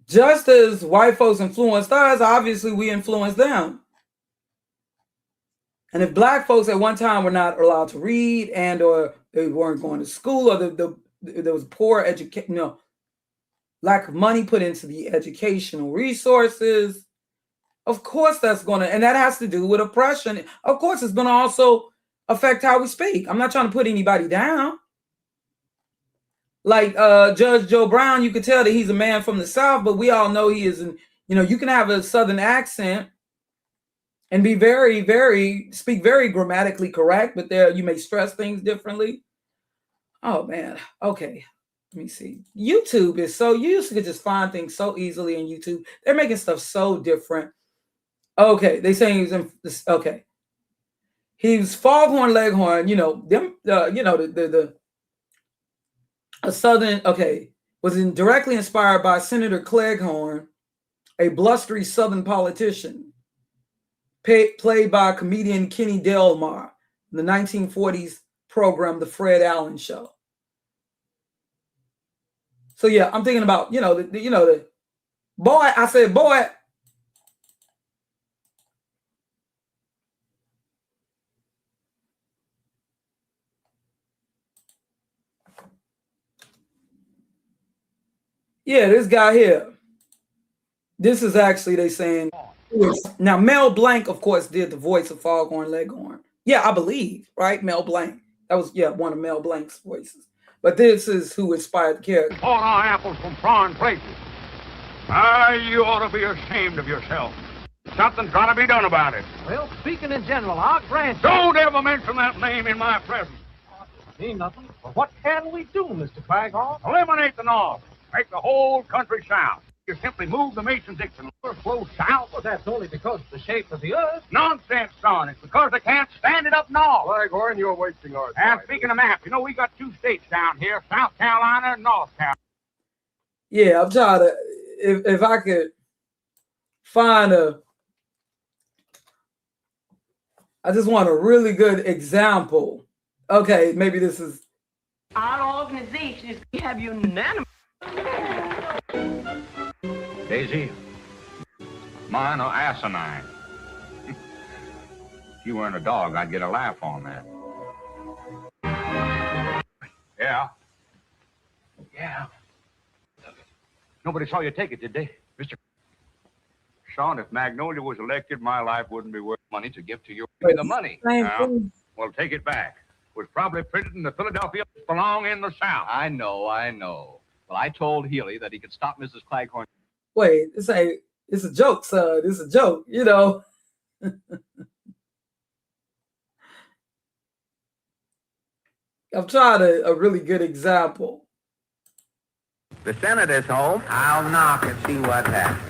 Just as white folks influenced us, obviously we influenced them. And if black folks at one time were not allowed to read and or they weren't going to school or there was poor education, lack of money put into the educational resources, of course that's going to, and that has to do with oppression. Of course it's going to also affect how we speak. I'm not trying to put anybody down. Like Judge Joe Brown, you could tell that he's a man from the South, but we all know he isn't. You can have a Southern accent and be speak very grammatically correct, but there you may stress things differently. Oh man, okay. Let me see. YouTube is so, you used to just find things so easily on YouTube. They're making stuff so different. Okay, they saying he's in this. Okay, he's Foghorn Leghorn. A Southern, was directly inspired by Senator Cleghorn, a blustery Southern politician, played by comedian Kenny Delmar in the 1940s program, The Fred Allen Show. So yeah, I'm thinking about, the boy, I said, boy. Yeah, this guy here. This is actually, they saying, now Mel Blanc, of course, did the voice of Foghorn Leghorn. Yeah, I believe, right? Mel Blanc. That was, one of Mel Blanc's voices. But this is who inspired the character. Bought our apples from foreign places. You ought to be ashamed of yourself. Something's got to be done about it. Well, speaking in general, I'll grant you. Don't ever mention that name in my presence. Ain't nothing. Well, what can we do, Mr. Cleghorn? Eliminate the North. Make the whole country south. You simply move the Mason-Dixon river flow south. Well, that's only because of the shape of the earth. Nonsense, son. It's because they can't stand it up north. Cleghorn, you're wasting our time. And speaking of maps, we got two states down here, South Carolina and North Carolina. Yeah, I'm trying to, if I could find I just want a really good example. Okay, maybe this is. Our organization is to have unanimous. Daisy, mine are asinine. If you weren't a dog, I'd get a laugh on that. Yeah. Nobody saw you take it, did they? Mr. Sean, if Magnolia was elected, my life wouldn't be worth money to give to you. Give me the money. Well, take it back. It was probably printed in the Philadelphia belong in the South. I know. Well, I told Healy that he could stop Mrs. Cleghorn. Wait, it's a joke, son. It's a joke, I'm trying a really good example. The Senator's home. I'll knock and see what happens.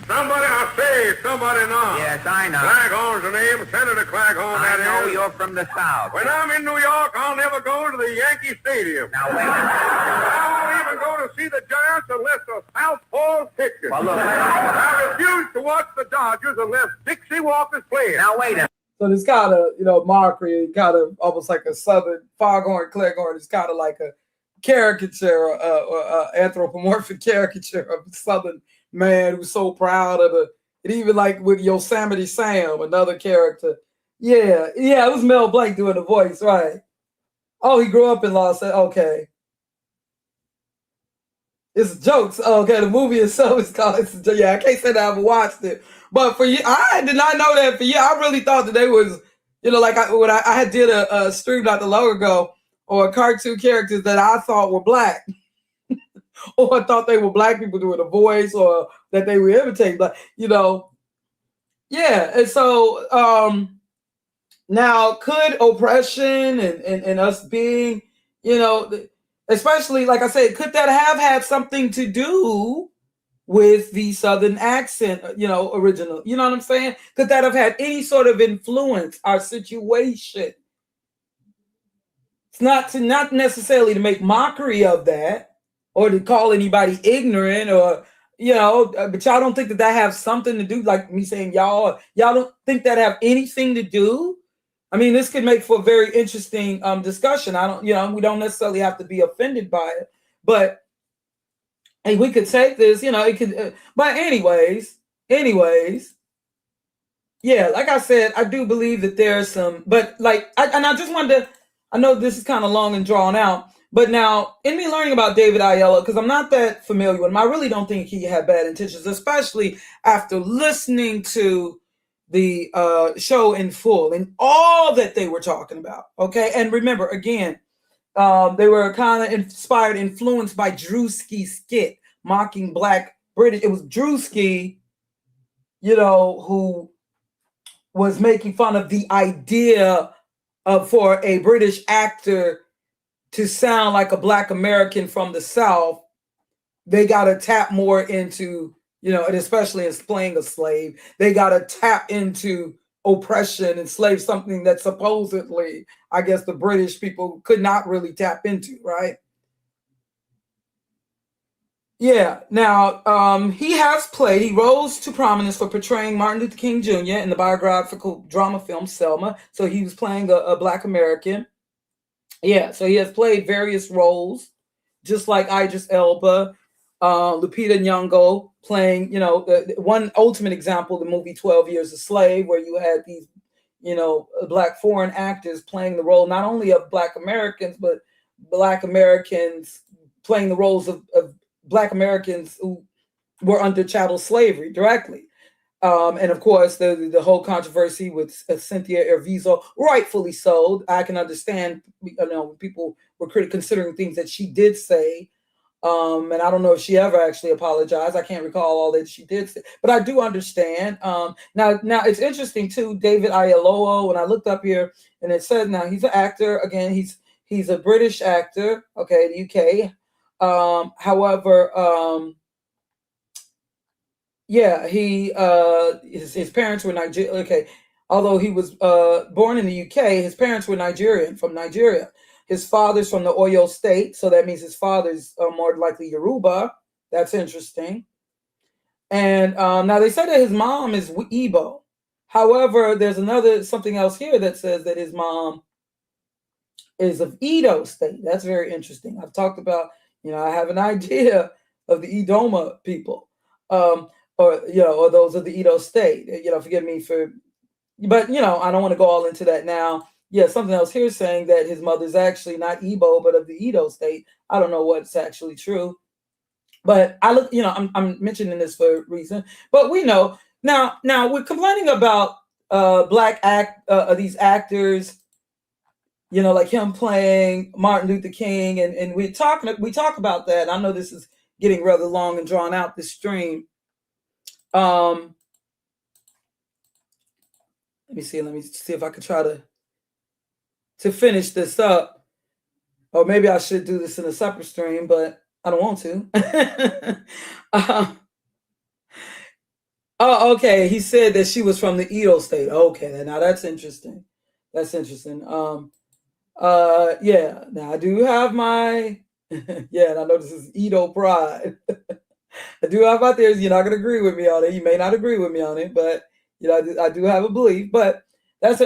Somebody, I say, somebody knock. Yes, I know. Cleghorn's the name, Senator Cleghorn, I that know is. you're from the South. When I'm in New York, I'll never go to the Yankee Stadium. Now, wait a minute. I won't even go to see the Giants unless the South Falls pitcher. Well, look, I refuse to watch the Dodgers unless Dixie Walker's playing. Now, wait a minute. So it's kind of, mockery, kind of almost like a Southern Foghorn Cleghorn. It's kind of like a caricature, or anthropomorphic caricature of a Southern man who's so proud of it. And even like with Yosemite Sam, another character. Yeah, it was Mel Blanc doing the voice, right? Oh, he grew up in Los Angeles. Okay. It's jokes. Okay, the movie itself is called, I can't say that I ever watched it. But for you, I did not know that for you. I really thought that they was, like I had did a stream not too long ago, or cartoon characters that I thought were black. Or I thought they were black people doing a voice, or that they were imitating, but yeah. And so now could oppression and us being, especially like I said, could that have had something to do with the Southern accent, original. You know what I'm saying? Could that have had any sort of influence our situation? It's not necessarily to make mockery of that or to call anybody ignorant or, but y'all don't think that have something to do, like me saying y'all don't think that have anything to do? I mean, this could make for a very interesting discussion. We don't necessarily have to be offended by it, but hey, we could take this, it could, but anyways, yeah, like I said, I do believe that there's some, but like, I just wanted to, I know this is kind of long and drawn out, but now in me learning about David Oyelowo, because I'm not that familiar with him, I really don't think he had bad intentions, especially after listening to the show in full and all that they were talking about. Okay. And remember, again, they were kind of influenced by Drewski's skit mocking Black British. It was Drewski, who was making fun of the idea for a British actor to sound like a Black American from the South. They got to tap more into, and especially as playing a slave, they got to tap into oppression and slave, something that supposedly, I guess, the British people could not really tap into, right? Yeah. Now, he rose to prominence for portraying Martin Luther King Jr. in the biographical drama film Selma. So he was playing a Black American. Yeah. So he has played various roles, just like Idris Elba, Lupita Nyong'o playing, one ultimate example, the movie 12 Years a Slave, where you had these, Black foreign actors playing the role, not only of Black Americans, but Black Americans playing the roles of Black Americans who were under chattel slavery directly. And of course, the whole controversy with Cynthia Erivo, rightfully so. I can understand, people were considering things that she did say. And I don't know if she ever actually apologized. I can't recall all that she did say, but I do understand. Now it's interesting too, David Oyelowo, when I looked up here and it said now he's an actor. Again, he's a British actor, okay, the UK. However, yeah, his parents were Nigerian. Okay, although he was born in the UK, his parents were from Nigeria. His father's from the Oyo State, so that means his father's more likely Yoruba. That's interesting. And now they say that his mom is Igbo. However, there's something else here that says that his mom is of Edo State. That's very interesting. I've talked about, I have an idea of the Idoma people, or those of the Edo State. Forgive me but I don't want to go all into that now. Yeah, something else here saying that his mother's actually not Igbo, but of the Edo State. I don't know what's actually true, but I'm mentioning this for a reason. But we know now we're complaining about these actors, like him playing Martin Luther King, and we talk about that. I know this is getting rather long and drawn out, this stream. Let me see if I could try to finish this up, or maybe I should do this in a separate stream, but I don't want to. Oh, okay. He said that she was from the Edo State. Okay, now that's interesting. Yeah. Now I do have my yeah, and I know this is Edo pride. I do have my theories. You're not gonna agree with me on it. You may not agree with me on it, but I do have a belief. But but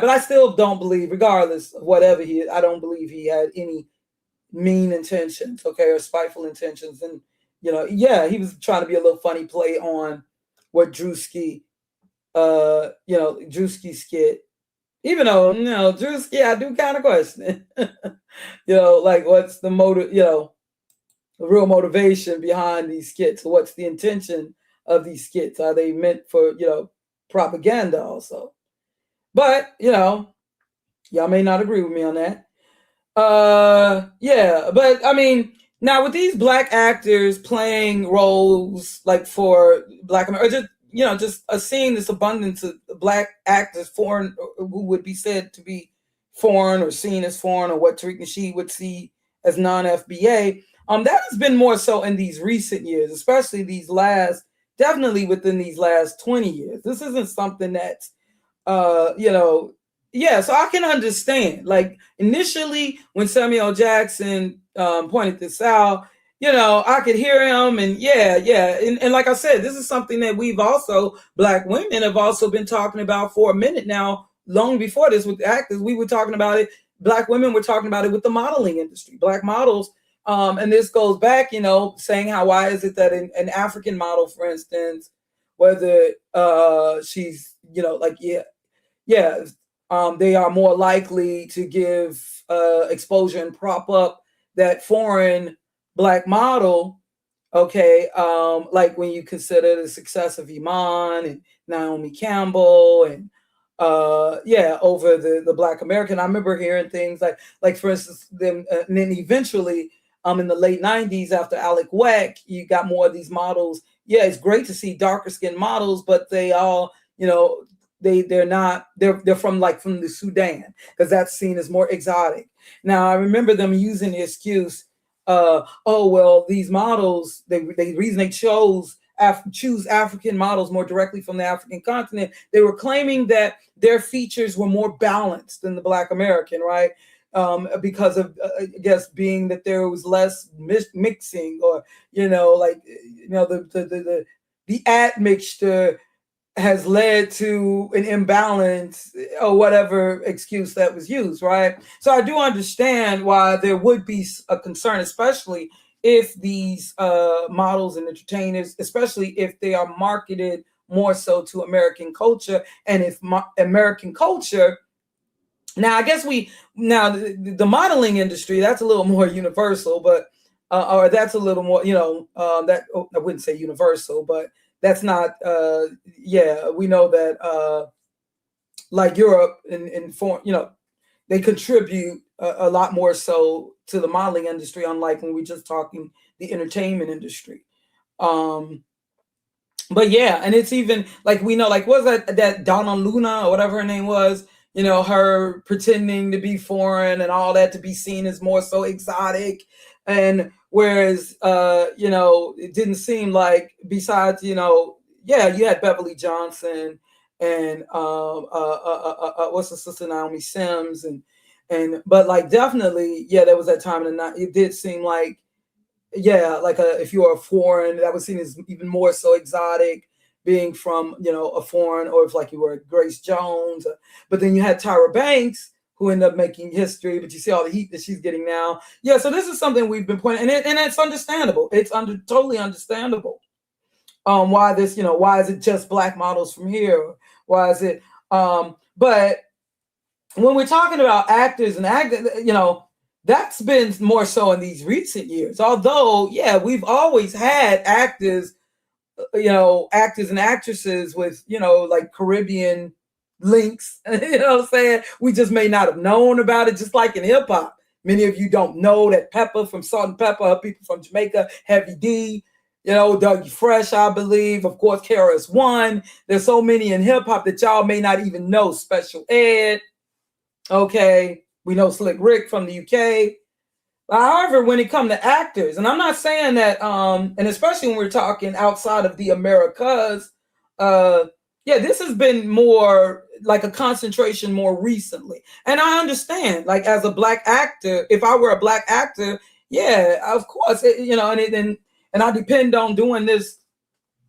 I still don't believe, regardless of whatever I don't believe he had any mean intentions, okay, or spiteful intentions. And he was trying to be a little funny play on what Drewski skit. Even though Drewski, I do kind of question it. Like what's the motive, the real motivation behind these skits? What's the intention of these skits? Are they meant for propaganda also? But y'all may not agree with me on that. Yeah, but I mean, now with these Black actors playing roles like for Black America, just seeing this abundance of Black actors, foreign, who would be said to be foreign or seen as foreign, or what Tariq Nasheed would see as non-FBA. That has been more so in these recent years, especially definitely within these last 20 years. This isn't something that's, yeah, so I can understand. Like initially when Samuel Jackson pointed this out, I could hear him, and and like I said, this is something that Black women have also been talking about for a minute now. Long before this with the actors, we were talking about it. Black women were talking about it with the modeling industry, Black models. And this goes back, saying why is it that an African model, for instance, whether she's, they are more likely to give exposure and prop up that foreign Black model, okay, like when you consider the success of Iman and Naomi Campbell and over the Black American. I remember hearing things like for instance, and then eventually in the late 90s after Alec Weck, you got more of these models. Yeah, it's great to see darker skinned models, but they all, they're from the Sudan, because that's seen as more exotic. Now I remember them using the excuse, these models, the reason they choose African models more directly from the African continent, they were claiming that their features were more balanced than the Black American, right? Because of, I guess, being that there was less mixing, or the admixture has led to an imbalance, or whatever excuse that was used, right? So I do understand why there would be a concern, especially if these models and entertainers, especially if they are marketed more so to American culture, and if American culture. Now, I guess the modeling industry, that's a little more universal, but or that's a little more, I wouldn't say universal, but that's not, we know that like Europe and they contribute a lot more so to the modeling industry, unlike when we're just talking the entertainment industry. But yeah, and it's even like, we know, like, what was that Donna Luna or whatever her name was, her pretending to be foreign and all that to be seen as more so exotic. And whereas, it didn't seem like, besides, you had Beverly Johnson and what's the sister, Naomi Sims, but like definitely, there was that time in the night. It did seem like, if you were a foreign, that was seen as even more so exotic, being from, a foreign, or if like you were Grace Jones. But then you had Tyra Banks, who ended up making history, but you see all the heat that she's getting now. Yeah, so this is something we've been pointing, and it's understandable. It's totally understandable. Why this, why is it just Black models from here? Why is it, but when we're talking about actors and that's been more so in these recent years. Although, we've always had actors and actresses with, like Caribbean links, what I'm saying? We just may not have known about it, just like in hip hop. Many of you don't know that Pepper from Salt and Pepper, her people from Jamaica, Heavy D, Dougie Fresh, I believe, of course, KRS-One. There's so many in hip hop that y'all may not even know. Special Ed, okay. We know Slick Rick from the UK. However, when it comes to actors, and I'm not saying that, and especially when we're talking outside of the Americas, this has been more like a concentration more recently. And I understand, like, as a Black actor, if I were a Black actor, of course, and I depend on doing this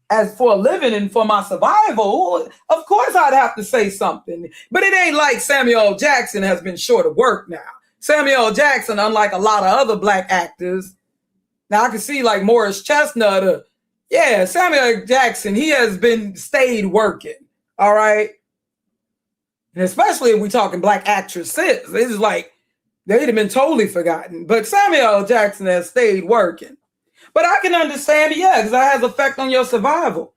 as for a living and for my survival, of course I'd have to say something. But it ain't like Samuel Jackson has been short of work now. Samuel Jackson, unlike a lot of other Black actors, now I can see like Morris Chestnut, Samuel Jackson, he has stayed working, all right? And especially if we're talking Black actresses, this is like, they'd have been totally forgotten. But Samuel Jackson has stayed working. But I can understand, because that has effect on your survival.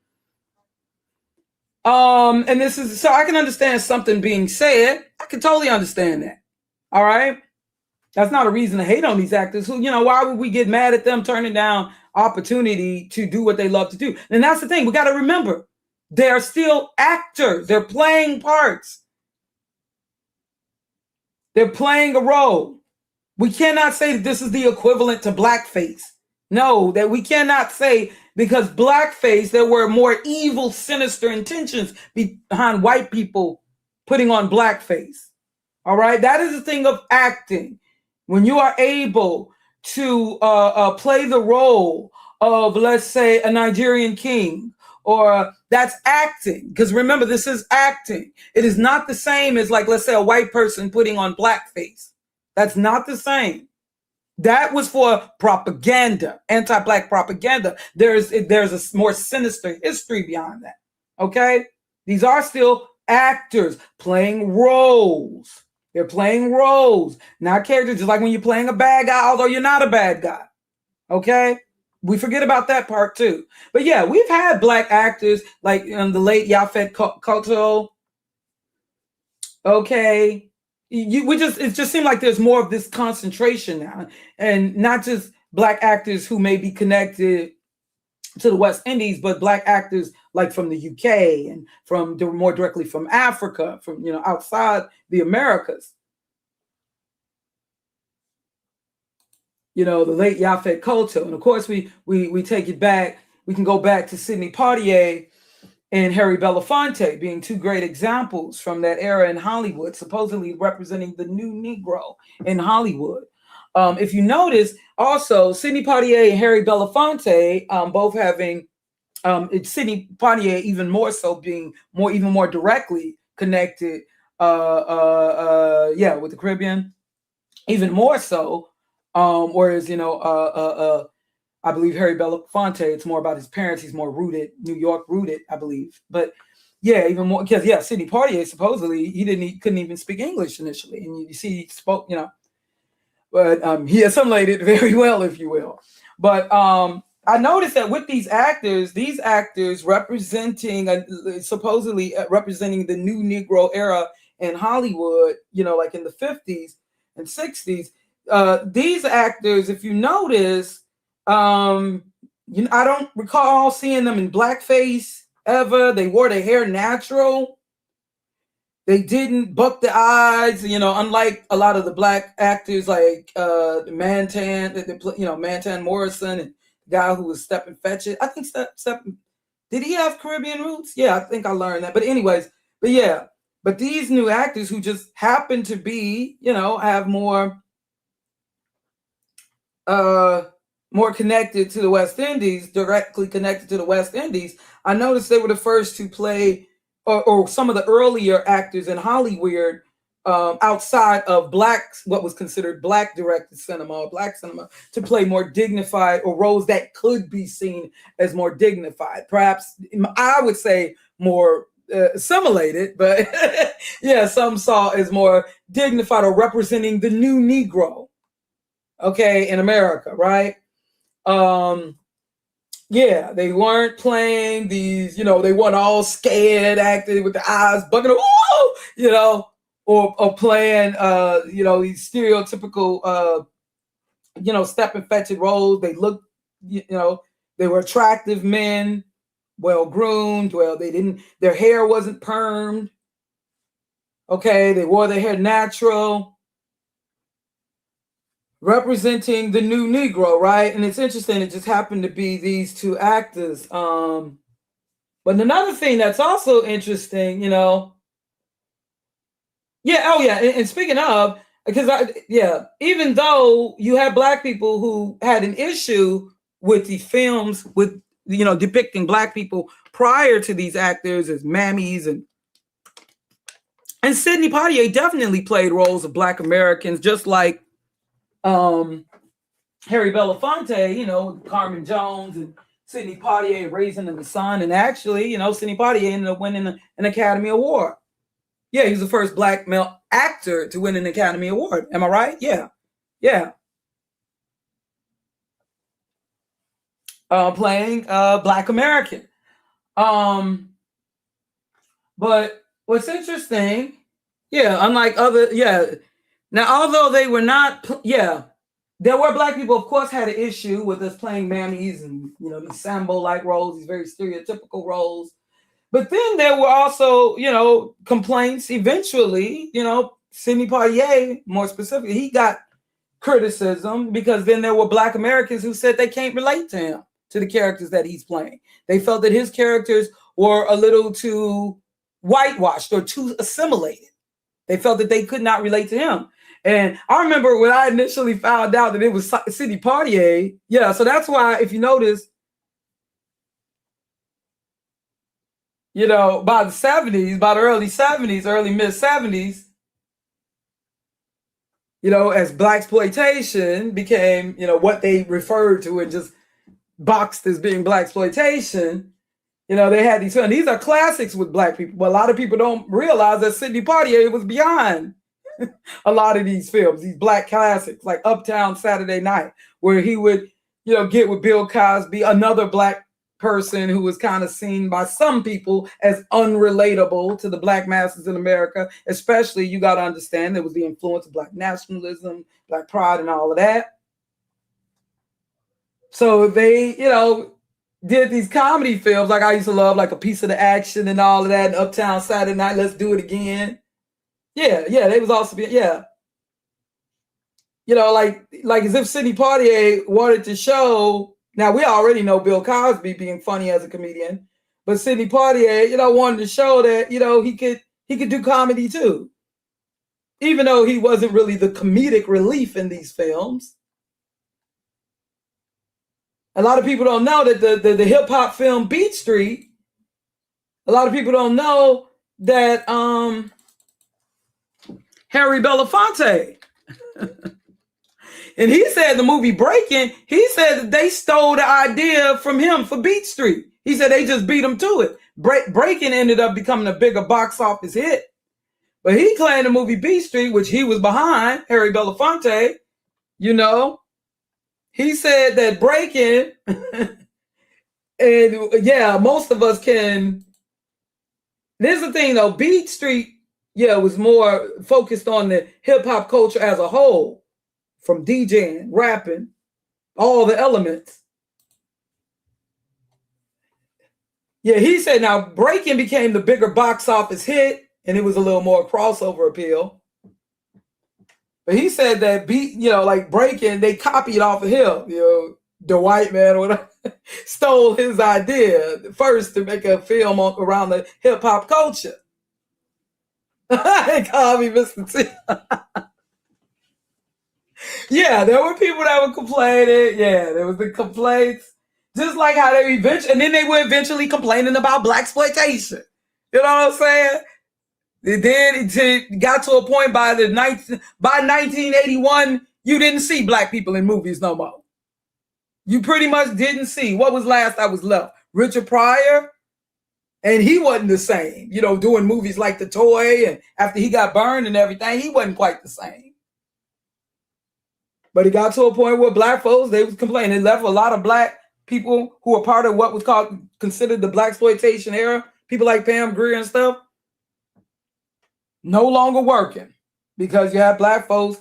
And this is, so I can understand something being said. I can totally understand that. All right. That's not a reason to hate on these actors who, why would we get mad at them turning down opportunity to do what they love to do? And that's the thing. We got to remember, they're still actors. They're playing parts. They're playing a role. We cannot say that this is the equivalent to blackface. No, that we cannot say, because blackface, there were more evil, sinister intentions behind white people putting on blackface. All right, that is the thing of acting. When you are able to play the role of, let's say, a Nigerian king, or that's acting. Because remember, this is acting. It is not the same as, like, let's say, a white person putting on blackface. That's not the same. That was for propaganda, anti-black propaganda. There's a more sinister history behind that. Okay, these are still actors playing roles. They're playing roles, not characters. Just like when you're playing a bad guy, although you're not a bad guy. Okay, we forget about that part too. But yeah, we've had black actors like the late Yvette Carnell. Okay. It just seemed like there's more of this concentration now, and not just black actors who may be connected to the West Indies, but black actors like from the UK and from more directly from Africa, from outside the Americas. The late Yvette Carnell, and of course we take it back. We can go back to Sidney Poitier and Harry Belafonte being two great examples from that era in Hollywood, supposedly representing the new Negro in Hollywood. If you notice, also, Sidney Poitier and Harry Belafonte both having, Sidney Poitier even more so being even more directly connected, with the Caribbean, even more so. Whereas, I believe Harry Belafonte, it's more about his parents. He's more rooted, New York rooted, I believe. But yeah, even more, because Sidney Poitier, supposedly he couldn't even speak English initially. And you see he spoke, but he assimilated very well, if you will. But I noticed that with these actors representing, supposedly representing the new Negro era in Hollywood, like in the 50s and 60s, these actors, if you notice, I don't recall seeing them in blackface ever. They wore their hair natural. They didn't buck the eyes, unlike a lot of the black actors like Mantan, Mantan Morrison, and the guy who was Stepin Fetchit. I think Stepin, did he have Caribbean roots? Yeah, I think I learned that. But anyways, but these new actors who just happen to be, have more connected to the West Indies, directly connected to the West Indies. I noticed they were the first to play, or some of the earlier actors in Hollywood, outside of what was considered black directed cinema or black cinema, to play more dignified or roles that could be seen as more dignified. Perhaps I would say more assimilated, but some saw as more dignified or representing the new Negro. Okay, in America, right? They weren't playing these, they weren't all scared, acting with the eyes bugging, or playing, these stereotypical, Stepin Fetchit roles. They looked, they were attractive men, well groomed. Well, their hair wasn't permed. Okay, they wore their hair natural, representing the new Negro, right? And it's interesting, it just happened to be these two actors. But another thing that's also interesting, and speaking of, because even though you have black people who had an issue with the films with depicting black people prior to these actors as mammies, and Sidney Poitier definitely played roles of black Americans, just like Harry Belafonte, Carmen Jones and Sidney Poitier, Raisin in the Sun, and actually, Sidney Poitier ended up winning an Academy Award. Yeah, he was the first black male actor to win an Academy Award. Am I right? Yeah. Playing Black American. But what's interesting, unlike other, now, although they were not, there were black people, of course, had an issue with us playing mammies and, these Sambo-like roles, these very stereotypical roles. But then there were also, complaints eventually, Sidney Poitier, more specifically, he got criticism, because then there were Black Americans who said they can't relate to him, to the characters that he's playing. They felt that his characters were a little too whitewashed or too assimilated. They felt that they could not relate to him. And I remember when I initially found out that it was Sidney Poitier. Yeah, so that's why, if you notice, you know, by the 70s, by the early 70s, early mid 70s, you know, as blaxploitation became, you know, what they referred to and just boxed as being blaxploitation, you know, they had these films. These are classics with Black people, but a lot of people don't realize that Sidney Poitier was behind a lot of these films, these Black classics, like Uptown Saturday Night, where he would, you know, get with Bill Cosby, another Black person who was kind of seen by some people as unrelatable to the Black masses in America. Especially, you got to understand, there was the influence of Black nationalism, Black pride, and all of that. So they, you know, did these comedy films like I used to love, like A Piece of the Action and all of that, and Uptown Saturday Night, Let's Do It Again. Yeah, they was also, yeah. You know, like as if Sidney Poitier wanted to show. Now, we already know Bill Cosby being funny as a comedian, but Sidney Poitier, you know, wanted to show that, you know, he could do comedy too, even though he wasn't really the comedic relief in these films. A lot of people don't know that the hip hop film Beat Street. A lot of people don't know that Harry Belafonte. And he said the movie Breaking, he said that they stole the idea from him for Beat Street. He said they just beat him to it. Breaking ended up becoming a bigger box office hit. But he claimed the movie Beat Street, which he was behind, Harry Belafonte, you know, he said that Breaking, and yeah, most of us can. There's the thing though, Beat Street, yeah, was more focused on the hip hop culture as a whole. From DJing, rapping, all the elements. Yeah, he said now Breaking became the bigger box office hit, and it was a little more crossover appeal. But he said that Beat, you know, like Breaking, they copied off of him. You know, the white man or whatever stole his idea first to make a film around the hip hop culture. They called me Mr. T. Yeah, there were people that were complaining. Yeah, there was the complaints. Just like how they eventually, and then they were eventually complaining about blaxploitation. You know what I'm saying? It got to a point by 1981, you didn't see Black people in movies no more. You pretty much didn't see. What was last that was left? Richard Pryor, and he wasn't the same. You know, doing movies like The Toy, and after he got burned and everything, he wasn't quite the same. But it got to a point where Black folks, they was complaining. It left a lot of Black people who were part of what was considered the blaxploitation era, people like Pam Grier and stuff, no longer working because you have Black folks.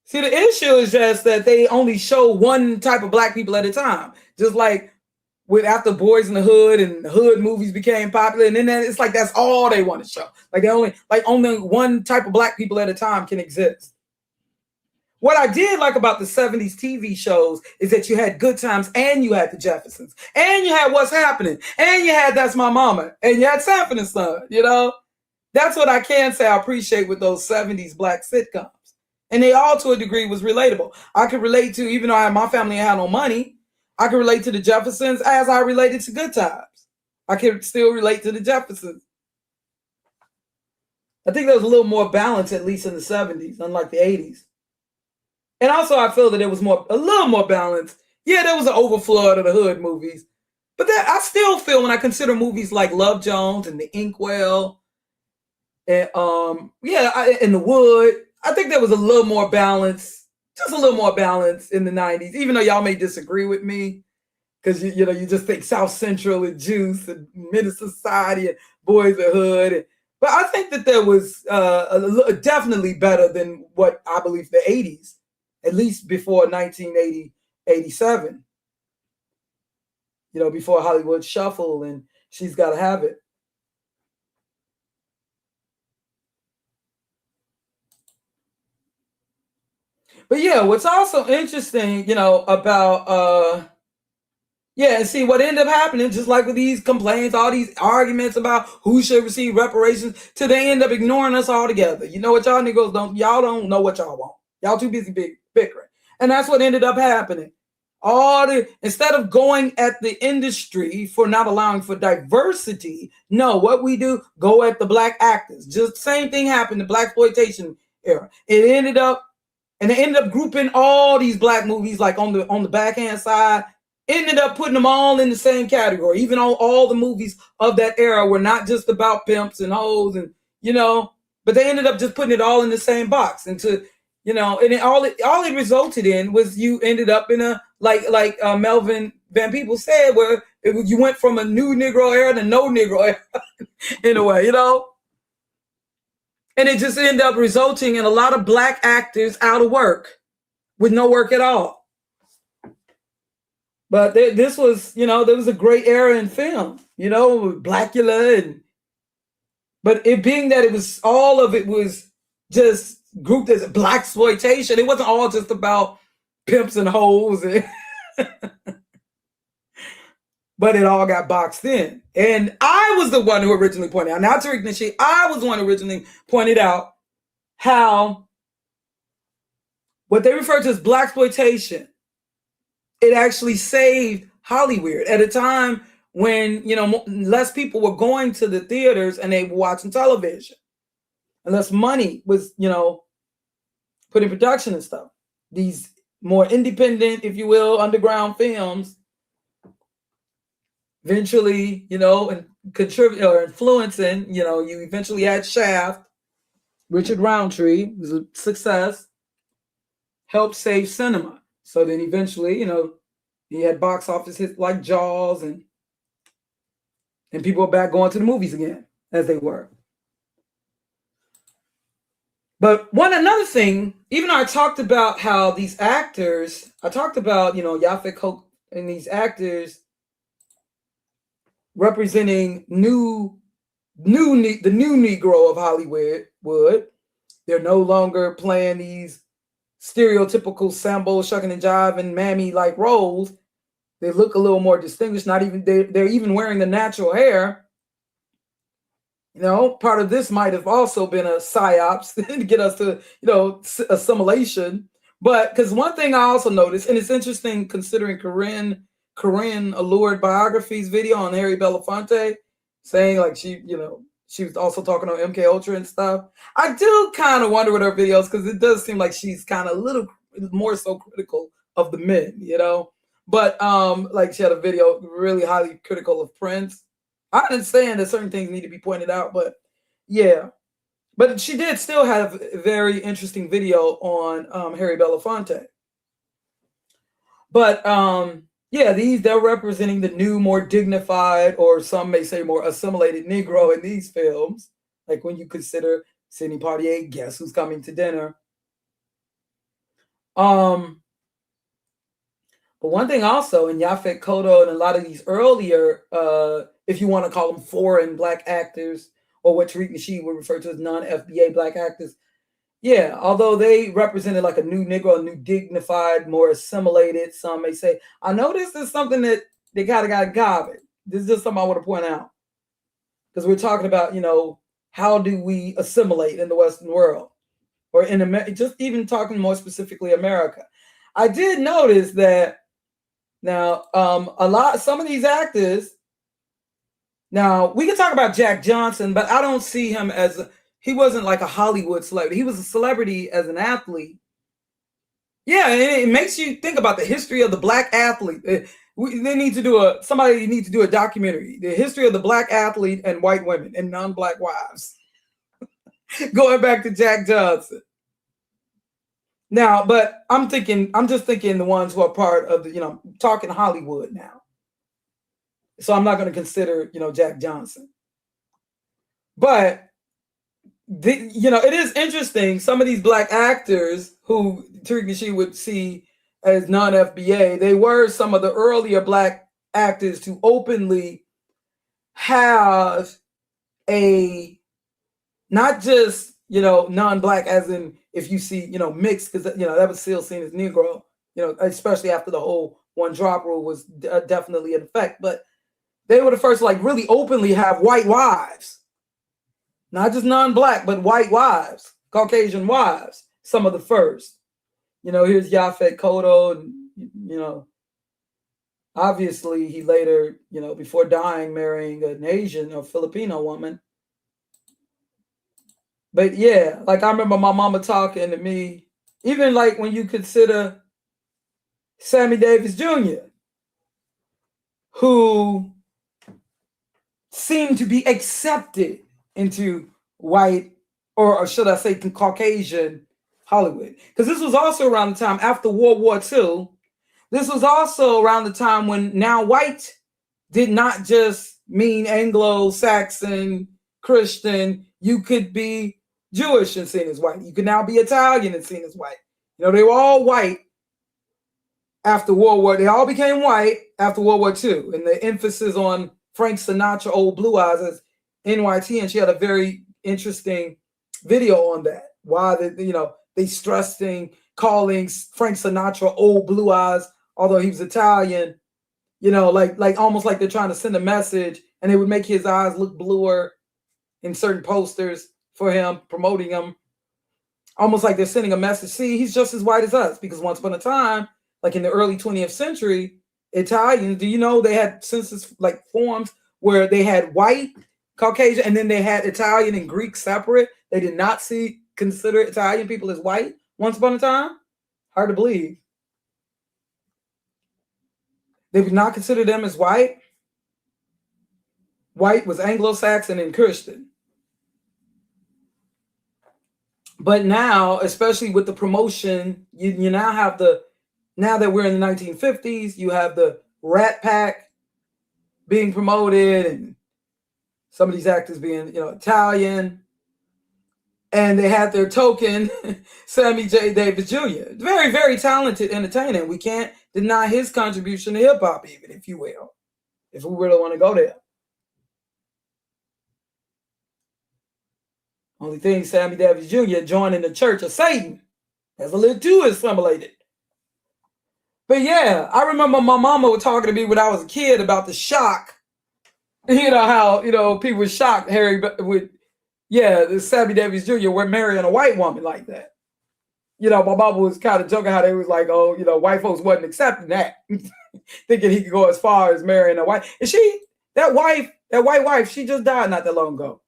See, the issue is just that they only show one type of Black people at a time. Just like with after Boys in the Hood and the Hood movies became popular, and then it's like that's all they want to show. Like they only one type of Black people at a time can exist. What I did like about the 70s TV shows is that you had Good Times and you had The Jeffersons and you had What's Happening and you had That's My Mama and you had Sanford and Son, you know? That's what I can say I appreciate with those 70s Black sitcoms. And they all to a degree was relatable. I could relate to, even though my family had no money, I could relate to The Jeffersons as I related to Good Times. I could still relate to The Jeffersons. I think there was a little more balance, at least in the 70s, unlike the 80s. And also, I feel that it was a little more balanced. Yeah, there was an overflow of the Hood movies. But that I still feel when I consider movies like Love Jones and The Inkwell, and in The Wood, I think there was a little more balance, just a little more balance in the 90s, even though y'all may disagree with me, because you know you just think South Central and Juice and Menace Society and Boys of Hood. But I think that there was definitely better than what I believe the 80s. At least before 1980, 87, you know, before Hollywood Shuffle and She's Gotta Have It. But yeah, what's also interesting, you know, about yeah, and see what ended up happening, just like with these complaints, all these arguments about who should receive reparations, till they end up ignoring us altogether. You know what y'all niggas don't, y'all don't know what y'all want. Y'all too busy bickering. And that's what ended up happening. Instead of going at the industry for not allowing for diversity, no, what we do, go at the black actors. Just same thing happened in the blaxploitation era. They ended up grouping all these black movies like on the backhand side, ended up putting them all in the same category. Even all the movies of that era were not just about pimps and hoes and, you know, but they ended up just putting it all in the same box. And to, you know, and all it resulted in was you ended up in a, like Melvin Van Peebles said, where you went from a new Negro era to no Negro era in a way, you know? And it just ended up resulting in a lot of black actors out of work with no work at all. But this was, you know, there was a great era in film, you know, with Blackula. But it being that it was, all of it was just grouped as blaxploitation. It wasn't all just about pimps and hoes. But it all got boxed in. And I was the one who originally pointed out, not Tariq Nasheed, I was the one who originally pointed out how what they refer to as blaxploitation, it actually saved Hollywood at a time when, you know, less people were going to the theaters and they were watching television. And less money was, you know, put in production and stuff. These more independent, if you will, underground films eventually, you know, and contribute or influencing, you know, you eventually had Shaft, Richard Roundtree was a success, helped save cinema. So then eventually, you know, he had box office hits like Jaws, and people are back going to the movies again as they were. But another thing, even though I talked about how these actors, I talked about, you know, Yafet Koch and these actors representing the new Negro of Hollywood. They're no longer playing these stereotypical Sambo, shucking and jiving, mammy-like roles. They look a little more distinguished. Not even they're even wearing the natural hair. You know, part of this might have also been a psyops to get us to, you know, assimilation. But because one thing I also noticed, and it's interesting considering Corinne Allured Biography's video on Harry Belafonte, saying like she was also talking on MK Ultra and stuff. I do kind of wonder with her videos, because it does seem like she's kind of a little more so critical of the men, you know. But like she had a video really highly critical of Prince. I understand that certain things need to be pointed out, but yeah. But she did still have a very interesting video on Harry Belafonte. But yeah, they're representing the new, more dignified, or some may say more assimilated Negro in these films. Like when you consider Sidney Poitier, Guess Who's Coming to Dinner. But one thing also in Yafet Koto and a lot of these earlier, if you want to call them foreign black actors, or what Tariq Nasheed would refer to as non-FBA black actors, yeah, although they represented like a new Negro, a new dignified, more assimilated, some may say, I know this is something that they kind of got covered. This is just something I want to point out. Because we're talking about, you know, how do we assimilate in the Western world? Or in America, just even talking more specifically America. I did notice that now, some of these actors, now we can talk about Jack Johnson, but I don't see him as, he wasn't like a Hollywood celebrity. He was a celebrity as an athlete. Yeah, and it makes you think about the history of the black athlete. Somebody needs to do a documentary, the history of the black athlete and white women and non-black wives. Going back to Jack Johnson. Now, but I'm just thinking the ones who are part of the, you know, talking Hollywood now. So I'm not going to consider, you know, Jack Johnson. But, you know, it is interesting. Some of these black actors who Tariq Nasheed would see as non-FBA, they were some of the earlier black actors to openly have not just you know, non-black as in if you see, you know, mixed, because, you know, that was still seen as Negro, you know, especially after the whole one drop rule was definitely in effect. But they were the first to like really openly have white wives, not just non-black, but white wives, Caucasian wives, some of the first. You know, here's Yvette Carnell, and, you know, obviously he later, you know, before dying, marrying an Asian or Filipino woman. But yeah, like I remember my mama talking to me, even like when you consider Sammy Davis Jr., who seemed to be accepted into white, or should I say Caucasian Hollywood. Because this was also around the time after World War II. This was also around the time when now white did not just mean Anglo-Saxon, Christian. You could be Jewish and seen as white. You could now be Italian and seen as white. You know, they were all white after World War. They all became white after World War II. And the emphasis on Frank Sinatra, Old Blue Eyes, as NYT, and she had a very interesting video on that. Why you know, they stressing calling Frank Sinatra Old Blue Eyes, although he was Italian. You know, like almost like they're trying to send a message, and they would make his eyes look bluer in certain posters for him, promoting him. Almost like they're sending a message. See, he's just as white as us, because once upon a time, like in the early 20th century, Italians, do you know they had census like forms where they had white, Caucasian, and then they had Italian and Greek separate? They did not consider Italian people as white once upon a time. Hard to believe. They would not consider them as white. White was Anglo-Saxon and Christian. But now, especially with the promotion, you now have now that we're in the 1950s, you have the Rat Pack being promoted, and some of these actors being, you know, Italian. And they had their token, Sammy J. Davis Jr. Very, very talented entertainer. We can't deny his contribution to hip hop, even, if you will, if we really want to go there. Only thing, Sammy Davis Jr. joining the Church of Satan. That's a little too assimilated. But yeah, I remember my mama was talking to me when I was a kid about the shock. You know how, you know, people were shocked, Harry, with, yeah, the Sammy Davis Jr. were marrying a white woman like that. You know, my mama was kind of joking how they was like, oh, you know, white folks wasn't accepting that, thinking he could go as far as marrying a white. And that white wife, she just died not that long ago.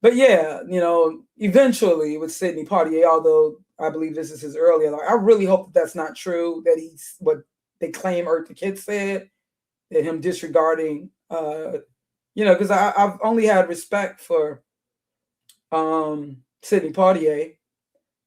But yeah, you know, eventually with Sidney Poitier, although I believe this is his earlier life, I really hope that that's not true, that he's what they claim Earth the Kid said, that him disregarding, you know, because I've only had respect for Sidney Poitier,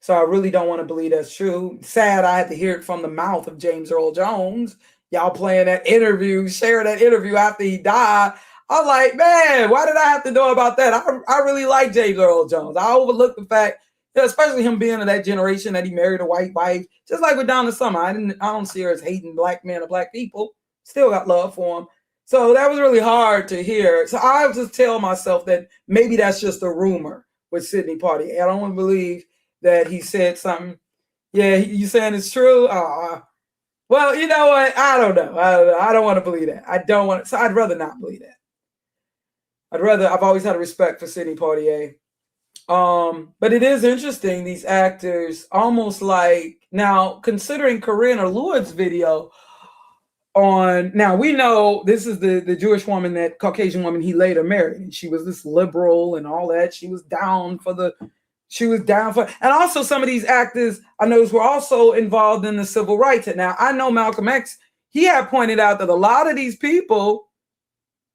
so I really don't want to believe that's true. Sad I had to hear it from the mouth of James Earl Jones. Y'all playing that interview, sharing that interview after he died. I'm like, man, why did I have to know about that? I really like James Earl Jones. I overlooked the fact, you know, especially him being of that generation that he married a white wife, just like with Donna Summer. I don't see her as hating black men or black people. Still got love for him. So that was really hard to hear. So I was just tell myself that maybe that's just a rumor with Sidney Poitier. I don't want to believe that he said something. Yeah, you saying it's true? Well, you know what? I don't know. I don't want to believe that. I don't want to. So I'd rather not believe that. I've always had a respect for Sidney Poitier. But it is interesting, these actors, almost like, now, considering Corinne or Lord's video on, now we know this is the Jewish woman, that Caucasian woman he later married, and she was this liberal and all that. She was down for, and also some of these actors I noticed were also involved in the civil rights. And now I know Malcolm X, he had pointed out that a lot of these people,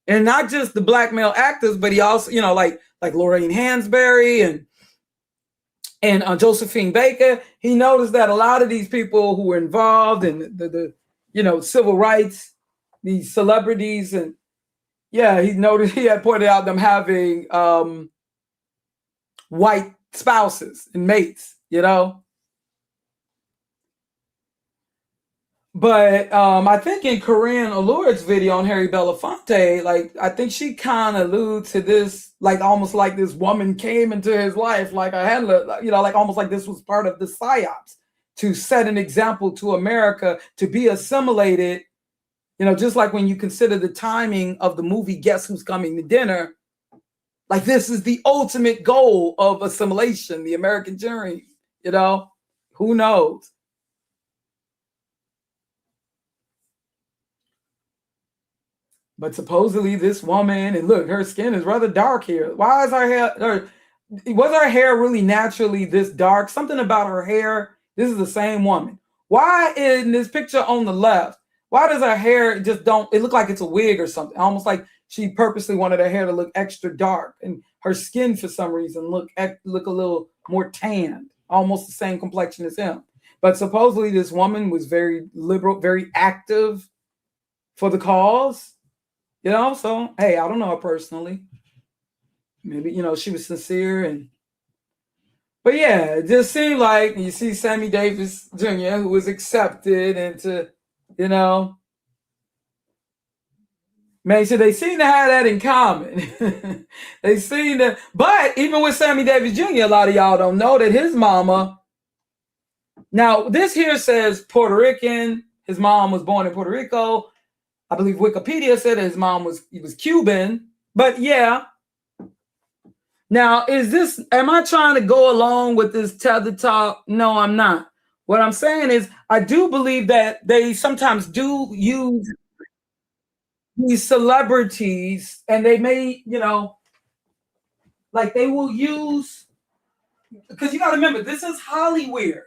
and not just the black male actors, but he also, you know, like Lorraine Hansberry and Josephine Baker, he noticed that a lot of these people who were involved in the you know, civil rights, these celebrities, and yeah, he noticed, he had pointed out them having white spouses and mates, you know. But I think in Corinne Allure's video on Harry Belafonte, like I think she kind of alludes to this, like almost like this woman came into his life like a handler, you know, like almost like this was part of the psyops to set an example to America to be assimilated. You know, just like when you consider the timing of the movie Guess Who's Coming to Dinner, like this is the ultimate goal of assimilation, the American dream, you know, who knows? But supposedly this woman, and look, her skin is rather dark here. Why is her hair, was her hair really naturally this dark? Something about her hair, this is the same woman. Why in this picture on the left, why does her hair just don't, it look like it's a wig or something? Almost like she purposely wanted her hair to look extra dark, and her skin for some reason look a little more tanned, almost the same complexion as him. But supposedly this woman was very liberal, very active for the cause. You know, so hey, I don't know her personally. Maybe, you know, she was sincere, but yeah, it just seemed like you see Sammy Davis Jr., who was accepted into, you know, man, so they seem to have that in common. They seem to, but even with Sammy Davis Jr., a lot of y'all don't know that his mama, now this here says Puerto Rican, his mom was born in Puerto Rico. I believe Wikipedia said that his mom was Cuban, but yeah. Now, am I trying to go along with this tether talk? No, I'm not. What I'm saying is I do believe that they sometimes do use these celebrities, and they may, you know, like they will use, because you got to remember, this is Hollywood,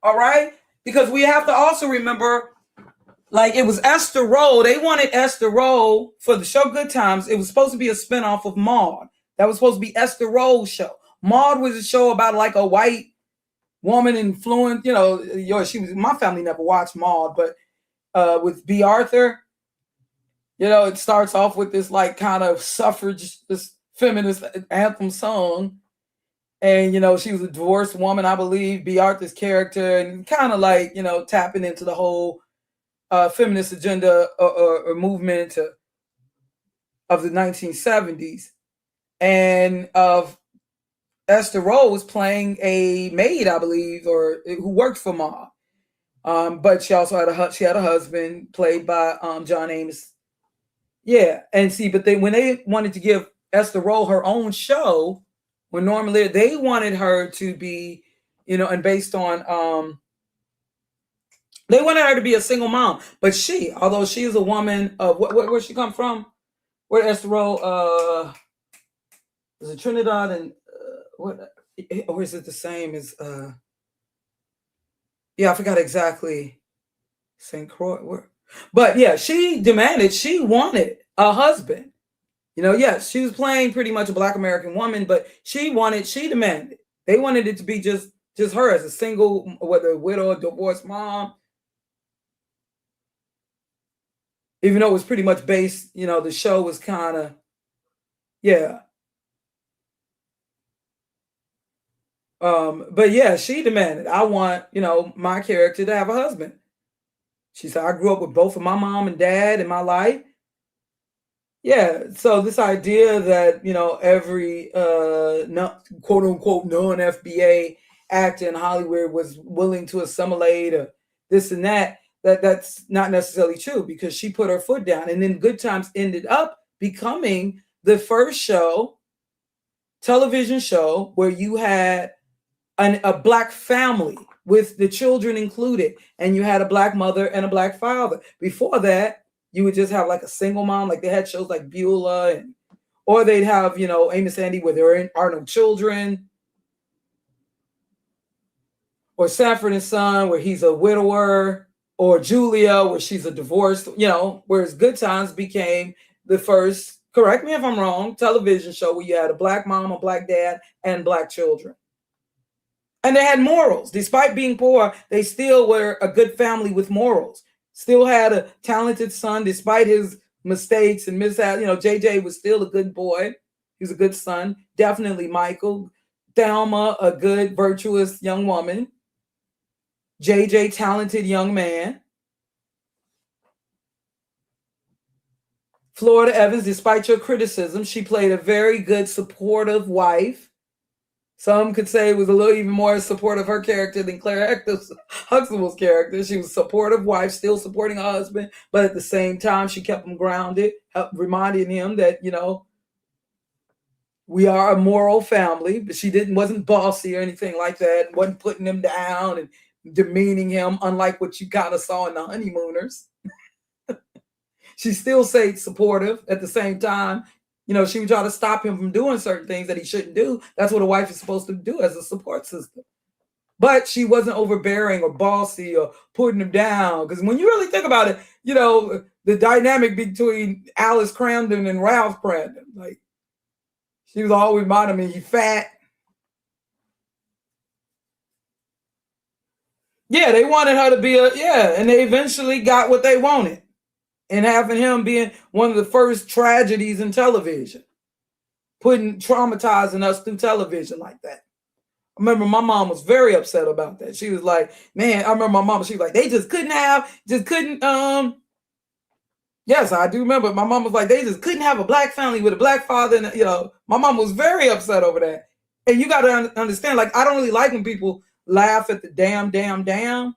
all right? Because we have to also remember, like it was Esther Rolle. They wanted Esther Rolle for the show Good Times. It was supposed to be a spinoff of Maude. That was supposed to be Esther Rolle's show. Maude was a show about like a white woman influenced, you know, my family never watched Maude, but with B. Arthur, you know, it starts off with this like kind of suffrage, this feminist anthem song. And, you know, she was a divorced woman, I believe, B. Arthur's character, and kind of like, you know, tapping into the whole feminist agenda or movement of the 1970s. And Esther Rolle was playing a maid, I believe, or who worked for Maude. But she also had a husband played by John Amos. Yeah, and see, but when they wanted to give Esther Rolle her own show, when normally they wanted her to be, you know, and based on they wanted her to be a single mom, but although she is a woman of where she come from, where Esther Rolle, is it Trinidad and what, or is it the same as I forgot exactly St. Croix, but yeah, she wanted a husband. You know, yes, she was playing pretty much a Black American woman, but she demanded. They wanted it to be just her as a single, whether a widow or divorced mom. Even though it was pretty much based, you know, the show was kind of, yeah. But yeah, she demanded, I want, you know, my character to have a husband. She said, I grew up with both of my mom and dad in my life. Yeah, so this idea that, you know, every quote unquote non-FBA actor in Hollywood was willing to assimilate or this and that's not necessarily true, because she put her foot down. And then Good Times ended up becoming the first television show where you had a Black family with the children included, and you had a Black mother and a Black father. Before that, you would just have like a single mom, like they had shows like Beulah, or they'd have, you know, Amos Andy where there are no children, or Sanford and Son where he's a widower, or Julia where she's a divorced, you know, whereas Good Times became the first, correct me if I'm wrong, television show where you had a Black mom, a Black dad, and Black children. And they had morals. Despite being poor, they still were a good family with morals. Still had a talented son despite his mistakes and mishaps. You know, JJ was still a good boy. He was a good son. Definitely Michael. Thelma, a good, virtuous young woman. JJ, talented young man. Florida Evans, despite your criticism, she played a very good supportive wife. Some could say it was a little even more support of her character than Claire Huxtable's character. She was a supportive wife, still supporting her husband, but at the same time, she kept him grounded, reminding him that, you know, we are a moral family, but she wasn't bossy or anything like that, wasn't putting him down and demeaning him, unlike what you kind of saw in The Honeymooners. She still stayed supportive at the same time. You know, she would try to stop him from doing certain things that he shouldn't do. That's what a wife is supposed to do as a support system. But she wasn't overbearing or bossy or putting him down. Because when you really think about it, you know, the dynamic between Alice Cramden and Ralph Cramden, like, she was always reminding me, you fat. Yeah, they wanted her to be and they eventually got what they wanted. And having him being one of the first tragedies in television, traumatizing us through television like that. I remember my mom was very upset about that. She was like, man, I remember my mom, she was like, they just couldn't, yes, I do remember. My mom was like, they just couldn't have a black family with a black father. And, you know, my mom was very upset over that. And you got to understand, like, I don't really like when people laugh at the damn.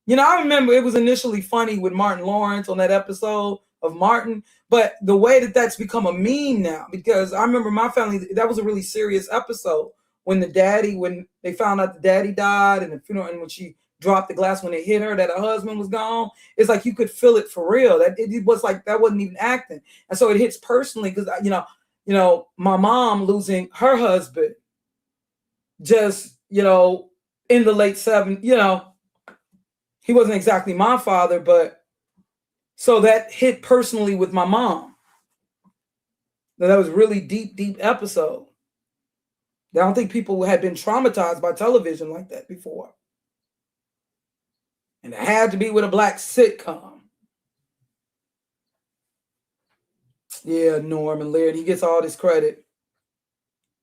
You know, I remember it was initially funny with Martin Lawrence on that episode of Martin, but the way that that's become a meme now, because I remember my family, that was a really serious episode when they found out the daddy died and the funeral, and when she dropped the glass when it hit her that her husband was gone. It's like you could feel it for real. That it was like that wasn't even acting. And so it hits personally because you know, my mom losing her husband just, you know, in the late 70s, you know, he wasn't exactly my father, but so that hit personally with my mom. That was really deep episode. I don't think people had been traumatized by television like that before. And it had to be with a black sitcom. Yeah, Norman Lear, he gets all this credit,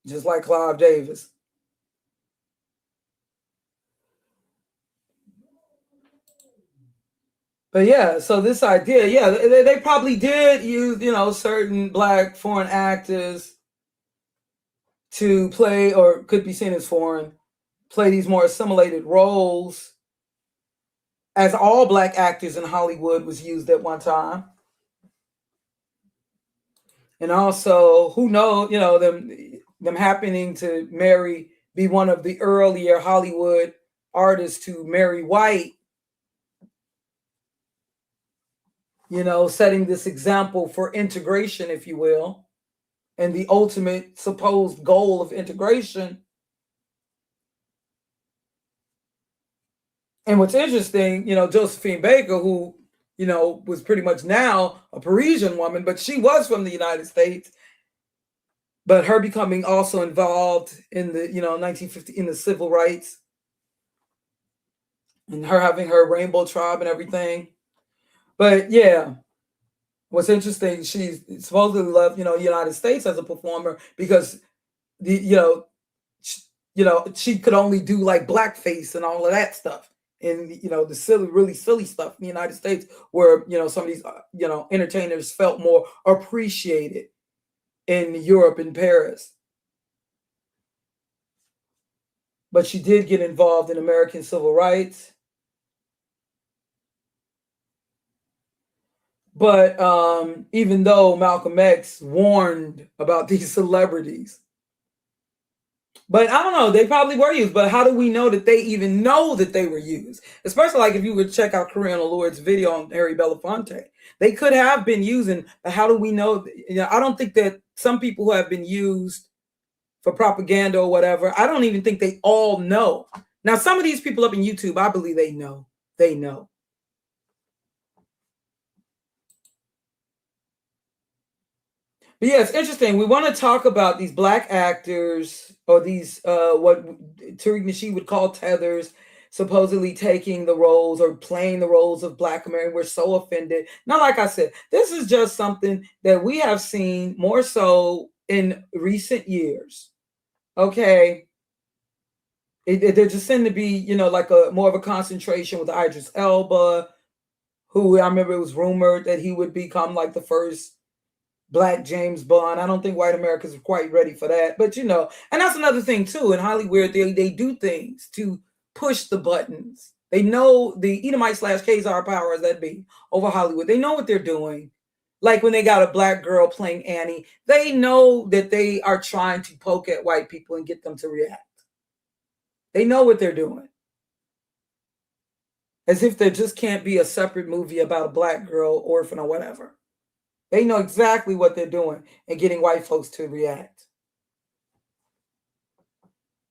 just like Clive Davis. But yeah, so this idea, yeah, they probably did use, you know, certain black foreign actors to play, or could be seen as foreign, play these more assimilated roles, as all black actors in Hollywood was used at one time. And also, who knows, you know, them happening to be one of the earlier Hollywood artists to marry white, you know, setting this example for integration, if you will, and the ultimate supposed goal of integration. And what's interesting, you know, Josephine Baker, who, you know, was pretty much now a Parisian woman, but she was from the United States. But her becoming also involved in the, you know, 1950 in the civil rights, and her having her rainbow tribe and everything. But yeah, what's interesting, she supposedly left, you know, United States as a performer because she could only do like blackface and all of that stuff. And, you know, the really silly stuff in the United States where, you know, some of these, you know, entertainers felt more appreciated in Europe and Paris. But she did get involved in American civil rights. But even though Malcolm X warned about these celebrities, but I don't know, they probably were used, but how do we know that they even know that they were used? Especially like if you would check out Corinne Allard's video on Harry Belafonte. They could have been using, but how do we know? You know, I don't think that some people who have been used for propaganda or whatever, I don't even think they all know. Now, some of these people up in YouTube, I believe they know. They know. But yeah, it's interesting. We want to talk about these black actors, or these what Tariq Nasheed would call tethers, supposedly taking the roles or playing the roles of black Americans. We're so offended. Now, like I said, this is just something that we have seen more so in recent years. Okay. There just seemed to be, you know, like more of a concentration with Idris Elba, who I remember it was rumored that he would become like the first, Black James Bond. I don't think white Americans are quite ready for that. But, you know, and that's another thing, too. In Hollywood, they do things to push the buttons. They know the Edomite / Khazar powers that be over Hollywood. They know what they're doing. Like when they got a black girl playing Annie, they know that they are trying to poke at white people and get them to react. They know what they're doing. As if there just can't be a separate movie about a black girl, orphan, or whatever. They know exactly what they're doing and getting white folks to react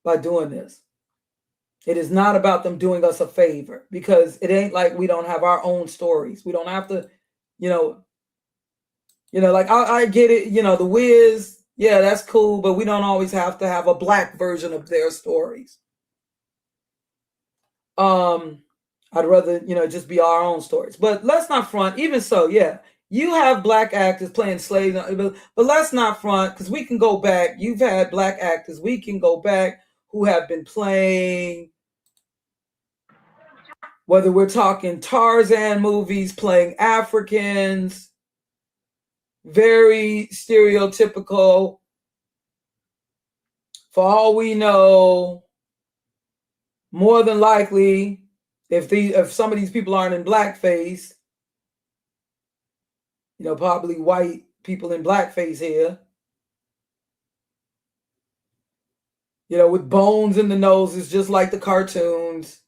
by doing this. It is not about them doing us a favor, because it ain't like we don't have our own stories. We don't have to, you know, like I get it, you know, the Wiz, yeah, that's cool, but we don't always have to have a black version of their stories. I'd rather, you know, just be our own stories. But let's not front. Even so, yeah, you have black actors playing slaves, but let's not front, because we can go back. You've had black actors. We can go back who have been playing, whether we're talking Tarzan movies, playing Africans, very stereotypical. For all we know, more than likely, if some of these people aren't in blackface, you know, probably white people in blackface here, you know, with bones in the noses, just like the cartoons.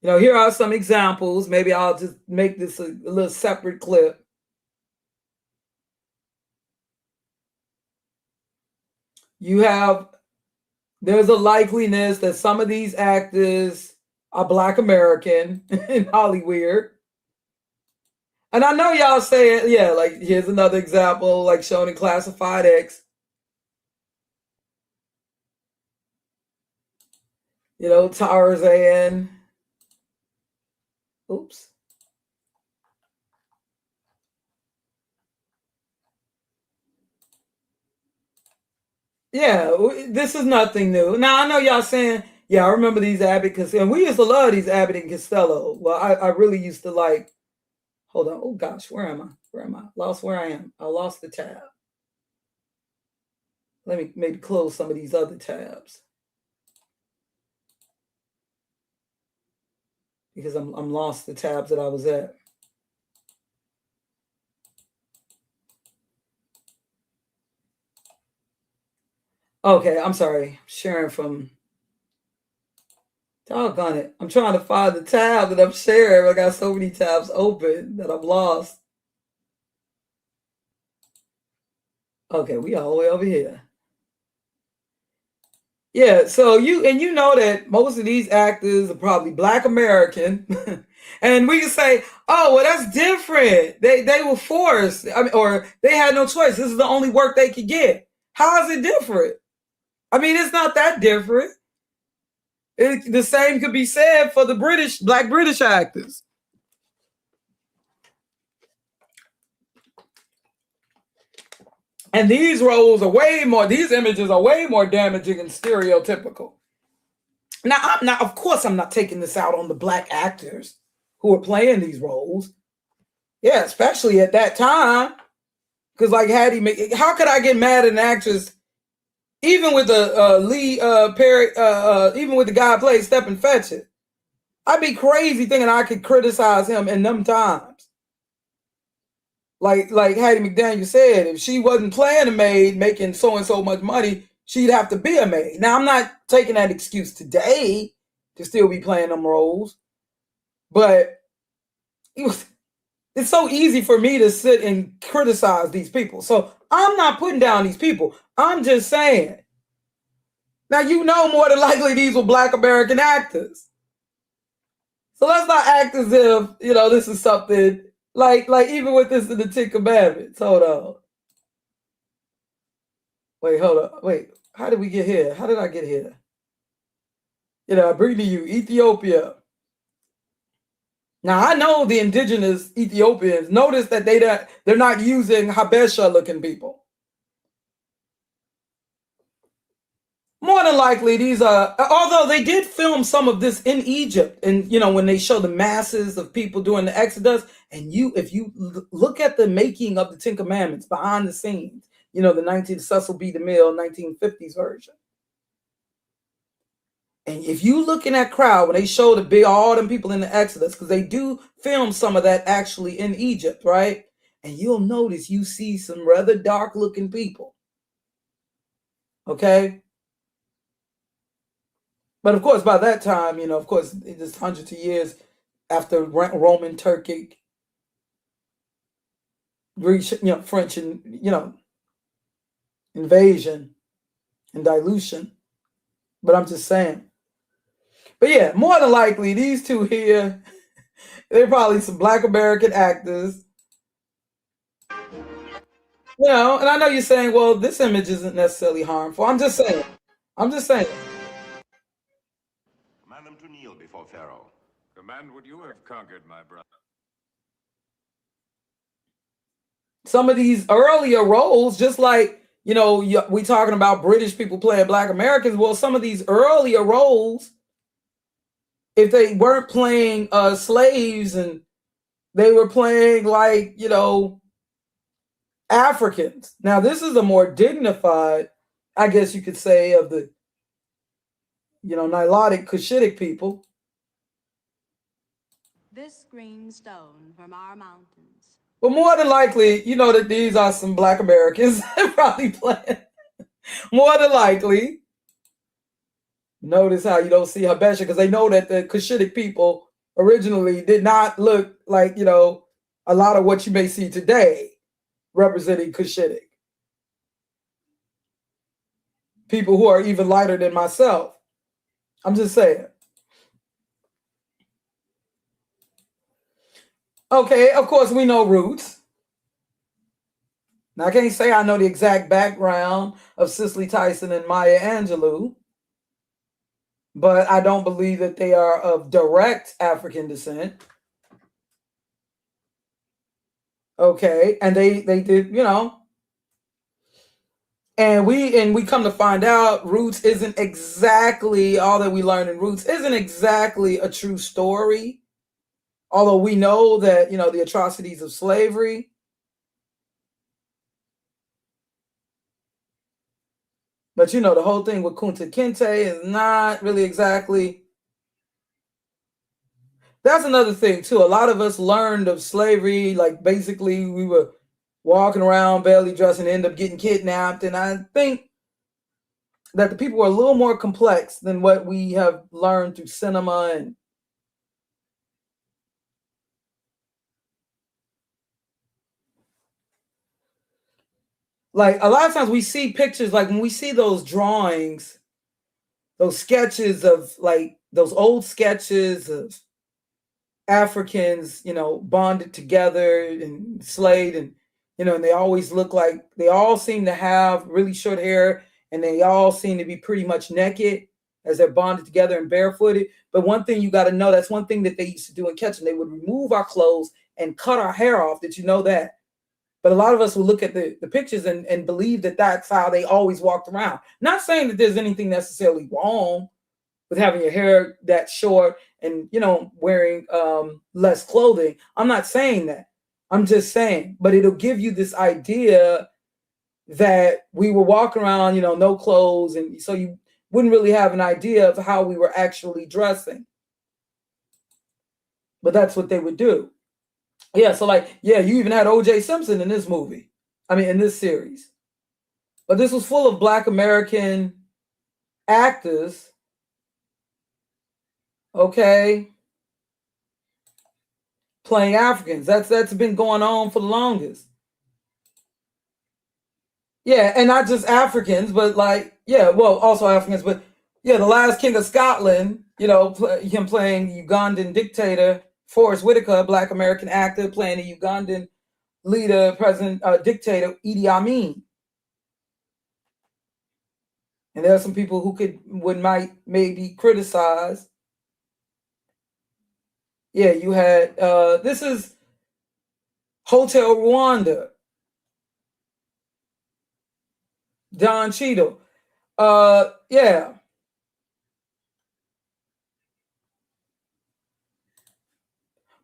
You know, here are some examples. Maybe I'll just make this a little separate clip. There's a likeliness that some of these actors are Black American in Hollywood. And I know y'all say, yeah, like here's another example, like shown in Classified X. You know, Tarzan. Oops. Yeah, this is nothing new. Now, I know y'all saying, yeah, I remember these Abbott, and we used to love these Abbott and Costello. Well, I really used to like, hold on. Oh, gosh, where am I? Where am I? Lost where I am. I lost the tab. Let me maybe close some of these other tabs, because I'm lost the tabs that I was at. Okay, I'm sorry. Sharing from, doggone it. I'm trying to find the tab that I'm sharing. I got so many tabs open that I'm lost. Okay, we all the way over here. Yeah, so you know that most of these actors are probably Black American. And we can say, oh, well, that's different. They were forced, or they had no choice. This is the only work they could get. How is it different? I mean, it's not that different. The same could be said for the Black British actors. And these roles are these images are way more damaging and stereotypical. Now, of course, I'm not taking this out on the Black actors who are playing these roles. Yeah, especially at that time. Because like how could I get mad at an actress, even with the Lee Perry, even with the guy who played Stephen Fetchit? I'd be crazy thinking I could criticize him in them times. Like Hattie McDaniel said, if she wasn't playing a maid making so and so much money, she'd have to be a maid. Now, I'm not taking that excuse today to still be playing them roles, but it's so easy for me to sit and criticize these people. So I'm not putting down these people. I'm just saying. Now, you know, more than likely these were Black American actors. So let's not act as if, you know, this is something like even with this in the Ten Commandments. Hold on. Wait, hold on. Wait, how did we get here? How did I get here? You know, I bring to you Ethiopia. Now, I know the indigenous Ethiopians. Notice that they're not using Habesha-looking people. More than likely, these are, although they did film some of this in Egypt, and when they show the masses of people during the Exodus, and if you look at the making of the Ten Commandments behind the scenes, the Cecil B. DeMille 1950s version. And if you look in that crowd when they show all them people in the Exodus, because they do film some of that actually in Egypt, right? And you'll notice you see some rather dark looking people. Okay. But of course, by that time, of course, it's hundreds of years after Roman, Turkic, Greek, French, and invasion and dilution. But I'm just saying. But yeah, more than likely, these two here, they're probably some Black American actors. And I know you're saying, well, this image isn't necessarily harmful. I'm just saying. Command them to kneel before Pharaoh. Command what you have conquered, my brother. Some of these earlier roles, just like, we talking about British people playing Black Americans. Well, some of these earlier roles, if they weren't playing slaves and they were playing like, Africans. Now, this is a more dignified, I guess you could say, of the, Nilotic Cushitic people. This green stone from our mountains. But more than likely, that these are some Black Americans probably playing. More than likely. Notice how you don't see Habesha, because they know that the Cushitic people originally did not look like, a lot of what you may see today representing Cushitic. People who are even lighter than myself. I'm just saying. Okay, of course, we know roots. Now, I can't say I know the exact background of Cicely Tyson and Maya Angelou, but I don't believe that they are of direct African descent. Okay, and they did, and we come to find out Roots isn't exactly, all that we learned in Roots isn't exactly a true story. Although we know that, the atrocities of slavery. But, the whole thing with Kunta Kinte is not really exactly. That's another thing, too. A lot of us learned of slavery, like basically we were walking around barely dressed and end up getting kidnapped. And I think that the people are a little more complex than what we have learned through cinema and like a lot of times we see pictures, like when we see those drawings, those sketches of like those old sketches of Africans, bonded together and enslaved, and and they always look like they all seem to have really short hair, and they all seem to be pretty much naked as they're bonded together and barefooted. But one thing you got to know, that's one thing that they used to do in Ketchum. They would remove our clothes and cut our hair off. Did you know that? But a lot of us will look at the pictures and believe that that's how they always walked around. Not saying that there's anything necessarily wrong with having your hair that short and, wearing less clothing. I'm not saying that. I'm just saying, but it'll give you this idea that we were walking around, no clothes. And so you wouldn't really have an idea of how we were actually dressing. But that's what they would do. Yeah, so you even had O.J. Simpson in this movie. In this series. But this was full of Black American actors. Okay. Playing Africans. That's been going on for the longest. Yeah, and not just Africans, but also Africans, but the last King of Scotland, him playing Ugandan dictator Forrest Whitaker, Black American actor, playing the Ugandan leader, president, dictator Idi Amin. And there are some people who might maybe criticize. Yeah, you had this is Hotel Rwanda. Don Cheadle. Yeah.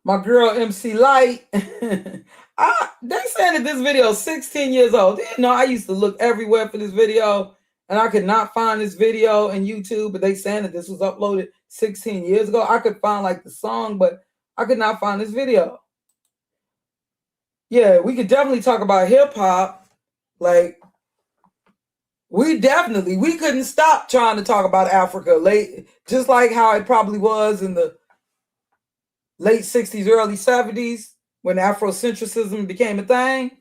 My girl MC Light. They saying that this video is 16 years old. You know, I used to look everywhere for this video, and I could not find this video in YouTube, but they saying that this was uploaded 16 years ago. I could find like the song, but I could not find this video. Yeah, we could definitely talk about hip hop. Like, we couldn't stop trying to talk about Africa just like how it probably was in the late 60s, early 70s, when Afrocentrism became a thing.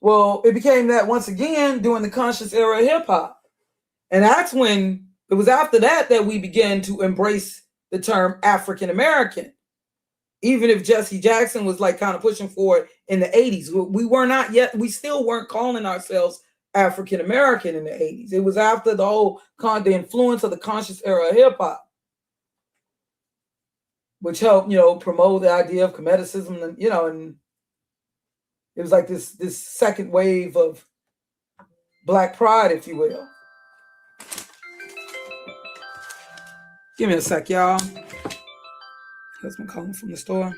Well, it became that once again during the conscious era of hip hop. And that's when it was after that that we began to embrace the term African American. Even if Jesse Jackson was like kind of pushing for it in the 80s, we still weren't calling ourselves African American in the 80s. It was after the influence of the conscious era of hip hop, which helped, promote the idea of Comedicism, and and it was like this second wave of Black pride, if you will. Give me a sec, y'all. Husband calling from the store.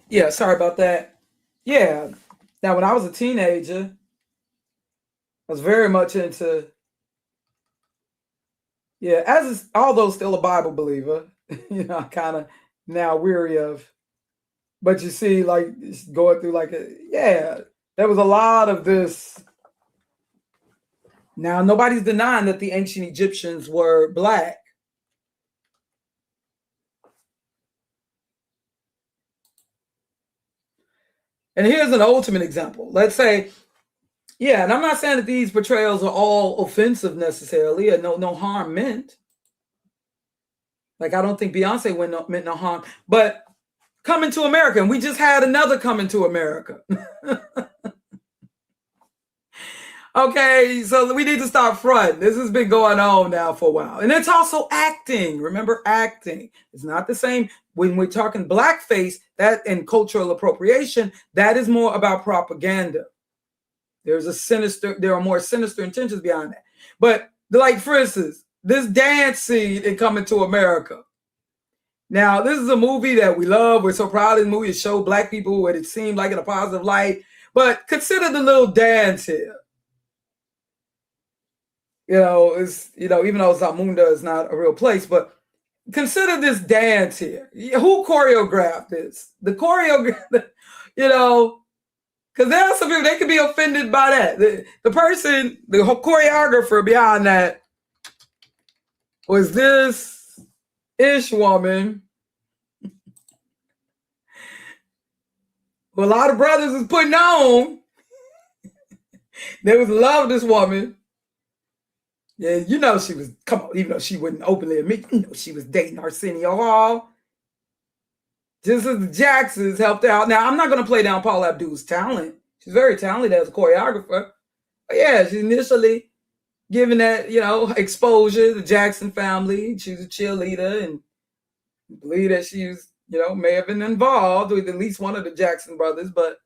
Yeah, sorry about that. Yeah. Now, when I was a teenager, I was very much into, although still a Bible believer, I'm kind of now weary of, but you see, like, going through there was a lot of this. Now, nobody's denying that the ancient Egyptians were Black. And here's an ultimate example. Let's say, and I'm not saying that these portrayals are all offensive necessarily, or no harm meant. Like, I don't think Beyonce meant no harm. But Coming to America, and we just had another Coming to America. Okay, so we need to start front. This has been going on now for a while. And it's also acting. Remember, acting. It's not the same. When we're talking blackface, that and cultural appropriation, that is more about propaganda. There are more sinister intentions behind that. But like, for instance, this dance scene in Coming to America. Now, this is a movie that we love. We're so proud of the movie. It showed Black people what it seemed like in a positive light. But consider the little dance here. Even though Zamunda is not a real place, but consider this dance here. Who choreographed this? The choreographer, because there are some people, they could be offended by that. The person, the choreographer behind that was this Ish woman who a lot of brothers is putting on. They was love this woman. Yeah, she was, even though she wouldn't openly admit, she was dating Arsenio Hall. Just as the Jacksons helped out. Now, I'm not going to play down Paula Abdul's talent. She's very talented as a choreographer. But yeah, she's initially given that, exposure to the Jackson family. She was a cheerleader, and I believe that she was, may have been involved with at least one of the Jackson brothers. But,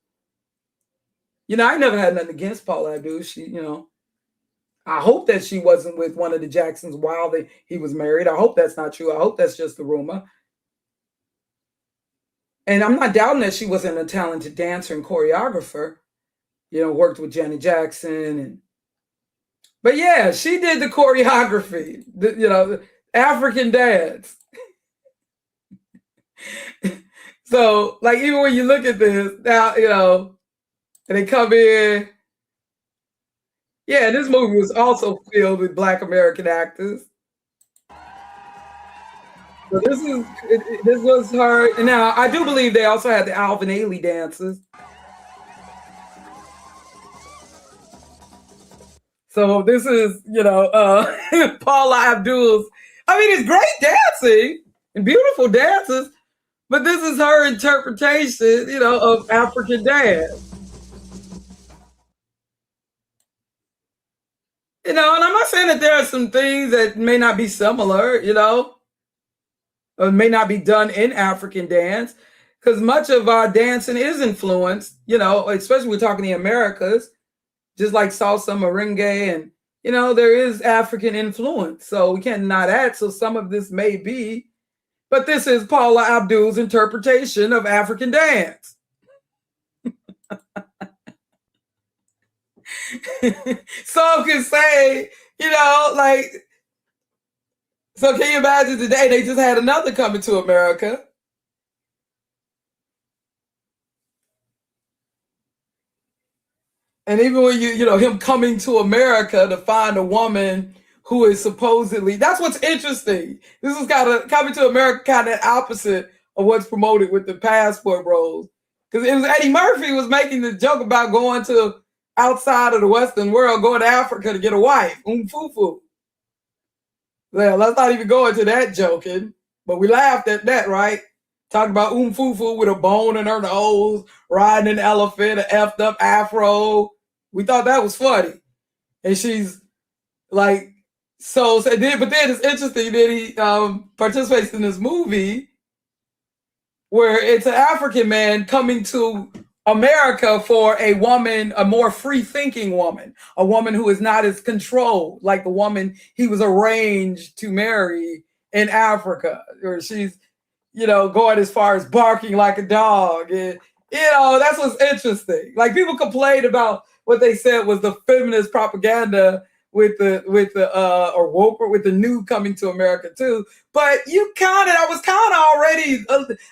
I never had nothing against Paula Abdul. She, I hope that she wasn't with one of the Jacksons while he was married. I hope that's not true. I hope that's just a rumor. And I'm not doubting that she wasn't a talented dancer and choreographer. Worked with Janet Jackson. But yeah, she did the choreography, the African dance. So, like, even when you look at this, now, and they come in. Yeah, this movie was also filled with Black American actors. So this was her. And now I do believe they also had the Alvin Ailey dances. So this is, Paula Abdul's. I mean, it's great dancing and beautiful dances, but this is her interpretation, of African dance. And I'm not saying that there are some things that may not be similar, or may not be done in African dance, because much of our dancing is influenced, especially we're talking the Americas, just like salsa, merengue, and, there is African influence. So we can't deny that. So some of this may be, but this is Paula Abdul's interpretation of African dance. Some can say, so can you imagine today they just had another Coming to America? And even when him coming to America to find a woman who is supposedly, that's what's interesting. This is kind of Coming to America, kind of opposite of what's promoted with the passport bros. Because it was Eddie Murphy was making the joke about going to outside of the Western world, going to Africa to get a wife. Fufu. Well, let's not even go into that joking, but we laughed at that, right? Talking about Fufu with a bone in her nose, riding an elephant, an effed up afro. We thought that was funny. And she's like, but then it's interesting that he participates in this movie where it's an African man coming to America for a woman, a more free-thinking woman, a woman who is not as controlled, like the woman he was arranged to marry in Africa, or she's, going as far as barking like a dog. And, that's what's interesting. Like, people complained about what they said was the feminist propaganda with the new Coming to America too. But I was kind of already,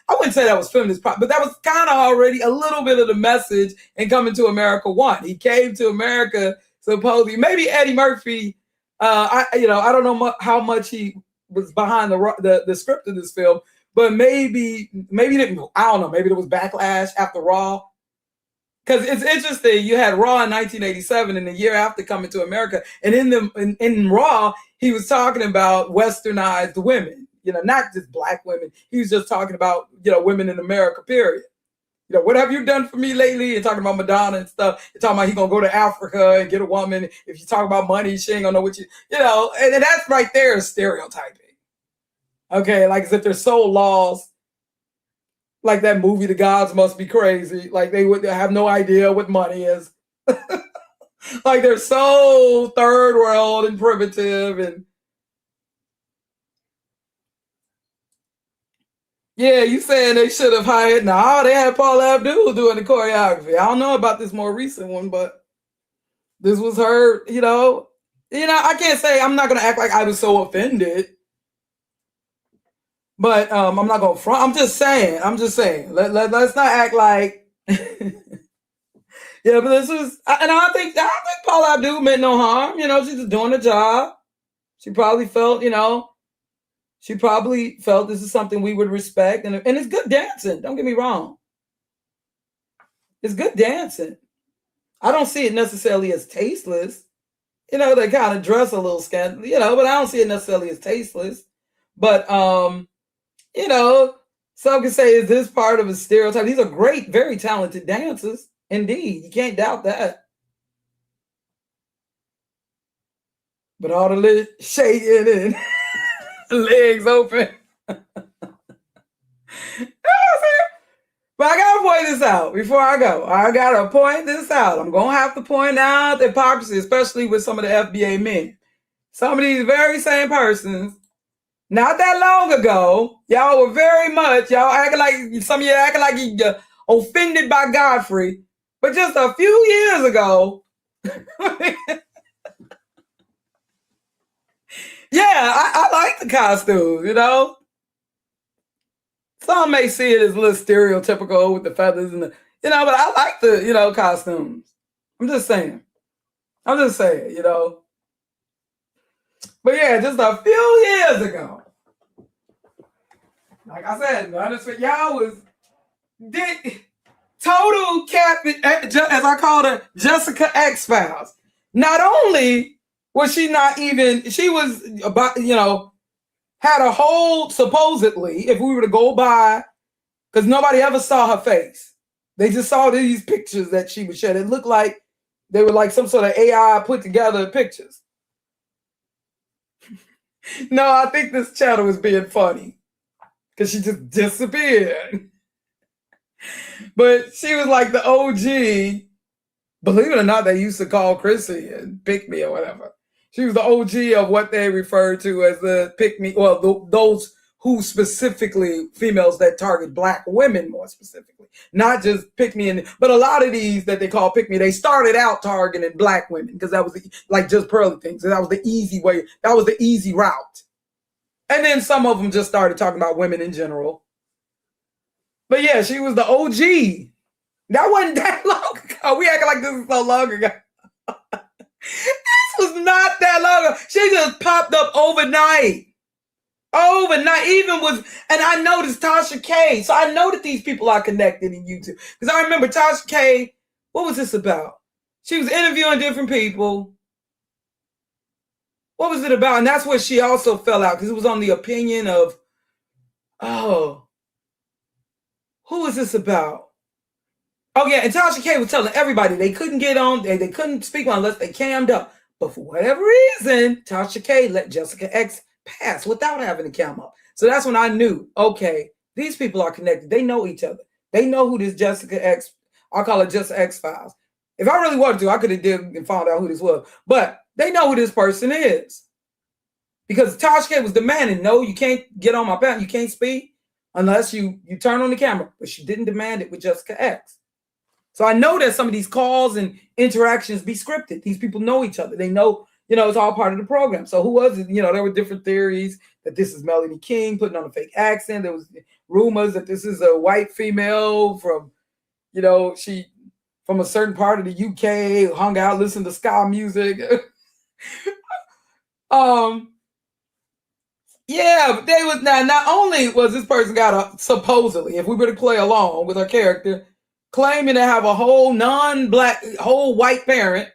I wouldn't say that was feminist, but that was kind of already a little bit of the message in Coming to America 1. He came to America supposedly, maybe Eddie Murphy, I don't know how much he was behind the script of this film, but maybe didn't, I don't know, maybe there was backlash after Raw. Because it's interesting, you had Raw in 1987, and the year after Coming to America, and in Raw, he was talking about westernized women, not just black women. He was just talking about, women in America, period. What have you done for me lately? And talking about Madonna and stuff. You're talking about he gonna go to Africa and get a woman. If you talk about money, she ain't gonna know what and that's right there is stereotyping. Okay, like as if they're so lost. Like that movie, The Gods Must Be Crazy. Like they would have no idea what money is. Like they're so third world and primitive. And yeah, you saying they should have hired. No, they had Paula Abdul doing the choreography. I don't know about this more recent one, but this was her, I can't say, I'm not going to act like I was so offended. But I'm not going to front. I'm just saying. Let's not act like. Yeah, but this was, and I think Paula Abdul meant no harm. She's just doing the job. She probably felt, this is something we would respect, and it's good dancing. Don't get me wrong. It's good dancing. I don't see it necessarily as tasteless. They kind of dress a little scantily, but I don't see it necessarily as tasteless. But some can say, is this part of a stereotype? These are great, very talented dancers. Indeed. You can't doubt that. But all the shaking and legs open. But I got to point this out before I go. I got to point this out. I'm going to have to point out the hypocrisy, especially with some of the FBA men. Some of these very same persons, not that long ago, y'all were very much, some of you acting like you're offended by Godfrey. But just a few years ago, yeah, I like the costumes, Some may see it as a little stereotypical with the feathers and but I like the, costumes. I'm just saying, But yeah, just a few years ago, Like I said, y'all was total catfish, as I called her, Jessica X Files. Not only was she not even, she was about, had a whole, supposedly, if we were to go by, because nobody ever saw her face. They just saw these pictures that she would share. It looked like they were like some sort of AI put together pictures. No, I think this channel was being funny because she just disappeared. But she was like the OG. Believe it or not, they used to call Chrissy and pick me or whatever. She was the OG of what they referred to as the pick me, well, those who specifically, females that target Black women more specifically. Not just pick me, but a lot of these that they call pick me, they started out targeting Black women because that was like just pearly things. So that was the easy way, that was the easy route. And then some of them just started talking about women in general. But yeah, she was the OG. That wasn't that long ago. We acting like this is so long ago. This was not that long ago. She just popped up overnight. Even was, and I noticed Tasha K. So I know that these people are connected in YouTube. Because I remember Tasha K, what was this about? She was interviewing different people. What was it about? And that's where she also fell out, because it was on the opinion of, who is this about? Oh yeah, and Tasha K was telling everybody they couldn't get on, they couldn't speak on unless they cammed up. But for whatever reason, Tasha K let Jessica X pass without having to cam up. So that's when I knew, okay, these people are connected. They know each other. They know who this Jessica X, I'll call it just X Files. If I really wanted to, I could have did and found out who this was. But they know who this person is. Because Tasha K was demanding, no, you can't get on my panel, you can't speak unless you turn on the camera. But she didn't demand it with Jessica X. So I know that some of these calls and interactions be scripted. These people know each other. They know, it's all part of the program. So who was it? There were different theories that this is Melanie King putting on a fake accent. There was rumors that this is a white female from, she from a certain part of the UK, hung out, listened to ska music. Yeah, but they was not only was this person got supposedly, if we were to play along with her character, claiming to have a whole non-Black, whole white parent,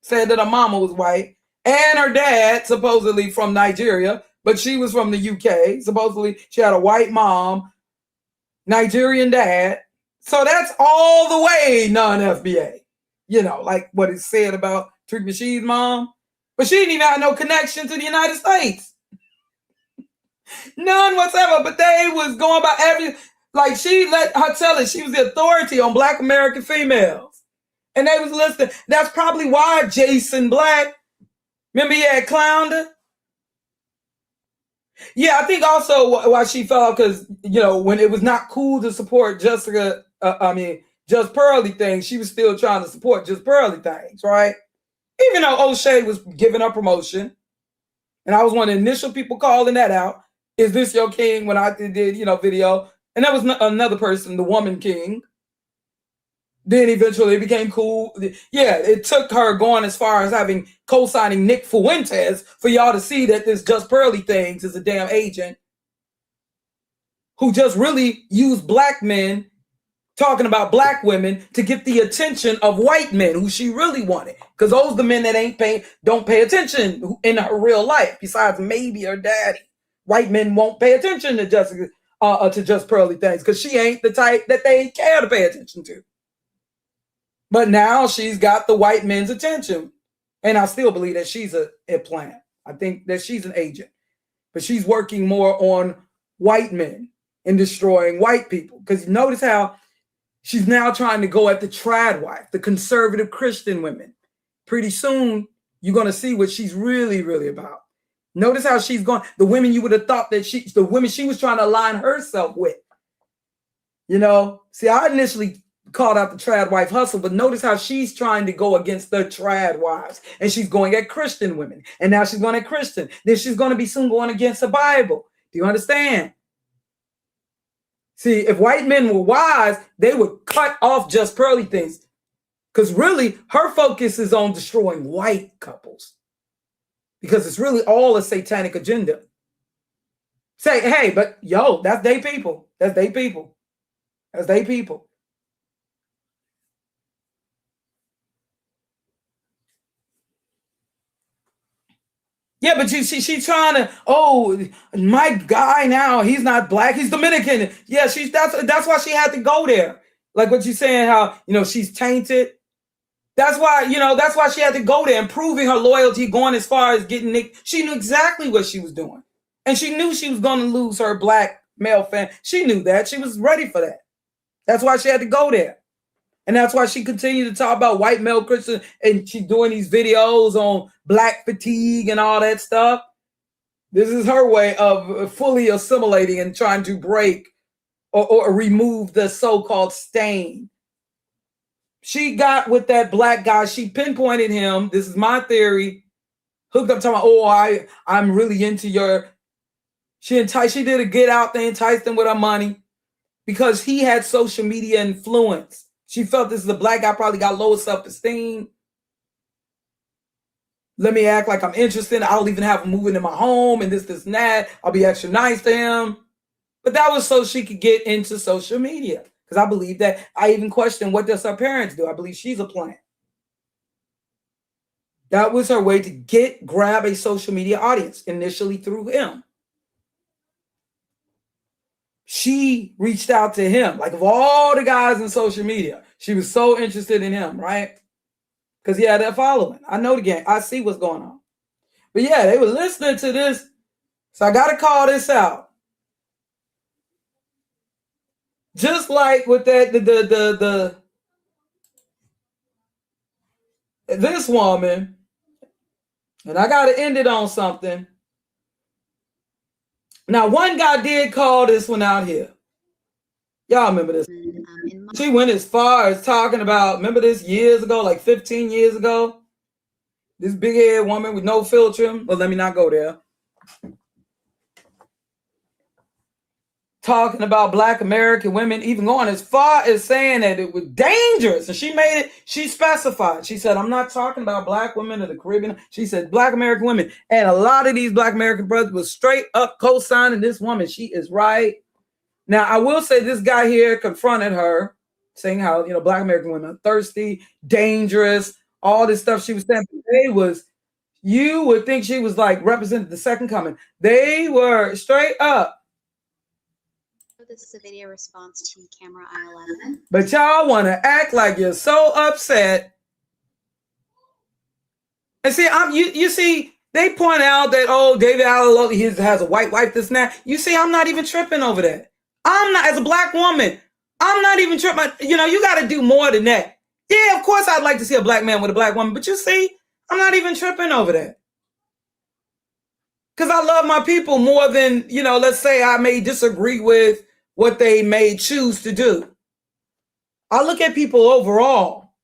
said that her mama was white, and her dad supposedly from Nigeria, but she was from the UK. Supposedly she had a white mom, Nigerian dad. So that's all the way non-FBA. Like what is said about Tariq Nasheed's mom. But she didn't even have no connection to the United States. None whatsoever. But they was going by like she let her tell it. She was the authority on Black American females. And they was listening. That's probably why Jason Black, remember he had clowned her? Yeah, I think also why she fell out because, when it was not cool to support Just Pearly things, she was still trying to support Just Pearly things, right? Even though Oshay was giving her promotion. And I was one of the initial people calling that out. Is this your king? When I did, video. And that was another person, the woman king. Then eventually it became cool. Yeah, it took her going as far as having co-signing Nick Fuentes for y'all to see that this Just Pearly things is a damn agent who just really used Black men talking about Black women to get the attention of white men who she really wanted. Because those are the men that don't pay attention in her real life, besides maybe her daddy. White men won't pay attention to Just Pearly things because she ain't the type that they care to pay attention to. But now she's got the white men's attention. And I still believe that she's a plant. I think that she's an agent. But she's working more on white men and destroying white people. Because notice how she's now trying to go at the trad wife, the conservative Christian women. Pretty soon, you're going to see what she's really, really about. Notice how she's going, the women you would have thought that the women she was trying to align herself with. See, I initially called out the trad wife hustle, but notice how she's trying to go against the trad wives. And she's going at Christian women. And now she's going at Christian. Then she's going to be soon going against the Bible. Do you understand? See, if white men were wise, they would cut off Just Pearly things. Because really, her focus is on destroying white couples. Because it's really all a satanic agenda. Say, hey, but yo, that's they people. That's they people. That's they people. Yeah, but she's trying to, oh, my guy now, he's not black, he's Dominican. Yeah, that's why she had to go there. Like what you're saying, how, she's tainted. That's why, that's why she had to go there and proving her loyalty, going as far as getting Nick. She knew exactly what she was doing. And she knew she was going to lose her black male fan. She knew that. She was ready for that. That's why she had to go there. And that's why she continued to talk about white male Christian, and she's doing these videos on black fatigue and all that stuff. This is her way of fully assimilating and trying to break or remove the so-called stain. She got with that black guy. She pinpointed him. This is my theory. Hooked up, talking about, oh, I'm really into your. She did a get out thing, enticed him with her money because he had social media influence. She felt this is a black guy, probably got lower self-esteem. Let me act like I'm interested. I'll even have him moving in my home and this and that. I'll be extra nice to him. But that was so she could get into social media. Because I believe that, I even questioned, what does her parents do? I believe she's a plant. That was her way to grab a social media audience, initially through him. She reached out to him. Like, of all the guys in social media, she was so interested in him, right? Because he had that following. I know the game. I see what's going on. But yeah, they were listening to this. So I got to call this out. Just like with that, this woman, and I got to end it on something. Now, one guy did call this one out here. Y'all remember this? She went as far as talking about, remember this years ago, like 15 years ago? This big head woman with no filter. Well, let me not go there. Talking about black American women, even going as far as saying that it was dangerous. And she specified. She said, I'm not talking about black women of the Caribbean. She said black American women. And a lot of these black American brothers was straight up co-signing this woman. She is right. Now, I will say this guy here confronted her, saying how, black American women are thirsty, dangerous, all this stuff she was saying. You would think she was like representing the second coming. They were straight up. This is a video response to camera I-11. But y'all want to act like you're so upset. And see, you see, they point out that, oh, David Oyelowo has a white wife, this and that. You see, I'm not even tripping over that. I'm not, as a black woman, I'm not even tripping. You got to do more than that. Yeah, of course I'd like to see a black man with a black woman, but you see, I'm not even tripping over that. Because I love my people more than, let's say I may disagree with what they may choose to do. I look at people overall.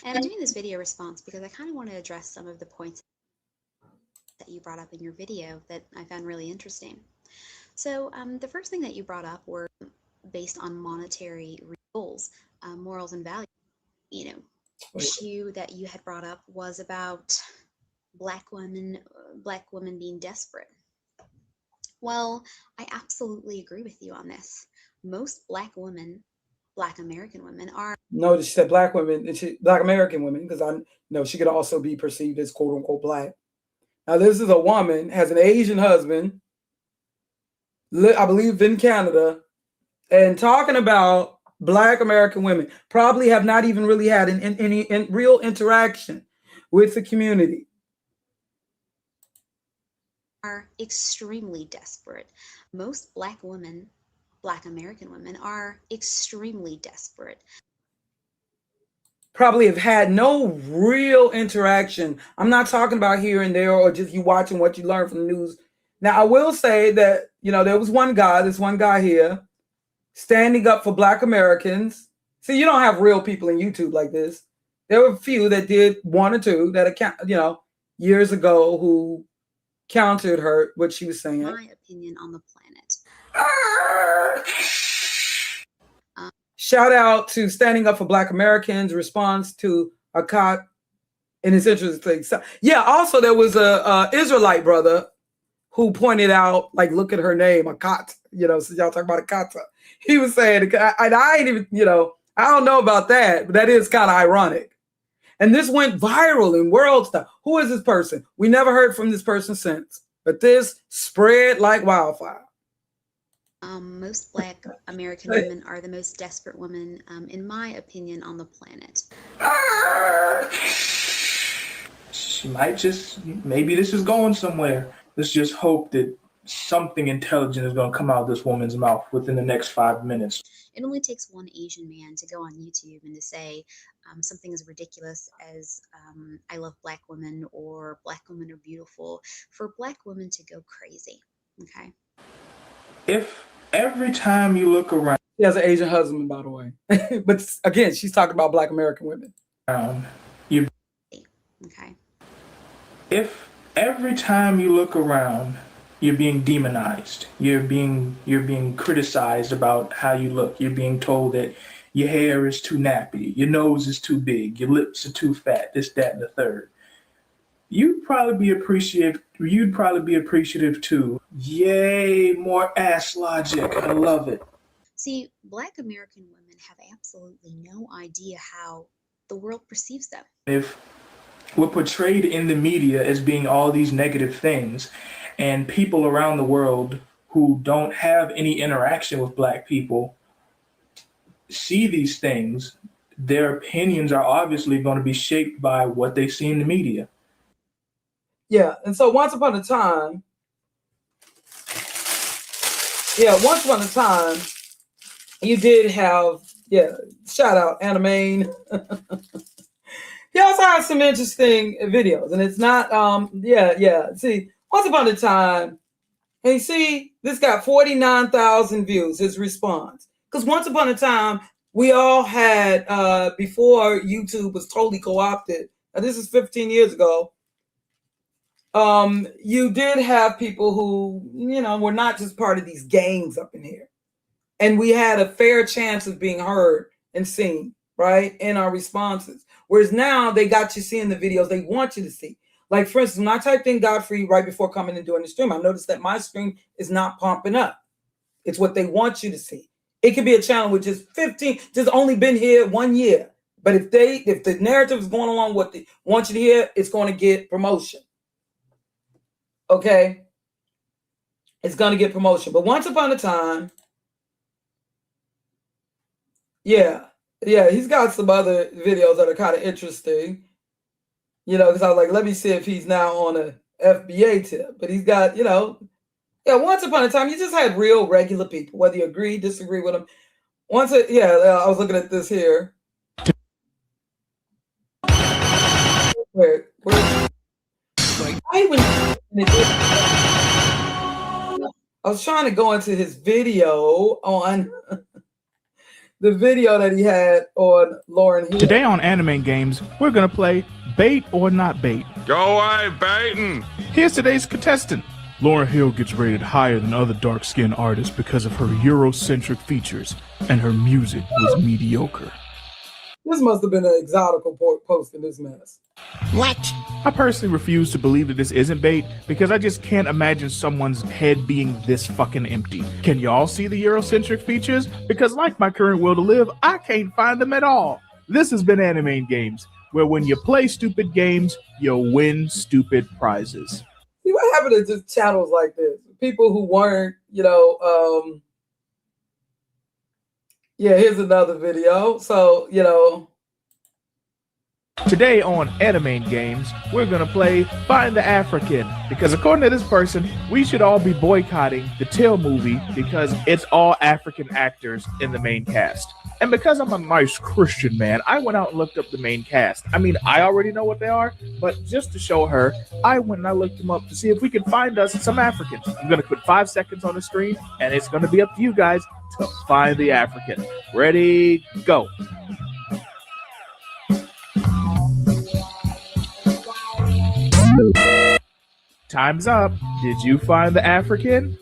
And I'm doing this video response because I kind of want to address some of the points that you brought up in your video that I found really interesting. So the first thing that you brought up were based on monetary goals, morals and values. Issue that you had brought up was about black women being desperate. Well, I absolutely agree with you on this. Most black American women are. No, she said black women, black American women, because I know she could also be perceived as quote unquote black. Now, this is a woman, has an Asian husband, I believe in Canada, and talking about black American women, probably have not even really had any real interaction with the community. Are extremely desperate. Most black American women are extremely desperate. Probably have had no real interaction. I'm not talking about here and there or just you watching what you learn from the news. Now, I will say that, there was this one guy here standing up for black Americans. See, you don't have real people in YouTube like this. There were a few that did, one or two that, years ago who countered her, what she was saying. My opinion on the planet. Shout out to Standing Up for Black Americans, response to Akat And it's interesting. So, yeah, also there was a Israelite brother who pointed out, like, look at her name, Akat. You know, so y'all talk about Akata. He was saying, and I ain't even, you know, I don't know about that, but that is kind of ironic. And this went viral in world stuff. Who is this person? We never heard from this person since, but this spread like wildfire. Most Black American women are the most desperate women, in my opinion, on the planet. She might just, maybe this is going somewhere. Let's just hope that something intelligent is going to come out of this woman's mouth within the next 5 minutes. It only takes one Asian man to go on YouTube and to say something as ridiculous as I love Black women or Black women are beautiful for Black women to go crazy. Okay. If every time you look around, she has an Asian husband, by the way. But again, she's talking about Black American women. You okay. If every time you look around, you're being demonized, you're being criticized about how you look, you're being told that your hair is too nappy, your nose is too big, your lips are too fat, this, that, and the third. You'd probably be appreciative too. Yay, more ass logic. I love it. See, Black American women have absolutely no idea how the world perceives them. If we're portrayed in the media as being all these negative things, and people around the world who don't have any interaction with Black people see these things, their opinions are obviously going to be shaped by what they see in the media. Yeah, and so once upon a time, you did have, shout out Anna Main. He also has some interesting videos, and it's not, see, once upon a time, and you see, this got 49,000 views, his response. Because once upon a time, we all had, before YouTube was totally co-opted, now this is 15 years ago, you did have people who, were not just part of these gangs up in here. And we had a fair chance of being heard and seen, right, in our responses. Whereas now they got you seeing the videos they want you to see. Like, for instance, when I typed in Godfrey right before coming and doing the stream, I noticed that my stream is not pumping up. It's what they want you to see. It could be a channel with just only been here 1 year. But if the narrative is going along what they want you to hear, it's going to get promotion. Okay? It's going to get promotion. But once upon a time, he's got some other videos that are kind of interesting, because I was like, let me see if he's now on a FBA tip. But he's got, once upon a time, you just had real regular people, whether you agree, disagree with them. I was looking at this here. Where I was trying to go into his video on the video that he had on Lauryn Hill. Today on Anime Games, we're going to play Bait or Not Bait. Go away, baiting. Here's today's contestant. Lauryn Hill gets rated higher than other dark-skinned artists because of her Eurocentric features, and her music was mediocre. This must have been an exotical post in this mess. What? I personally refuse to believe that this isn't bait because I just can't imagine someone's head being this fucking empty. Can y'all see the Eurocentric features? Because like my current will to live, I can't find them at all. This has been Anime Games, where when you play stupid games, you'll win stupid prizes. See what happened to just channels like this? People who weren't, here's another video. So, Today on Anime Games, we're going to play Find the African, because according to this person, we should all be boycotting the Till movie because it's all African actors in the main cast. And because I'm a nice Christian man, I went out and looked up the main cast. I mean, I already know what they are, but just to show her, I went and I looked them up to see if we could find us some Africans. I'm going to put 5 seconds on the screen, and it's going to be up to you guys to find the African. Ready, go. Time's up. Did you find the African?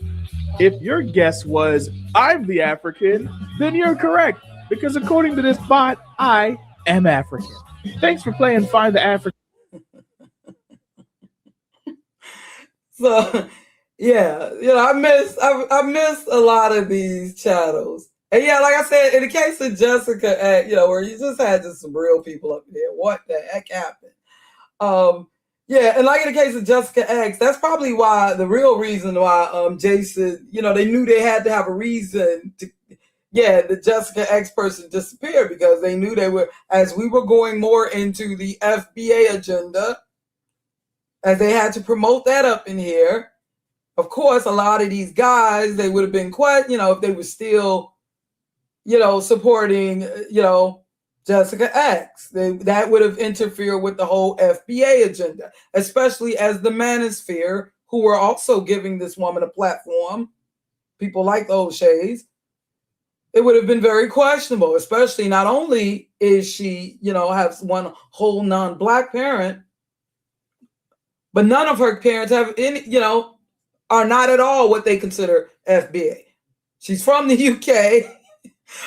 If your guess was, I'm the African, then you're correct, because according to this bot, I am African. Thanks for playing Find the African. So yeah, I miss a lot of these channels. And yeah, like I said, in the case of Jessica, where you just had just some real people up there. What the heck happened? Yeah, and like in the case of Jessica X, that's probably why the real reason why Jason, they knew they had to have a reason to, the Jessica X person disappeared, because they knew as we were going more into the FBA agenda, as they had to promote that up in here. Of course, a lot of these guys, they would have been quite, if they were still, supporting, Jessica X. That would have interfered with the whole FBA agenda, especially as the manosphere, who were also giving this woman a platform, people like the Oshays. It would have been very questionable, especially not only is she, has one whole non-Black parent, but none of her parents have any, are not at all what they consider FBA. She's from the UK.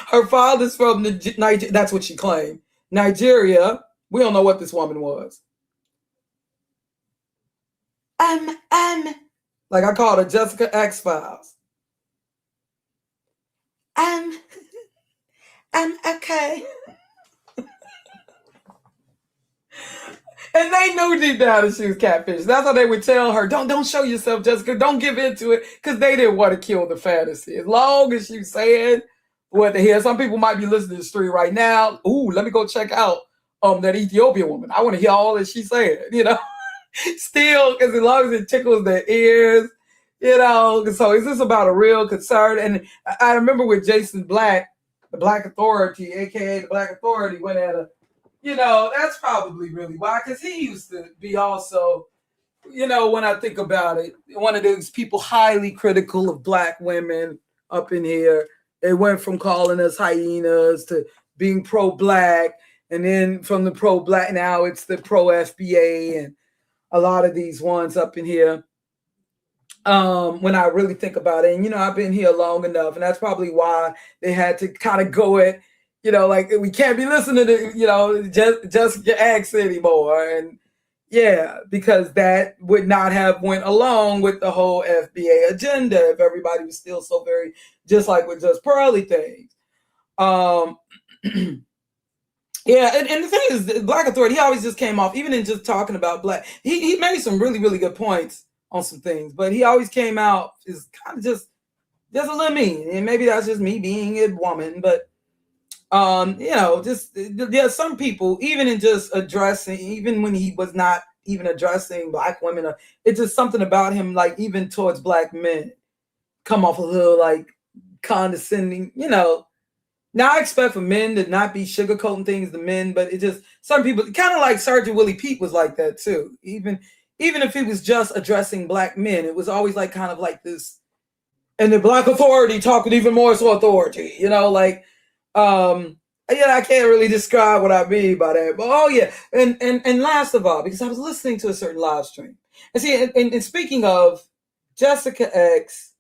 Her father's from Nigeria. That's what she claimed. Nigeria. We don't know what this woman was. Like I called her Jessica X Files. Okay. And they knew deep down that she was catfish. That's why they would tell her, don't show yourself, Jessica. Don't give into it, because they didn't want to kill the fantasy. As long as she said what to hear. Some people might be listening to the street right now. Ooh, let me go check out that Ethiopian woman. I want to hear all that she said, Still, because as long as it tickles their ears, So is this about a real concern? And I remember with Jason Black, the Black Authority, aka the Black Authority, went at a, that's probably really why, because he used to be also, when I think about it, one of those people highly critical of Black women up in here. It went from calling us hyenas to being pro-Black, and then from the pro-Black, now it's the pro-FBA, and a lot of these ones up in here. When I really think about it, and I've been here long enough, and that's probably why they had to kind of go at, like we can't be listening to, Jessica X anymore, and because that would not have went along with the whole FBA agenda if everybody was still so very just like with just pearly things. And the thing is, the Black Authority, he always just came off, even in just talking about Black, he made some really, really good points on some things, but he always came out is kind of just a little mean, and maybe that's just me being a woman, but some people, even in just addressing, even when he was not even addressing Black women, it's just something about him, like even towards Black men, come off a little like condescending, Now I expect for men to not be sugarcoating things to men, but it just, some people, kind of like Sergeant Willie Pete was like that too. Even if he was just addressing Black men, it was always like kind of like this, and the Black Authority talking even more so authority, I can't really describe what I mean by that. But and last of all, because I was listening to a certain live stream, and see, and speaking of Jessica X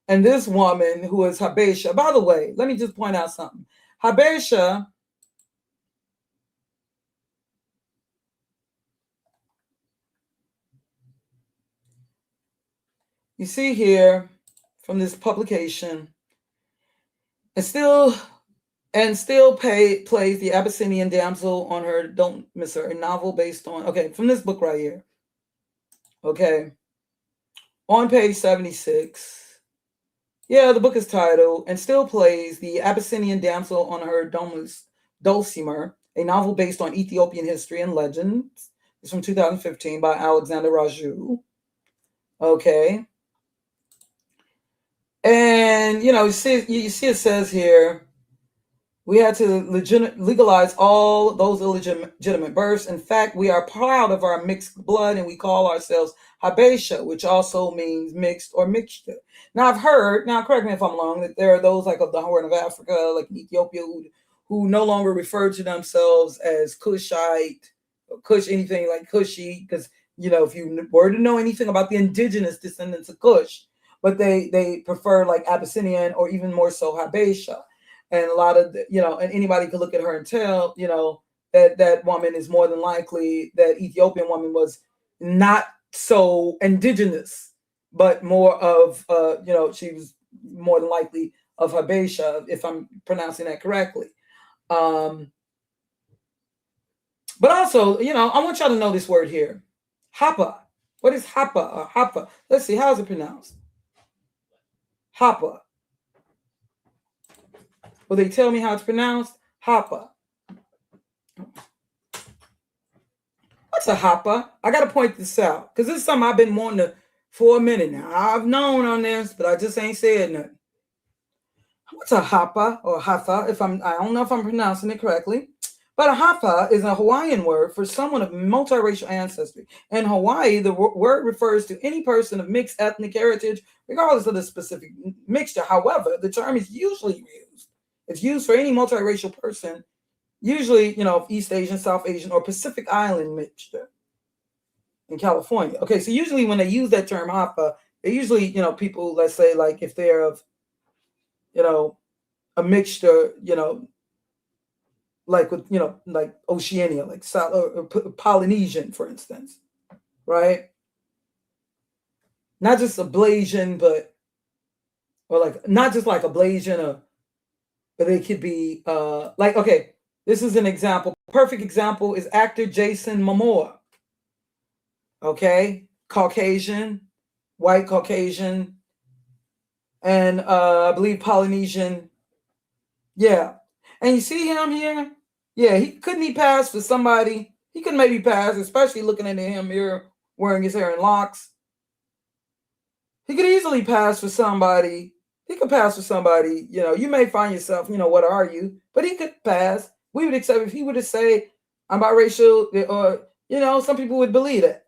and this woman who is Habesha. By the way, let me just point out something. Habesha, you see here from this publication, and still plays the Abyssinian damsel on her, don't miss her, a novel based on, from this book right here. On page 76. Yeah, the book is titled, and still plays the Abyssinian damsel on her dulcimer, a novel based on Ethiopian history and legends. It's from 2015 by Alexander Raju. And, you see it says here, we had to legalize all those illegitimate births. In fact, we are proud of our mixed blood, and we call ourselves Habesha, which also means mixed or mixture. Now, I've heard, correct me if I'm wrong, that there are those like of the Horn of Africa, like in Ethiopia, who no longer refer to themselves as Kushite, or Kush, anything like Kushi, because, if you were to know anything about the indigenous descendants of Kush, but they prefer like Abyssinian or even more so Habesha. And a lot of, and anybody could look at her and tell, that woman is more than likely, that Ethiopian woman was not so indigenous but more of, she was more than likely of Habesha, if I'm pronouncing that correctly. But also, I want y'all to know this word here, Hapa. What is Hapa or Hapa? Let's see, how is it pronounced? Hapa. Will they tell me how it's pronounced? Hapa. What's a Hapa? I got to point this out because this is something I've been wanting for a minute now. I've known on this, but I just ain't said nothing. What's a Hapa or Hafa? I don't know if I'm pronouncing it correctly, but a Hapa is a Hawaiian word for someone of multiracial ancestry. In Hawaii, the word refers to any person of mixed ethnic heritage, regardless of the specific mixture. However, the term is usually used. It's used for any multiracial person, usually, East Asian, South Asian, or Pacific Island mixture in California. Okay, so usually when they use that term Hapa, they usually, people, let's say, like if they're of, a mixture, like with, like Oceania, like South or Polynesian, for instance, right? Not just a Blasian, but, or like, not just like a Blasian, but they could be like, okay, this is an example. Perfect example is actor Jason Momoa. Okay, Caucasian, white Caucasian, and I believe Polynesian. Yeah, and you see him here. Yeah, he pass for somebody. He could maybe pass, especially looking at him here wearing his hair in locks. He could easily pass for somebody. He could pass for somebody. You may find yourself, what are you? But he could pass. We would accept if he were to say, I'm biracial, or, some people would believe it.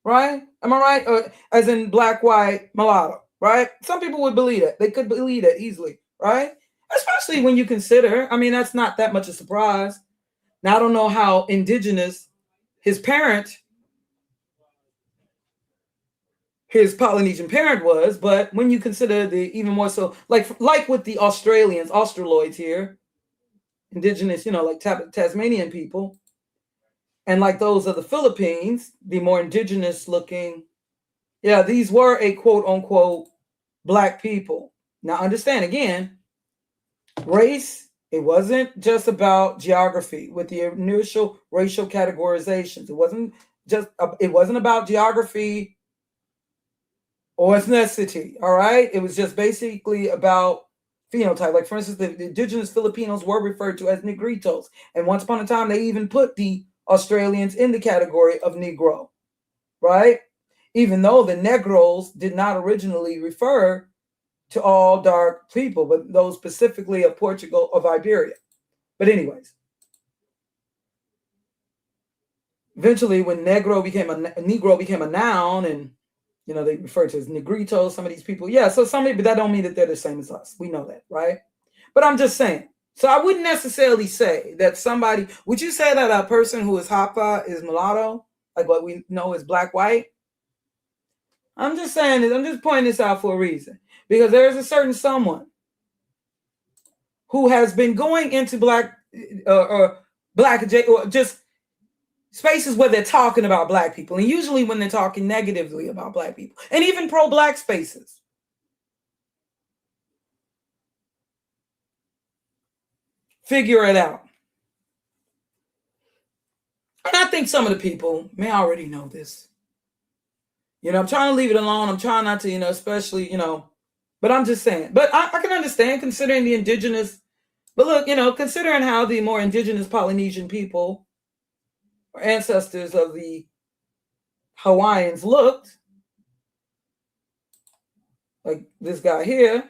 Right? Am I right? Or, as in black, white, mulatto, right? Some people would believe it. They could believe it easily, right? Especially when you consider, that's not that much a surprise. Now, I don't know how indigenous his Polynesian parent was, but when you consider the even more so, like with the Australoids here, indigenous, like Tasmanian people, and like those of the Philippines, the more indigenous looking, these were a quote unquote black people. Now understand again, race, it wasn't just about geography with the initial racial categorizations. It wasn't about geography or ethnicity, all right? It was just basically about phenotype. Like, for instance, the indigenous Filipinos were referred to as Negritos. And once upon a time, they even put the Australians in the category of Negro, right? Even though the Negros did not originally refer to all dark people, but those specifically of Portugal, of Iberia. But anyways, eventually when Negro became a noun, and they refer to as Negritos, some of these people. Yeah, so but that don't mean that they're the same as us. We know that, right? But I'm just saying. So I wouldn't necessarily say that somebody, would you say that a person who is Hapa is mulatto, like what we know is black, white? I'm just saying this, I'm just pointing this out for a reason. Because there's a certain someone who has been going into black or just spaces where they're talking about black people, and usually when they're talking negatively about black people, and even pro-black spaces. Figure it out. And I think some of the people may already know this. I'm trying to leave it alone. I'm trying not to, especially, but I'm just saying. But I can understand considering the indigenous, but look, considering how the more indigenous Polynesian people or ancestors of the Hawaiians looked, like this guy here,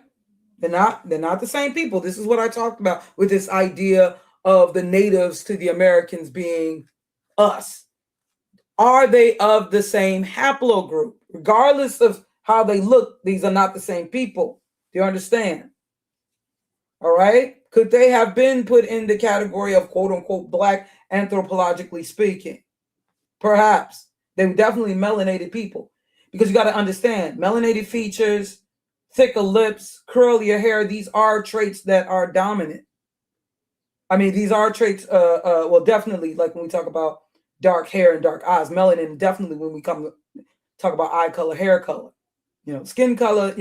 they're not the same people. This is what I talked about with this idea of the natives to the Americans being us. Are they of the same haplogroup? Regardless of how they look, these are not the same people. Do you understand? All right. Could they have been put in the category of quote unquote black, anthropologically speaking? Perhaps. They were definitely melanated people, because you got to understand melanated features, thicker lips, curlier hair. These are traits that are dominant. These are traits, well, definitely, like when we talk about dark hair and dark eyes, melanin, definitely when we come to talk about eye color, hair color. skin color,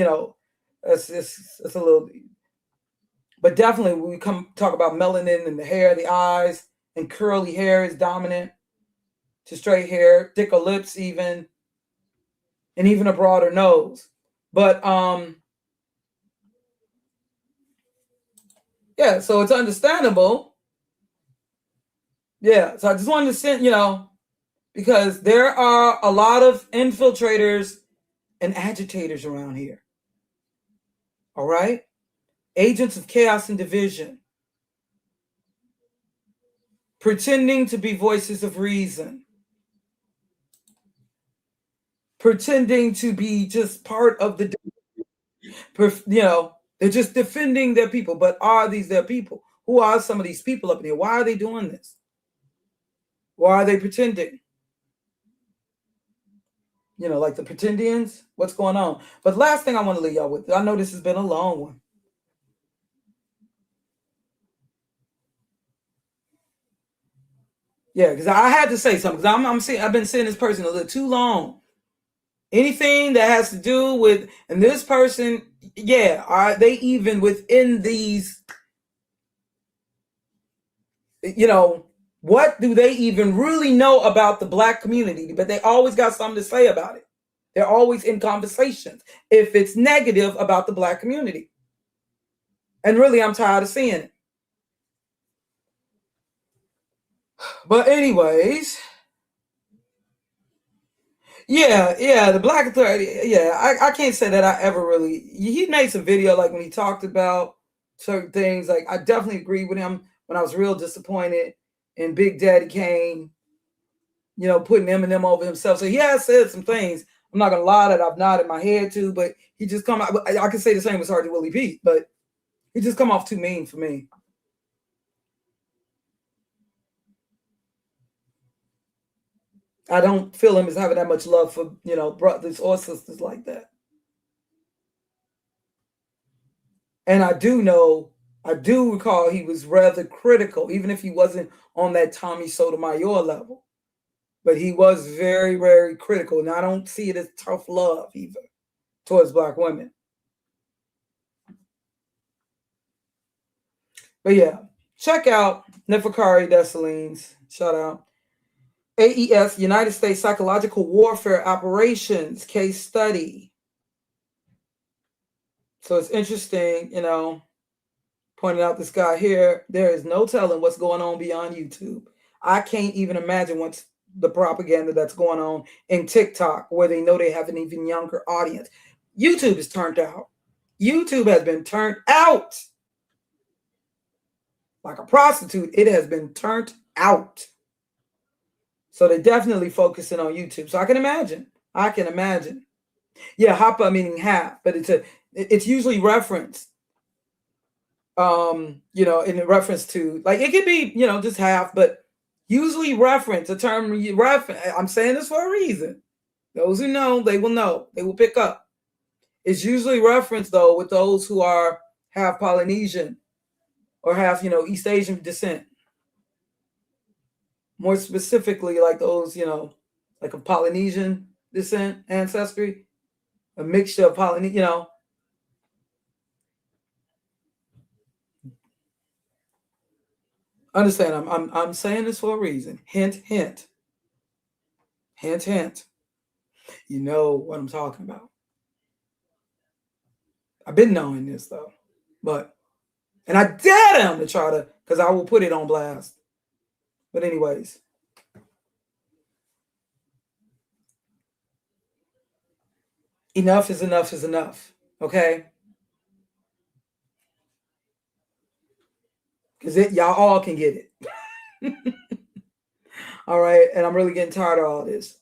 it's a little, but definitely when we talk about melanin in the hair, the eyes, and curly hair is dominant to straight hair, thicker lips even, and even a broader nose. But yeah, so it's understandable. Yeah, so I just wanted to send, because there are a lot of infiltrators and agitators around here. All right? Agents of chaos and division, pretending to be voices of reason, pretending to be just part of the, they're just defending their people. But are these their people? Who are some of these people up in here? Why are they doing this? Why are they pretending? Like the pretendians? What's going on? But last thing I want to leave y'all with, I know this has been a long one. Yeah, because I had to say something, because I've been seeing this person a little too long. Anything that has to do with, and this person, are they even within these, what do they even really know about the Black community? But they always got something to say about it. They're always in conversations if it's negative about the Black community. And really, I'm tired of seeing it. But anyways, the Black Authority, I can't say that I ever really, he made some video like when he talked about certain things, like I definitely agree with him when I was real disappointed in Big Daddy Kane, putting Eminem over himself. So he has said some things, I'm not going to lie, that I've nodded my head to, but he just come out, I can say the same with Sergeant Willie Pete, but he just come off too mean for me. I don't feel him as having that much love for, brothers or sisters like that. And I do recall he was rather critical, even if he wasn't on that Tommy Sotomayor level. But he was very, very critical. And I don't see it as tough love either towards Black women. But yeah, check out Neferkari Dessalines. Shout out. AES, United States Psychological Warfare Operations Case Study. So it's interesting, pointing out this guy here. There is no telling what's going on beyond YouTube. I can't even imagine what's the propaganda that's going on in TikTok, where they know they have an even younger audience. YouTube is turned out. YouTube has been turned out. Like a prostitute, it has been turned out. So they're definitely focusing on YouTube. So I can imagine. Yeah, hapa meaning half, but it's usually referenced, in reference to, like, it could be, just half, but usually reference a term. I'm saying this for a reason. Those who know, they will know. They will pick up. It's usually referenced, though, with those who are half Polynesian or half, East Asian descent. More specifically, like those, like a Polynesian descent, ancestry, a mixture of Polynesian, Understand? I'm saying this for a reason. Hint, hint. Hint, hint. You know what I'm talking about. I've been knowing this though, and I dare them to try to, because I will put it on blast. But anyways. Enough is enough is enough. Okay? Because y'all all can get it. All right. And I'm really getting tired of all this.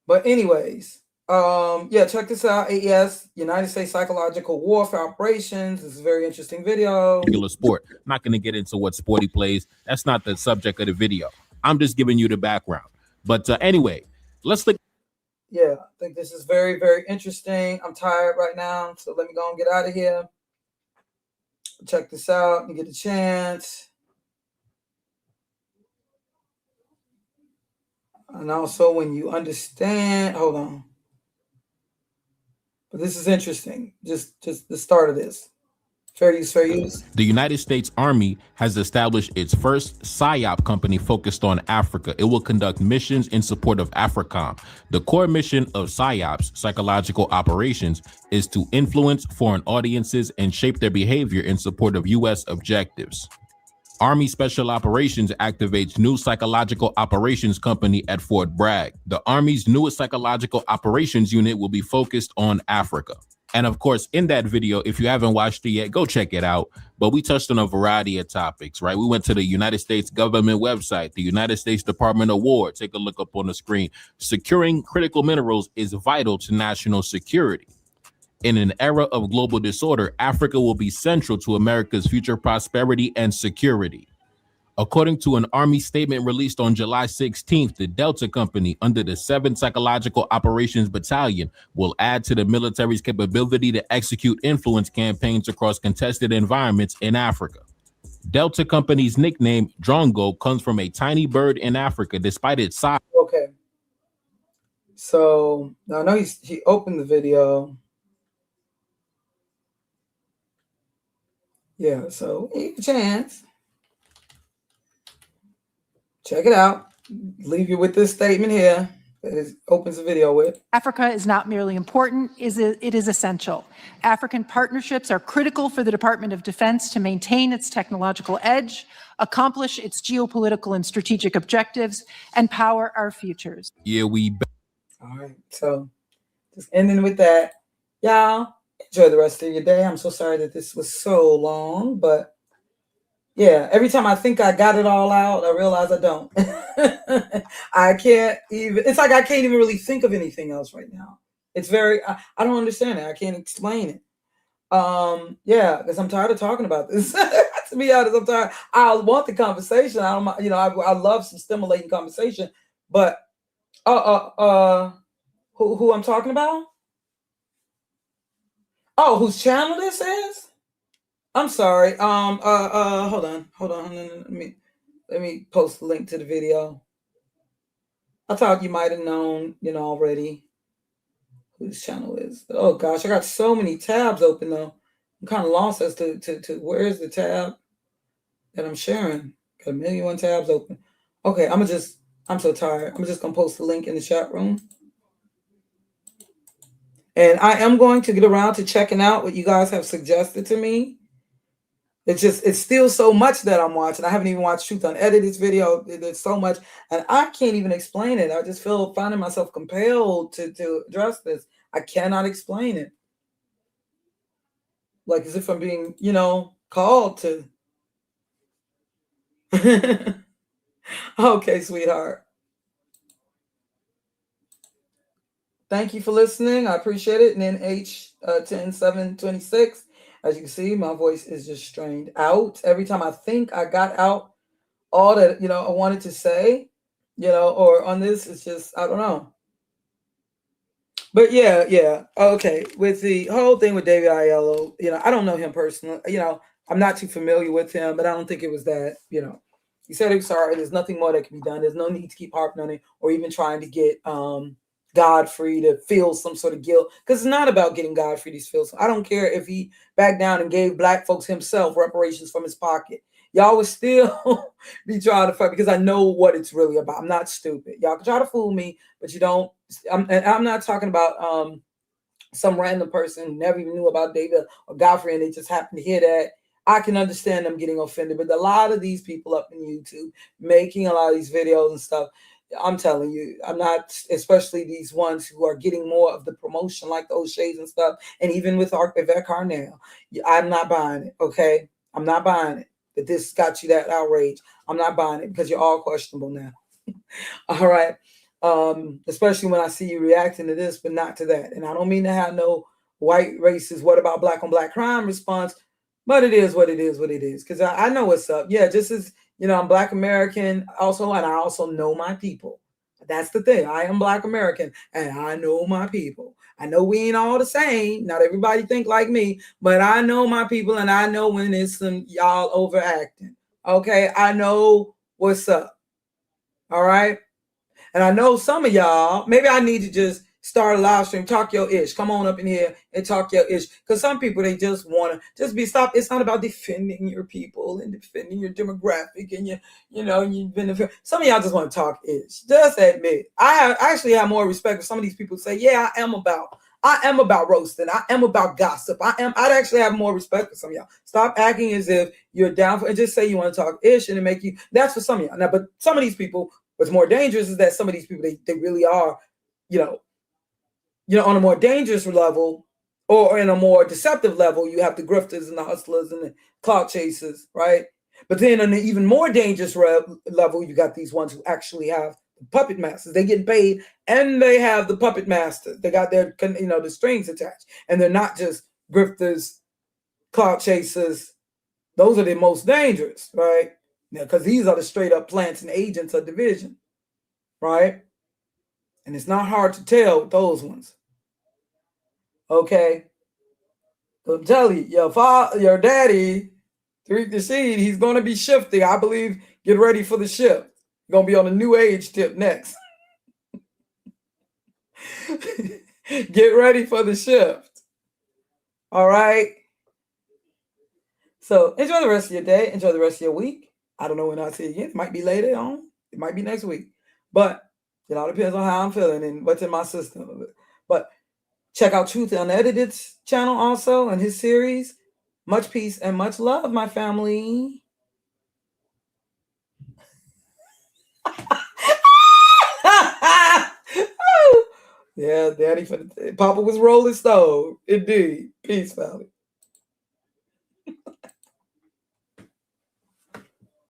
But anyways, check this out. AES, United States Psychological Warfare Operations. This is a very interesting video. Sport. I'm not going to get into what sport he plays. That's not the subject of the video. I'm just giving you the background. But anyway, let's look. Yeah, I think this is very, very interesting. I'm tired right now, so let me go and get out of here. Check this out and get a chance. And also, when you understand, hold on. But this is interesting. Just the start of this. Fair use, fair use. The United States Army has established its first PSYOP company focused on Africa. It will conduct missions in support of AFRICOM. The core mission of PSYOPs, psychological operations, is to influence foreign audiences and shape their behavior in support of U.S. objectives. Army Special Operations activates new psychological operations company at Fort Bragg. The Army's newest psychological operations unit will be focused on Africa. And of course, in that video, if you haven't watched it yet, go check it out. But we touched on a variety of topics, right? We went to the United States government website, the United States Department of War. Take a look up on the screen. Securing critical minerals is vital to national security. In an era of global disorder, Africa will be central to America's future prosperity and security. According to an Army statement released on July 16th, the Delta Company, under the 7th Psychological Operations Battalion, will add to the military's capability to execute influence campaigns across contested environments in Africa. Delta Company's nickname, Drongo, comes from a tiny bird in Africa, despite its size. Okay. So, now I know he opened the video. Yeah, so a chance. Check it out. Leave you with this statement here that it opens the video with. Africa is not merely important, it is essential. African partnerships are critical for the Department of Defense to maintain its technological edge, accomplish its geopolitical and strategic objectives, and power our futures. Yeah, all right, so just ending with that. Y'all, enjoy the rest of your day. I'm so sorry that this was so long, but yeah, every time I think I got it all out, I realize I don't. I can't even, it's like I can't even really think of anything else right now. It's very, I don't understand it. I can't explain it. Yeah, because I'm tired of talking about this. To be honest, I'm tired. I want the conversation. I don't, you know, I love some stimulating conversation, but who I'm talking about? Oh, whose channel this is? I'm sorry. Hold on. Let me post the link to the video. I thought you might have known, you know, already who this channel is. Oh gosh, I got so many tabs open though. I'm kind of lost as to where's the tab that I'm sharing. Got 1,000,001 tabs open. Okay, I'm so tired. I'm just gonna post the link in the chat room. And I am going to get around to checking out what you guys have suggested to me. It's still so much that I'm watching. I haven't even watched Truth Unedited's video. There's so much, and I can't even explain it. I just finding myself compelled to address this. I cannot explain it. Like as if I'm being, you know, called to. Okay, sweetheart. Thank you for listening. I appreciate it. And then H10726. As you can see, my voice is just strained out. Every time I think I got out all that, you know, I wanted to say, you know, or on this, it's just, I don't know. But yeah. Okay. With the whole thing with David Oyelowo, you know, I don't know him personally. You know, I'm not too familiar with him, but I don't think it was that, you know. He said he was sorry. There's nothing more that can be done. There's no need to keep harping on it or even trying to get Godfrey to feel some sort of guilt, because it's not about getting Godfrey to feel some. I don't care if he backed down and gave black folks himself reparations from his pocket. Y'all would still be trying to fight, because I know what it's really about. I'm not stupid. Y'all can try to fool me, but you don't. I'm not talking about some random person who never even knew about David or Godfrey and they just happened to hear that. I can understand them getting offended, but a lot of these people up in YouTube making a lot of these videos and stuff, I'm telling you, I'm not, especially these ones who are getting more of the promotion like the Oshays and stuff. And even with our Yvette Carnell, I'm not buying it. Okay. I'm not buying it. That this got you that outrage. I'm not buying it because you're all questionable now. All right. Especially when I see you reacting to this, but not to that. And I don't mean to have no white racist, what about black on black crime response, but it is what it is, what it is. Because I know what's up. Yeah, just as, you know, I'm Black American also, and I also know my people. That's the thing. I am Black American, and I know my people. I know we ain't all the same. Not everybody think like me, but I know my people, and I know when it's some y'all overacting. Okay, I know what's up. All right, and I know some of y'all. Maybe I need to just start a live stream, talk your ish. Come on up in here and talk your ish. Because some people, they just want to just be stopped. It's not about defending your people and defending your demographic and your benefit. Some of y'all just want to talk ish. Just admit. I actually have more respect for some of these people who say, yeah, I am about roasting. I am about gossip. I'd actually have more respect for some of y'all. Stop acting as if you're down for, and just say you want to talk ish and make you, that's for some of y'all. Now, but some of these people, what's more dangerous is that some of these people, they really are, on a more dangerous level or in a more deceptive level, you have the grifters and the hustlers and the clout chasers, right? But then on an even more dangerous level, you got these ones who actually have puppet masters. They get paid and they have the puppet masters. They got their, the strings attached, and they're not just grifters, clout chasers. Those are the most dangerous, right? Because these are the straight up plants and agents of division, right? And it's not hard to tell with those ones. Okay. I'm telling you, your daddy, Tariq Nasheed, he's going to be shifting. I believe, get ready for the shift. You're going to be on a new age tip next. Get ready for the shift. All right. So enjoy the rest of your day. Enjoy the rest of your week. I don't know when I'll see you again. It might be later on. It might be next week. But it all depends on how I'm feeling and what's in my system. But check out Truth Unedited's channel also and his series. Much peace and much love, my family. Yeah, Daddy, Papa was Rolling Stone. Indeed. Peace, family.